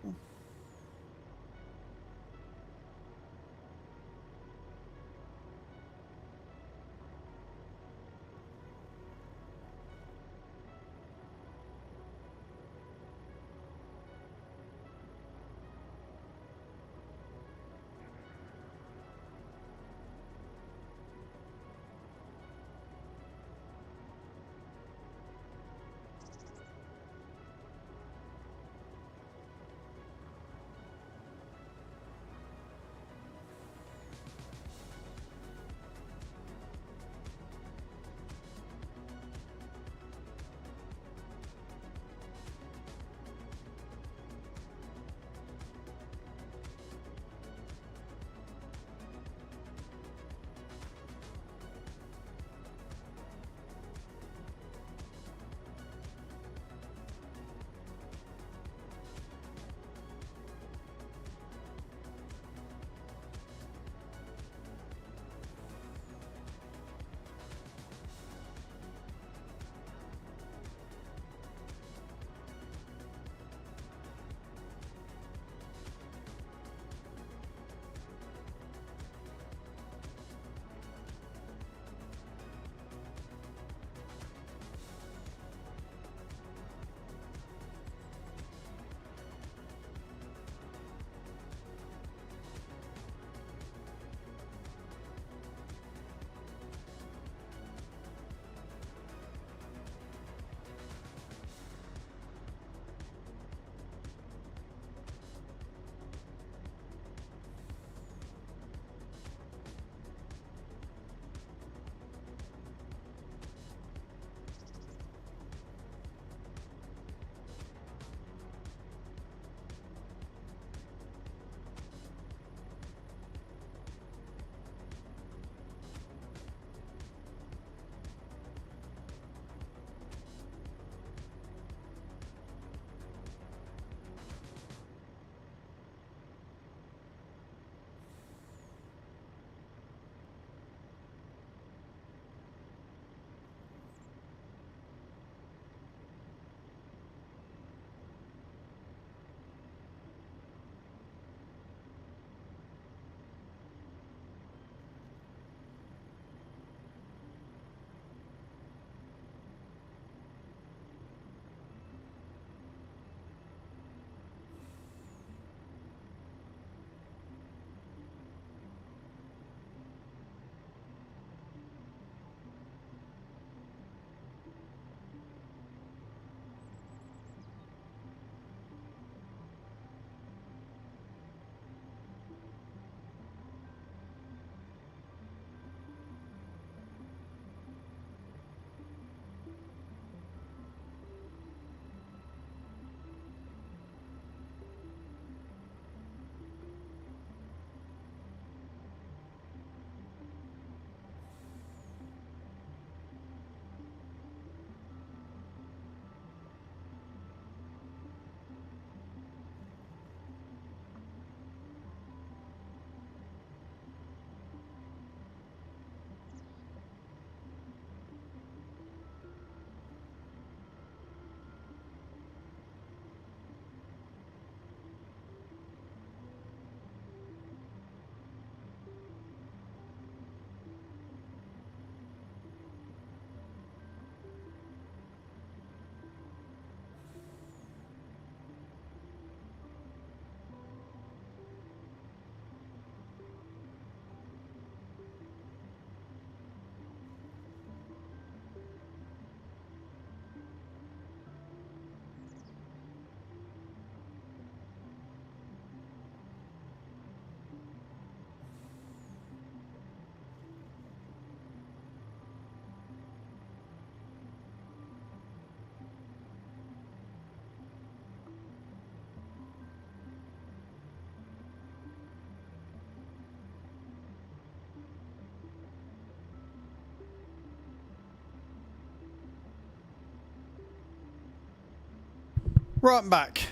Right, I'm back.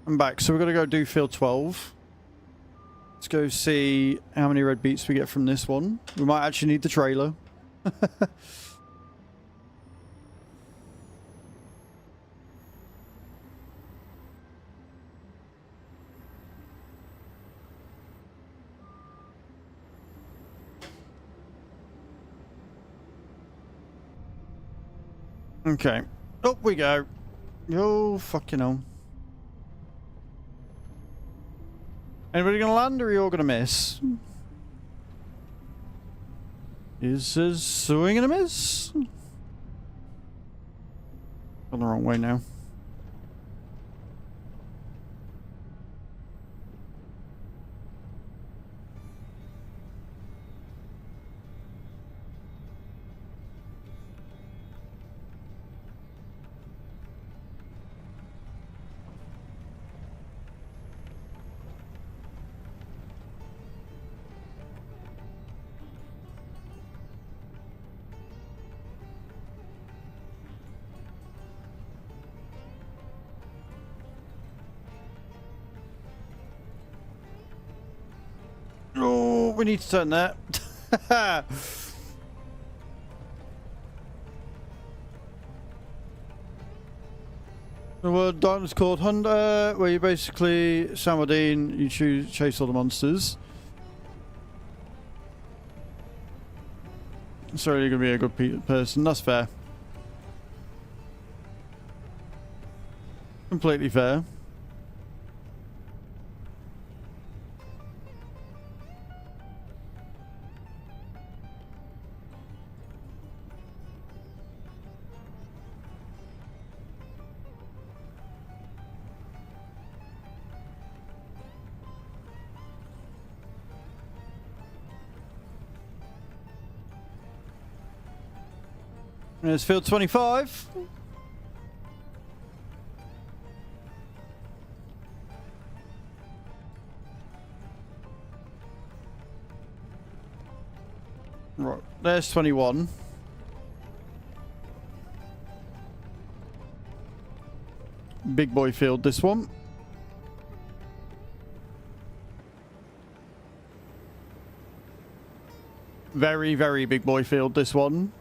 I'm back. So we're going to go do field 12. Let's go see how many red beats we get from this one. We might actually need the trailer. Okay. Up we go. Oh, fucking hell. Anybody gonna land or are you all gonna miss? Is a swing and a miss? Gone the wrong way now. Oh, we need to turn that. The word Diamond's called Hunter, where you basically, Samadine, you chase all the monsters. Sorry, you're going to be a good person. That's fair. Completely fair. There's field 25. Right, there's 21. Big boy field, this one. Very, very big boy field, this one.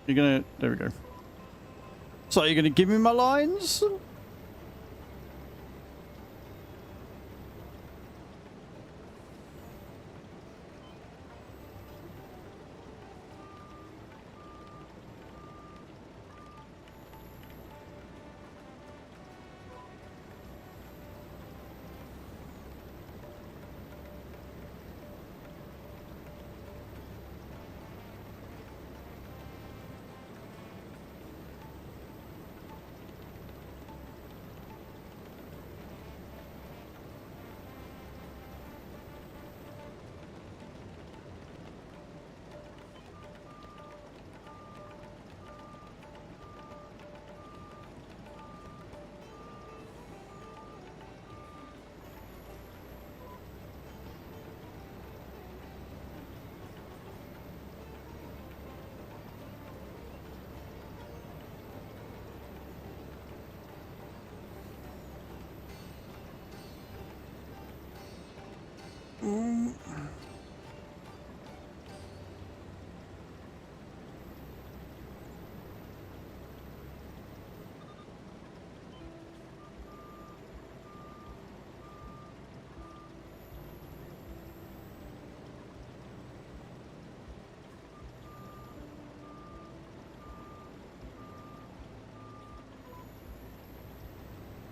You're gonna... There we go. So you're gonna give me my lines?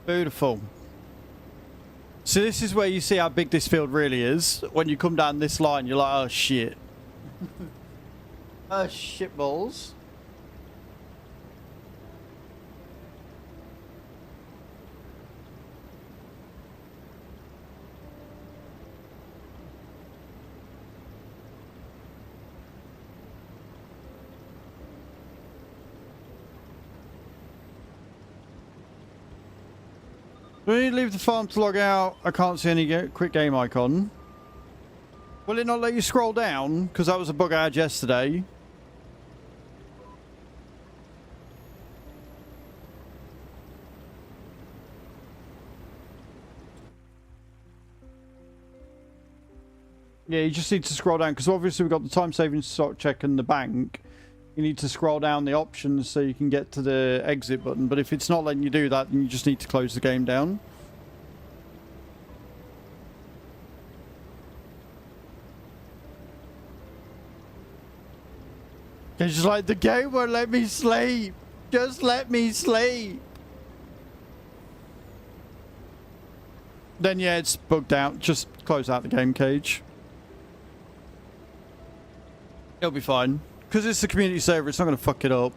Beautiful. So this is where you see how big this field really is. When you come down this line, you're like, oh shit. Oh shit balls. When you leave the farm to log out, I can't see any quick game icon. Will it not let you scroll down? Because that was a bug I had yesterday. Yeah, you just need to scroll down because obviously we've got the time saving stock check and the bank. You need to scroll down the options so you can get to the exit button. But if it's not letting you do that, then you just need to close the game down. It's just like, the game won't let me sleep. Just let me sleep. Then yeah, it's bugged out. Just close out the game cage. It'll be fine. Because it's a community server, it's not going to fuck it up.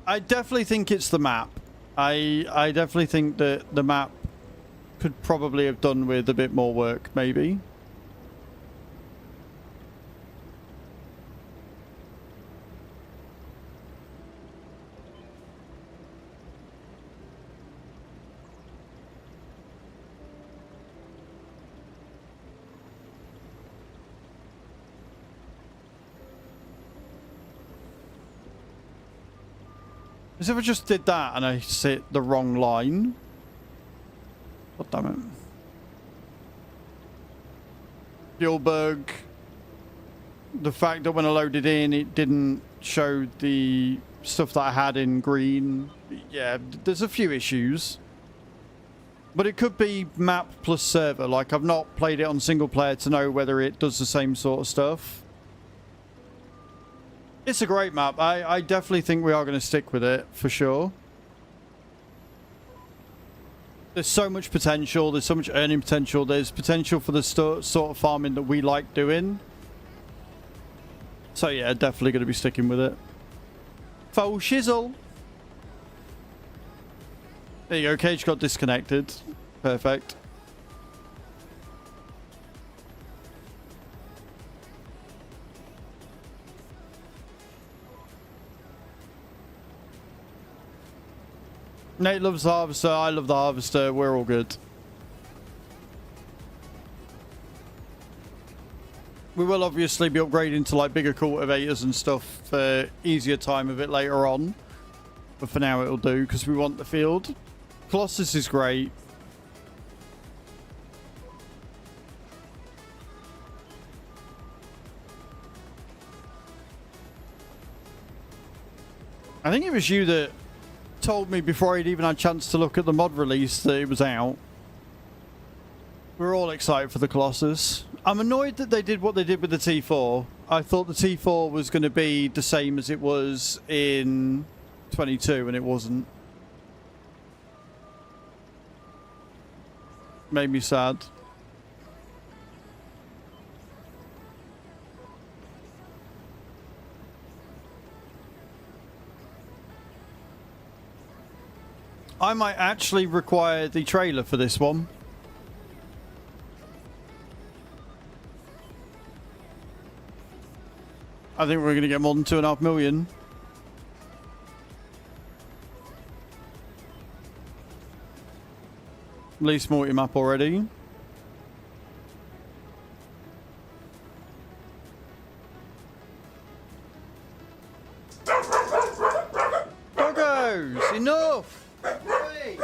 I definitely think it's the map. I definitely think that the map could probably have done with a bit more work, maybe. As if I just did that and I hit the wrong line. God damn it. Fuel bug. The fact that when I loaded in, it didn't show the stuff that I had in green. Yeah, there's a few issues. But it could be map plus server. Like, I've not played it on single player to know whether it does the same sort of stuff. It's a great map. I definitely think we are going to stick with it, for sure. There's so much potential. There's so much earning potential. There's potential for the sort of farming that we like doing. So yeah, definitely going to be sticking with it. Faux shizzle. There you go. Cage got disconnected. Perfect. Nate loves the harvester. I love the harvester. We're all good. We will obviously be upgrading to like bigger cultivators and stuff for easier time of it later on. But for now it'll do because we want the field. Colossus is great. I think it was you that told me before I'd even had a chance to look at the mod release that it was out. We're all excited for the Colossus. I'm annoyed that they did what they did with the T4. I thought the T4 was going to be the same as it was in 22 and it wasn't. Made me sad. I might actually require the trailer for this one. I think we're going to get more than 2.5 million. Least multi-map already. Doggos! Enough! Wait.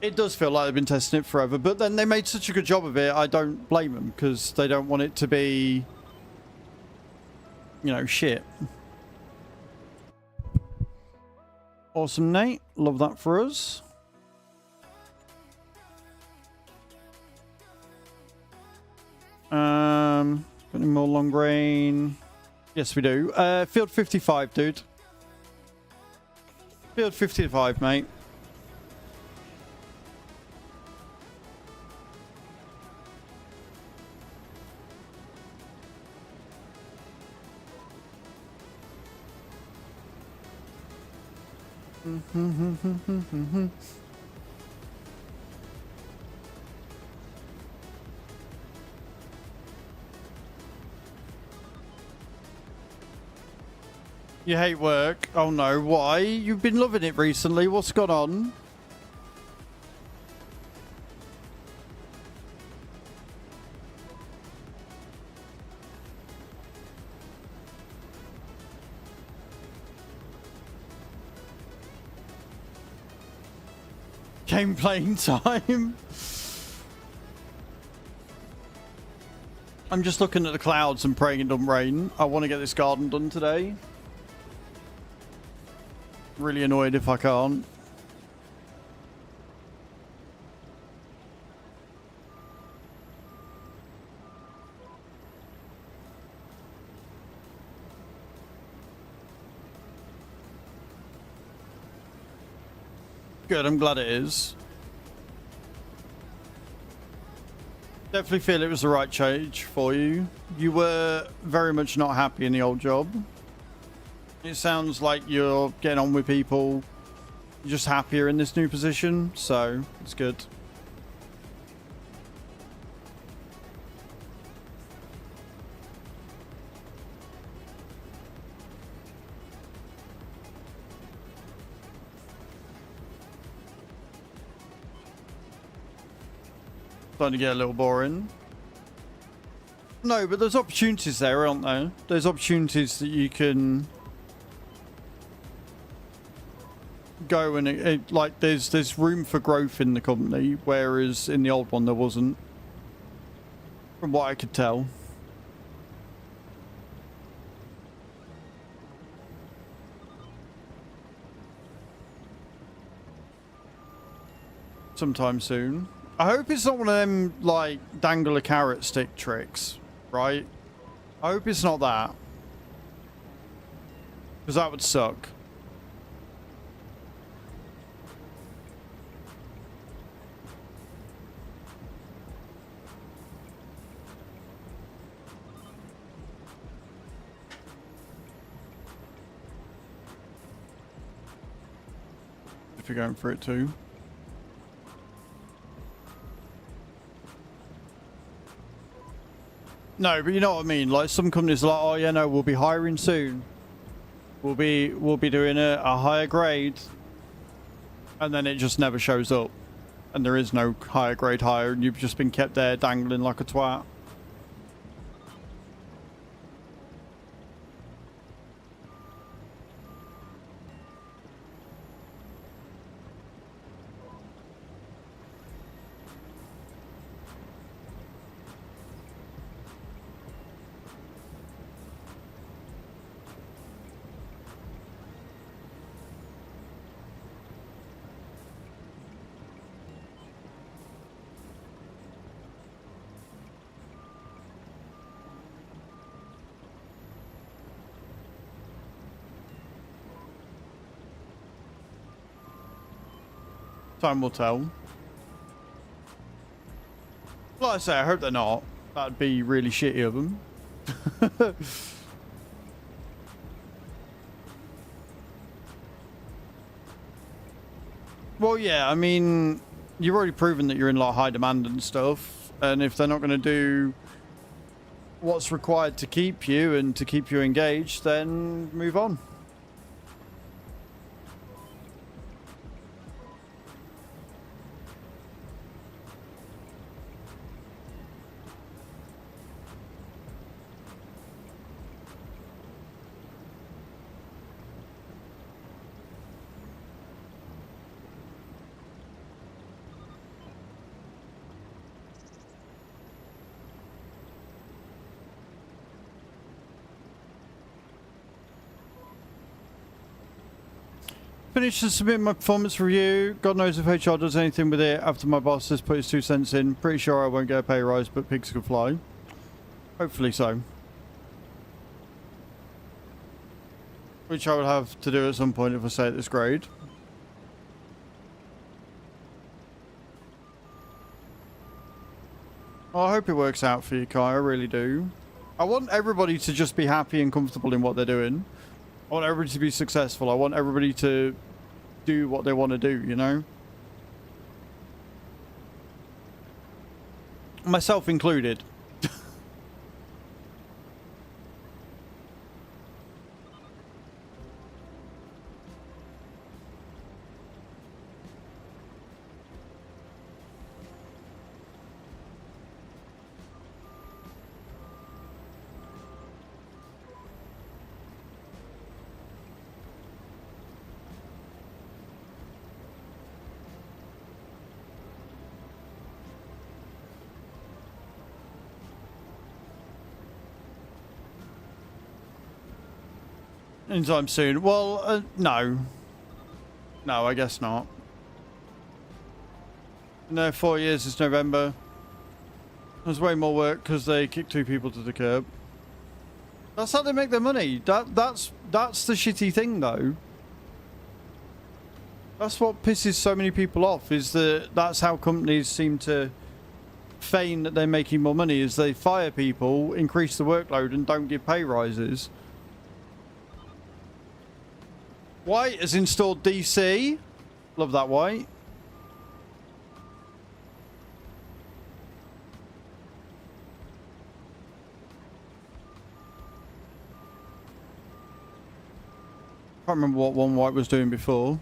It does feel like they've been testing it forever, but then they made such a good job of it, I don't blame them, because they don't want it to be, you know, shit. Awesome, Nate. Love that for us. Got any more long range? Yes, we do. Field 55, dude. Field 55, mate. You hate work? Oh no, why? You've been loving it recently. What's gone on? Game playing time. I'm just looking at the clouds and praying it doesn't rain. I want to get this garden done today. Really annoyed if I can't. Good, I'm glad it is. Definitely feel it was the right change for you. You were very much not happy in the old job. It sounds like you're getting on with people. You're just happier in this new position, so it's good. Starting to get a little boring. No, but there's opportunities there, aren't there? There's opportunities that you can go and like there's room for growth in the company, whereas in the old one there wasn't, from what I could tell. Sometime soon. I hope it's not one of them like dangle a carrot stick tricks, right? I hope it's not that, because that would suck. If you're going for it too. No, but you know what I mean. Like some companies are like, oh yeah, no, we'll be hiring soon. We'll be doing a higher grade, and then it just never shows up, and there is no higher grade hire, and you've just been kept there dangling like a twat. Time will tell. Like I say, I hope they're not. That'd be really shitty of them. Well, yeah, I mean, you've already proven that you're in like high demand and stuff, and if they're not going to do what's required to keep you and to keep you engaged, then move on. Finished to submit my performance review. God knows if HR does anything with it after my boss has put his 2 cents in. Pretty sure I won't get a pay rise, but pigs can fly. Hopefully so. Which I will have to do at some point if I stay at this grade. Well, I hope it works out for you, Kai. I really do. I want everybody to just be happy and comfortable in what they're doing. I want everybody to be successful. I want everybody to do what they want to do, you know? Myself included. Anytime soon. Well, no. No, I guess not. No, 4 years is November. There's way more work because they kicked 2 people to the curb. That's how they make their money. That's the shitty thing, though. That's what pisses so many people off, is that that's how companies seem to feign that they're making more money, is they fire people, increase the workload, and don't give pay rises. White has installed DC. Love that, White. Can't remember what one White was doing before.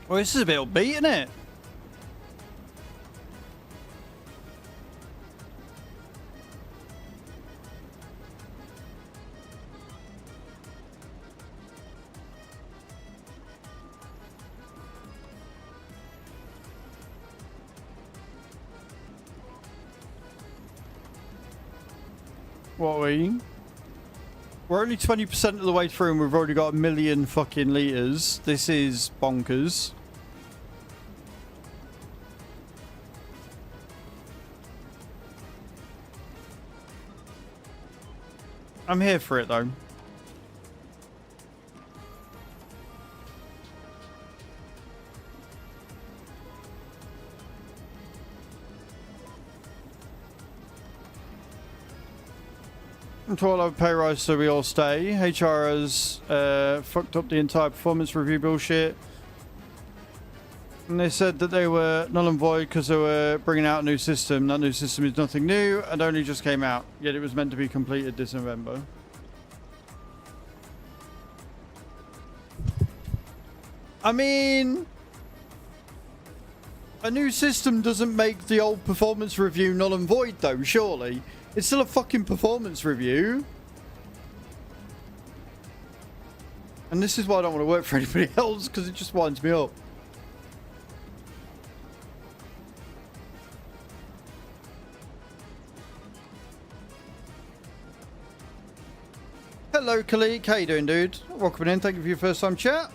Well, this is a bit upbeat, isn't it? What are we? We're only 20% of the way through and we've already got 1 million fucking litres. This is bonkers. I'm here for it though. To all have pay rise so we all stay. HR has fucked up the entire performance review bullshit. And they said that they were null and void because they were bringing out a new system. That new system is nothing new and only just came out. Yet it was meant to be completed this November. I mean, a new system doesn't make the old performance review null and void though, surely. It's still a fucking performance review. And this is why I don't want to work for anybody else, because it just winds me up. Hello, Kalik. How you doing, dude? Welcome in. Thank you for your first time chat.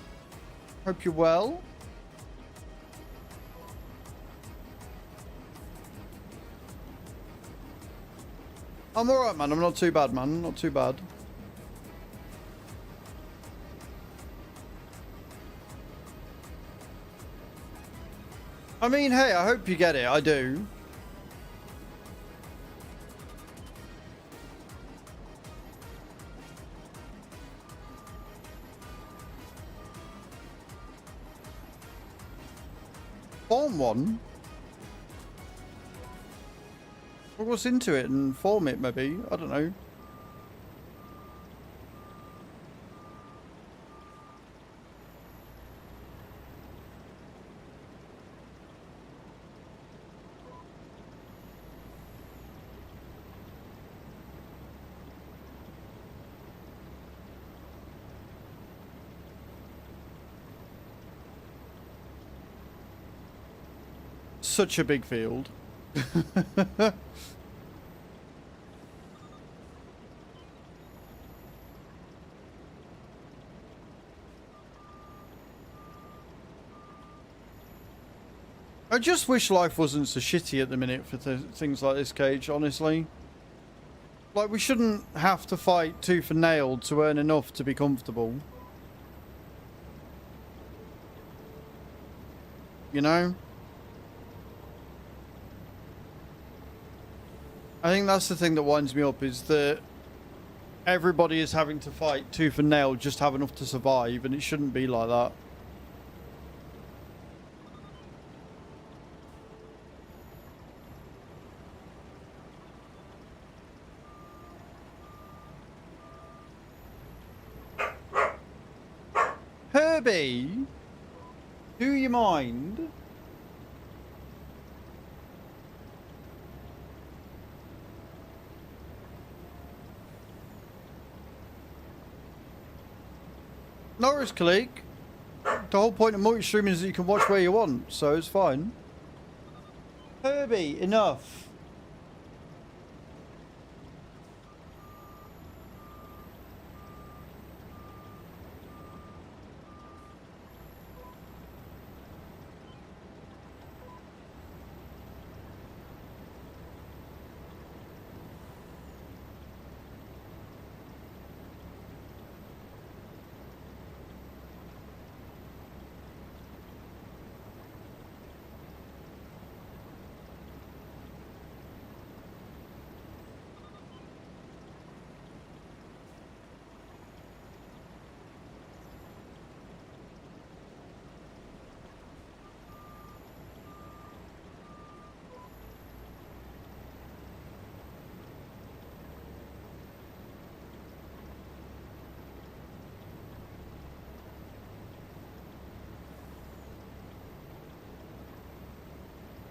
Hope you're well. I'm alright, man. I'm not too bad, man. Not too bad. I mean, hey, I hope you get it. I do. Form one? Well, what's into it and form it, maybe? I don't know. Such a big field. I just wish life wasn't so shitty at the minute for things like this, Cage, honestly. Like, we shouldn't have to fight tooth and nail to earn enough to be comfortable. You know? I think that's the thing that winds me up, is that everybody is having to fight tooth and nail just to have enough to survive, and it shouldn't be like that. Herbie, do you mind? No worries, Kalik. The whole point of multi-streaming is that you can watch where you want, so it's fine. Herbie, enough.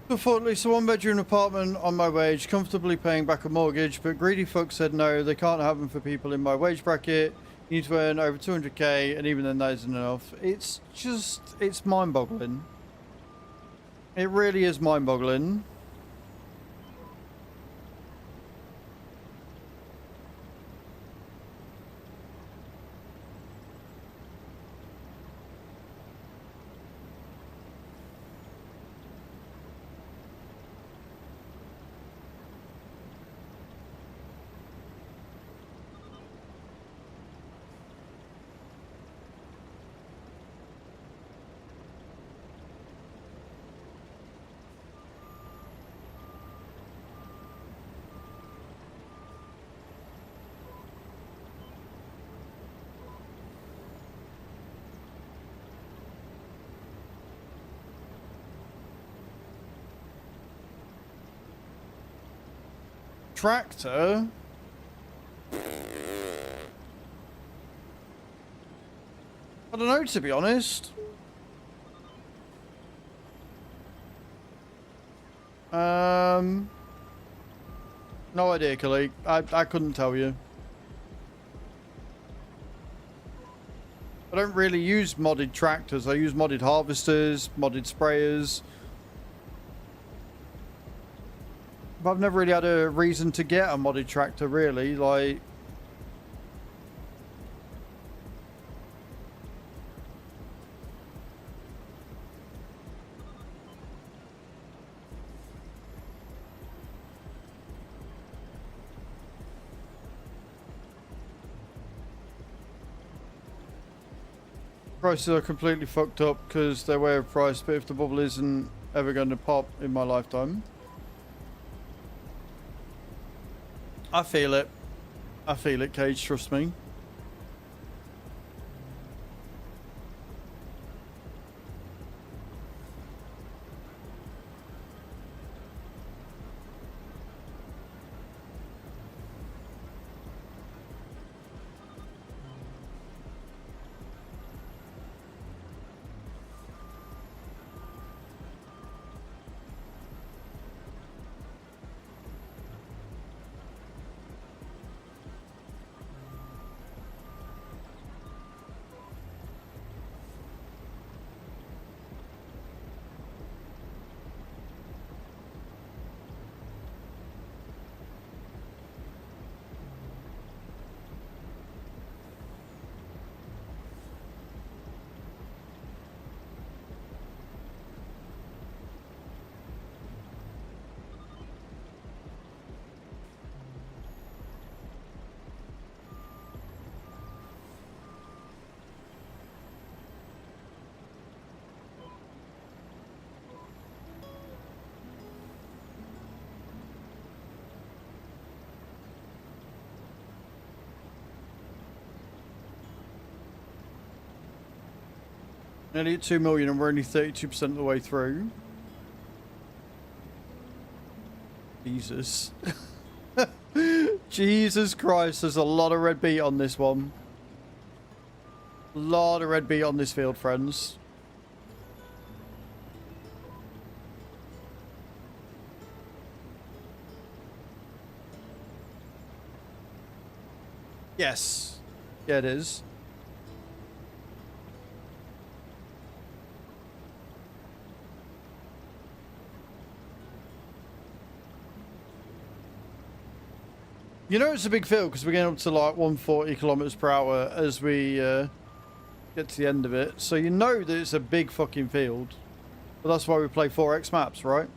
I thought at least a one-bedroom apartment on my wage, comfortably paying back a mortgage, but greedy fucks said no, they can't have them for people in my wage bracket. You need to earn over 200k, and even then that isn't enough. It's just, it's mind-boggling. It really is mind-boggling. Tractor? I don't know, to be honest. No idea, Kalik. I couldn't tell you. I don't really use modded tractors. I use modded harvesters, modded sprayers. But I've never really had a reason to get a modded tractor, really. Like, Prices are completely fucked up because they're way overpriced, but if the bubble isn't ever going to pop in my lifetime. I feel it. I feel it, Cage, trust me. Nearly at 2 million and we're only 32% of the way through. Jesus. Jesus Christ, there's a lot of red beat on this one. A lot of red beat on this field, friends. Yes. Yeah, it is. You know it's a big field because we're getting up to like 140 kilometers per hour as we get to the end of it. So you know that it's a big fucking field. But that's why we play 4x maps, right?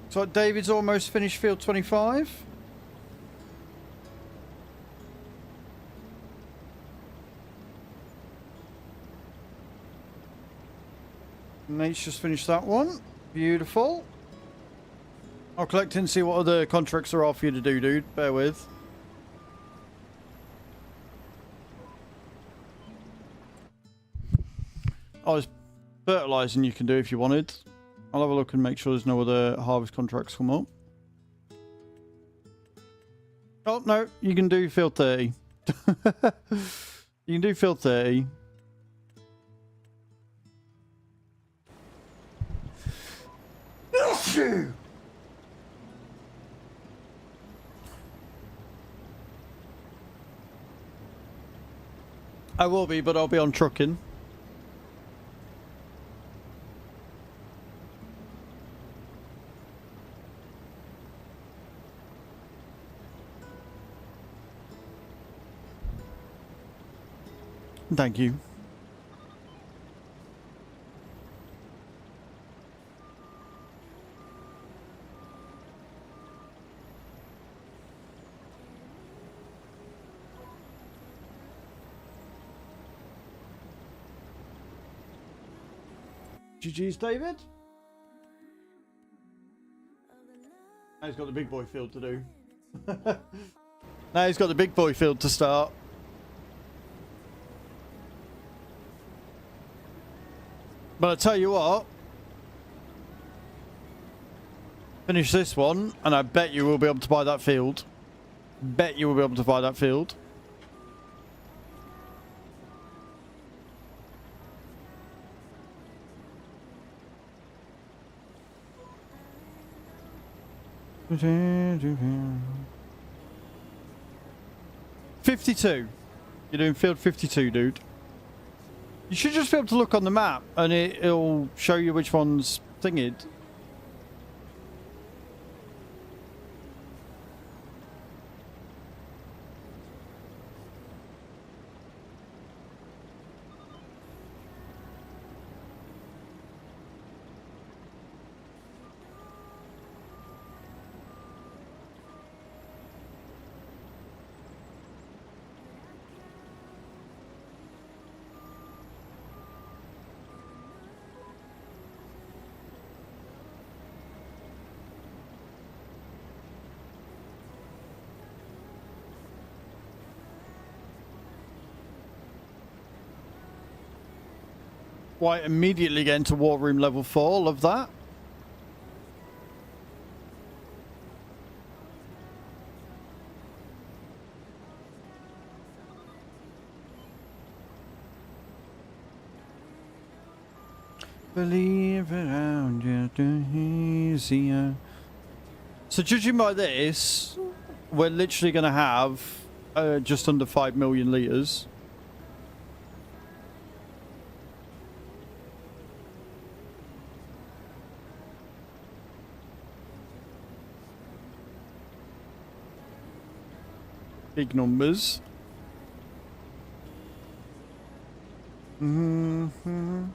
So David's almost finished field 25. Nate's just finished that one. Beautiful. I'll collect and see what other contracts there are for you to do, dude. Bear with. Oh, there's fertilizing you can do if you wanted. I'll have a look and make sure there's no other harvest contracts come up. Oh, no. You can do field 30. You can do field 30. I will be, but I'll be on trucking. Thank you. GG's, David. Now he's got the big boy field to do. Now he's got the big boy field to start. But I tell you what, finish this one, and I bet you will be able to buy that field. Bet you will be able to buy that field. 52. You're doing field 52, dude. You should just be able to look on the map and it'll show you which one's thinged. Why immediately get into war room level 4? Love that. Believe around you easier. So judging by this, we're literally going to have just under 5 million litres. Big numbers. Mm-hmm.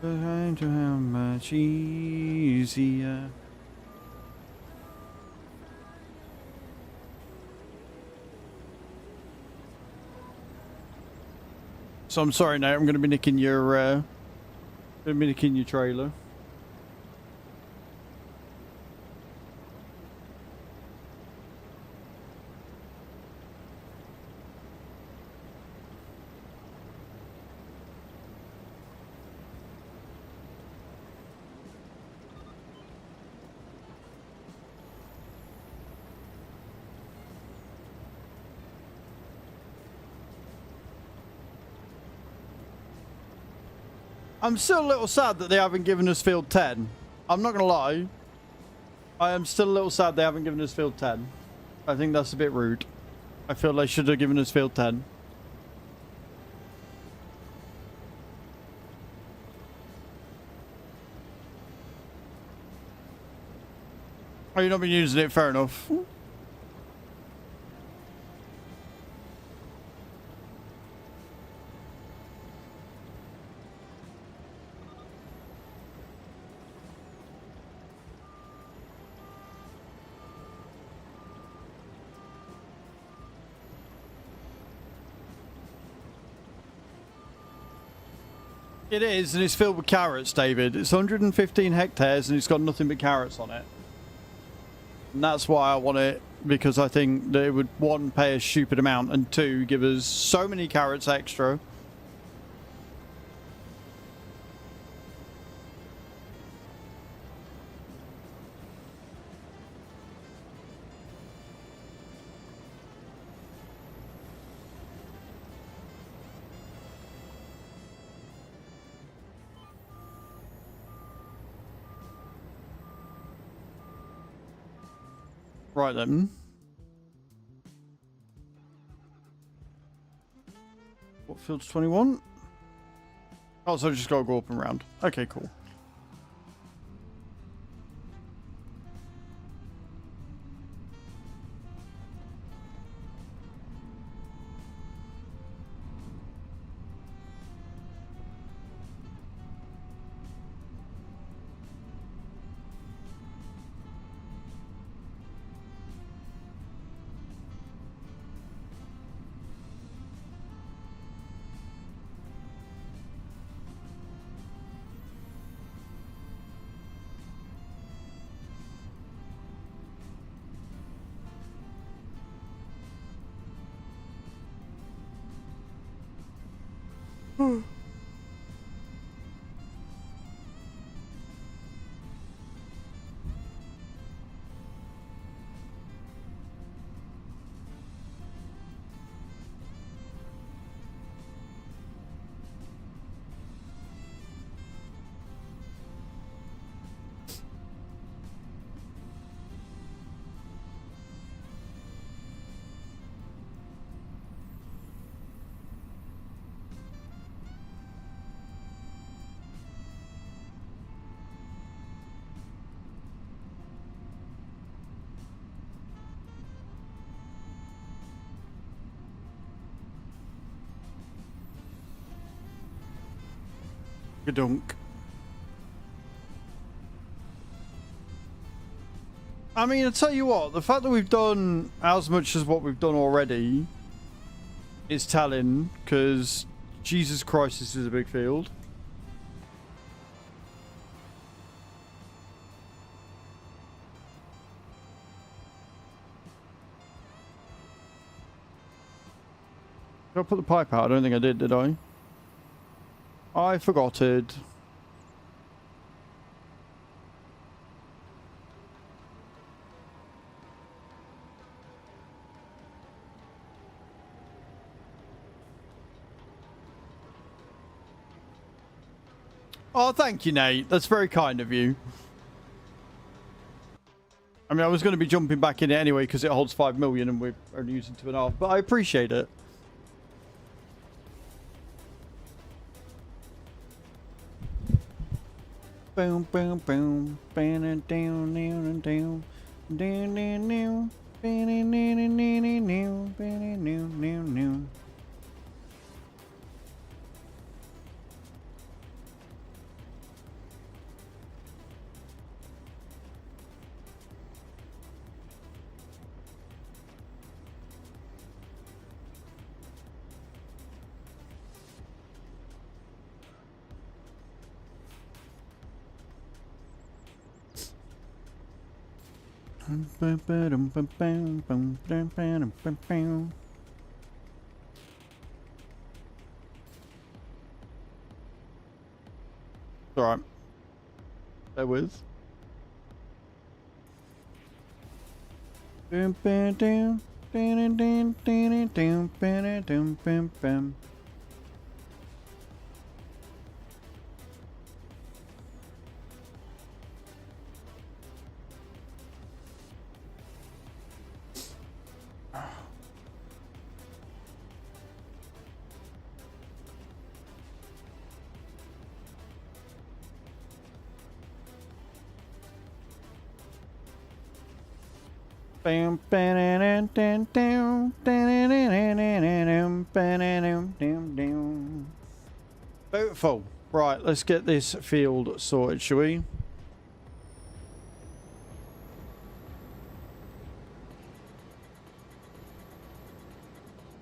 Trying to how much easier. So I'm sorry, Nate. I'm going to be nicking your trailer. I'm still a little sad that they haven't given us field 10. I'm not going to lie. I am still a little sad they haven't given us field 10. I think that's a bit rude. I feel they should have given us field 10. Oh, you've not been using it? Fair enough. It is, and it's filled with carrots, David. It's 115 hectares, and it's got nothing but carrots on it. And that's why I want it, because I think that it would, one, pay a stupid amount, and two, give us so many carrots extra. Right then. What field's 21? Oh, so I just gotta go up and round. Okay, cool. Gadunk. I mean, I tell you what, the fact that we've done as much as what we've done already is telling, because Jesus Christ, this is a big field. Did I put the pipe out? I don't think I did I? I forgot it. Oh, thank you, Nate. That's very kind of you. I mean, I was going to be jumping back in it anyway because it holds 5 million and we're only using 2.5, but I appreciate it. Boom, boom, boom. Down, down, down, down, down, down, down, down. Alright. Bear with. Beautiful. Right, let's get this field sorted, shall we?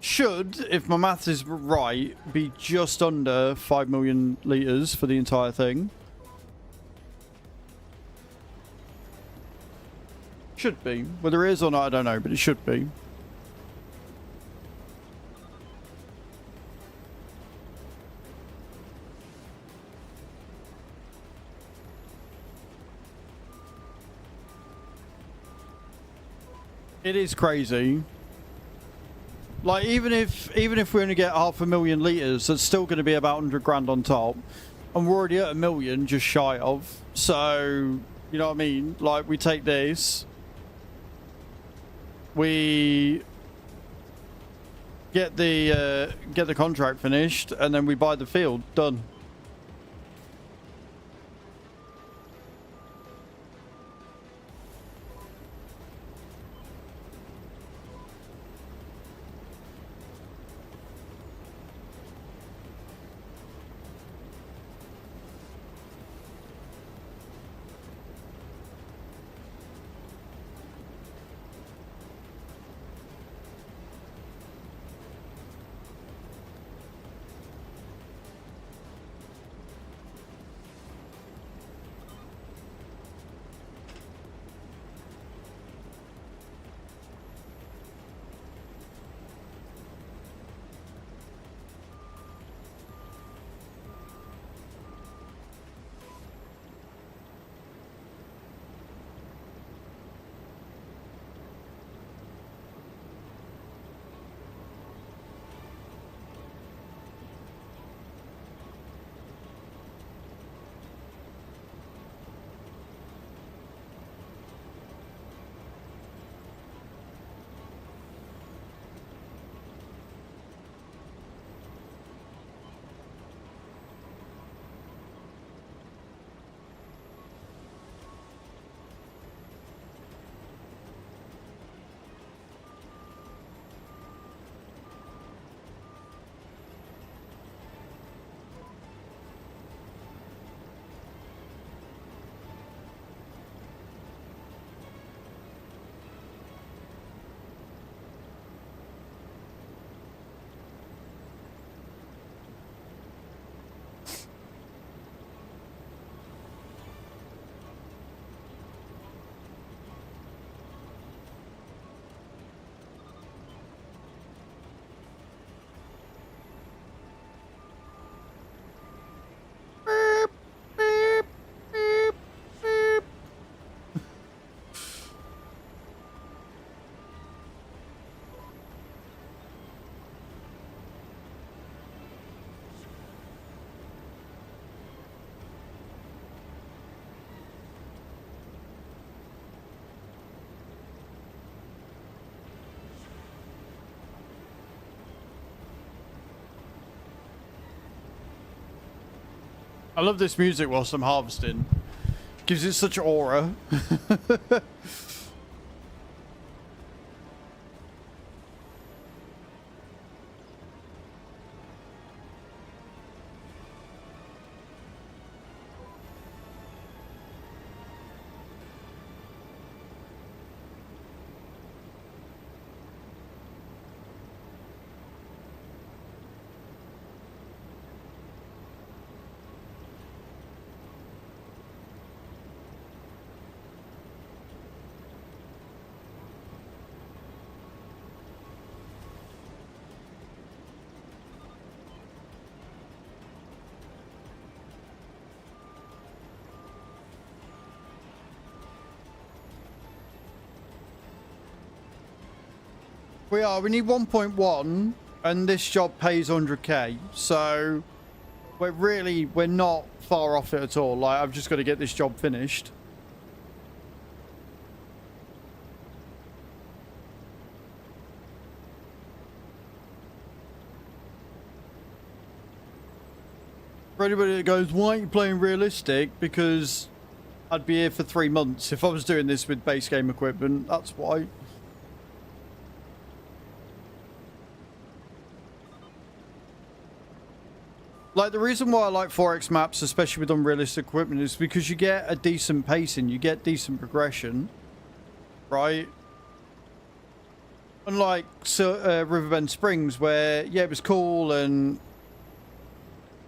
Should, if my maths is right, be just under 5 million litres for the entire thing. Should be. Whether it is or not, I don't know, but it should be. It is crazy. Like, even if we only get 500,000 litres, that's still going to be about 100 grand on top. And we're already at 1 million, just shy of. So, you know what I mean? Like, we take this. We get the contract finished, and then we buy the field. Done. I love this music whilst I'm harvesting. Gives it such aura. We need 1.1 and this job pays 100k, so we're not far off it at all. Like, I've just got to get this job finished. For anybody that goes, why aren't you playing realistic? Because I'd be here for 3 months if I was doing this with base game equipment. That's why. Like, the reason why I like 4X maps, especially with unrealistic equipment, is because you get a decent pacing, you get decent progression, right? Unlike Riverbend Springs, where, yeah, it was cool and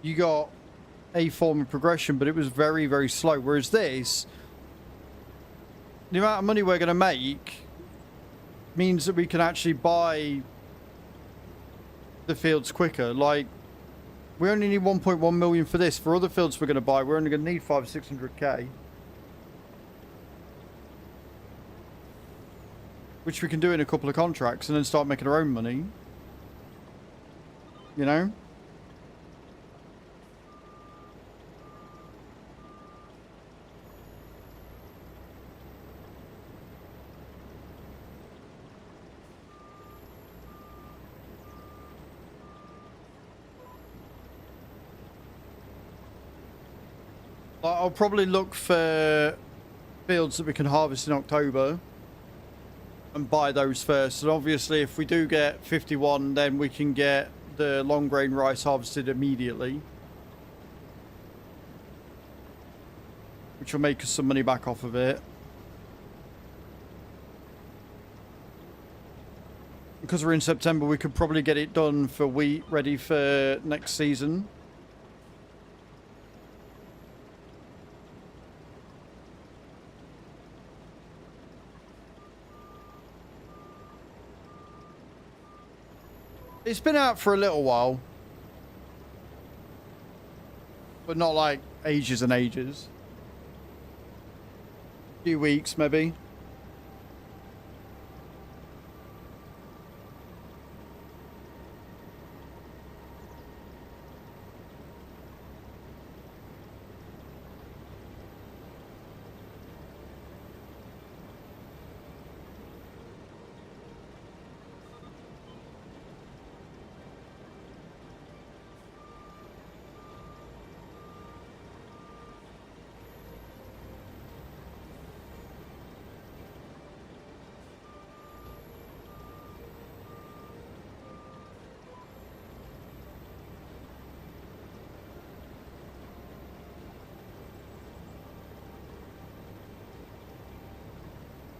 you got a form of progression, but it was very, very slow. Whereas this, the amount of money we're going to make means that we can actually buy the fields quicker. Like, we only need 1.1 million for this. For other fields we're going to buy, we're only going to need 500-600k. Which we can do in a couple of contracts and then start making our own money. You know? I'll probably look for fields that we can harvest in October and buy those first. And obviously, if we do get 51, then we can get the long grain rice harvested immediately, which will make us some money back off of it. Because we're in September, we could probably get it done for wheat ready for next season. It's been out for a little while, but not like ages and ages. A few weeks, maybe.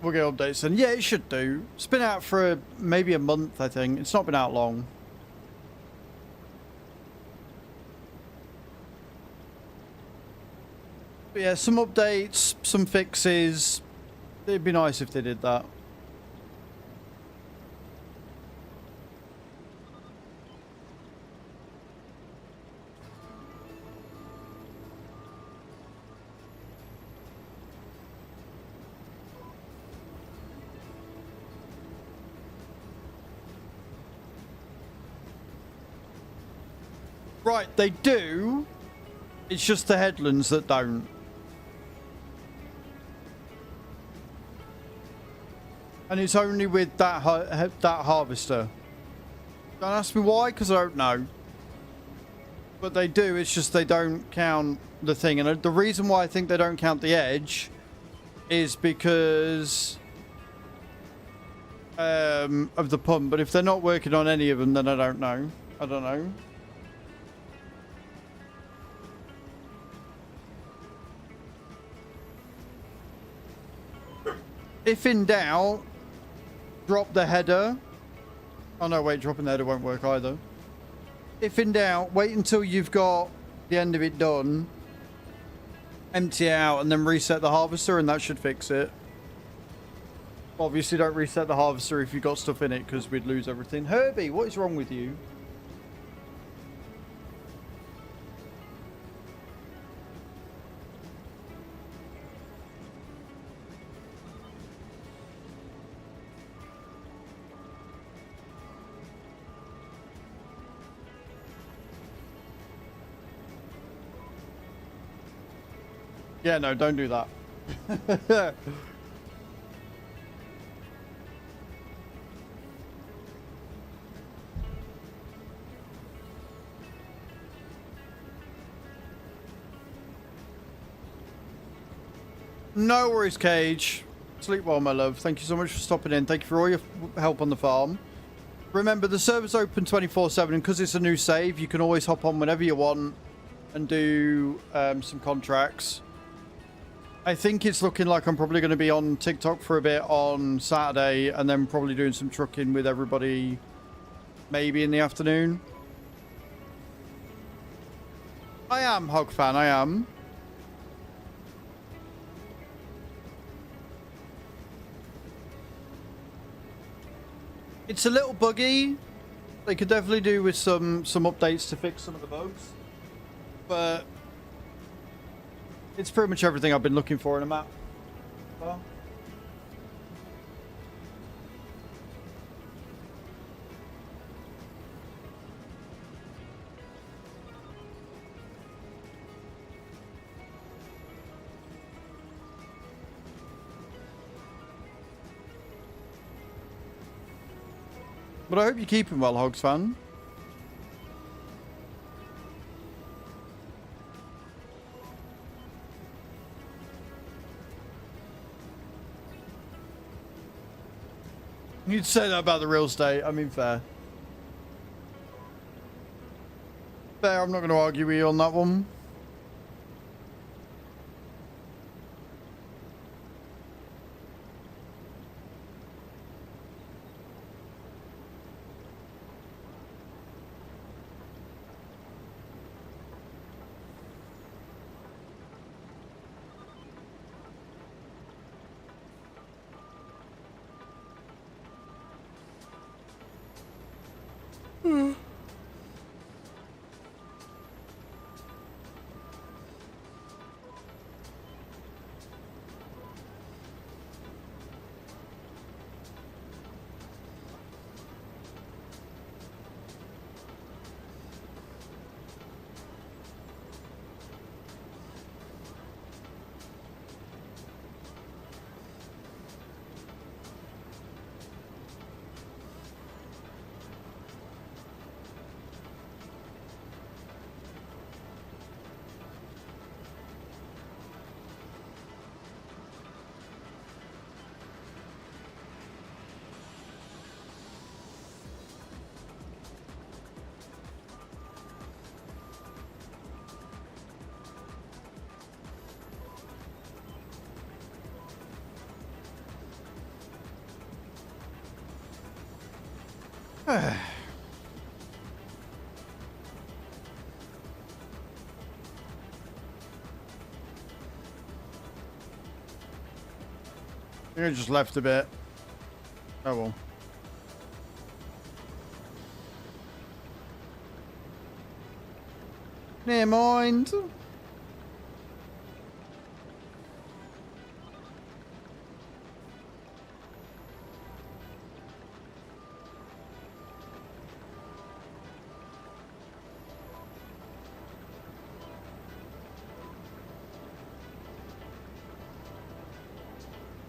We'll get updates and yeah, it should do. It's been out for maybe a month, I think. It's not been out long. But yeah, some updates, some fixes. It'd be nice if they did that. Right, they do. It's just the headlands that don't. And it's only with that harvester. Don't ask me why, because I don't know. But they do, it's just they don't count the thing. And the reason why I think they don't count the edge is because of the pump. But if they're not working on any of them, then I don't know. I don't know. If in doubt, drop the header. Oh no, wait, dropping the header won't work either. If in doubt, wait until you've got the end of it done, empty it out, and then reset the harvester, and that should fix it. Obviously, don't reset the harvester if you've got stuff in it, because we'd lose everything. Herbie, what is wrong with you? Yeah, no, don't do that. No worries, Cage. Sleep well, my love. Thank you so much for stopping in. Thank you for all your help on the farm. Remember, the server's open 24/7, and because it's a new save, you can always hop on whenever you want and do some contracts. I think it's looking like I'm probably going to be on TikTok for a bit on Saturday, and then probably doing some trucking with everybody maybe in the afternoon. I am, Hog Fan, I am. It's a little buggy. They could definitely do with some updates to fix some of the bugs. But it's pretty much everything I've been looking for in a map. Well, but I hope you're keeping well, Hogs fan. You'd say that about the real estate. I mean, fair. Fair, I'm not going to argue with you on that one. I just left a bit. Oh well. Never mind.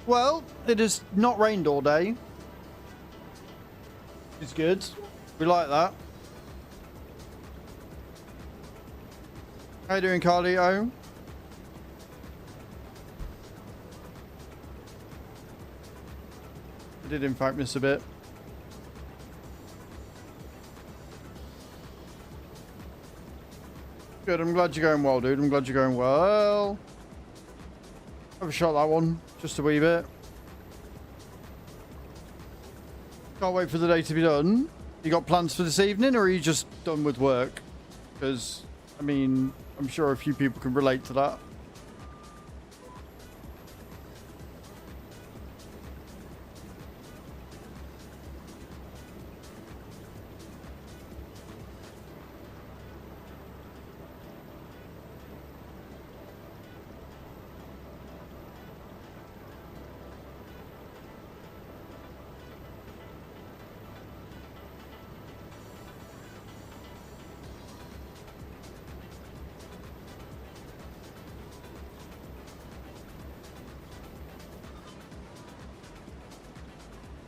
Well, it has not rained all day. It's good. We like that. How you doing, Cardio? I did in fact miss a bit. Good, I'm glad you're going well, dude. I'm glad you're going well. I've shot that one just a wee bit. Can't wait for the day to be done. You got plans for this evening, or are you just done with work? Because, I mean, I'm sure a few people can relate to that.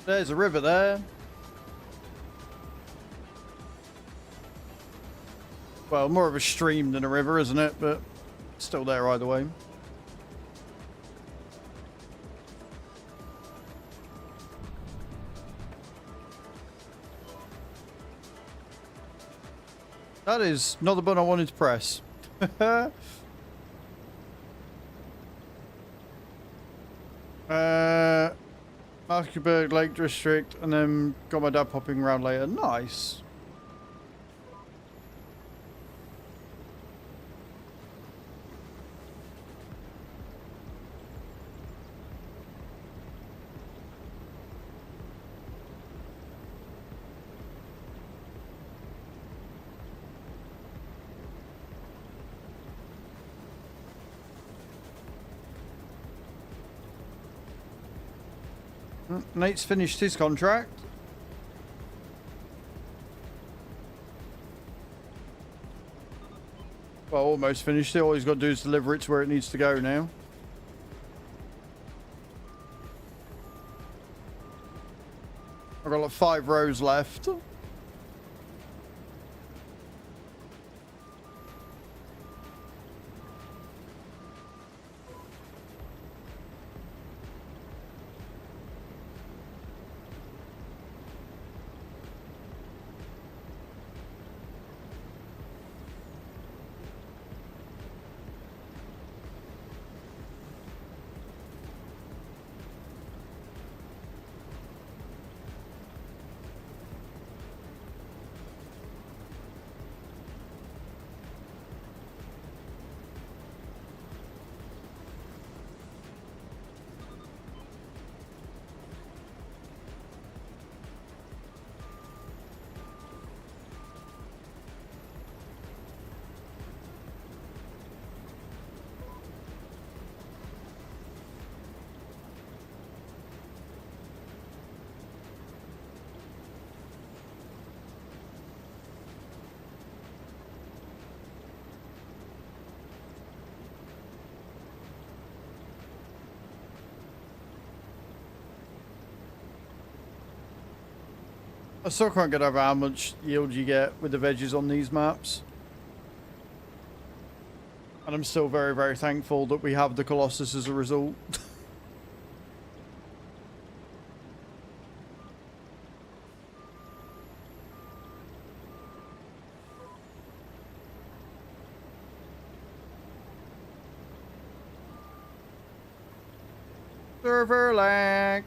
There's a river there. Well, more of a stream than a river, isn't it? But still there either way. That is not the button I wanted to press. Markersburg Lake District, and then got my dad popping around later. Nice. Nate's finished his contract. Well, almost finished it. All he's got to do is deliver it to where it needs to go now. I've got like 5 rows left. I still can't get over how much yield you get with the veggies on these maps. And I'm still very, very thankful that we have the Colossus as a result. Server lag.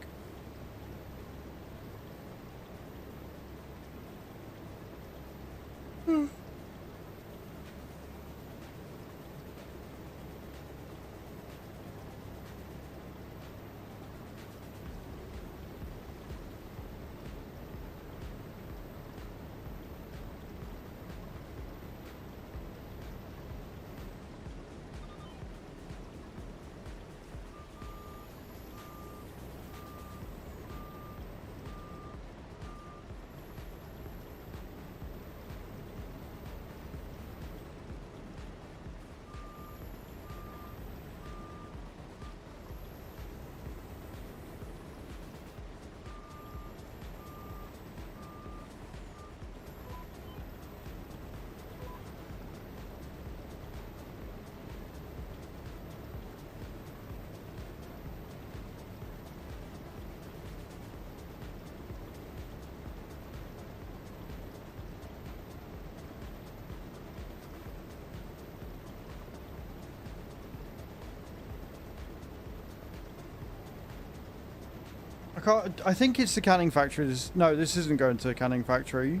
I can't. I think it's the canning factory. No, this isn't going to the canning factory.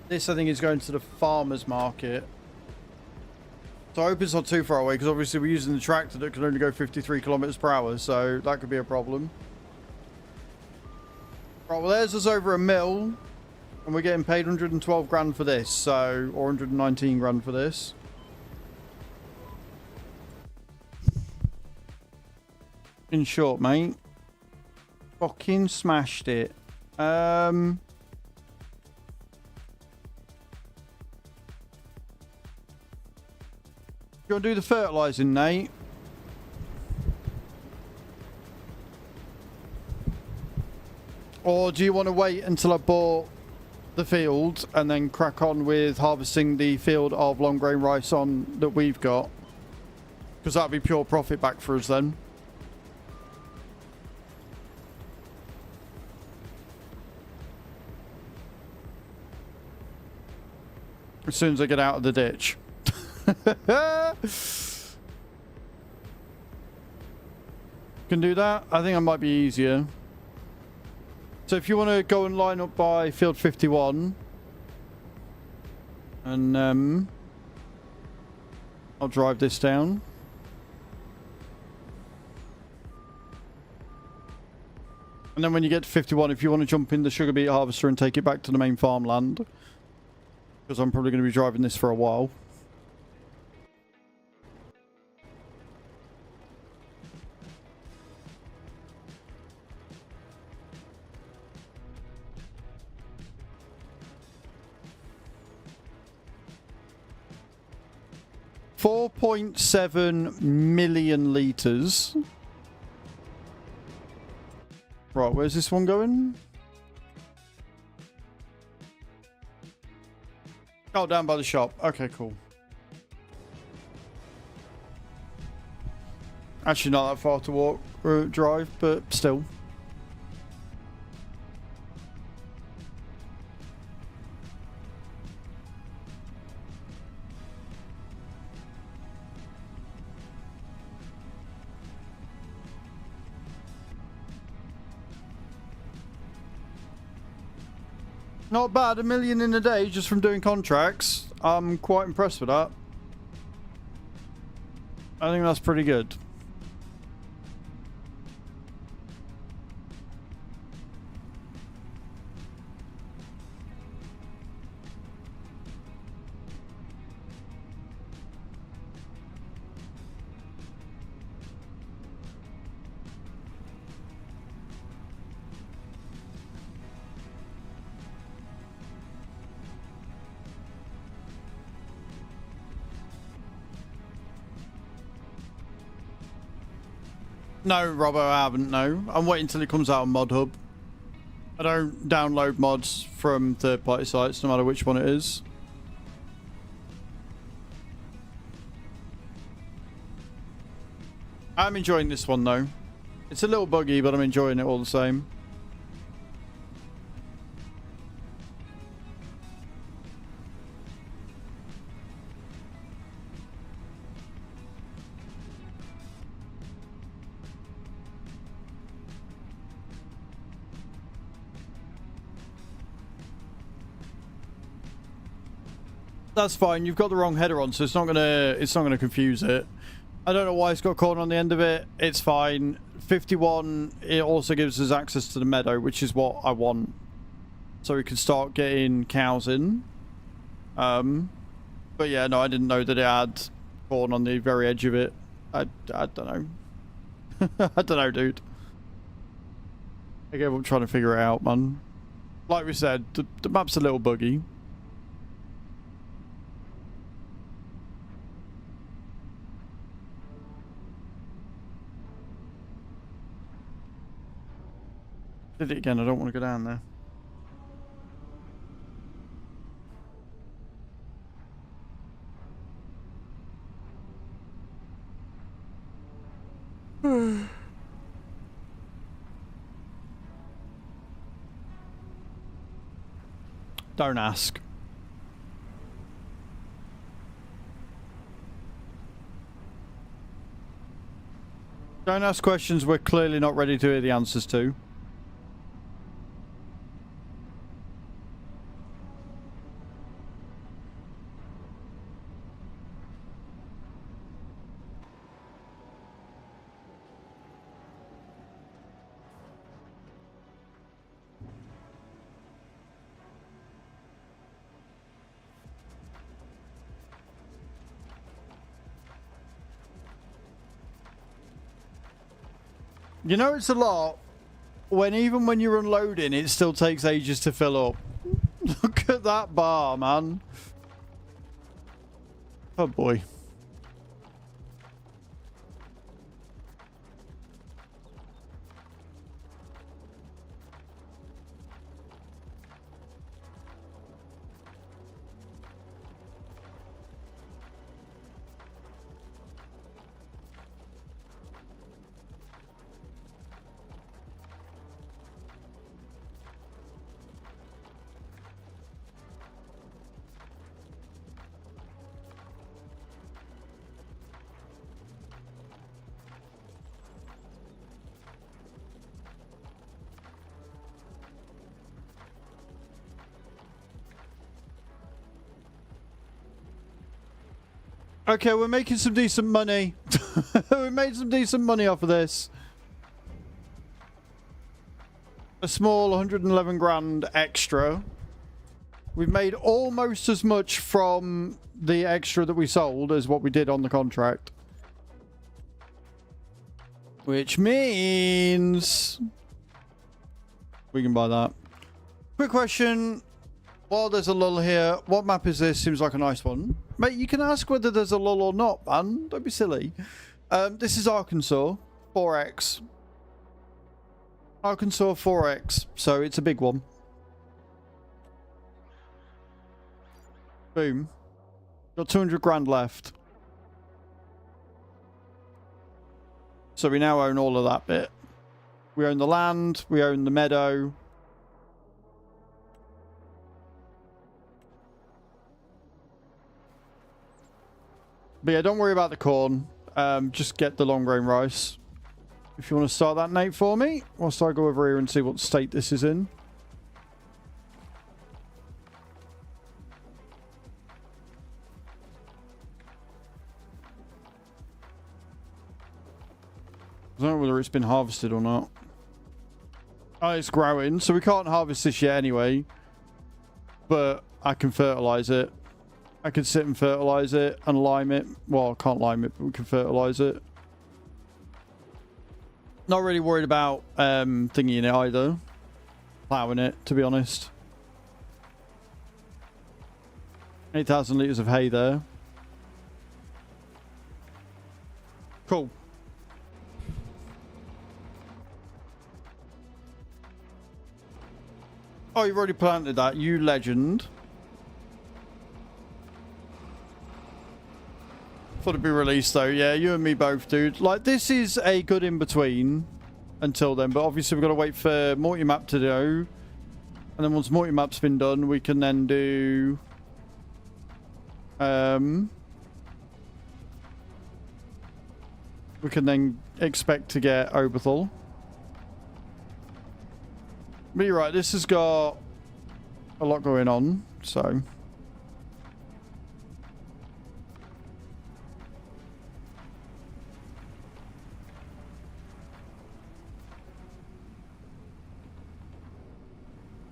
This, I think, is going to the farmer's market. So I hope it's not too far away, because obviously we're using the tractor that can only go 53 kilometers per hour, so that could be a problem. Right, well, there's us over a mill, and we're getting paid 112 grand for this, so, or 119 grand for this. In short, mate, fucking smashed it. You want to do the fertilizing, Nate? Or do you want to wait until I bought the field and then crack on with harvesting the field of long grain rice on that we've got? Because that'd be pure profit back for us then. As soon as I get out of the ditch. Can do that. I think it might be easier. So if you want to go and line up by field 51, and I'll drive this down. And then when you get to 51, if you want to jump in the sugar beet harvester and take it back to the main farmland, because I'm probably going to be driving this for a while. .7 million litres. Right, where's this one going? Oh, down by the shop. Okay, cool. Actually, not that far to walk or drive, but still. Not bad, 1 million in a day just from doing contracts. I'm quite impressed with that. I think that's pretty good. No, Robbo, I haven't, no. I'm waiting until it comes out on Mod Hub. I don't download mods from third-party sites, no matter which one it is. I'm enjoying this one, though. It's a little buggy, but I'm enjoying it all the same. That's fine. You've got the wrong header on, so it's not gonna confuse it. I don't know why it's got a corner on the end of it. It's fine. 51. It also gives us access to the meadow, which is what I want, so we can start getting cows in. But yeah, no, I didn't know that it had corn on the very edge of it. I don't know. I don't know, dude. Again, I'm trying to figure it out, man. Like we said, the map's a little buggy. Did it again. I don't want to go down there. Don't ask. Don't ask questions we're clearly not ready to hear the answers to. You know it's a lot when even when you're unloading it still takes ages to fill up. Look at that bar, man. Oh boy. Okay, we're making some decent money. We made some decent money off of this. A small 111 grand extra. We've made almost as much from the extra that we sold as what we did on the contract. Which means we can buy that. Quick question. While there's a lull here, what map is this? Seems like a nice one. Mate, you can ask whether there's a lull or not, man. Don't be silly. This is Arkansas 4X. Arkansas 4X. So it's a big one. Boom. Got 200 grand left. So we now own all of that bit. We own the land. We own the meadow. But yeah, don't worry about the corn. Just get the long grain rice. If you want to start that, Nate, for me, whilst I go over here and see what state this is in. I don't know whether it's been harvested or not. Oh, it's growing, so we can't harvest this yet anyway. But I can fertilize it. I can sit and fertilize it and lime it. Well, I can't lime it, but we can fertilize it. Not really worried about thingying it either. Plowing it, to be honest. 8,000 litres of hay there. Cool. Oh, you've already planted that, you legend. Thought it'd be released though. Yeah, you and me both, dude. Like, this is a good in-between until then, but obviously we've got to wait for multi-map to do. And then once multi-map's been done, we can then do... we can then expect to get Oberthal. But you're right, this has got a lot going on, so...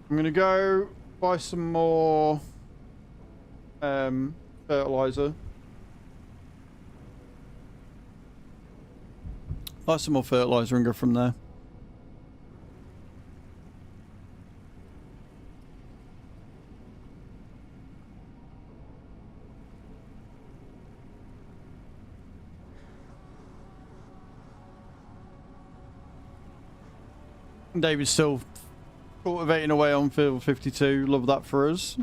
I'm gonna go buy some more fertilizer. Buy some more fertilizer and go from there. David's still cultivating away on field 52. Love that for us.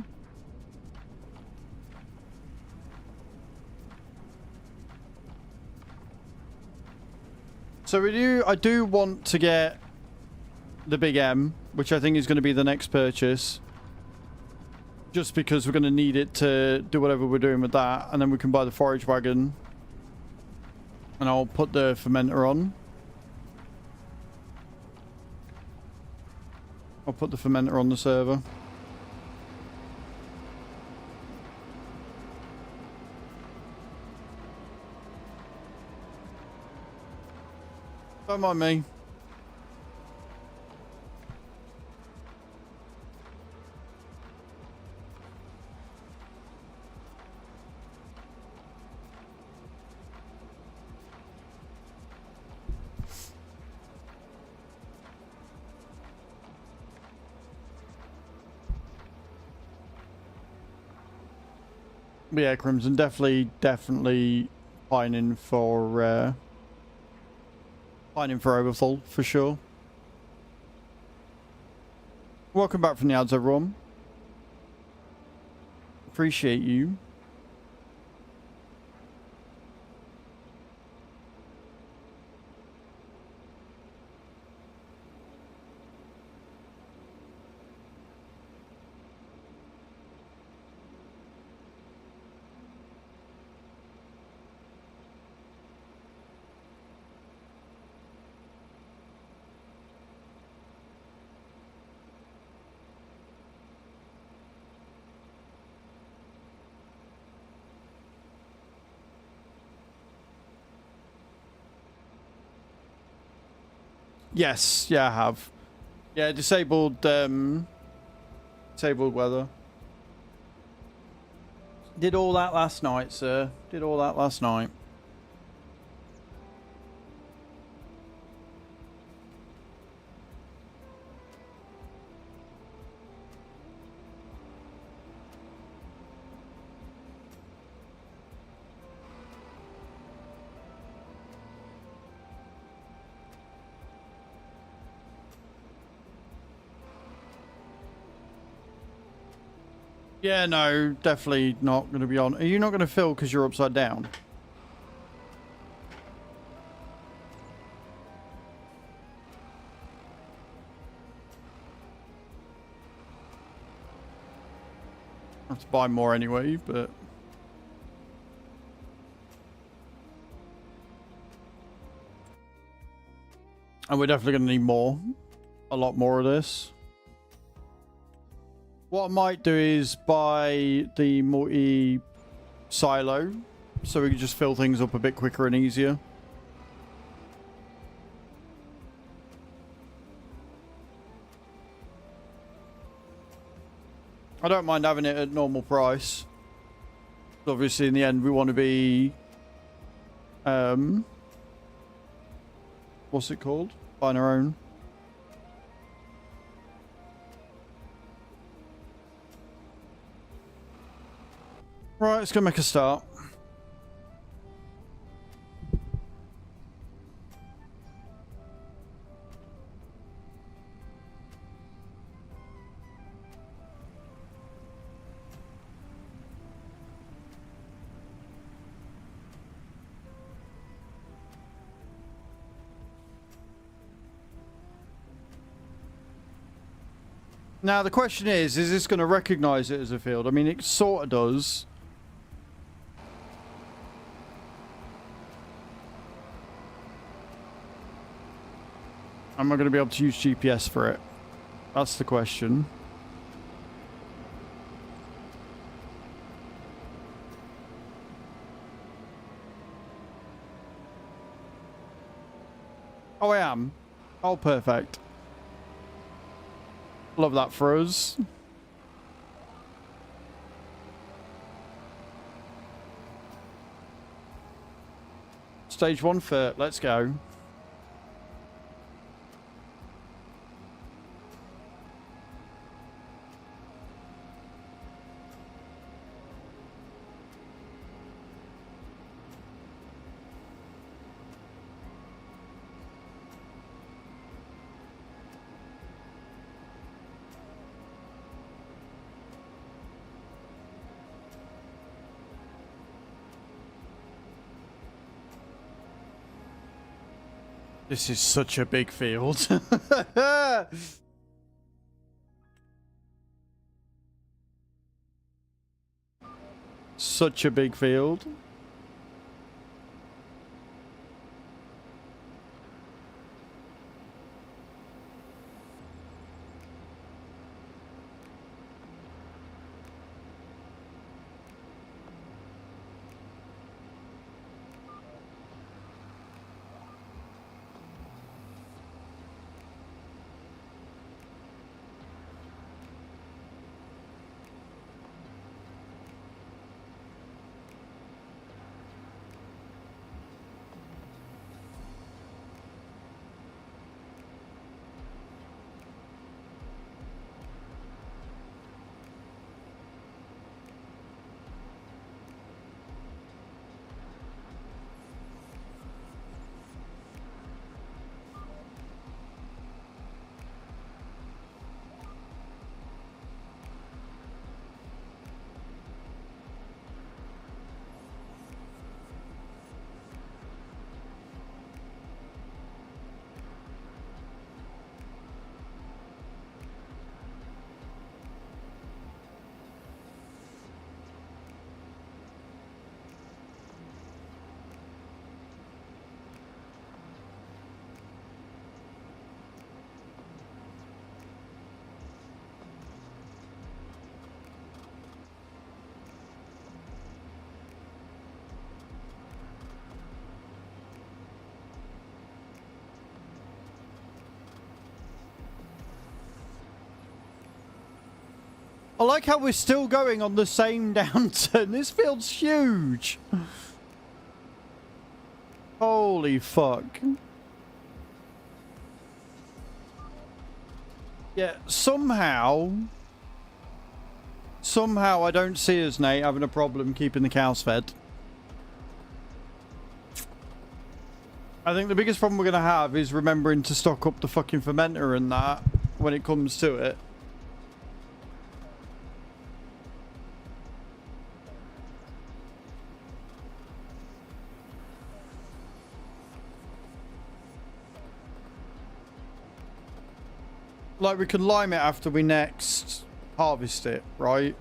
So I do want to get the Big M, which I think is going to be the next purchase. Just because we're going to need it to do whatever we're doing with that. And then we can buy the forage wagon. And I'll put the fermenter on. I'll put the fermenter on the server. Don't mind me. But yeah, Crimson, definitely pining for overfull for sure. Welcome back from the ads, everyone. Appreciate you. Yes, yeah, I have. Yeah, disabled weather. Did all that last night, sir. Did all that last night. Yeah, no, definitely not going to be on. Are you not going to fill because you're upside down? I have to buy more anyway, but... And we're definitely going to need more. A lot more of this. What I might do is buy the multi-silo, so we can just fill things up a bit quicker and easier. I don't mind having it at normal price. Obviously, in the end, we want to be... what's it called? Buying our own. Right, let's go make a start. Now, the question is this going to recognize it as a field? I mean, it sort of does. Am I going to be able to use GPS for it? That's the question. Oh, I am. Oh, perfect. Love that for us. Stage 1 fit. Let's go. This is such a big field. Such a big field. I like how we're still going on the same downturn. This field's huge. Holy fuck. Yeah, somehow I don't see us, Nate, having a problem keeping the cows fed. I think the biggest problem we're going to have is remembering to stock up the fucking fermenter and that when it comes to it. Like, we can lime it after we next harvest it, right?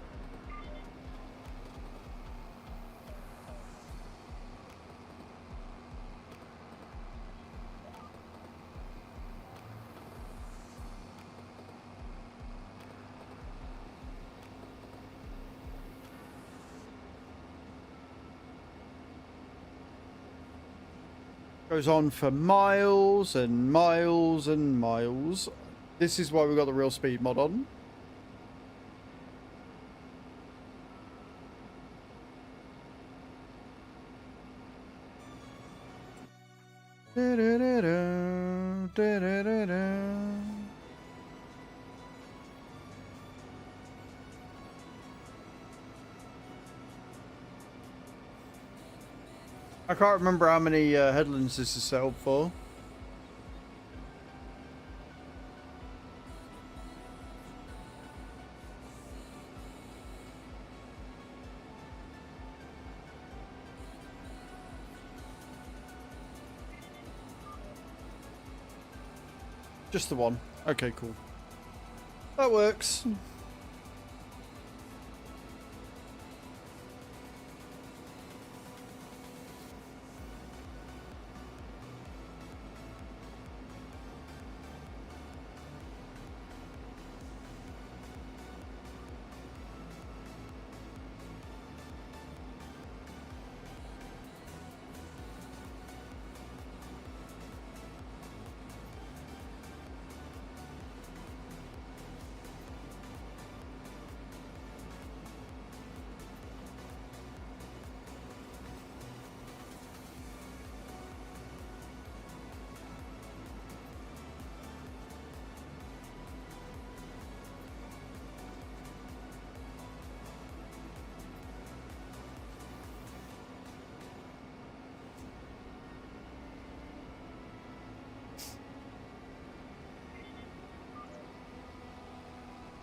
Goes on for miles and miles and miles. This is why we got the real speed mod on. I can't remember how many headlands this is set up for. Just the one. Okay, cool. That works.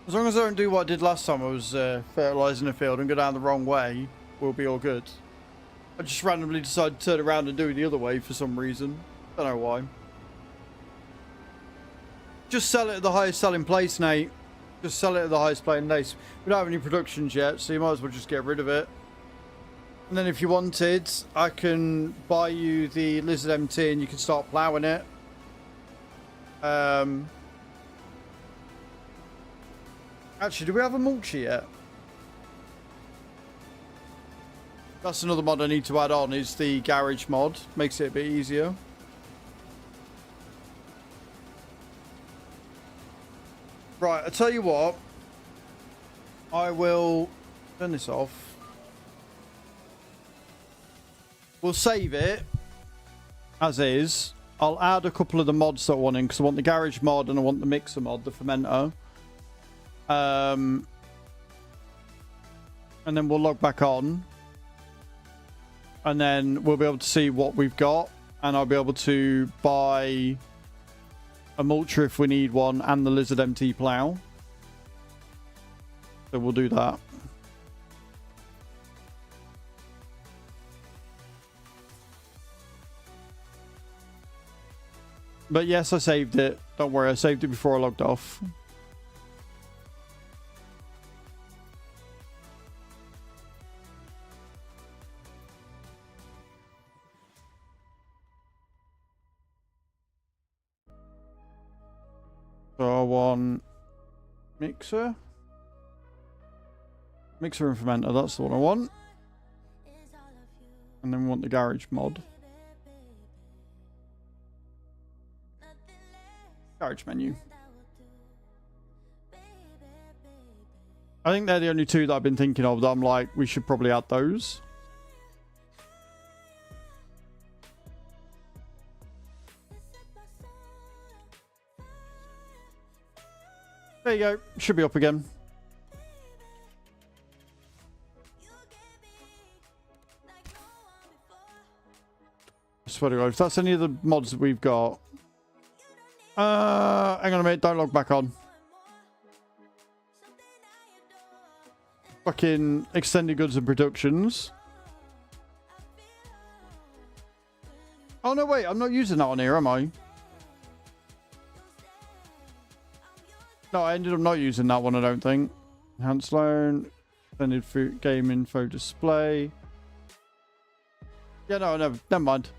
As long as I don't do what I did last time, I was fertilising the field and go down the wrong way, we'll be all good. I just randomly decided to turn around and do it the other way for some reason. Don't know why. Just sell it at the highest selling place, Nate. Just sell it at the highest selling place. We don't have any productions yet, so you might as well just get rid of it. And then if you wanted, I can buy you the Lizard MT and you can start ploughing it. Actually, do we have a mulcher yet? That's another mod I need to add on, is the garage mod. Makes it a bit easier. Right, I tell you what. I will turn this off. We'll save it as is. I'll add a couple of the mods that I want in, because I want the garage mod and I want the mixer mod, the fermenter. And then we'll log back on. And then we'll be able to see what we've got. And I'll be able to buy a mulcher if we need one and the Lizard MT plow. So we'll do that. But yes, I saved it. Don't worry, I saved it before I logged off. So I want mixer. Mixer and fermenter, that's the one I want. And then we want the garage mod. Garage menu. I think they're the only two that I've been thinking of that I'm like, we should probably add those. There you go. Should be up again. I swear to God, if that's any of the mods that we've got. Hang on a minute. Don't log back on. Fucking extended goods and productions. Oh, no, wait. I'm not using that on here, am I? No, I ended up not using that one, I don't think. Enhanced loan. Extended food, game info display. Yeah, no, never mind.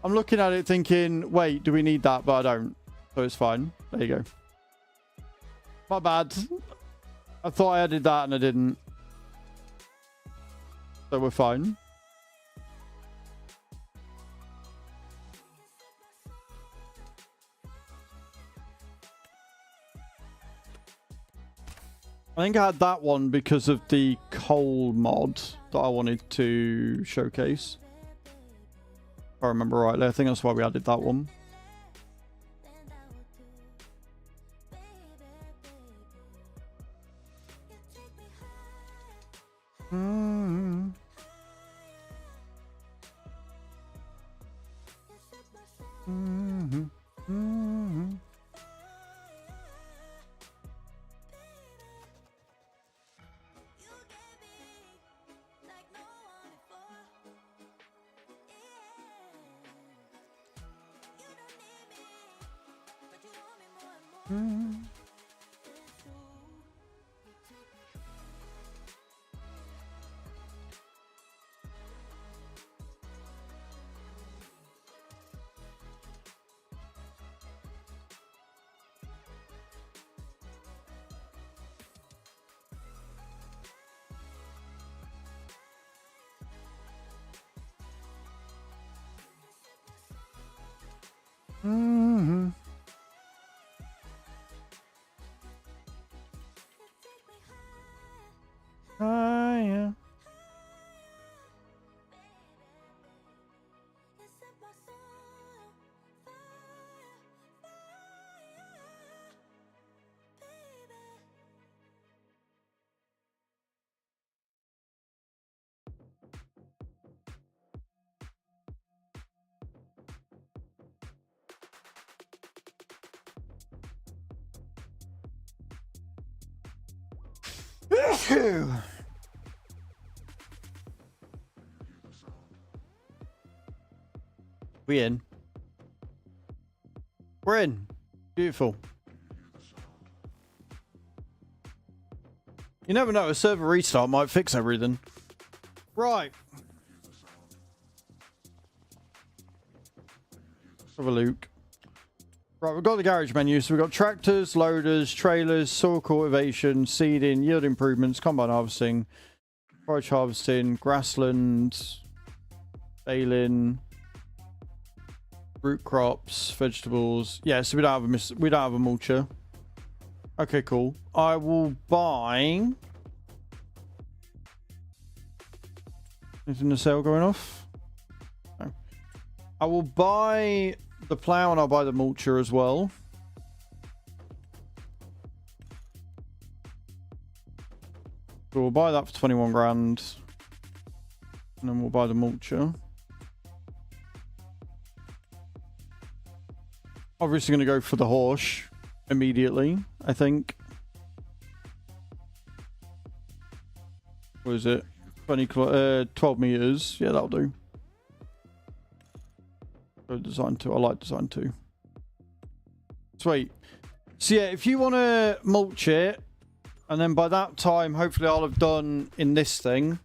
I'm looking at it thinking, wait, do we need that? But I don't. So it's fine. There you go. My bad. I thought I added that and I didn't. So we're fine. I think I had that one because of the coal mod that I wanted to showcase. If I remember rightly, I think that's why we added that one. Yeah. We in. We're in. Beautiful. You never know, a server restart might fix everything. Right. Have a look. Right, we've got the garage menu. So we've got tractors, loaders, trailers, soil cultivation, seeding, yield improvements, combine harvesting, forage harvesting, grassland, baling, root crops, vegetables. Yeah, so we don't have a mulcher. Okay, cool. I will buy. Anything to sale going off? No. I will buy the plow and I'll buy the mulcher as well. So we'll buy that for 21 grand. And then we'll buy the mulcher. Obviously going to go for the horse immediately, I think. What is it? 12 meters. Yeah, that'll do. Go design 2. I like design 2. Sweet. So yeah, if you want to mulch it, and then by that time, hopefully I'll have done in this thing.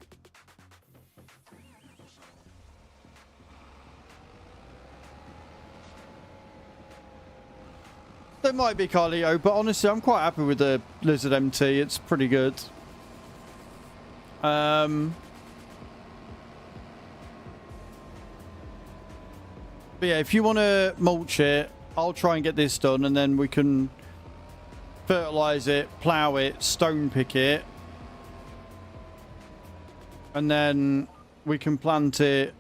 There might be Carlito, but honestly, I'm quite happy with the Lizard MT. It's pretty good. But yeah, if you want to mulch it, I'll try and get this done, and then we can fertilize it, plow it, stone pick it, And then we can plant it.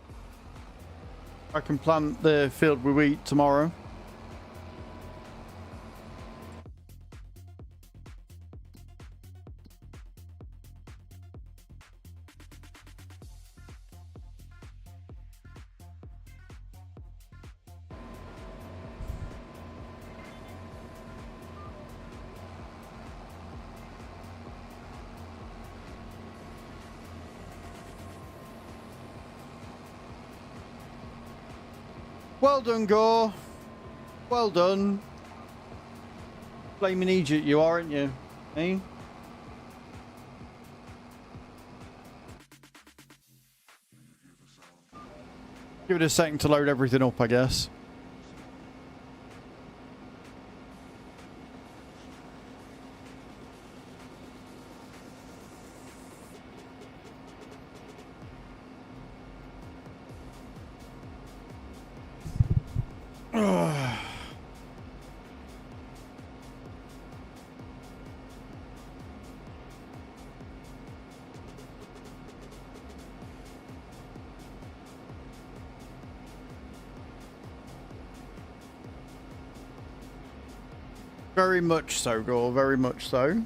I can plant the field with wheat tomorrow. Well done, Gore. Well done. Blaming Egypt, you aren't you? Eh? Give it a second to load everything up, I guess. Very much so, Gore. Very much so.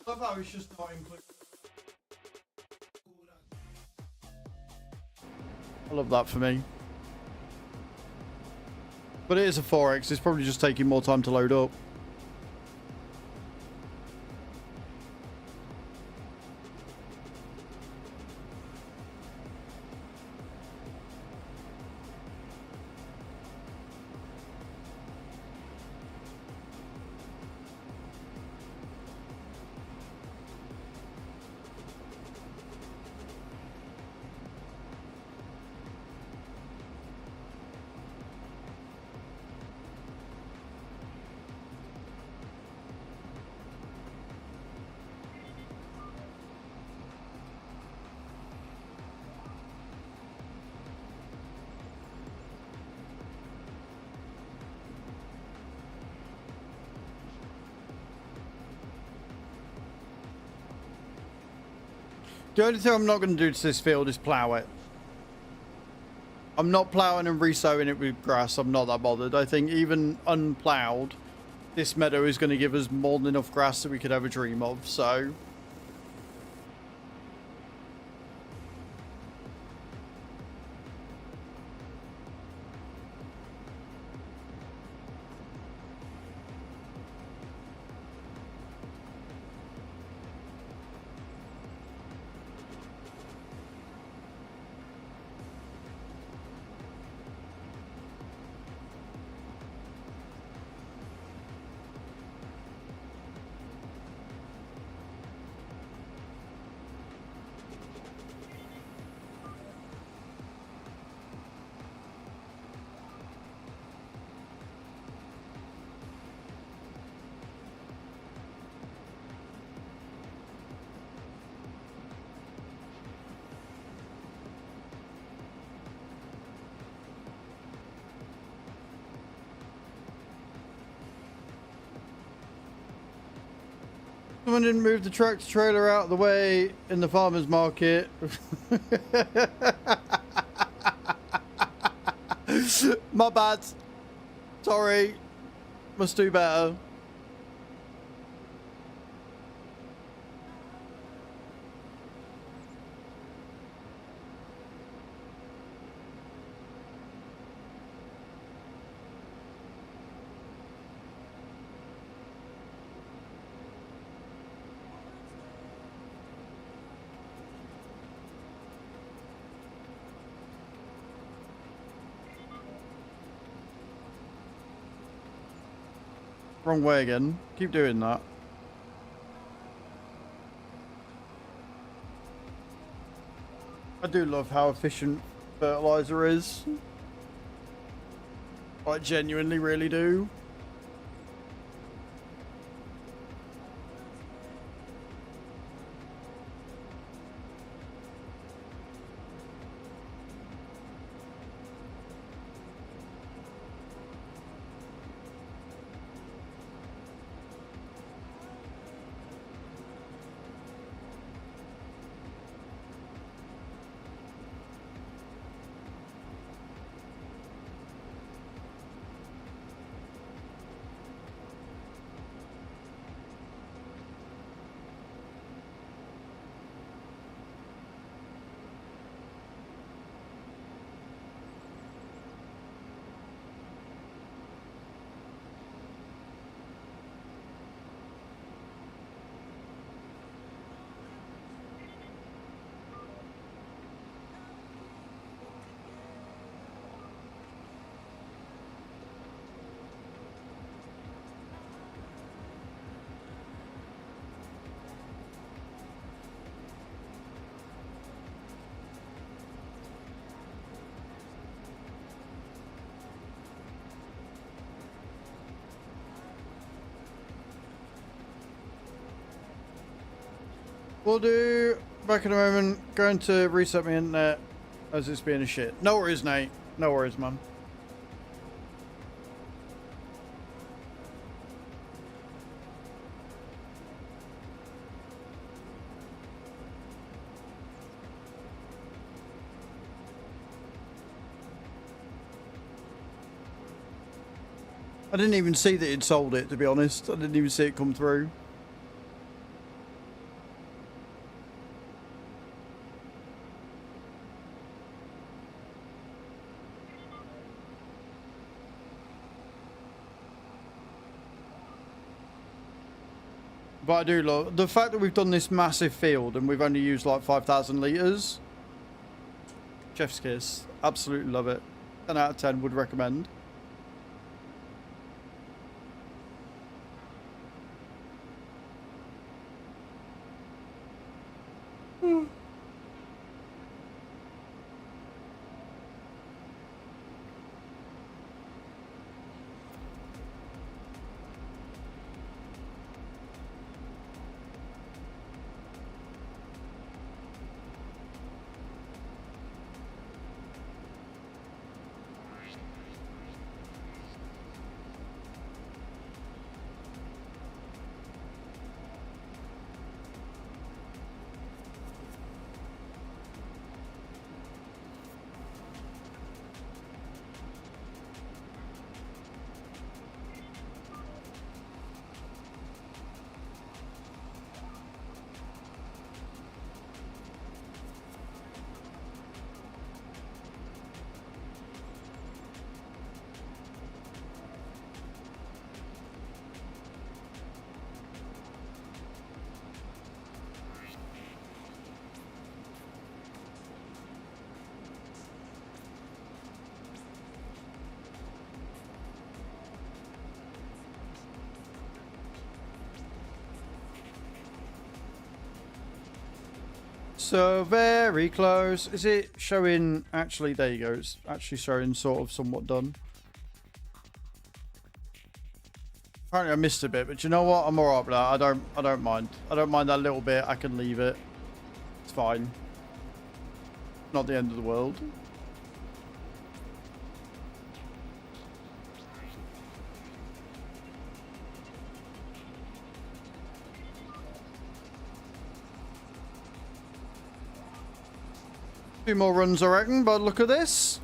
Love how it's just not included. I love that for me. But it is a 4X. It's probably just taking more time to load up. The only thing I'm not going to do to this field is plough it. I'm not ploughing and resowing it with grass. I'm not that bothered. I think even unploughed, this meadow is going to give us more than enough grass that we could ever dream of. So... Someone didn't move the tractor trailer out of the way in the farmer's market. My bad. Sorry. Must do better. Wrong way again. Keep doing that. I do love how efficient fertilizer is. I genuinely really do. We'll do back in a moment. Going to reset my internet as it's being a shit. No worries, Nate. No worries, man. I didn't even see that he'd sold it, to be honest. I didn't even see it come through. But I do love the fact that we've done this massive field and we've only used like 5,000 litres. Chef's kiss. Absolutely love it. 10 out of 10 would recommend. So very close. Is it showing? Actually, there you go. It's actually showing sort of somewhat done. Apparently I missed a bit, but you know what? I'm alright with that. I don't mind. I don't mind that little bit. I can leave it. It's fine. Not the end of the world. Few more runs, I reckon, but look at this.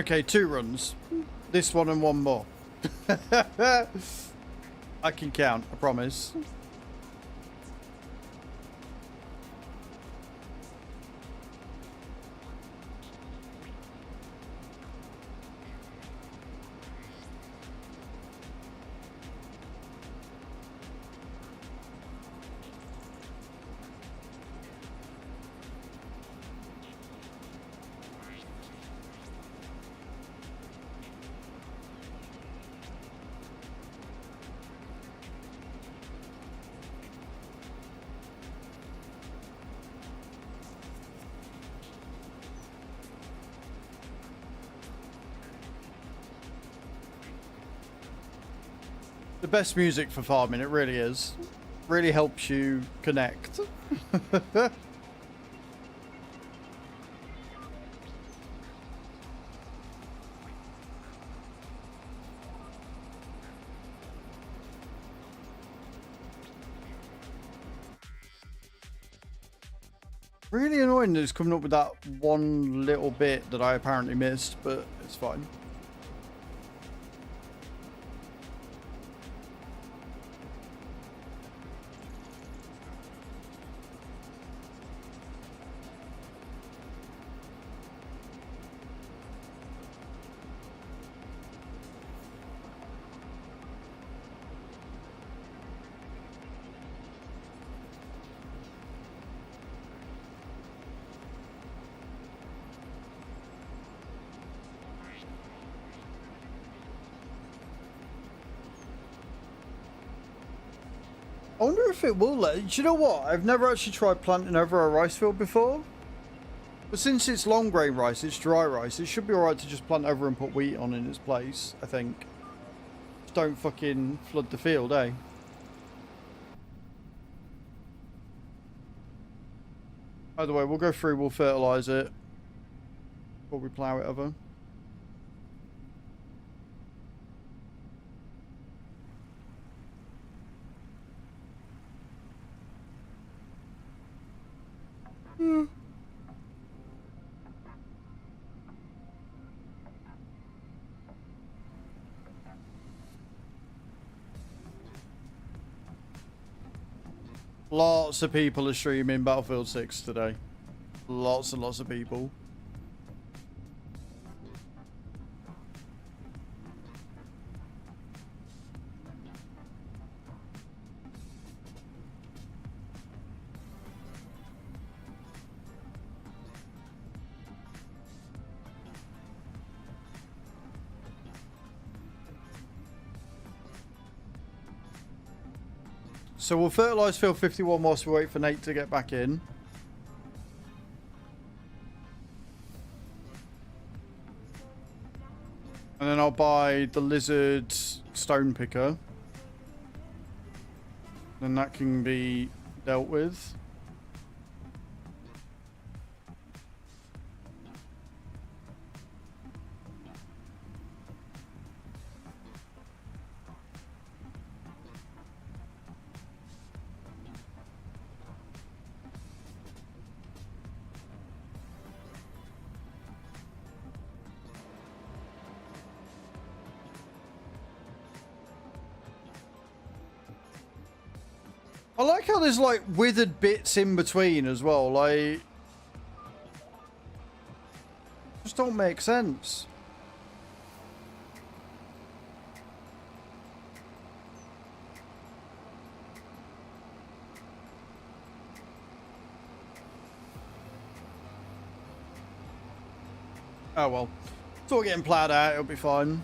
Okay, 2 runs. This one and one more. I can count, I promise. The best music for farming, it really is. Really helps you connect. Really annoying that it's coming up with that one little bit that I apparently missed, but it's fine. I wonder if it will let... Do you know what? I've never actually tried planting over a rice field before. But since it's long grain rice, it's dry rice, it should be alright to just plant over and put wheat on in its place, I think. Just don't fucking flood the field, eh? By the way, we'll go through, we'll fertilise it before we plough it over. Lots of people are streaming Battlefield 6 today. Lots and lots of people. So we'll fertilise field 51 whilst we wait for Nate to get back in. And then I'll buy the lizard stone picker. Then that can be dealt with. I like how there's like withered bits in between as well, like just don't make sense. Oh well, it's all getting ploughed out, it'll be fine.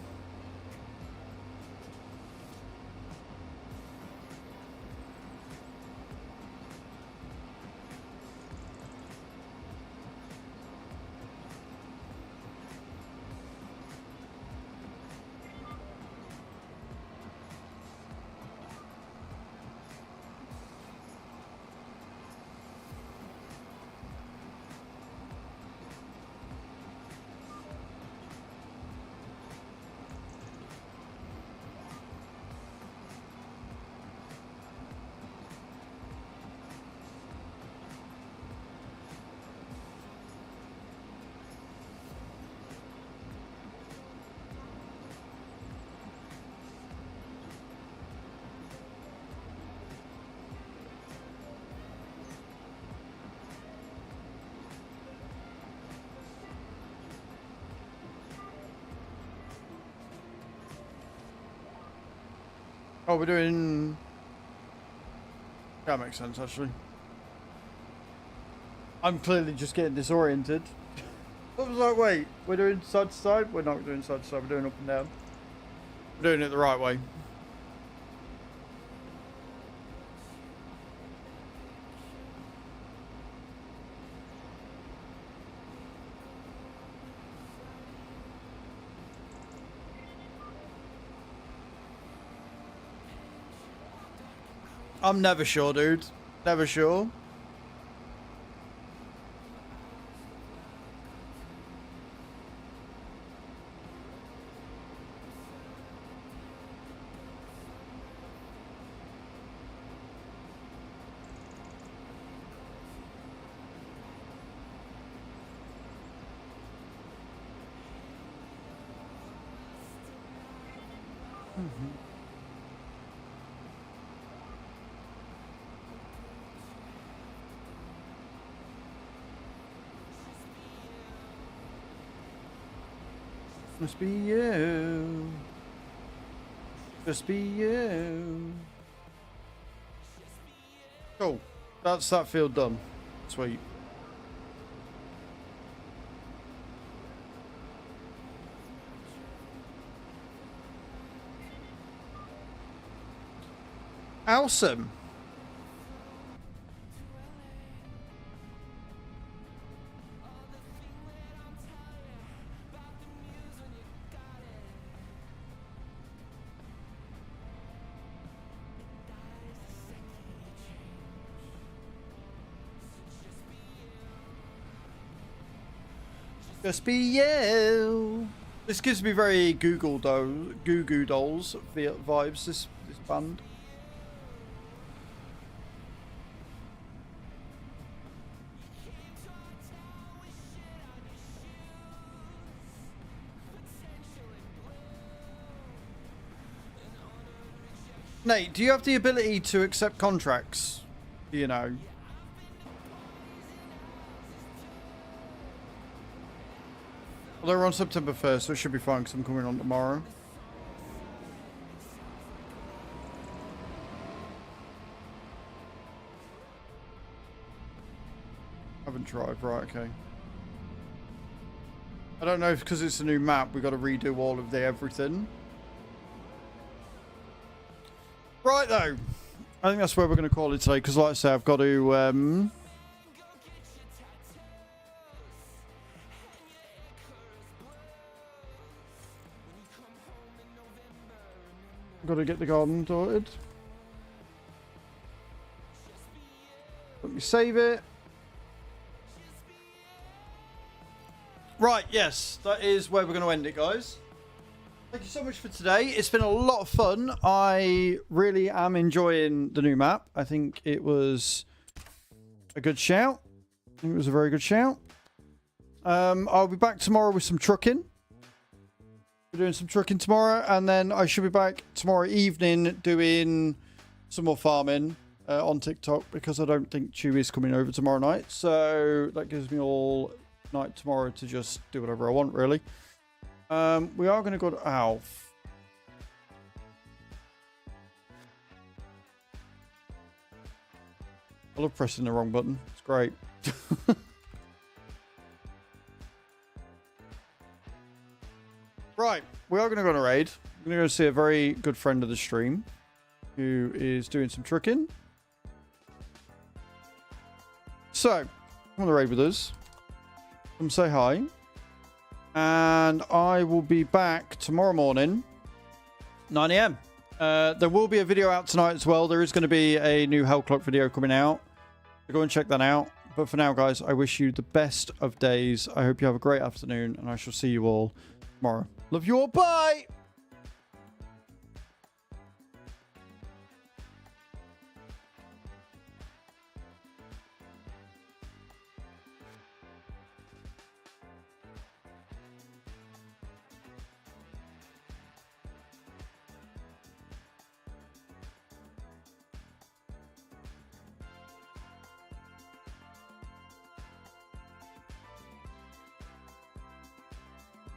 Oh, we're doing... That makes sense, actually. I'm clearly just getting disoriented. I was like, wait, we're doing side to side? We're not doing side to side, we're doing up and down. We're doing it the right way. I'm never sure, dude. Never sure. Must be you. Just be you. Cool. That's that field done. Sweet. Awesome. Just be you. This gives me very Goo Goo Dolls vibes. This band. Nate, do you have the ability to accept contracts? Do you know? Well, they're on September 1st, so it should be fine because I'm coming on tomorrow. Haven't tried, right, okay. I don't know if because it's a new map, we got to redo all of the everything. Right, though. I think that's where we're going to call it today, because like I say, I've got to... got to get the garden sorted. Let me save it. Right, yes, that is where we're going to end it, guys. Thank you so much for today. It's been a lot of fun. I really am enjoying the new map. I think it was a good shout. I think it was a very good shout. I'll be back tomorrow with some trucking. We're doing some trucking tomorrow, and then I should be back tomorrow evening doing some more farming on TikTok, because I don't think Chewy's coming over tomorrow night. So that gives me all night tomorrow to just do whatever I want, really. We are going to go to Alf. I love pressing the wrong button. It's great. Right, we are going to go on a raid. We're going to go see a very good friend of the stream who is doing some trucking. So, come on the raid with us. Come say hi. And I will be back tomorrow morning, 9 AM. There will be a video out tonight as well. There is going to be a new Hell Clock video coming out. So go and check that out. But for now, guys, I wish you the best of days. I hope you have a great afternoon, and I shall see you all tomorrow. Love you all. Bye!